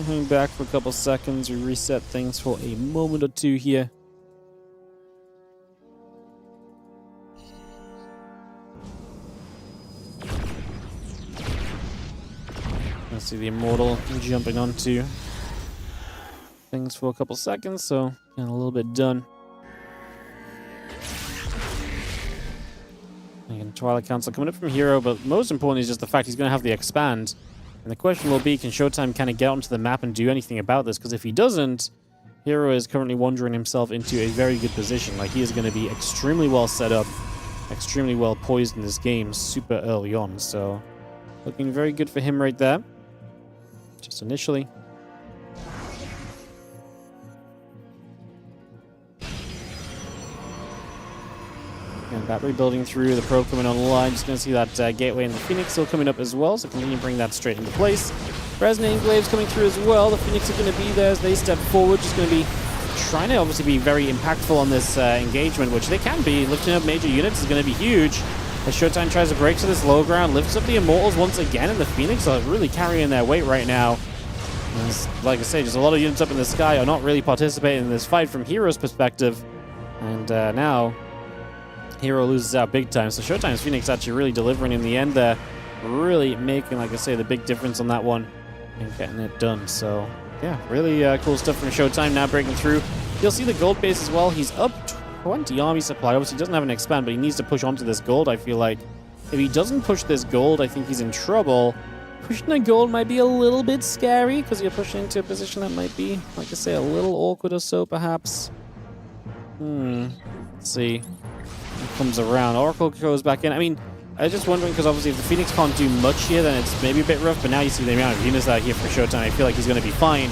Hang back for a couple seconds, we reset things for a moment or two here. Let's see the Immortal jumping onto things for a couple seconds, so getting a little bit done. Again, Twilight Council coming up from hero, but most importantly is just the fact he's going to have the expand. And the question will be, can Showtime kind of get onto the map and do anything about this? Because if he doesn't, hero is currently wandering himself into a very good position. Like, he is going to be extremely well set up, extremely well poised in this game super early on. So, looking very good for him right there. Just initially. And battery building through, the probe coming online. Just going to see that gateway and the Phoenix still coming up as well, so continue to bring that straight into place. Resonating Glaives coming through as well. The Phoenix are going to be there as they step forward. Just going to be trying to obviously be very impactful on this engagement, which they can be. Lifting up major units is going to be huge. As Showtime tries to break to this low ground, lifts up the Immortals once again, and the Phoenix are really carrying their weight right now. And like I say, just a lot of units up in the sky are not really participating in this fight from hero's perspective. And now hero loses out big time. So Showtime's Phoenix actually really delivering in the end there. Really making, like I say, the big difference on that one and getting it done. So yeah, really cool stuff from Showtime now breaking through. You'll see the gold base as well. He's up 20 army supply. Obviously, he doesn't have an expand, but he needs to push onto this gold, I feel like. If he doesn't push this gold, I think he's in trouble. Pushing the gold might be a little bit scary because you're pushing into a position that might be, like I say, a little awkward or so, perhaps. Let's see. Comes around. Oracle goes back in. I mean, I was just wondering, because obviously if the Phoenix can't do much here, then it's maybe a bit rough, but now you see the amount of units that are here for Showtime. I feel like he's going to be fine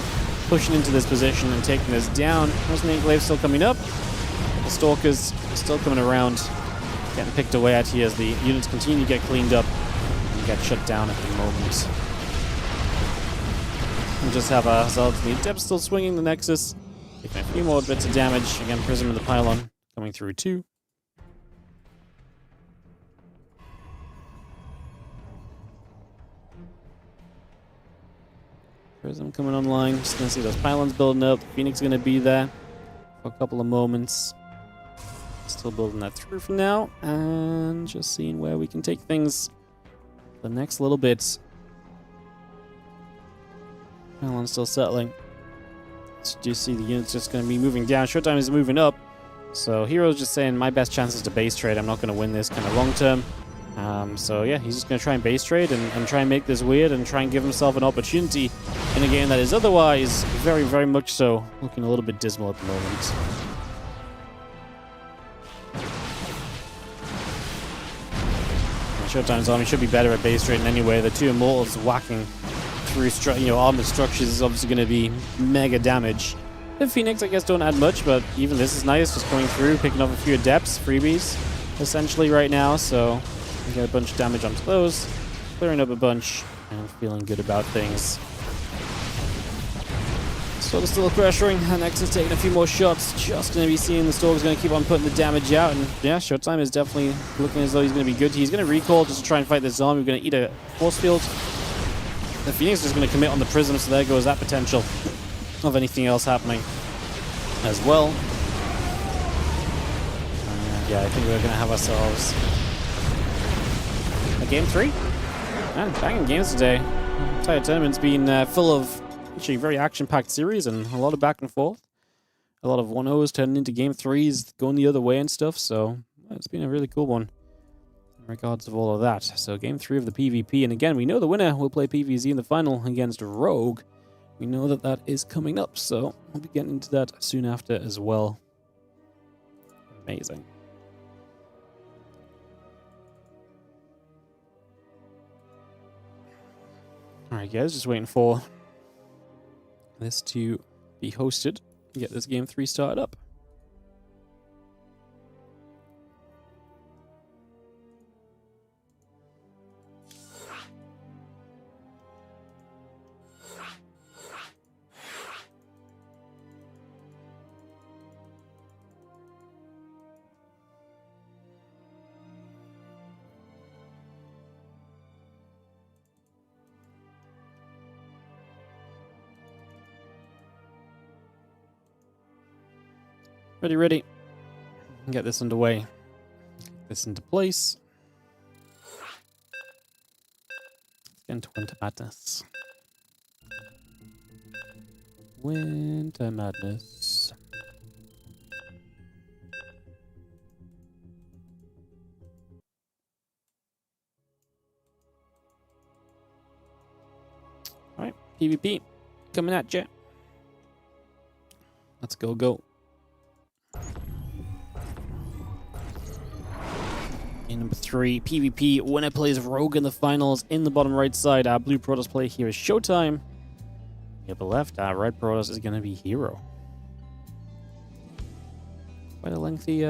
pushing into this position and taking this down. Resonating Glaive still coming up. The Stalkers still coming around, getting picked away at here as the units continue to get cleaned up and get shut down at the moment. We just have ourselves the Adept still swinging the Nexus, taking a few more bits of damage. Again, Prism and the Pylon coming through too. Prism coming online. Just going to see those pylons building up. The Phoenix is going to be there for a couple of moments. Still building that through for now. And just seeing where we can take things the next little bit. Pylon's still settling. So do you see the units just going to be moving down? Showtime is moving up. So hero's just saying my best chance is to base trade. I'm not going to win this kind of long term. So yeah, he's just going to try and base trade and try and make this weird and try and give himself an opportunity in a game that is otherwise very, very much so looking a little bit dismal at the moment. Showtime's army should be better at base trading anyway. The two Immortals whacking through armored structures is obviously going to be mega damage. The Phoenix, I guess, don't add much, but even this is nice, just going through, picking up a few Adepts, freebies, essentially right now, so we get a bunch of damage onto those, clearing up a bunch, and feeling good about things. Stork is still pressuring, and X is taking a few more shots. Just going to be seeing the Stork is going to keep on putting the damage out. And yeah, Showtime is definitely looking as though he's going to be good. He's going to recall just to try and fight this zombie. We're going to eat a force field. The Phoenix is going to commit on the Prism, so there goes that potential of anything else happening as well. Yeah, I think we're going to have ourselves a game 3. Man, banging games today. Entire tournament's been full of actually very action-packed series and a lot of back and forth. A lot of 1-0s turning into game 3s, going the other way and stuff, so it's been a really cool one in regards of all of that. So game 3 of the PvP, and again, we know the winner will play PvZ in the final against Rogue. We know that that is coming up, so we'll be getting into that soon after as well. Amazing. Alright guys, just waiting for this to be hosted and get this game 3 started up. Ready. Get this underway. Get this into place. Let's get into Winter Madness. Winter Madness. Alright, PvP. Coming at you. Let's go. In number 3, PvP, winner plays Rogue in the finals. In the bottom right side, our blue Protoss play here is Showtime. In the upper left, our red Protoss is going to be herO. Quite a lengthy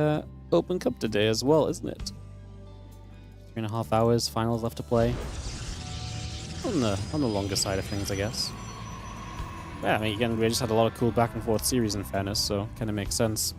Open Cup today as well, isn't it? 3.5 hours, finals left to play. On the longer side of things, I guess. Yeah, I mean, again, we just had a lot of cool back and forth series in fairness, so kind of makes sense.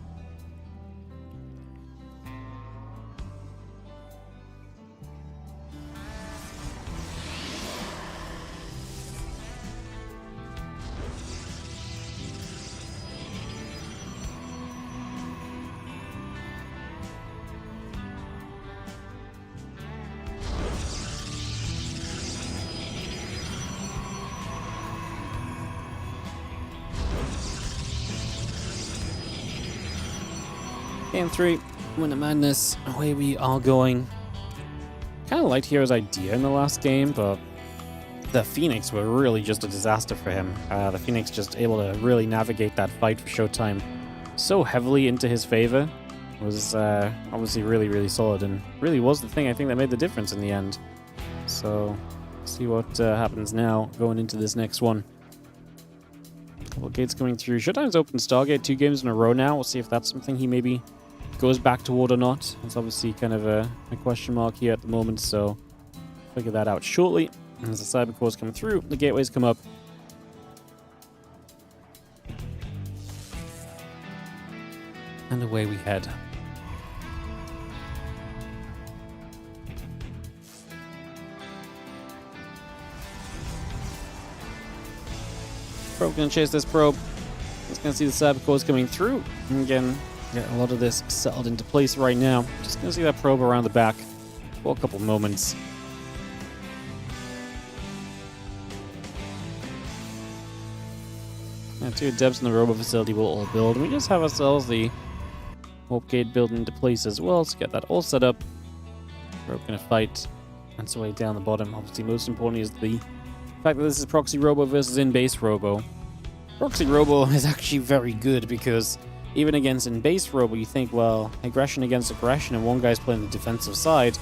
Game 3, Winter Madness, away we are going. Kind of liked hero's idea in the last game, but the Phoenix were really just a disaster for him. The Phoenix just able to really navigate that fight for Showtime so heavily into his favor. Was obviously really solid, and really was the thing I think that made the difference in the end. So, see what happens now going into this next one. Couple gates coming through. Showtime's opened Stargate 2 games in a row now. We'll see if that's something he maybe goes back toward or not. It's obviously kind of a question mark here at the moment, so figure that out shortly. And as the cyber cores come through, the gateways come up. And away we head. Probe gonna chase this probe. Just gonna see the cyber cores coming through. And again, get a lot of this settled into place right now. Just gonna see that probe around the back for a couple moments. And 2 devs in the robo facility will all build. We just have ourselves the warp gate built into place as well. So get that all set up. Probe gonna fight its way down the bottom. Obviously, most importantly is the fact that this is Proxy Robo versus in-base Robo. Proxy Robo is actually very good because even against in-base Robo, you think, well, aggression against aggression and one guy's playing the defensive side,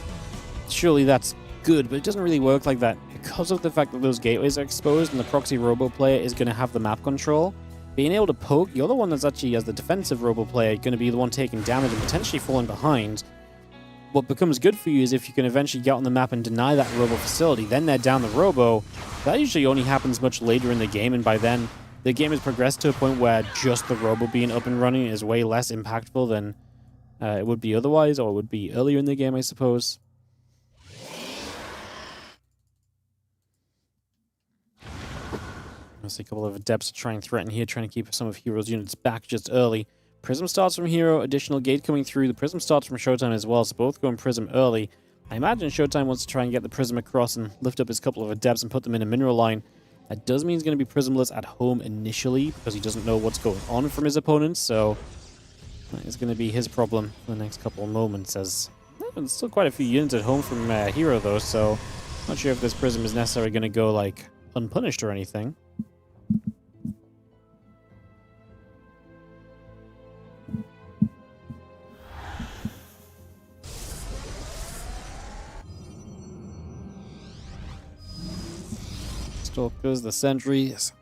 surely that's good, but it doesn't really work like that because of the fact that those gateways are exposed and the Proxy Robo player is going to have the map control. Being able to poke, you're the one that's actually, as the defensive Robo player, going to be the one taking damage and potentially falling behind. What becomes good for you is if you can eventually get on the map and deny that Robo facility, then they're down the Robo. That usually only happens much later in the game, and by then, the game has progressed to a point where just the robo being up and running is way less impactful than it would be otherwise, or it would be earlier in the game, I suppose. I see a couple of adepts trying to threaten here, trying to keep some of herO's units back just early. Prism starts from herO, additional gate coming through. The Prism starts from Showtime as well, so both going Prism early. I imagine Showtime wants to try and get the Prism across and lift up his couple of adepts and put them in a mineral line. That does mean he's going to be Prismless at home initially, because he doesn't know what's going on from his opponents, so that is going to be his problem for the next couple of moments, as there's still quite a few units at home from herO, though, so not sure if this Prism is necessarily going to go, like, unpunished or anything. Stalkers, the sentries,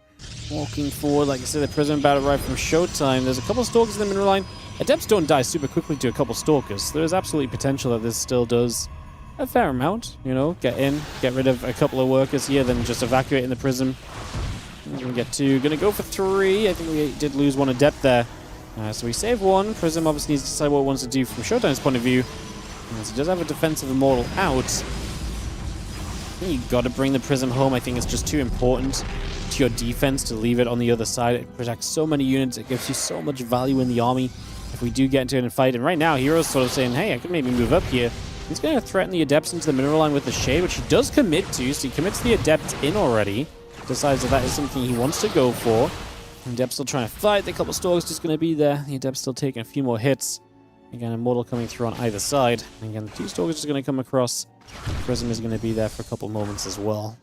walking forward. Like I said, the Prism about to arrive from Showtime. There's a couple of Stalkers in the mineral line. Adepts don't die super quickly to a couple of Stalkers. There is absolutely potential that this still does a fair amount, you know, get in, get rid of a couple of workers here, then just evacuate in the Prism. We're going to get two. Going to go for three. I think we did lose one Adept there. So we save one. Prism obviously needs to decide what it wants to do from Showtime's point of view. As he does have a defensive Immortal out. You got to bring the Prism home. I think it's just too important to your defense to leave it on the other side. It protects so many units. It gives you so much value in the army if we do get into it and fight. And right now, herO's sort of saying, hey, I could maybe move up here. He's going to threaten the Adepts into the mineral line with the Shade, which he does commit to. So he commits the Adepts in already. Decides that is something he wants to go for. And Adepts still trying to fight. The couple of Stalkers just going to be there. The Adepts still taking a few more hits. Again, Immortal coming through on either side. And again, the two Stalkers just going to come across. Prism is going to be there for a couple moments as well.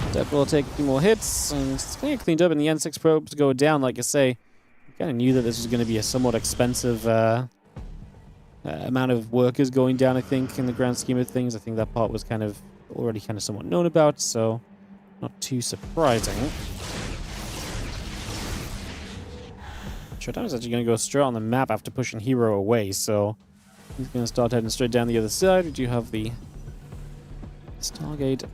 Adept will take a few more hits, and it's going to get cleaned up, and the N6 probes go down. Like I say, I kind of knew that this was going to be a somewhat expensive amount of workers going down, I think, in the grand scheme of things. I think that part was kind of already somewhat known about, so not too surprising. Showtime is actually going to go straight on the map after pushing herO away, so he's going to start heading straight down the other side. We do have the Stargate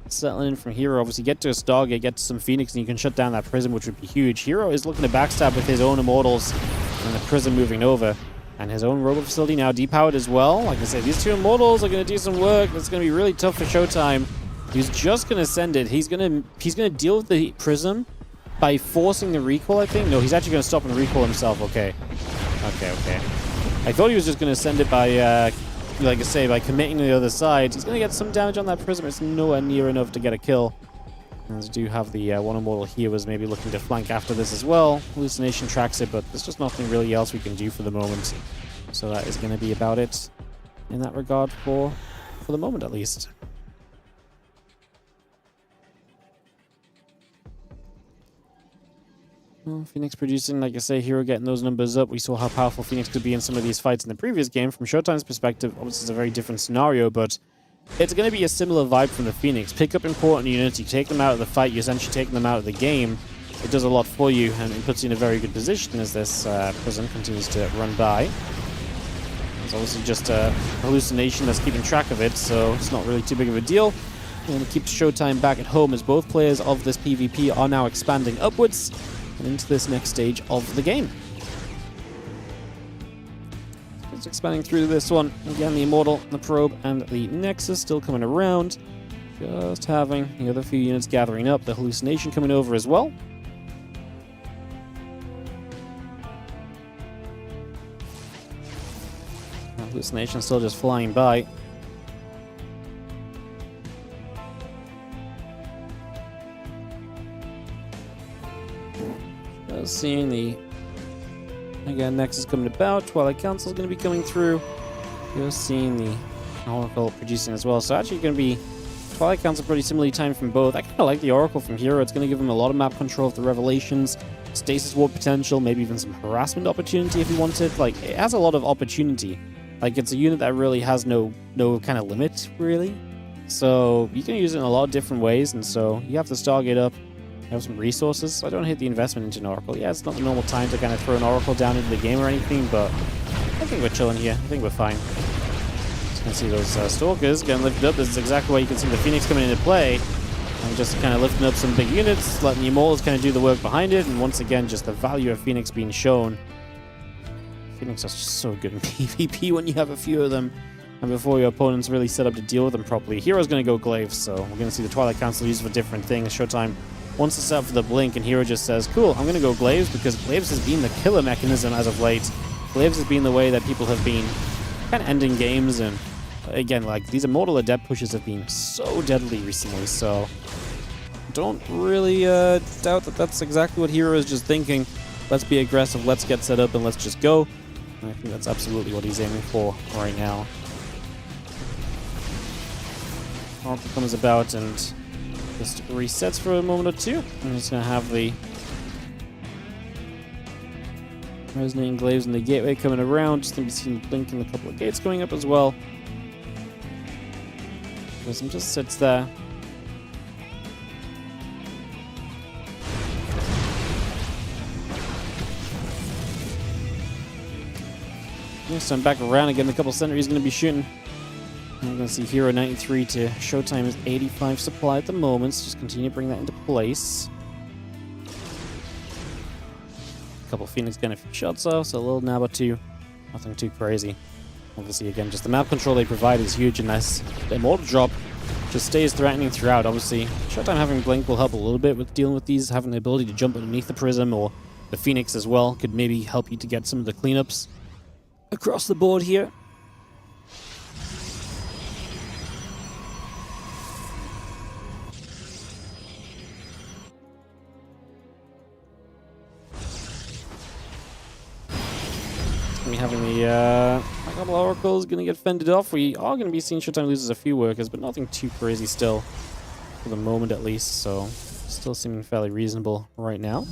settling in from herO. Obviously, get to a Stargate, get to some Phoenix, and you can shut down that Prism, which would be huge. herO is looking to backstab with his own Immortals and the Prism moving over. And his own Robo Facility now depowered as well. Like I said, these two Immortals are going to do some work. It's going to be really tough for Showtime. He's just going to send it. He's going to deal with the Prism by forcing the recall, I think. No, he's actually going to stop and recall himself. Okay. Okay. I thought he was just going to send it by, like I say, by committing to the other side. He's going to get some damage on that Prism. It's nowhere near enough to get a kill. And we do have the one Immortal here was maybe looking to flank after this as well. Hallucination tracks it, but there's just nothing really else we can do for the moment. So that is going to be about it in that regard for the moment, at least. Well, Phoenix producing, like I say, herO getting those numbers up. We saw how powerful Phoenix could be in some of these fights in the previous game. From Showtime's perspective, obviously it's a very different scenario, but it's going to be a similar vibe from the Phoenix. Pick up important units, you take them out of the fight, you essentially take them out of the game. It does a lot for you, and it puts you in a very good position as this Prism continues to run by. It's obviously just a hallucination that's keeping track of it, so it's not really too big of a deal. And it keeps Showtime back at home as both players of this PvP are now expanding upwards and into this next stage of the game. Just expanding through this one. Again, the Immortal, the Probe, and the Nexus still coming around. Just having the other few units gathering up. The Hallucination coming over as well. The Hallucination still just flying by. Seeing the, again, Nexus coming about. Twilight Council is going to be coming through. Just seeing the Oracle producing as well. So actually going to be Twilight Council pretty similarly timed from both. I kind of like the Oracle from herO. It's going to give him a lot of map control of the Revelations, Stasis Warp potential, maybe even some harassment opportunity if he wanted. Like, it has a lot of opportunity. Like, it's a unit that really has no kind of limit, really. So you can use it in a lot of different ways, and so you have to Stargate up. Have some resources. I don't hate the investment into an Oracle. Yeah, it's not the normal time to kind of throw an Oracle down into the game or anything, but I think we're chilling here. I think we're fine. Just gonna see those Stalkers getting lifted up. This is exactly why you can see the Phoenix coming into play. And just kind of lifting up some big units, letting the Immortals kind of do the work behind it, and once again, just the value of Phoenix being shown. Phoenix are just so good in PvP when you have a few of them, and before your opponent's really set up to deal with them properly. hero's going to go Glaives, so we're going to see the Twilight Council used for different things. Showtime wants to set up for the Blink, and hero just says, cool, I'm going to go Glaives, because Glaives has been the killer mechanism as of late. Glaives has been the way that people have been kind of ending games, and again, like, these Immortal Adept pushes have been so deadly recently, so don't really doubt that that's exactly what hero is just thinking. Let's be aggressive, let's get set up, and let's just go. And I think that's absolutely what he's aiming for right now. Oracle comes about and just resets for a moment or two. I'm just going to have the Resonating Glaives in the gateway coming around. Just going to be seeing the Blink and a couple of gates going up as well. Prism just sits there. Next time back around again, a couple sentries going to be shooting. I'm going to see hero 93 to Showtime is 85 supply at the moment, so just continue to bring that into place. A couple Phoenix getting a few shots off, so a little nab or two. Nothing too crazy. Obviously, again, just the map control they provide is huge, and this Immortal drop just stays threatening throughout. Obviously, Showtime having Blink will help a little bit with dealing with these. Having the ability to jump underneath the Prism or the Phoenix as well could maybe help you to get some of the cleanups across the board here. We having the a couple Oracles going to get fended off. We are going to be seeing Showtime loses a few workers, but nothing too crazy still, for the moment at least, so still seeming fairly reasonable right now.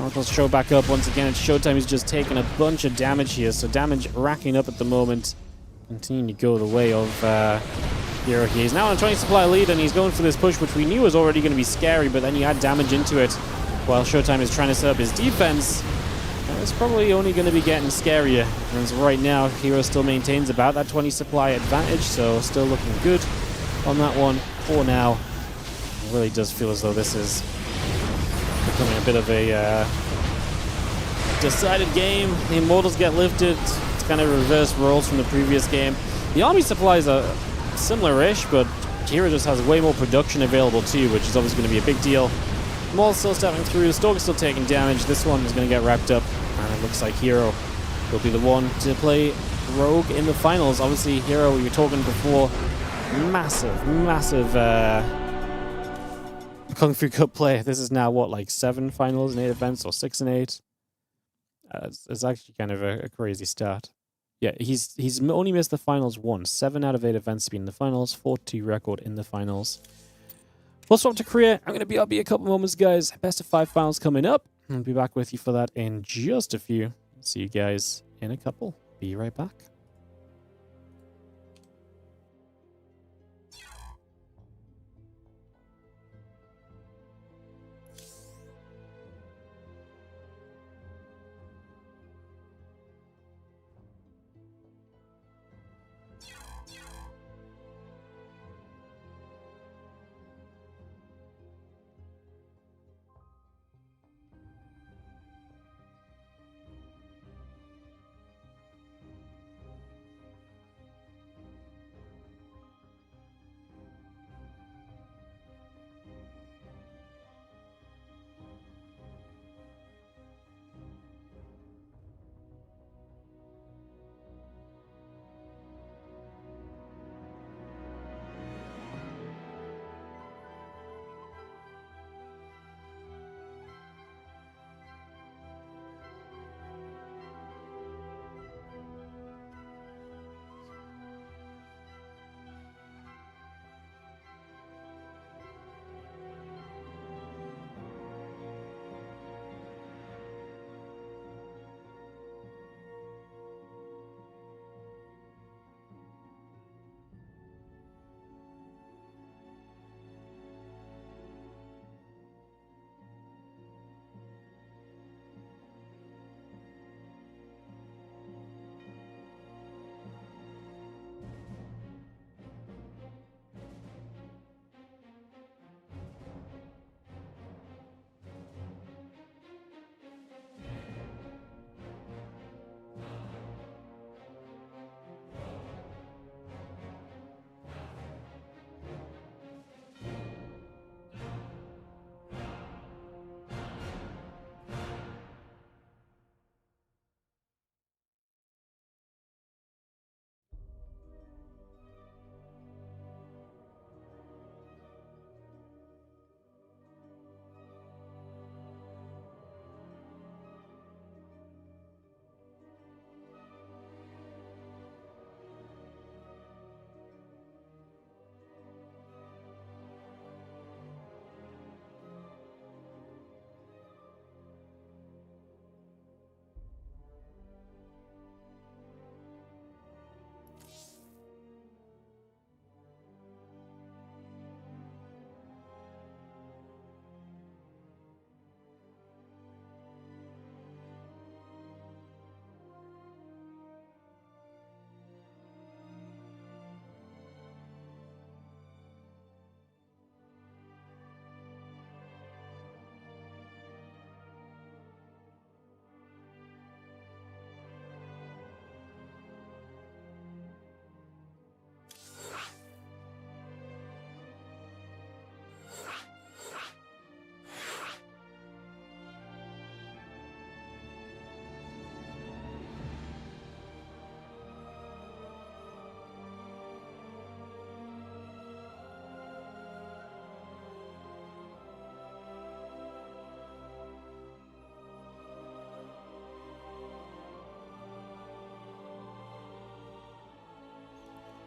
Oracles show back up once again. It's Showtime is just taking a bunch of damage here, so damage racking up at the moment. Continuing to go the way of hero here. He's now on a 20 supply lead, and he's going for this push, which we knew was already going to be scary, but then you add damage into it while Showtime is trying to set up his defense. And it's probably only going to be getting scarier. Because right now, hero still maintains about that 20 supply advantage, so still looking good on that one for now. It really does feel as though this is becoming a bit of a decided game. The Immortals get lifted. It's kind of reverse roles from the previous game. The army supplies are similar-ish, but hero just has way more production available too, which is obviously going to be a big deal. Maul's still stepping through. The Stalker's still taking damage. This one is going to get wrapped up, and it looks like hero will be the one to play Rogue in the finals. Obviously, hero, we were talking before, massive Kung Fu Cup play. This is now, what, like 7 finals and 8 events, or 6 and 8? It's actually kind of a crazy start. Yeah, he's only missed the finals once. 7 out of 8 events being in the finals, 4-2 record in the finals. We'll swap to Korea. I'm going to be a couple moments, guys. Best of 5 finals coming up. I'll be back with you for that in just a few. See you guys in a couple. Be right back.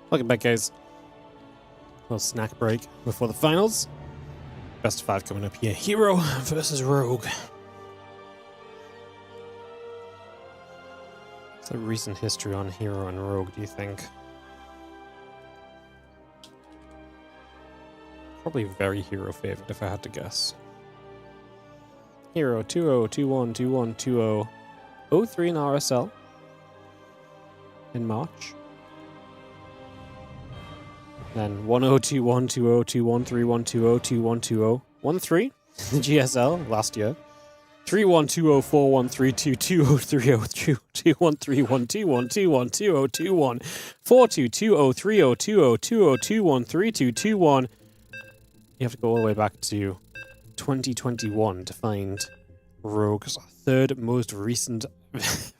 Welcome back, guys. Little snack break before the finals. Best of 5 coming up here. herO versus Rogue. What's the recent history on herO and Rogue, do you think? Probably very herO favored if I had to guess. herO 2-0, 2-1, 2-1, 2-0. 0-3 in RSL in March. Then 1-0, 2-1, 2-0, 2-1, 3-1, 2-0, 2-1, 2-0. 1-3 in the GSL last year. 3-1, 2-0, 4-1, 3-2, 2-0, 3-0, 2-1, 3-1, 2-1, 2-1, 2-0, 2-1, 4-2, 2-0, 3-0, 2-0, 2-0, 2-1, 3-2, 2-1. You have to go all the way back to 2021 to find Rogue's third most recent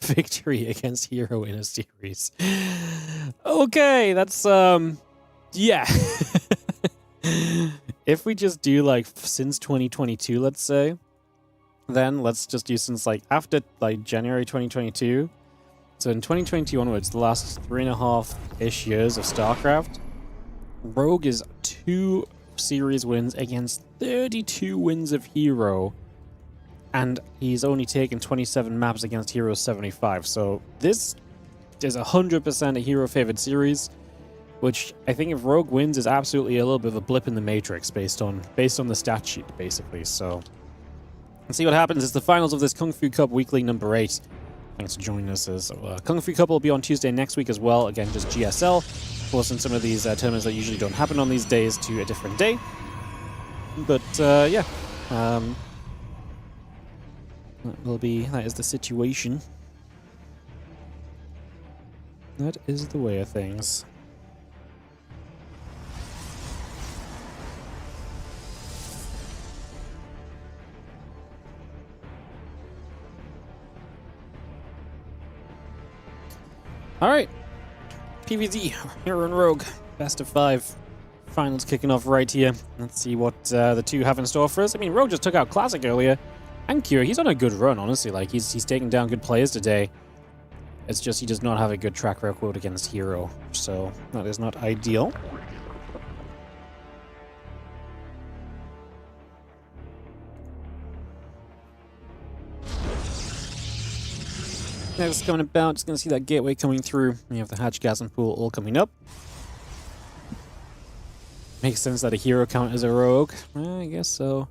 victory against herO in a series. Okay, that's yeah. If we just do like since 2022, let's say, then let's just do since like after like January 2022. So in 2022 onwards, the last 3.5-ish years of StarCraft, Rogue is 2 series wins against 32 wins of herO, and he's only taken 27 maps against herO's 75. So this is 100% a herO favored series, which I think if Rogue wins is absolutely a little bit of a blip in the matrix based on the stat sheet, basically. So let's see what happens. It's the finals of this Kung Fu Cup Weekly number 8. Thanks for joining us. Kung Fu Cup will be on Tuesday next week as well. Again, just GSL. Forcing some of these tournaments that usually don't happen on these days to a different day. But yeah, that is the situation. That is the way of things. All right, PvZ, herO and Rogue, best of 5. Finals kicking off right here. Let's see what the two have in store for us. I mean, Rogue just took out Classic earlier. And Cure, he's on a good run, honestly. Like, he's taking down good players today. It's just he does not have a good track record against herO. So, that is not ideal. Next coming about, just going to see that gateway coming through. We have the hatch, gas, and pool all coming up. Makes sense that a herO counters a Rogue. I guess so.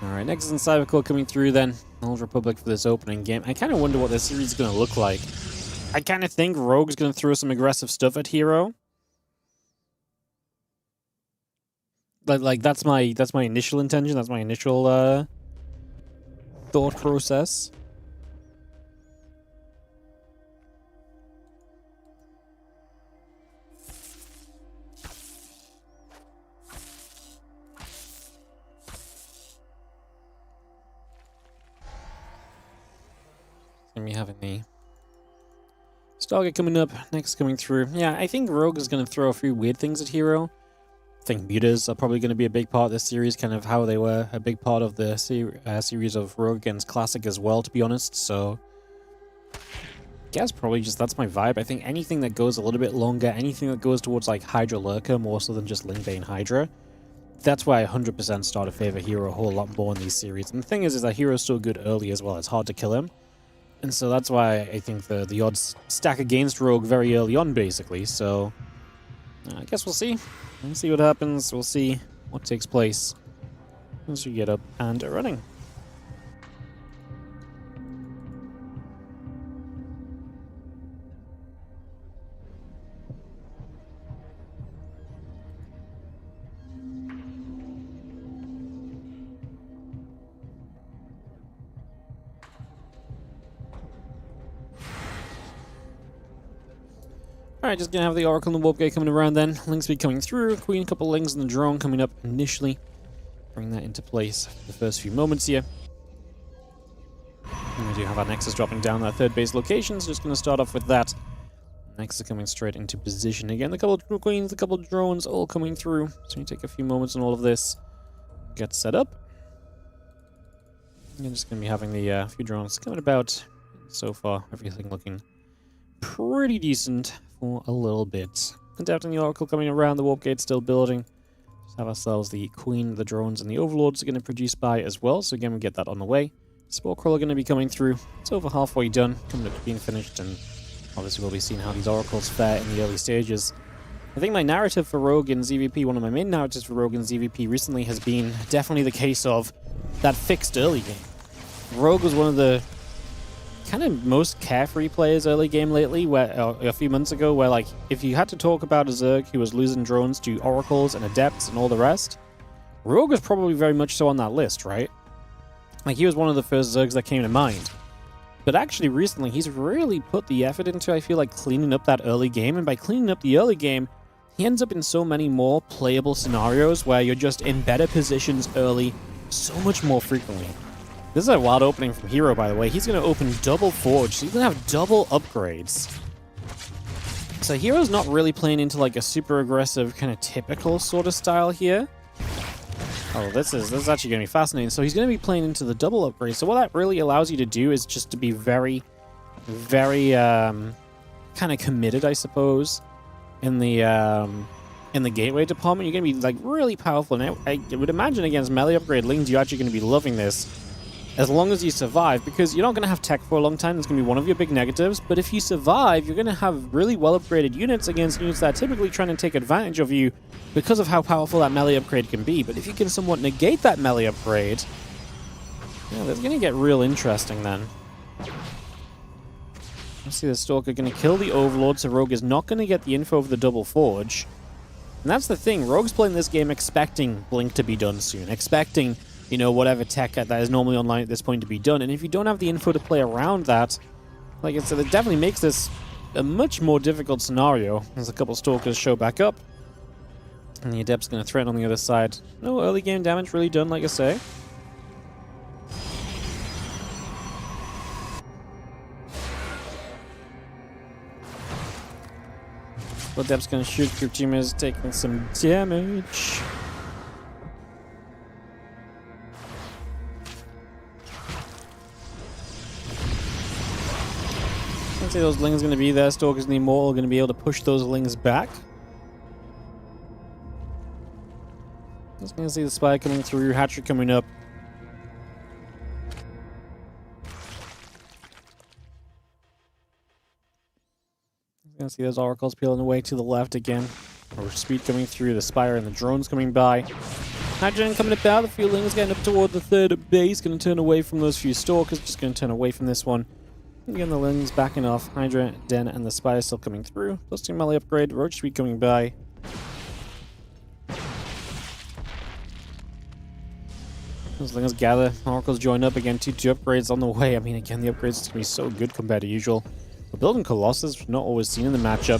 Alright, next is Cybercore coming through then. Old Republic for this opening game. I kind of wonder what this series is going to look like. I kind of think Rogue's going to throw some aggressive stuff at herO. Like that's my initial intention. That's my initial thought process. We have the Stargate coming up, next coming through. Yeah, I think Rogue is going to throw a few weird things at herO. I think mutas are probably going to be a big part of this series, kind of how they were a big part of the series of Rogue against Classic as well, to be honest. So, I guess probably just that's my vibe. I think anything that goes a little bit longer, anything that goes towards like Hydra Lurker more so than just Lingbane Hydra, that's why I 100% start to favor herO a whole lot more in these series. And the thing is that herO's so good early as well, it's hard to kill him. And so that's why I think the odds stack against Rogue very early on, basically. So, I guess we'll see. We'll see what happens. We'll see what takes place once we get up and running. Alright, just gonna have the Oracle and the Warp Gate coming around then. Link Speed coming through. Queen, a couple of Lings, and the drone coming up initially. Bring that into place for the first few moments here. And we do have our Nexus dropping down that third base location, so just gonna start off with that. Nexus coming straight into position again. A couple of Queens, a couple of drones all coming through. So we take a few moments on all of this. Get set up. I'm just gonna be having the few drones coming about. So far, everything looking pretty decent for a little bit. Adapting the Oracle coming around, the Warp Gate still building. Just have ourselves the Queen, the drones, and the Overlords are going to produce by as well, so again we get that on the way. Spore Crawler going to be coming through. It's over halfway done, coming up to being finished, and obviously we'll be seeing how these Oracles fare in the early stages. I think my narrative for Rogue in ZVP, one of my main narratives for Rogue in ZVP recently has been definitely the case of that fixed early game. Rogue was one of the kind of most carefree players early game lately, where a few months ago, where like if you had to talk about a Zerg who was losing drones to Oracles and Adepts and all the rest, Rogue was probably very much so on that list, right? Like he was one of the first Zergs that came to mind. But actually recently he's really put the effort into, I feel like, cleaning up that early game, and by cleaning up the early game, he ends up in so many more playable scenarios where you're just in better positions early so much more frequently. This is a wild opening from herO, by the way. He's going to open double Forge, so he's going to have double upgrades. So herO's not really playing into like a super aggressive, kind of typical sort of style here. Oh, this is actually going to be fascinating. So he's going to be playing into the double upgrades. So what that really allows you to do is just to be very, very kind of committed, I suppose, in the gateway department. You're going to be like really powerful. Now, I would imagine against melee upgrade Lings, you're actually going to be loving this. As long as you survive, because you're not going to have tech for a long time. That's going to be one of your big negatives. But if you survive, you're going to have really well-upgraded units against units that are typically trying to take advantage of you because of how powerful that melee upgrade can be. But if you can somewhat negate that melee upgrade, yeah, that's going to get real interesting then. Let's see the Stalker going to kill the Overlord, so Rogue is not going to get the info of the double Forge. And that's the thing. Rogue's playing this game expecting Blink to be done soon, expecting, you know, whatever tech that is normally online at this point to be done. And if you don't have the info to play around that, like I said, it definitely makes this a much more difficult scenario. As a couple Stalkers show back up. And the Adept's going to threaten on the other side. No early game damage really done, like I say. The Adept's going to shoot through teamers, taking some damage. I'd say those Lings are going to be there. Stalkers and the Immortal are going to be able to push those Lings back. Just going to see the Spy coming through, Hatchery coming up. Going to see those Oracles peeling away to the left again. Or Speed coming through, the Spire and the drones coming by. Hydrogen coming about, the few Lings getting up toward the third base. Going to turn away from those few Stalkers, just going to turn away from this one. Again, the Lings backing off. Hydra, Den, and the Spire still coming through. Plus 2 melee upgrade, Roach Speed coming by. Those Lings gather, Oracles join up again, 2 upgrades on the way. I mean, again, the upgrades are going to be so good compared to usual. We're building Colossus, not always seen in the matchup.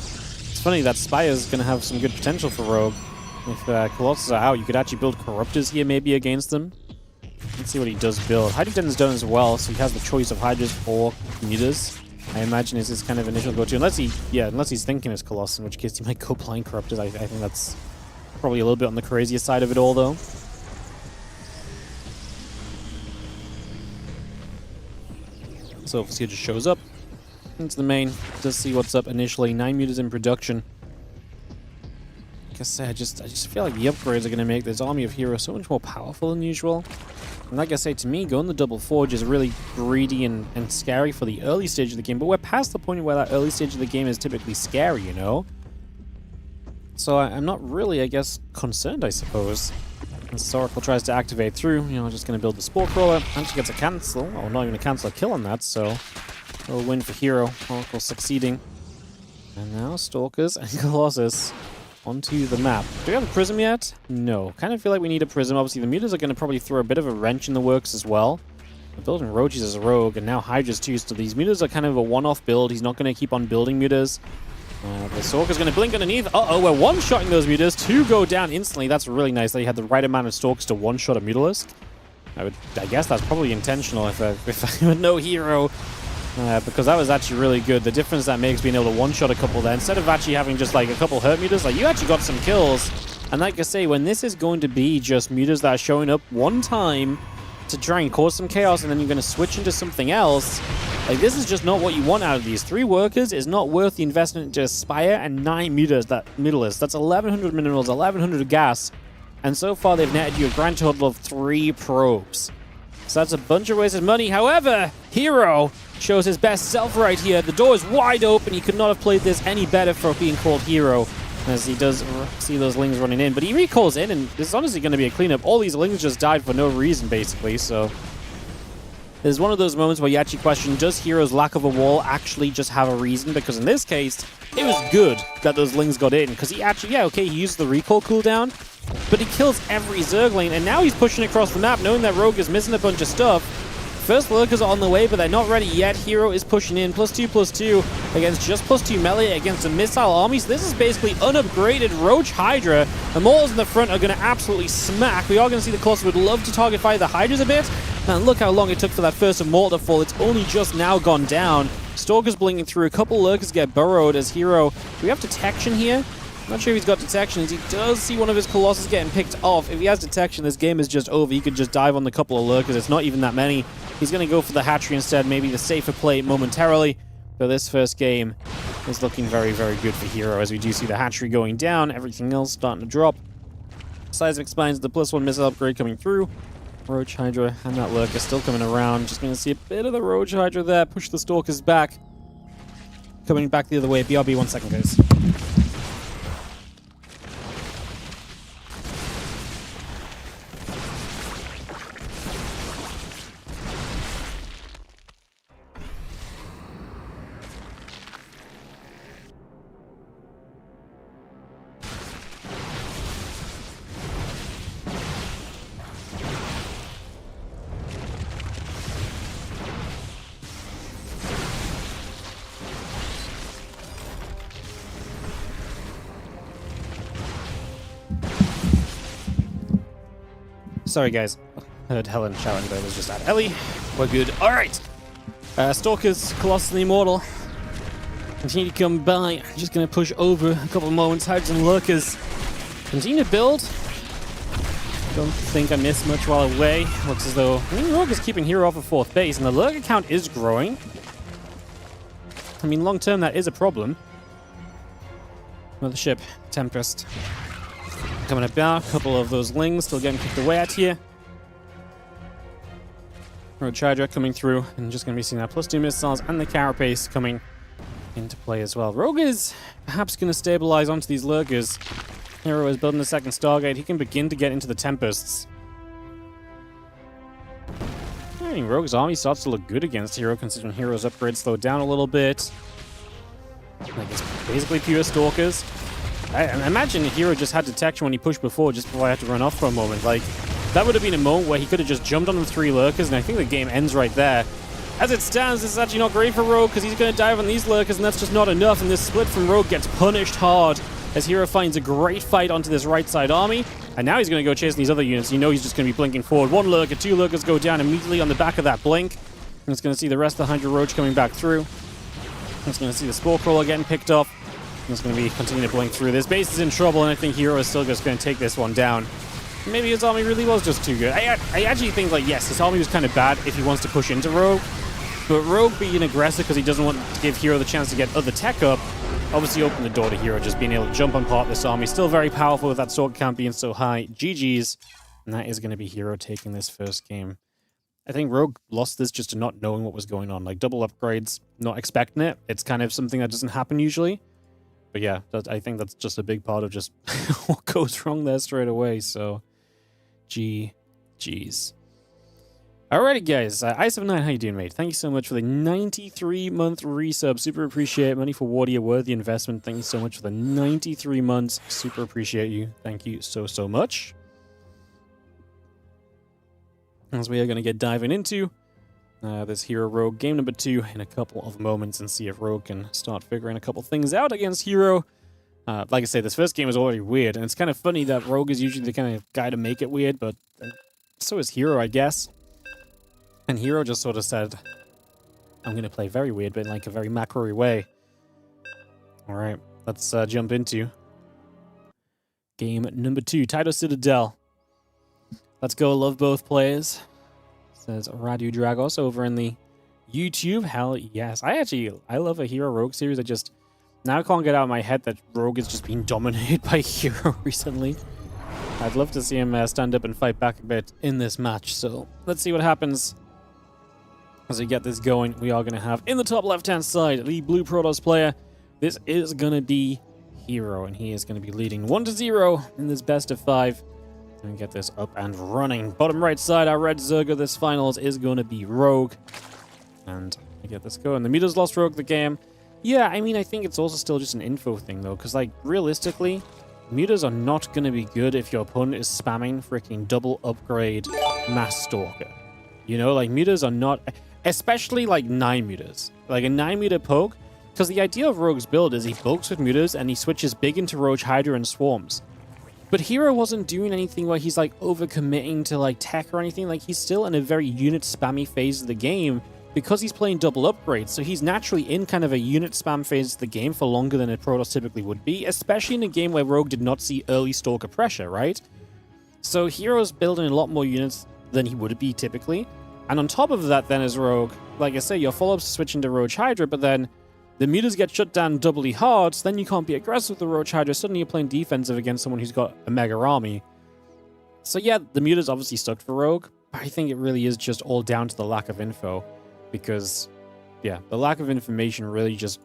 It's funny, that Spire is going to have some good potential for Rogue. If Colossus are out, you could actually build Corruptors here maybe against them. Let's see what he does build. Hydrogen's done as well, so he has the choice of Hydras or Mutas. I imagine is his kind of initial go-to, unless he's thinking it's Colossus, in which case he might go blind Corruptors. I think that's probably a little bit on the crazier side of it all, though. So Overseer just shows up into the main, does see what's up initially. 9 Mutas in production. Like I said, I just feel like the upgrades are going to make this army of herO so much more powerful than usual. And like I say, to me, going the double Forge is really greedy and scary for the early stage of the game, but we're past the point where that early stage of the game is typically scary, you know? So I'm not really, I guess, concerned, I suppose. As Oracle tries to activate through, you know, just going to build the Spore Crawler. Actually gets a cancel. Oh, not even a cancel, a kill on that, so a little win for herO. Oracle succeeding. And now Stalkers and Colossus onto the map. Do we have a Prism yet? No. Kind of feel like we need a Prism. Obviously, the Mutas are going to probably throw a bit of a wrench in the works as well. We're building Roaches as a rogue, and now Hydras too, so these Mutas are kind of a one-off build. He's not going to keep on building Mutas. The Stalker's going to blink underneath. Uh-oh, we're one-shotting those Mutas. 2 go down instantly. That's really nice that he had the right amount of Stalkers to one-shot a Mutalisk. I guess that's probably intentional if I would know herO. Because that was actually really good. The difference that makes being able to one-shot a couple there, instead of actually having just like a couple hurt Mutas, like you actually got some kills. And like I say, when this is going to be just Mutas that are showing up one time to try and cause some chaos, and then you're going to switch into something else, Like, this is just not what you want out of these. 3 workers is not worth the investment to Spire and 9 meters that middleists. That's 1,100 minerals, 1,100 gas. And so far, they've netted you a grand total of 3 probes. So that's a bunch of wasted money. However, herO shows his best self right here. The door is wide open. He could not have played this any better for being called herO, as he does see those lings running in. But he recalls in, and this is honestly going to be a cleanup. All these lings just died for no reason, basically, so... There's one of those moments where you actually question, does herO's lack of a wall actually just have a reason? Because in this case, it was good that those lings got in, because he actually, yeah, okay, he used the recall cooldown, but he kills every Zergling, and now he's pushing across the map, knowing that Rogue is missing a bunch of stuff. First lurkers are on the way, but they're not ready yet. herO is pushing in, +2/+2 against just +2 melee against a missile army. So this is basically unupgraded Roach Hydra. The Mortals in the front are going to absolutely smack. We are going to see the Colossus would love to target fire the Hydras a bit. Man, look how long it took for that first Immortal to fall. It's only just now gone down. Stalker's blinking through. A couple lurkers get burrowed as herO. Do we have detection here? I'm not sure if he's got detection, as he does see one of his Colossus getting picked off. If he has detection, this game is just over. He could just dive on the couple of lurkers. It's not even that many. He's going to go for the hatchery instead, maybe the safer play momentarily. But this first game is looking very, very good for herO, as we do see the hatchery going down, everything else starting to drop. Seismic Spines, the +1 missile upgrade coming through. Roach Hydra and that lurker still coming around. Just going to see a bit of the Roach Hydra there. Push the Stalkers back. Coming back the other way. BRB, 1 second, guys. Sorry, guys. I heard Helen shouting, but it was just at Ellie. We're good. All right. Stalkers, Colossus, and the Immortal continue to come by. Just going to push over a couple of moments. Hydras and Lurkers continue to build. Don't think I missed much while away. Looks as though Rogue is keeping herO off of 4th base, and the Lurker count is growing. I mean, long term, that is a problem. Mothership, Tempest. Coming about, a couple of those lings still getting kicked away at here. Roach Hydra coming through, and just going to be seeing that +2 missiles and the Carapace coming into play as well. Rogue is perhaps going to stabilize onto these lurkers. herO is building a second Stargate. He can begin to get into the Tempests. I mean, Rogue's army starts to look good against herO, considering herO's upgrade slowed down a little bit. Like, it's basically pure Stalkers. I imagine herO just had detection when he pushed before, just before I had to run off for a moment. Like, that would have been a moment where he could have just jumped on the 3 lurkers, and I think the game ends right there. As it stands, this is actually not great for Rogue, because he's going to dive on these lurkers, and that's just not enough, and this split from Rogue gets punished hard, as herO finds a great fight onto this right side army, and now he's going to go chasing these other units. You know he's just going to be blinking forward. 1 lurker, 2 lurkers go down immediately on the back of that blink, and it's going to see the rest of the Hydra Roach coming back through. It's going to see the Spore Crawler getting picked off. It's going to be continuing to blink through. This base is in trouble, and I think herO is still just going to take this one down. Maybe his army really was just too good. I actually think, like, yes, his army was kind of bad if he wants to push into Rogue, but Rogue being aggressive because he doesn't want to give herO the chance to get other tech up, obviously opened the door to herO just being able to jump on part of this army. Still very powerful with that sword count being so high. GG's. And that is going to be herO taking this first game. I think Rogue lost this just to not knowing what was going on. Like, double upgrades, not expecting it. It's kind of something that doesn't happen usually. But yeah, I think that's just a big part of just what goes wrong there straight away. So, GG's. Alrighty, guys. I79, how you doing, mate? Thank you so much for the 93-month resub. Super appreciate it. Money for Wardia, worthy investment. Thank you so much for the 93 months. Super appreciate you. Thank you so, so much. As we are going to get diving into this herO Rogue game number 2 in a couple of moments and see if Rogue can start figuring a couple things out against herO. Like I say, this first game was already weird, and it's kind of funny that Rogue is usually the kind of guy to make it weird, but so is herO, I guess. And herO just sort of said, I'm going to play very weird, but in like a very macro-y way. Alright, let's jump into game number 2, Tidal Citadel. Let's go, love both players. Says Radu Dragos over in the YouTube? Hell yes. I love a hero rogue series. Now I can't get out of my head that rogue has just been dominated by hero recently. I'd love to see him stand up and fight back a bit in this match. So let's see what happens as we get this going. We are going to have in the top left-hand side, the blue Protoss player. This is going to be herO, and he is going to be leading 1-0 in this best of 5. And get this up and running. Bottom right side, our red Zergo this finals is going to be rogue. And I get this going. The Mutas lost rogue the game. Yeah, I mean, I think it's also still just an info thing, though. Because, like, realistically, Mutas are not going to be good if your opponent is spamming freaking double upgrade Mass Stalker. You know, like, Mutas are not... Especially, like, 9 Mutas. Like, a 9 Muta poke. Because the idea of Rogue's build is he bulks with Mutas and he switches big into Rogue Hydra and Swarms. But herO wasn't doing anything where he's, like, overcommitting to, like, tech or anything. Like, he's still in a very unit spammy phase of the game because he's playing double upgrades. So he's naturally in kind of a unit spam phase of the game for longer than a Protoss typically would be, especially in a game where Rogue did not see early Stalker pressure, right? So herO's building a lot more units than he would be typically. And on top of that then as Rogue, like I say, your follow-ups switch into Rogue Hydra, but then the Mutas get shut down doubly hard, so then you can't be aggressive with the Rogue Hydra. Suddenly you're playing defensive against someone who's got a mega army. So yeah, the Mutas obviously sucked for Rogue, but I think it really is just all down to the lack of info. Because, yeah, the lack of information really just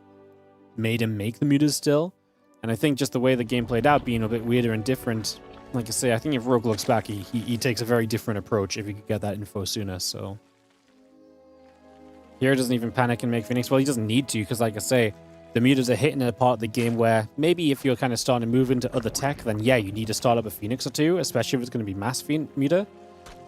made him make the Mutas still. And I think just the way the game played out, being a bit weirder and different, like I say, I think if Rogue looks back, he takes a very different approach if he could get that info sooner, so... herO doesn't even panic and make Phoenix. Well, he doesn't need to, because like I say, the Mutas are hitting a part of the game where maybe if you're kind of starting to move into other tech, then yeah, you need to start up a Phoenix or two, especially if it's going to be mass Muta.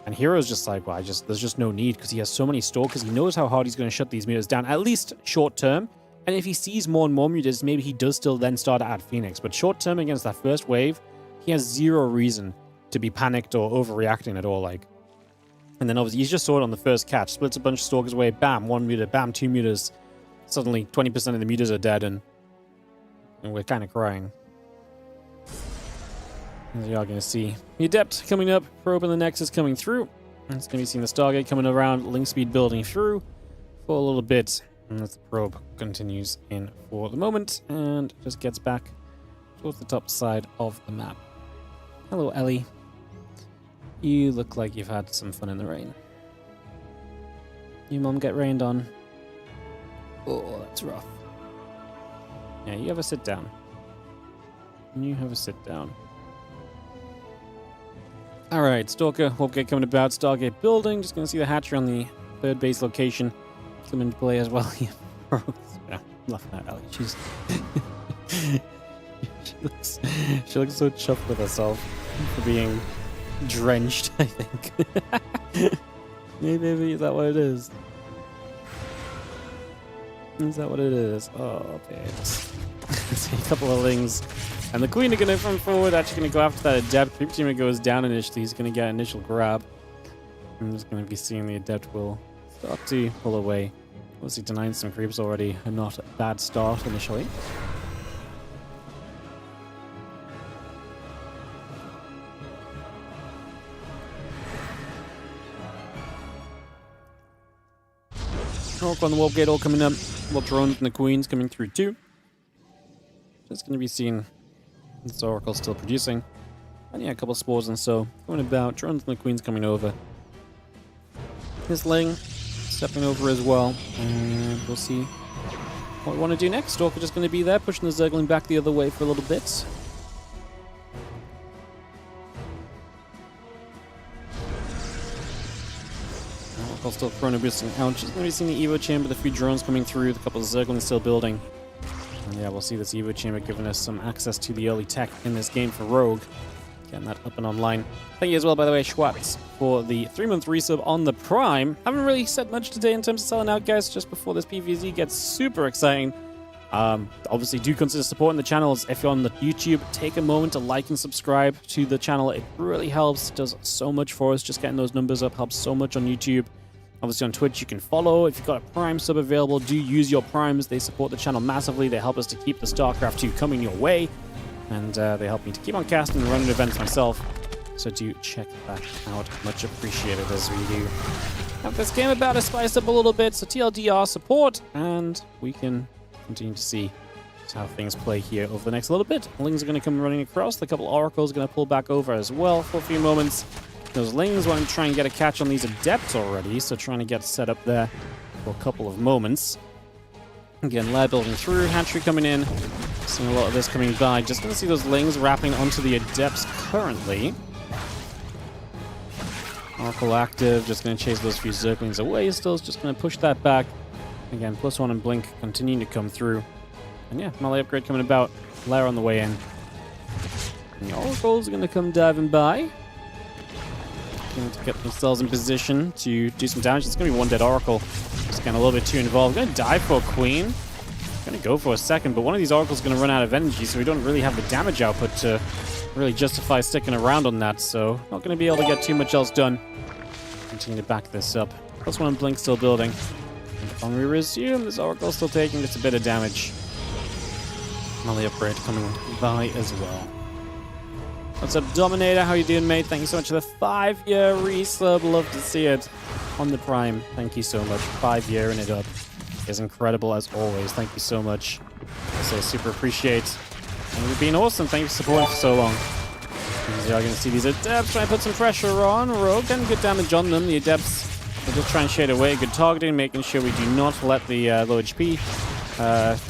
And herO's just like, well, there's just no need, because he has so many Stalkers. He knows how hard he's going to shut these Mutas down, at least short term. And if he sees more and more Mutas, maybe he does still then start to add Phoenix. But short term against that first wave, he has zero reason to be panicked or overreacting at all, like. And then obviously, he's just saw it on the first catch. Splits a bunch of Stalkers away. Bam, 1 Muta. Bam, 2 Mutas. Suddenly, 20% of the Mutas are dead, and we're kind of crying. As you are going to see. The Adept coming up. Probe in the Nexus coming through. And it's going to be seeing the Stargate coming around. Link speed building through for a little bit. And as the probe continues in for the moment. And just gets back towards the top side of the map. Hello, Ellie. You look like you've had some fun in the rain. Your mom get rained on. Oh, that's rough. Yeah, you have a sit down. You have a sit down. Alright, Stalker, Warpgate coming about. Stargate building. Just going to see the hatchery on the third base location come into play as well. Yeah, I'm laughing at Ellie. She's... she looks so chuffed with herself for being... drenched, I think. Maybe is that what it is? Is that what it is? Oh, babes. See a couple of lings. And the Queen are going to come forward, actually going to go after that Adept. Creep Teamer goes down initially. He's going to get initial grab. I'm just going to be seeing the Adept will start to pull away. Obviously denying some creeps already. A not a bad start initially. Hawk on the Warp Gate all coming up. Well, drones and the Queens coming through too. Just going to be seeing this Oracle still producing. And yeah, a couple of spores and so going about. Drones and the Queens coming over. This Ling stepping over as well. And we'll see what we want to do next. Stalker just going to be there, pushing the Zergling back the other way for a little bit. Still Chrono boosting out. Just going to be seeing the Evo Chamber, the 3 drones coming through, the couple of Zerglings still building. And yeah, we'll see this Evo Chamber giving us some access to the early tech in this game for Rogue. Getting that up and online. Thank you as well, by the way, Schwartz, for the 3-month resub on the Prime. Haven't really said much today in terms of selling out, guys, just before this PvZ gets super exciting. Obviously, do consider supporting the channels. If you're on the YouTube, take a moment to like and subscribe to the channel. It really helps. It does so much for us. Just getting those numbers up helps so much on YouTube. Obviously on Twitch you can follow. If you've got a Prime sub available, do use your Primes. They support the channel massively. They help us to keep the StarCraft 2 coming your way. And they help me to keep on casting and running events myself. So do check that out. Much appreciated as we do have this game about to spice up a little bit, so TLDR support, and we can continue to see how things play here over the next little bit. Lings are going to come running across. The couple Oracles are going to pull back over as well for a few moments. Those Lings want to try and get a catch on these Adepts already, so trying to get set up there for a couple of moments. Again, Lair building through, Hatchery coming in. Seeing a lot of this coming by. Just going to see those Lings wrapping onto the Adepts currently. Oracle active, just going to chase those few Zerglings away still. Just going to push that back. Again, +1 and Blink continuing to come through. And yeah, melee upgrade coming about. Lair on the way in. And the Oracles are going to come diving by. Going to get themselves in position to do some damage. It's going to be one dead Oracle. Just getting a little bit too involved. Going to dive for a Queen. Going to go for a second, but one of these Oracles is going to run out of energy, so we don't really have the damage output to really justify sticking around on that. So not going to be able to get too much else done. Continue to back this up. +1 Blink still building. And when we resume, this Oracle still taking just a bit of damage. Melee upgrade coming by as well. What's up, Dominator? How you doing, mate? Thank you so much for the 5-year resub. Love to see it on the Prime. Thank you so much. 5-year and it up is incredible as always. Thank you so much. I super appreciate. And you've been awesome. Thank you for supporting for so long. As you are going to see these Adepts trying to put some pressure on Rogue, getting good damage on them. The Adepts will just try and shade away. Good targeting, making sure we do not let the low HP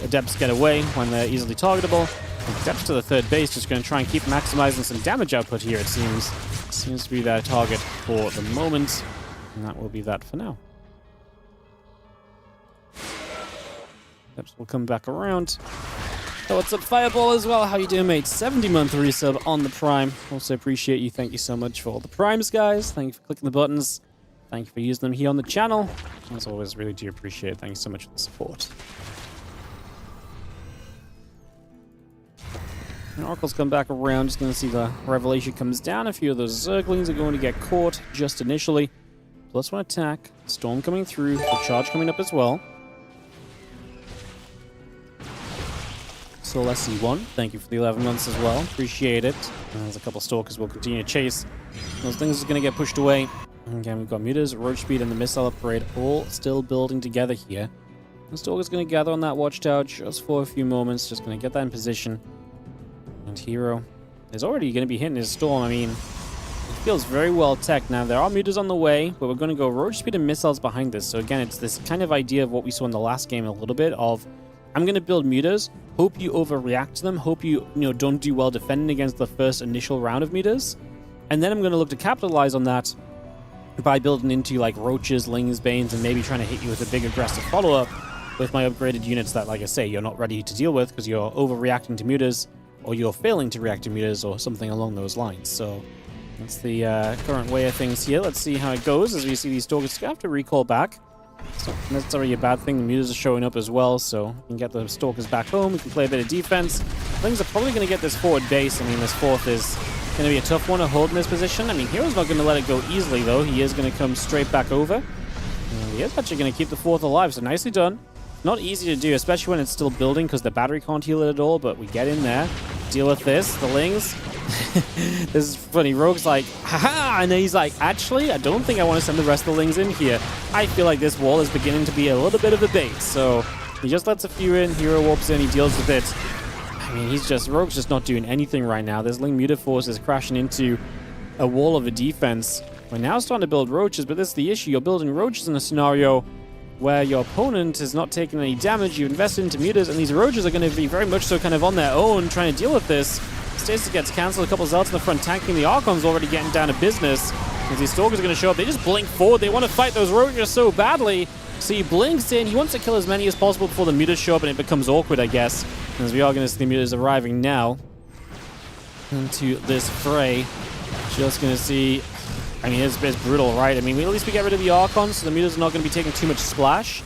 Adepts get away when they're easily targetable. Adepts to the third base, just going to try and keep maximizing some damage output here, it seems. Seems to be their target for the moment. And that will be that for now. Adepts will come back around. So what's up, Fireball, as well? How you doing, mate? 70-month resub on the Prime. Also appreciate you. Thank you so much for all the Primes, guys. Thank you for clicking the buttons. Thank you for using them here on the channel. As always, really do appreciate it. Thank you so much for the support. And Oracle's come back around. Just going to see the Revelation comes down. A few of those Zerglings are going to get caught just initially. +1 attack. Storm coming through. The charge coming up as well. Soul SC1, thank you for the 11 months as well. Appreciate it. And there's a couple Stalkers we'll continue to chase. Those things are going to get pushed away. And again, we've got Mutas, Roach Speed, and the Missile Upgrade all still building together here. The Stalker's going to gather on that Watchtower just for a few moments. Just going to get that in position. And herO is already going to be hitting his Storm. I mean, it feels very well teched. Now, there are Mutas on the way, but we're going to go Roach Speed and Missiles behind this. So again, it's this kind of idea of what we saw in the last game a little bit of, I'm going to build Mutas, hope you overreact to them, hope you don't do well defending against the first initial round of Mutas, and then I'm going to look to capitalize on that by building into like Roaches, Lings, Banes, and maybe trying to hit you with a big aggressive follow-up with my upgraded units that, like I say, you're not ready to deal with because you're overreacting to Mutas, or you're failing to react to Mutas, or something along those lines. So that's the current way of things here. Let's see how it goes as we see these Stalkers have to recall back. It's not necessarily a bad thing. The Mutas are showing up as well, so we can get the Stalkers back home. We can play a bit of defense. Things are probably going to get this forward base. I mean, this fourth is going to be a tough one to hold in this position. I mean, herO's not going to let it go easily, though. He is going to come straight back over. And he is actually going to keep the fourth alive, so nicely done. Not easy to do, especially when it's still building, because the battery can't heal it at all, but we get in there, deal with this. The Lings. This is funny. Rogue's like, haha, and then he's like, actually, I don't think I want to send the rest of the Lings in here. I feel like this wall is beginning to be a little bit of a bait. So he just lets a few in. herO warps in. He deals with it. I mean, Rogue's just not doing anything right now. This Ling Mutaforce is crashing into a wall of a defense. We're now starting to build Roaches, but this is the issue. You're building Roaches in a scenario where your opponent is not taking any damage. You invested into Mutas, and these Roaches are going to be very much so kind of on their own trying to deal with this. Stasis gets cancelled. A couple of Zealots in the front tanking. The Archon's already getting down to business. As these Stalkers are going to show up, they just blink forward. They want to fight those Roaches so badly. So he blinks in. He wants to kill as many as possible before the Mutas show up, and it becomes awkward, I guess. As we are going to see the Mutas arriving now into this fray. Just going to see... I mean, it's brutal, right? I mean, at least we get rid of the Archon, so the Mutas are not going to be taking too much splash.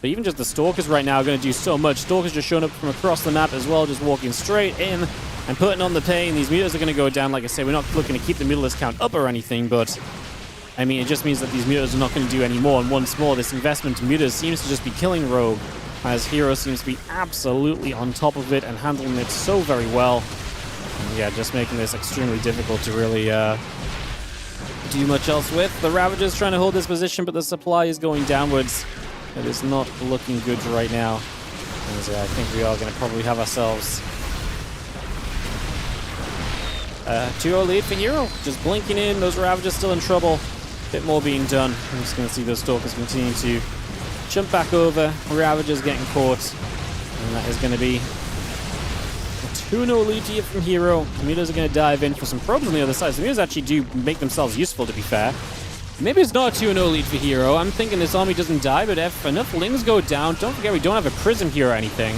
But even just the Stalkers right now are going to do so much. Stalkers just showing up from across the map as well, just walking straight in and putting on the pain. These Mutas are going to go down. Like I say, we're not looking to keep the Mutalist count up or anything, but I mean, it just means that these Mutas are not going to do any more. And once more, this investment in Mutas seems to just be killing Rogue, as herO seems to be absolutely on top of it and handling it so very well. And yeah, just making this extremely difficult to really do much else with. The Ravager's trying to hold this position, but the supply is going downwards. It is not looking good right now. And I think we are going to probably have ourselves a 2-0 lead for herO. Just blinking in. Those Ravagers still in trouble. A bit more being done. I'm just going to see those Stalkers continue to jump back over. Ravagers getting caught. And that is going to be a 2-0 lead here from herO. The Mutas are going to dive in for some probes on the other side. So the Mutas actually do make themselves useful, to be fair. Maybe it's not a 2-0 lead for herO. I'm thinking this army doesn't die, but if enough lings go down, don't forget we don't have a prism here or anything.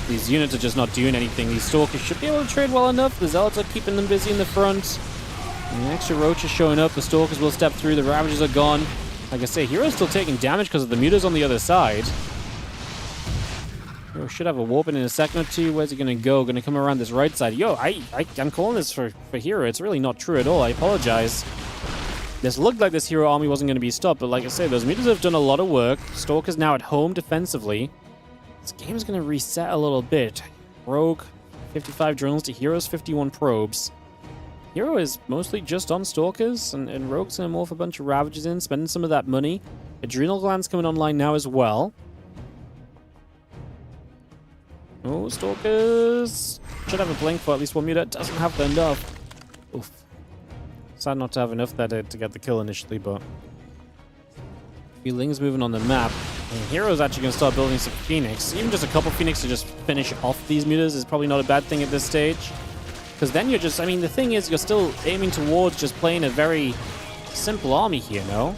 These units are just not doing anything. These Stalkers should be able to trade well enough. The Zealots are keeping them busy in the front. And the extra Roach is showing up. The Stalkers will step through. The Ravagers are gone. Like I say, herO's still taking damage because of the Mutas on the other side. herO should have a warp in a second or two. Where's he going to go? Going to come around this right side. Yo, I'm calling this for herO. It's really not true at all. I apologize. This looked like this herO army wasn't going to be stopped, but like I say, those Mutas have done a lot of work. Stalker's now at home defensively. This game's going to reset a little bit. Rogue, 55 drones to herO's 51 probes. herO is mostly just on Stalkers, and Rogue's going to morph a bunch of Ravagers in, spending some of that money. Adrenal Glands coming online now as well. Oh, Stalkers should have a blink for at least one Muta. Doesn't have enough. Oof. Sad not to have enough there to get the kill initially, but a few lings moving on the map. And herO's actually going to start building some Phoenix. Even just a couple Phoenix to just finish off these Mutas is probably not a bad thing at this stage. Because then you're just, I mean, the thing is, you're still aiming towards just playing a very simple army here, no?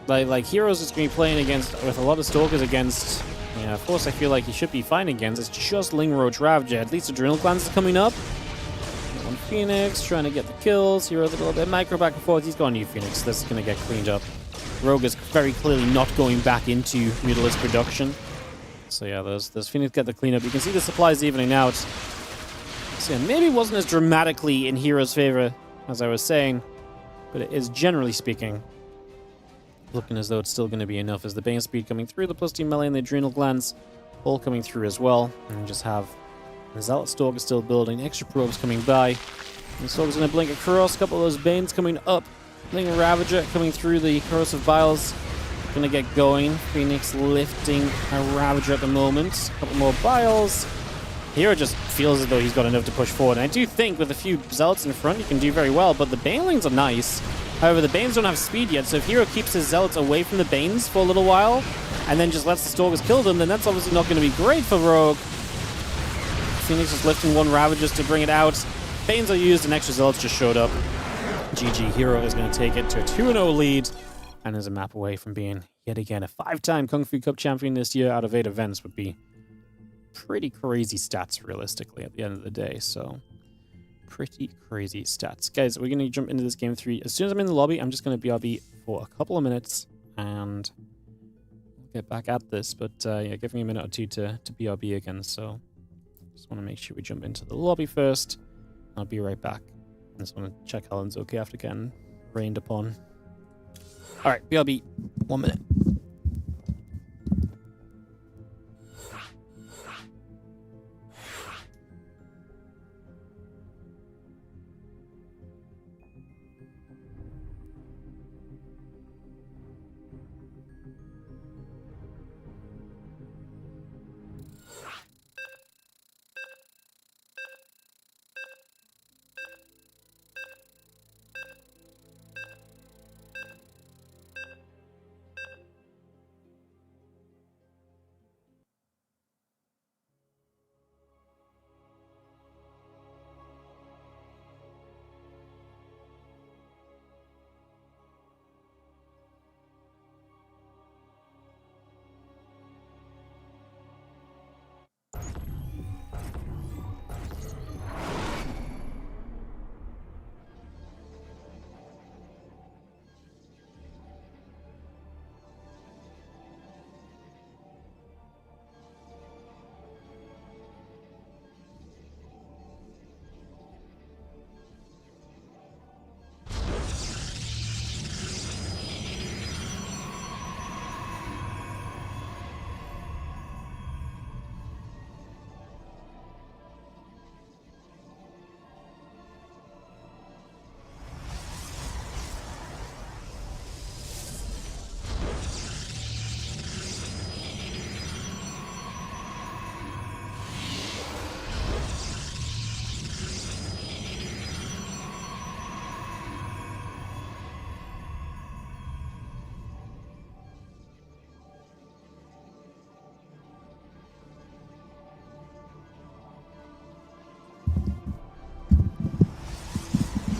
Like herO's is going to be playing with a lot of Stalkers against, you know, Force I feel like he should be fine against. It's just Ling Roach Ravager. At least Adrenal Glands is coming up. One Phoenix, trying to get the kills. herO's a little bit micro back and forth. He's got a new Phoenix. This is going to get cleaned up. Rogue is very clearly not going back into Mutalist production. So yeah, those Phoenix get the cleanup. You can see the supplies evening out. So yeah, maybe it wasn't as dramatically in herO's favor as I was saying, but it is generally speaking looking as though it's still going to be enough as the Bane Speed coming through, the +2 melee and the Adrenal Glands all coming through as well. And we just have the Zealot Stalker still building, extra probes coming by. And the Stalker's going to blink across, a couple of those Banes coming up. Ling Ravager coming through the Corrosive Vials. Going to get going. Phoenix lifting a Ravager at the moment. A couple more Vials. herO just feels as though he's got enough to push forward. And I do think with a few Zealots in front, he can do very well, but the Banelings are nice. However, the Banes don't have speed yet, so if herO keeps his Zealots away from the Banes for a little while, and then just lets the Stalkers kill them, then that's obviously not going to be great for Rogue. Phoenix is lifting one Ravager just to bring it out. Banes are used, and extra Zealots just showed up. GG, herO is going to take it to a 2-0 lead, and is a map away from being, yet again, a 5-time Kung Fu Cup champion this year out of 8 events. Would be pretty crazy stats, realistically, at the end of the day, so pretty crazy stats. Guys, we're going to jump into this game 3. As soon as I'm in the lobby, I'm just going to BRB for a couple of minutes, and we'll get back at this, but yeah, give me a minute or two to BRB again, so just want to make sure we jump into the lobby first. I'll be right back. I just want to check Helen's okay after getting rained upon. Alright, BRB, 1 minute.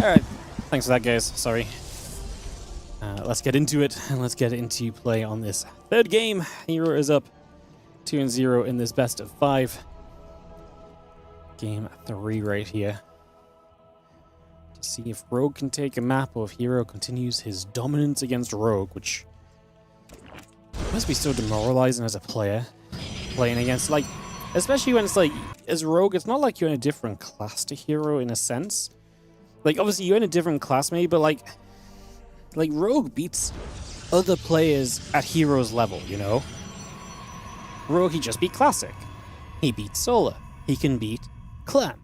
Alright, thanks for that, guys. Sorry. Let's get into it, and let's get into play on this third game. herO is up 2-0 in this best of 5. Game 3 right here. To see if Rogue can take a map, or if herO continues his dominance against Rogue, which must be so demoralizing as a player. Playing against, like, especially when it's like, as Rogue, it's not like you're in a different class to herO in a sense. Like, obviously, you're in a different class, maybe, but, like Rogue beats other players at herO's level, you know? Rogue, he just beat Classic. He beats Solar. He can beat Clem.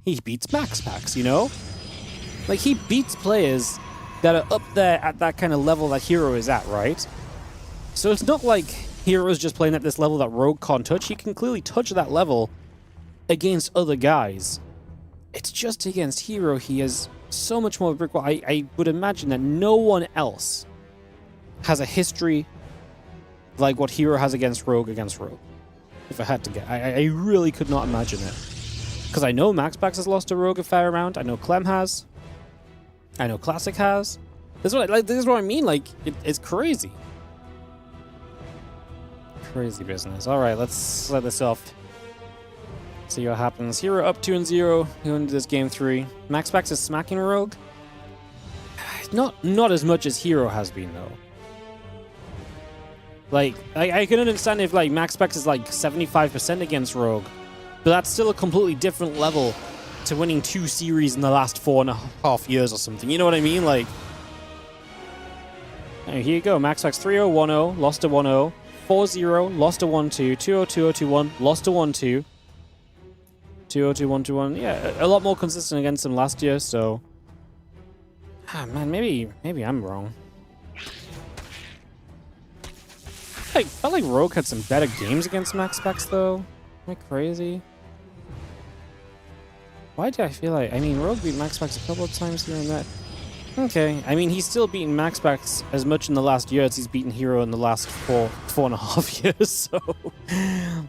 He beats Max Packs, you know? Like, he beats players that are up there at that kind of level that herO is at, right? So it's not like herO's just playing at this level that Rogue can't touch. He can clearly touch that level against other guys. It's just against herO, he has so much more brick wall. I would imagine that no one else has a history like what herO has against Rogue. If I had to get, I really could not imagine it. Because I know Max Packs has lost to Rogue a fair amount. I know Clem has. I know Classic has. This is what I mean. Like, it's crazy. Crazy business. All right, let's let this off. See what happens. herO up 2-0 going into this game 3. Max Packs is smacking Rogue. Not as much as herO has been though. Like, I can understand if like Max Packs is like 75% against Rogue, but that's still a completely different level to winning 2 series in the last 4.5 years or something. You know what I mean? Like, here you go. Max Packs 3-0, 1-0, lost to 1-0, 4-0, lost to 1-2, 2-0, 2-0, 2-1, lost to 1-2. 2-0, 2-1, 2-1. Yeah, a lot more consistent against him last year, so... man, maybe I'm wrong. I felt like Rogue had some better games against Max Packs, though. Am I crazy? Why do I feel like... I mean, Rogue beat Max Packs a couple of times here and there. Okay, I mean, he's still beaten Max Packs as much in the last year as he's beaten herO in the last 4.5 years, so...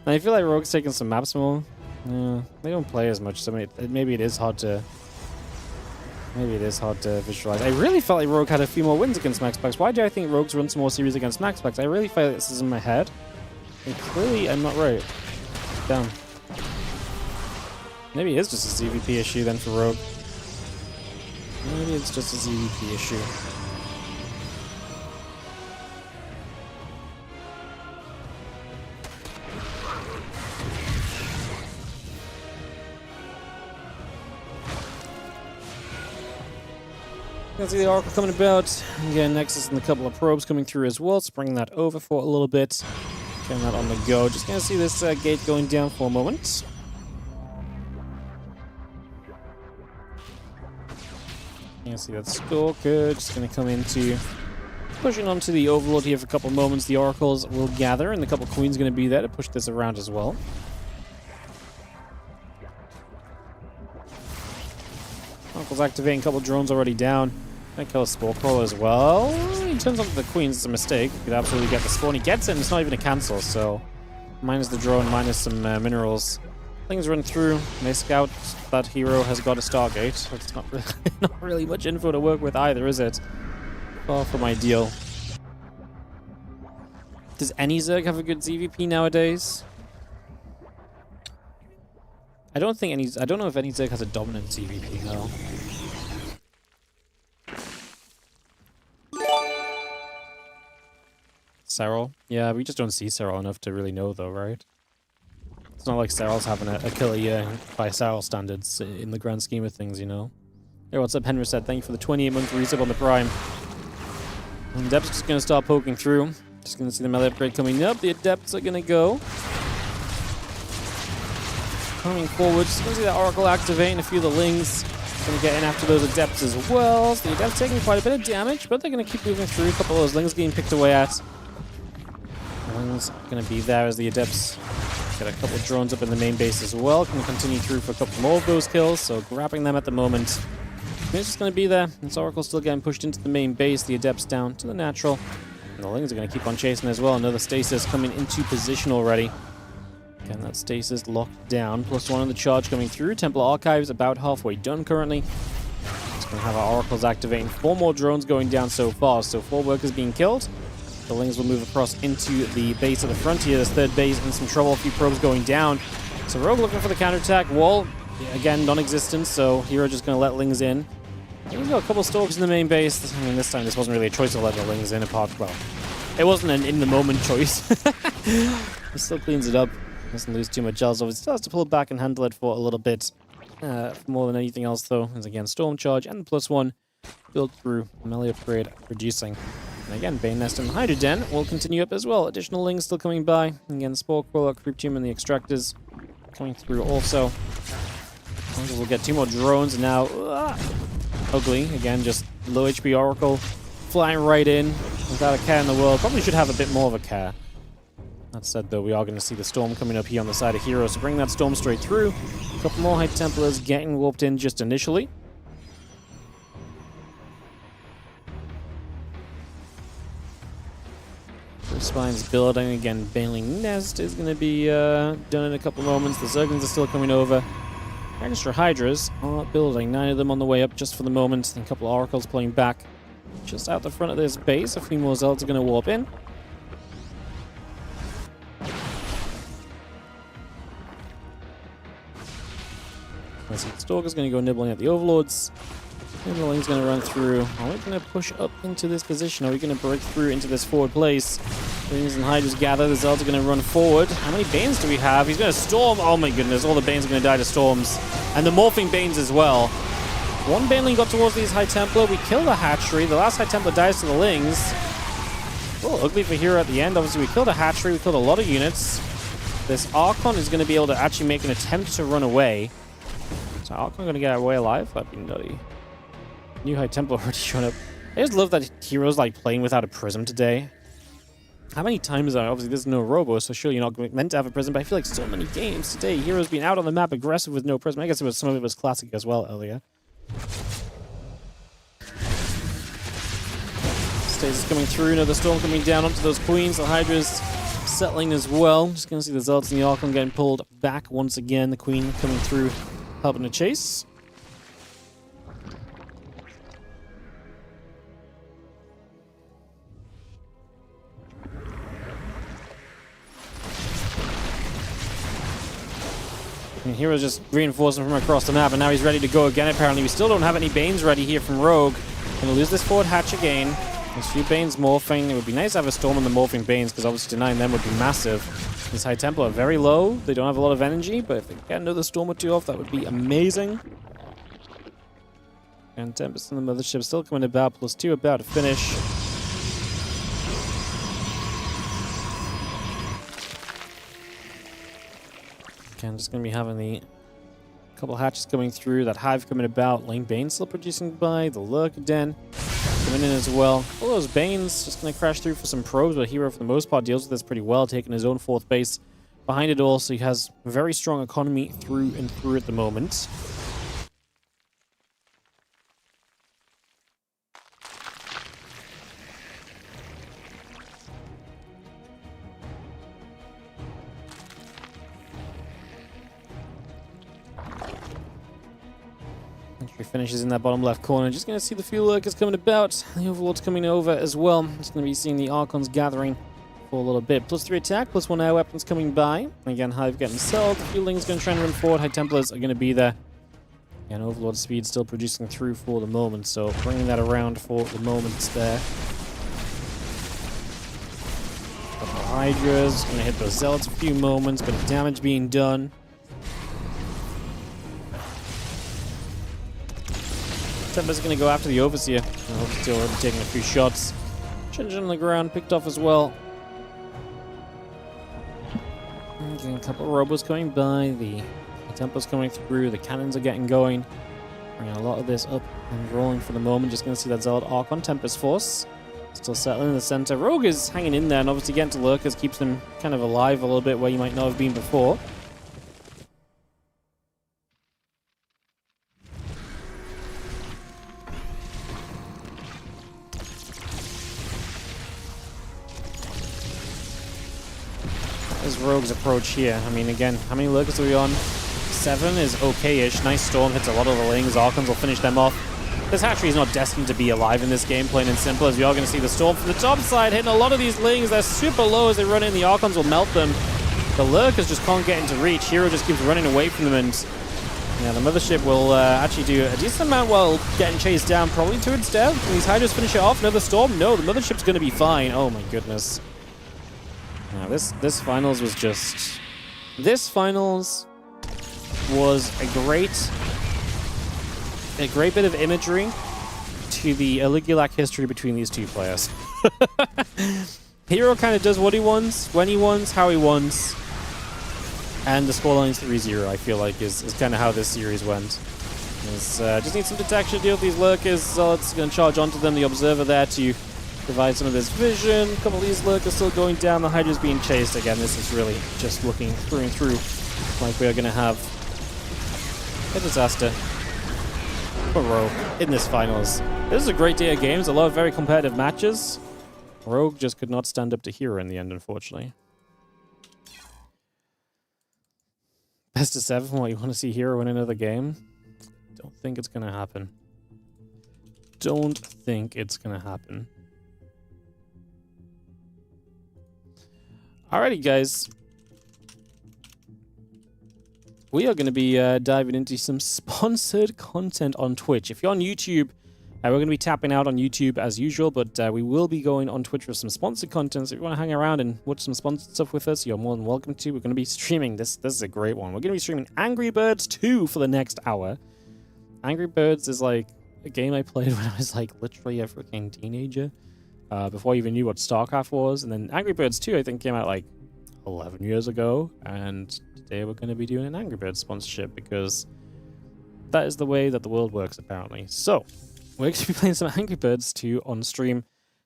I feel like Rogue's taking some maps more. Yeah, they don't play as much, so maybe it is hard to... Maybe it is hard to visualize. I really felt like Rogue had a few more wins against Max Packs. Why do I think Rogue's run some more series against Max Packs? I really feel like this is in my head. And clearly, I'm not right. Damn. Maybe it is just a ZVP issue then for Rogue. Maybe it's just a ZVP issue. You can see the Oracle coming about. Again, Nexus and a couple of probes coming through as well. Let's bring that over for a little bit. Getting that on the go. Just gonna see this gate going down for a moment. You can see that Stalker just gonna come into pushing onto the Overlord here for a couple of moments. The Oracles will gather, and a couple of Queens gonna be there to push this around as well. Oracle's activating, a couple of drones already down. Gonna kill a Spore Crawler as well. He turns onto the Queens, it's a mistake. He could absolutely get the spawn. He gets it, and it's not even a cancel, so... Minus the drone, minus some minerals. Things run through, and they scout that herO has got a Stargate. It's not really, not really much info to work with either, is it? Far from ideal. Does any Zerg have a good ZVP nowadays? I don't know if any Zerg has a dominant ZVP, no. Serral? Yeah, we just don't see Serral enough to really know, though, right? It's not like Serral's having a killer year by Serral standards in the grand scheme of things, you know? Hey, what's up, Henry said? Thank you for the 28-month resub on the Prime. And Adepts just going to start poking through. Just going to see the melee upgrade coming up. The Adepts are going to go. Coming forward, just going to see that Oracle activating a few of the Lings. Going to get in after those Adepts as well. So the Adepts taking quite a bit of damage, but they're going to keep moving through. A couple of those Lings getting picked away at. Lings going to be there as the Adepts get a couple of drones up in the main base as well. Can continue through for a couple more of those kills, so grabbing them at the moment. It's just going to be there. This Oracle still getting pushed into the main base. The Adepts down to the natural. And the Lings are going to keep on chasing as well. Another Stasis coming into position already. Again, that Stasis locked down. +1 on the charge coming through. Templar Archives about halfway done currently. Just Gonna have our oracles activating. 4 more drones going down so far. So 4 workers being killed. The Lings will move across into the base of the frontier. This third base in some trouble. A few probes going down. So herO looking for the counterattack. Wall, again, non-existent. So herO just going to let Lings in. We've got a couple stalkers in the main base. I mean, this time this wasn't really a choice to let the Lings in apart. Well, it wasn't an in-the-moment choice. It still cleans it up. Doesn't lose too much else. Obviously, still has to pull it back and handle it for a little bit. More than anything else, though, is again Storm Charge and the +1 built through melee upgrade producing. And again, Bane Nest and Hydra Den will continue up as well. Additional Lings still coming by. Again, Spore Crawler, Creep Team, and the Extractors coming through also. We'll get 2 more drones, and now Ugly. Again, just low HP Oracle flying right in without a care in the world. Probably should have a bit more of a care. That said, though, we are going to see the Storm coming up here on the side of herO, so bring that Storm straight through. A couple more High Templars getting warped in just initially. Spine's building. Again, Baneling Nest is going to be done in a couple moments. The Zerglings are still coming over. Extra Hydras are building. 9 of them on the way up just for the moment. And a couple of Oracles pulling back just out the front of this base. A few more Zealots are going to warp in. The Stalker's going to go nibbling at the Overlords. Nibbling's going to run through. Are we going to push up into this position? Are we going to break through into this forward place? Lings and Hydras gather. The Zealots are going to run forward. How many Banes do we have? He's going to Storm. Oh my goodness. All the Banes are going to die to Storms. And the Morphing Banes as well. One Baneling got towards these High Templar. We kill the Hatchery. The last High Templar dies to the Lings. Oh, ugly for herO at the end. Obviously, we killed a Hatchery. We killed a lot of units. This Archon is going to be able to actually make an attempt to run away. So Archon going to get away alive? That'd be nutty. New High Templar already shown up. I just love that herO's like playing without a prism today. How many times are obviously there's no robo, so sure you're not meant to have a prism, but I feel like so many games today, herO's been out on the map aggressive with no prism. I guess some of it was classic as well earlier. Stasis coming through, another Storm coming down onto those Queens. The Hydra's settling as well. Just gonna see the Zealots and the Archon getting pulled back once again. The Queen coming through, helping to chase. And herO's just reinforcing from across the map, and now he's ready to go again, apparently. We still don't have any Banes ready here from Rogue. Gonna lose this forward hatch again. There's a few Banes morphing. It would be nice to have a Storm on the morphing Banes, because obviously denying them would be massive. These High Templar are very low. They don't have a lot of energy, but if they get another Storm or 2 off, that would be amazing. And Tempest and the Mothership still coming about, +2 about to finish. I'm just going to be having the couple hatches coming through, that Hive coming about, Lane Bane still producing by, the Lurk Den coming in as well. All those Banes just going to crash through for some probes, but herO for the most part deals with this pretty well, taking his own 4th base behind it all, so he has a very strong economy through and through at the moment. Finishes in that bottom left corner. Just going to see the few Lurkers coming about. The Overlord's coming over as well. Just going to be seeing the Archons gathering for a little bit. +3 attack, +1 air weapons coming by. Again, Hive getting sold. The few Lings going to try and run forward. High Templars are going to be there. And Overlord speed still producing through for the moment. So bringing that around for the moment there. Couple of Hydras. Going to hit those Zealots a few moments. Bit of damage being done. Tempest going to go after the Overseer. The Overseer already taking a few shots. Changing on the ground, picked off as well. Getting a couple of Robos coming by. The Tempest coming through. The cannons are getting going. Bringing a lot of this up and rolling for the moment. Just going to see that Zealot Archon Tempest Force. Still settling in the center. Rogue is hanging in there, and obviously getting to Lurkers keeps them kind of alive a little bit where you might not have been before. As Rogue's approach here. I mean, again, how many Lurkers are we on? 7 is okay-ish. Nice Storm hits a lot of the Lings. Archons will finish them off. This hatchery is not destined to be alive in this game, plain and simple, as we are going to see the Storm from the top side hitting a lot of these lings. They're super low as they run in. The Archons will melt them. The Lurkers just can't get into reach. herO just keeps running away from them, and yeah, the Mothership will actually do a decent amount while getting chased down, probably to its death. Can these Hydras finish it off? Another Storm? No, the Mothership's going to be fine. Oh my goodness. Now, this finals was just... This finals was a great bit of imagery to the Aligulac history between these two players. herO kind of does what he wants, when he wants, how he wants. And the scoreline's 3-0, I feel like, is kind of how this series went. Just need some detection to deal with these Lurkers. Zealot's going to charge onto them. The Observer there to provide some of this vision. A couple of these Lurkers still going down. The Hydra's being chased. Again, this is really just looking through and through like we are going to have a disaster for Rogue in this finals. This is a great day of games. A lot of very competitive matches. Rogue just could not stand up to herO in the end, unfortunately. Best of 7, what, you want to see herO win another game? Don't think it's going to happen. Don't think it's going to happen. Alrighty, guys. We are going to be diving into some sponsored content on Twitch. If you're on YouTube, we're going to be tapping out on YouTube as usual, but we will be going on Twitch for some sponsored content. So if you want to hang around and watch some sponsored stuff with us, you're more than welcome to. We're going to be streaming this. This is a great one. We're going to be streaming Angry Birds 2 for the next hour. Angry Birds is like a game I played when I was like literally a freaking teenager, before I even knew what StarCraft was. And then Angry Birds 2, I think, came out like 11 years ago. And today we're going to be doing an Angry Birds sponsorship because that is the way that the world works, apparently. So we're going to be playing some Angry Birds 2 on stream.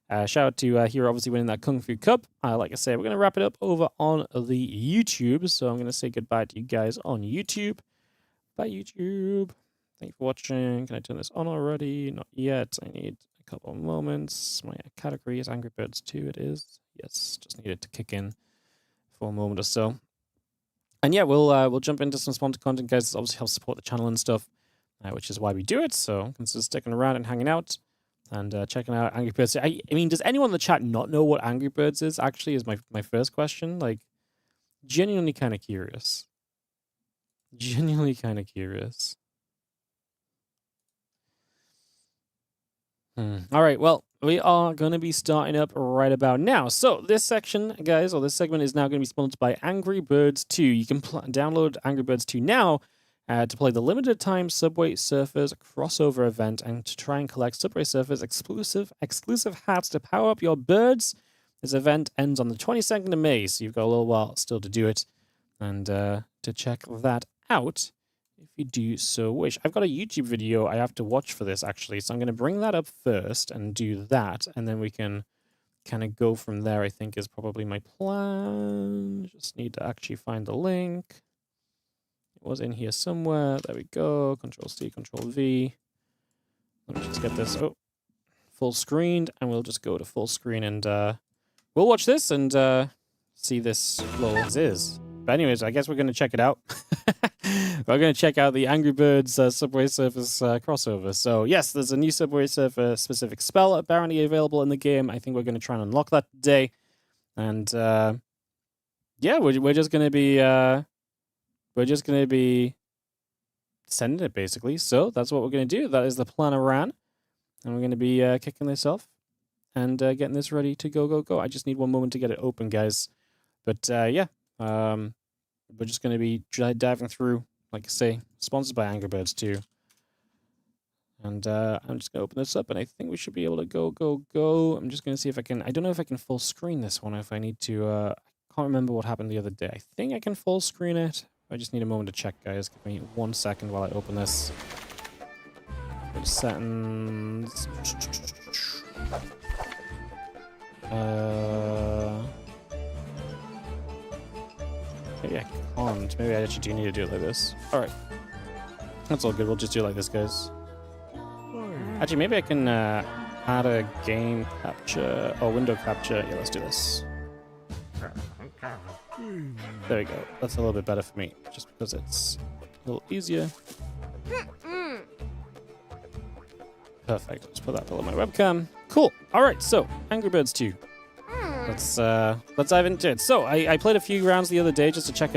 Shout out to herO, obviously winning that Kung Fu Cup. Like I say, we're going to wrap it up over on the YouTube. So I'm going to say goodbye to you guys on YouTube. Bye, YouTube. Thank you for watching. Can I turn this on already? Not yet. I need a couple of moments. My category is Angry Birds 2. It is. Yes, just needed to kick in for a moment or so. And yeah, we'll jump into some sponsored content, guys. This obviously helps support the channel and stuff, which is why we do it. So consider sticking around and hanging out and checking out Angry Birds. I mean, does anyone in the chat not know what Angry Birds is? Actually, is my first question. Like, genuinely kind of curious. Genuinely kind of curious. All right, well, we are going to be starting up right about now. So this section, guys, or this segment is now going to be sponsored by Angry Birds 2. You can download Angry Birds 2 now to play the limited time Subway Surfers crossover event and to try and collect Subway Surfers exclusive hats to power up your birds. This event ends on the 22nd of May, so you've got a little while still to do it. And to check that out, if you do so wish. I've got a YouTube video I have to watch for this, actually, so I'm going to bring that up first and do that, and then we can kind of go from there, I think, is probably my plan. Just need to actually find the link. It was in here somewhere. There we go. Control-C, Control-V. Let me just get this full screened, and we'll just go to full screen, and we'll watch this and see this little as is. But anyways, I guess we're going to check it out. We're going to check out the Angry Birds Subway Surfers crossover. So yes, there's a new Subway Surfer specific spell apparently available in the game. I think we're going to try and unlock that today. And yeah, we're just going to be sending it basically. So that's what we're going to do. That is the plan around. And we're going to be kicking this off and getting this ready to go. I just need one moment to get it open, guys. But yeah. We're just going to be diving through, like I say, sponsored by Angry Birds 2. And I'm just going to open this up, and I think we should be able to go. I'm just going to see if I can... I don't know if I can full screen this one, or if I need to... I can't remember what happened the other day. I think I can full screen it. I just need a moment to check, guys. Give me 1 second while I open this. Go to settings. Maybe I can't. Maybe I actually do need to do it like this. Alright. That's all good. We'll just do it like this, guys. Actually, maybe I can add a game capture or window capture. Yeah, let's do this. There we go. That's a little bit better for me, just because it's a little easier. Perfect. Let's put that below my webcam. Cool. All right. So Angry Birds 2. Let's dive into it. So I played a few rounds the other day just to check it out.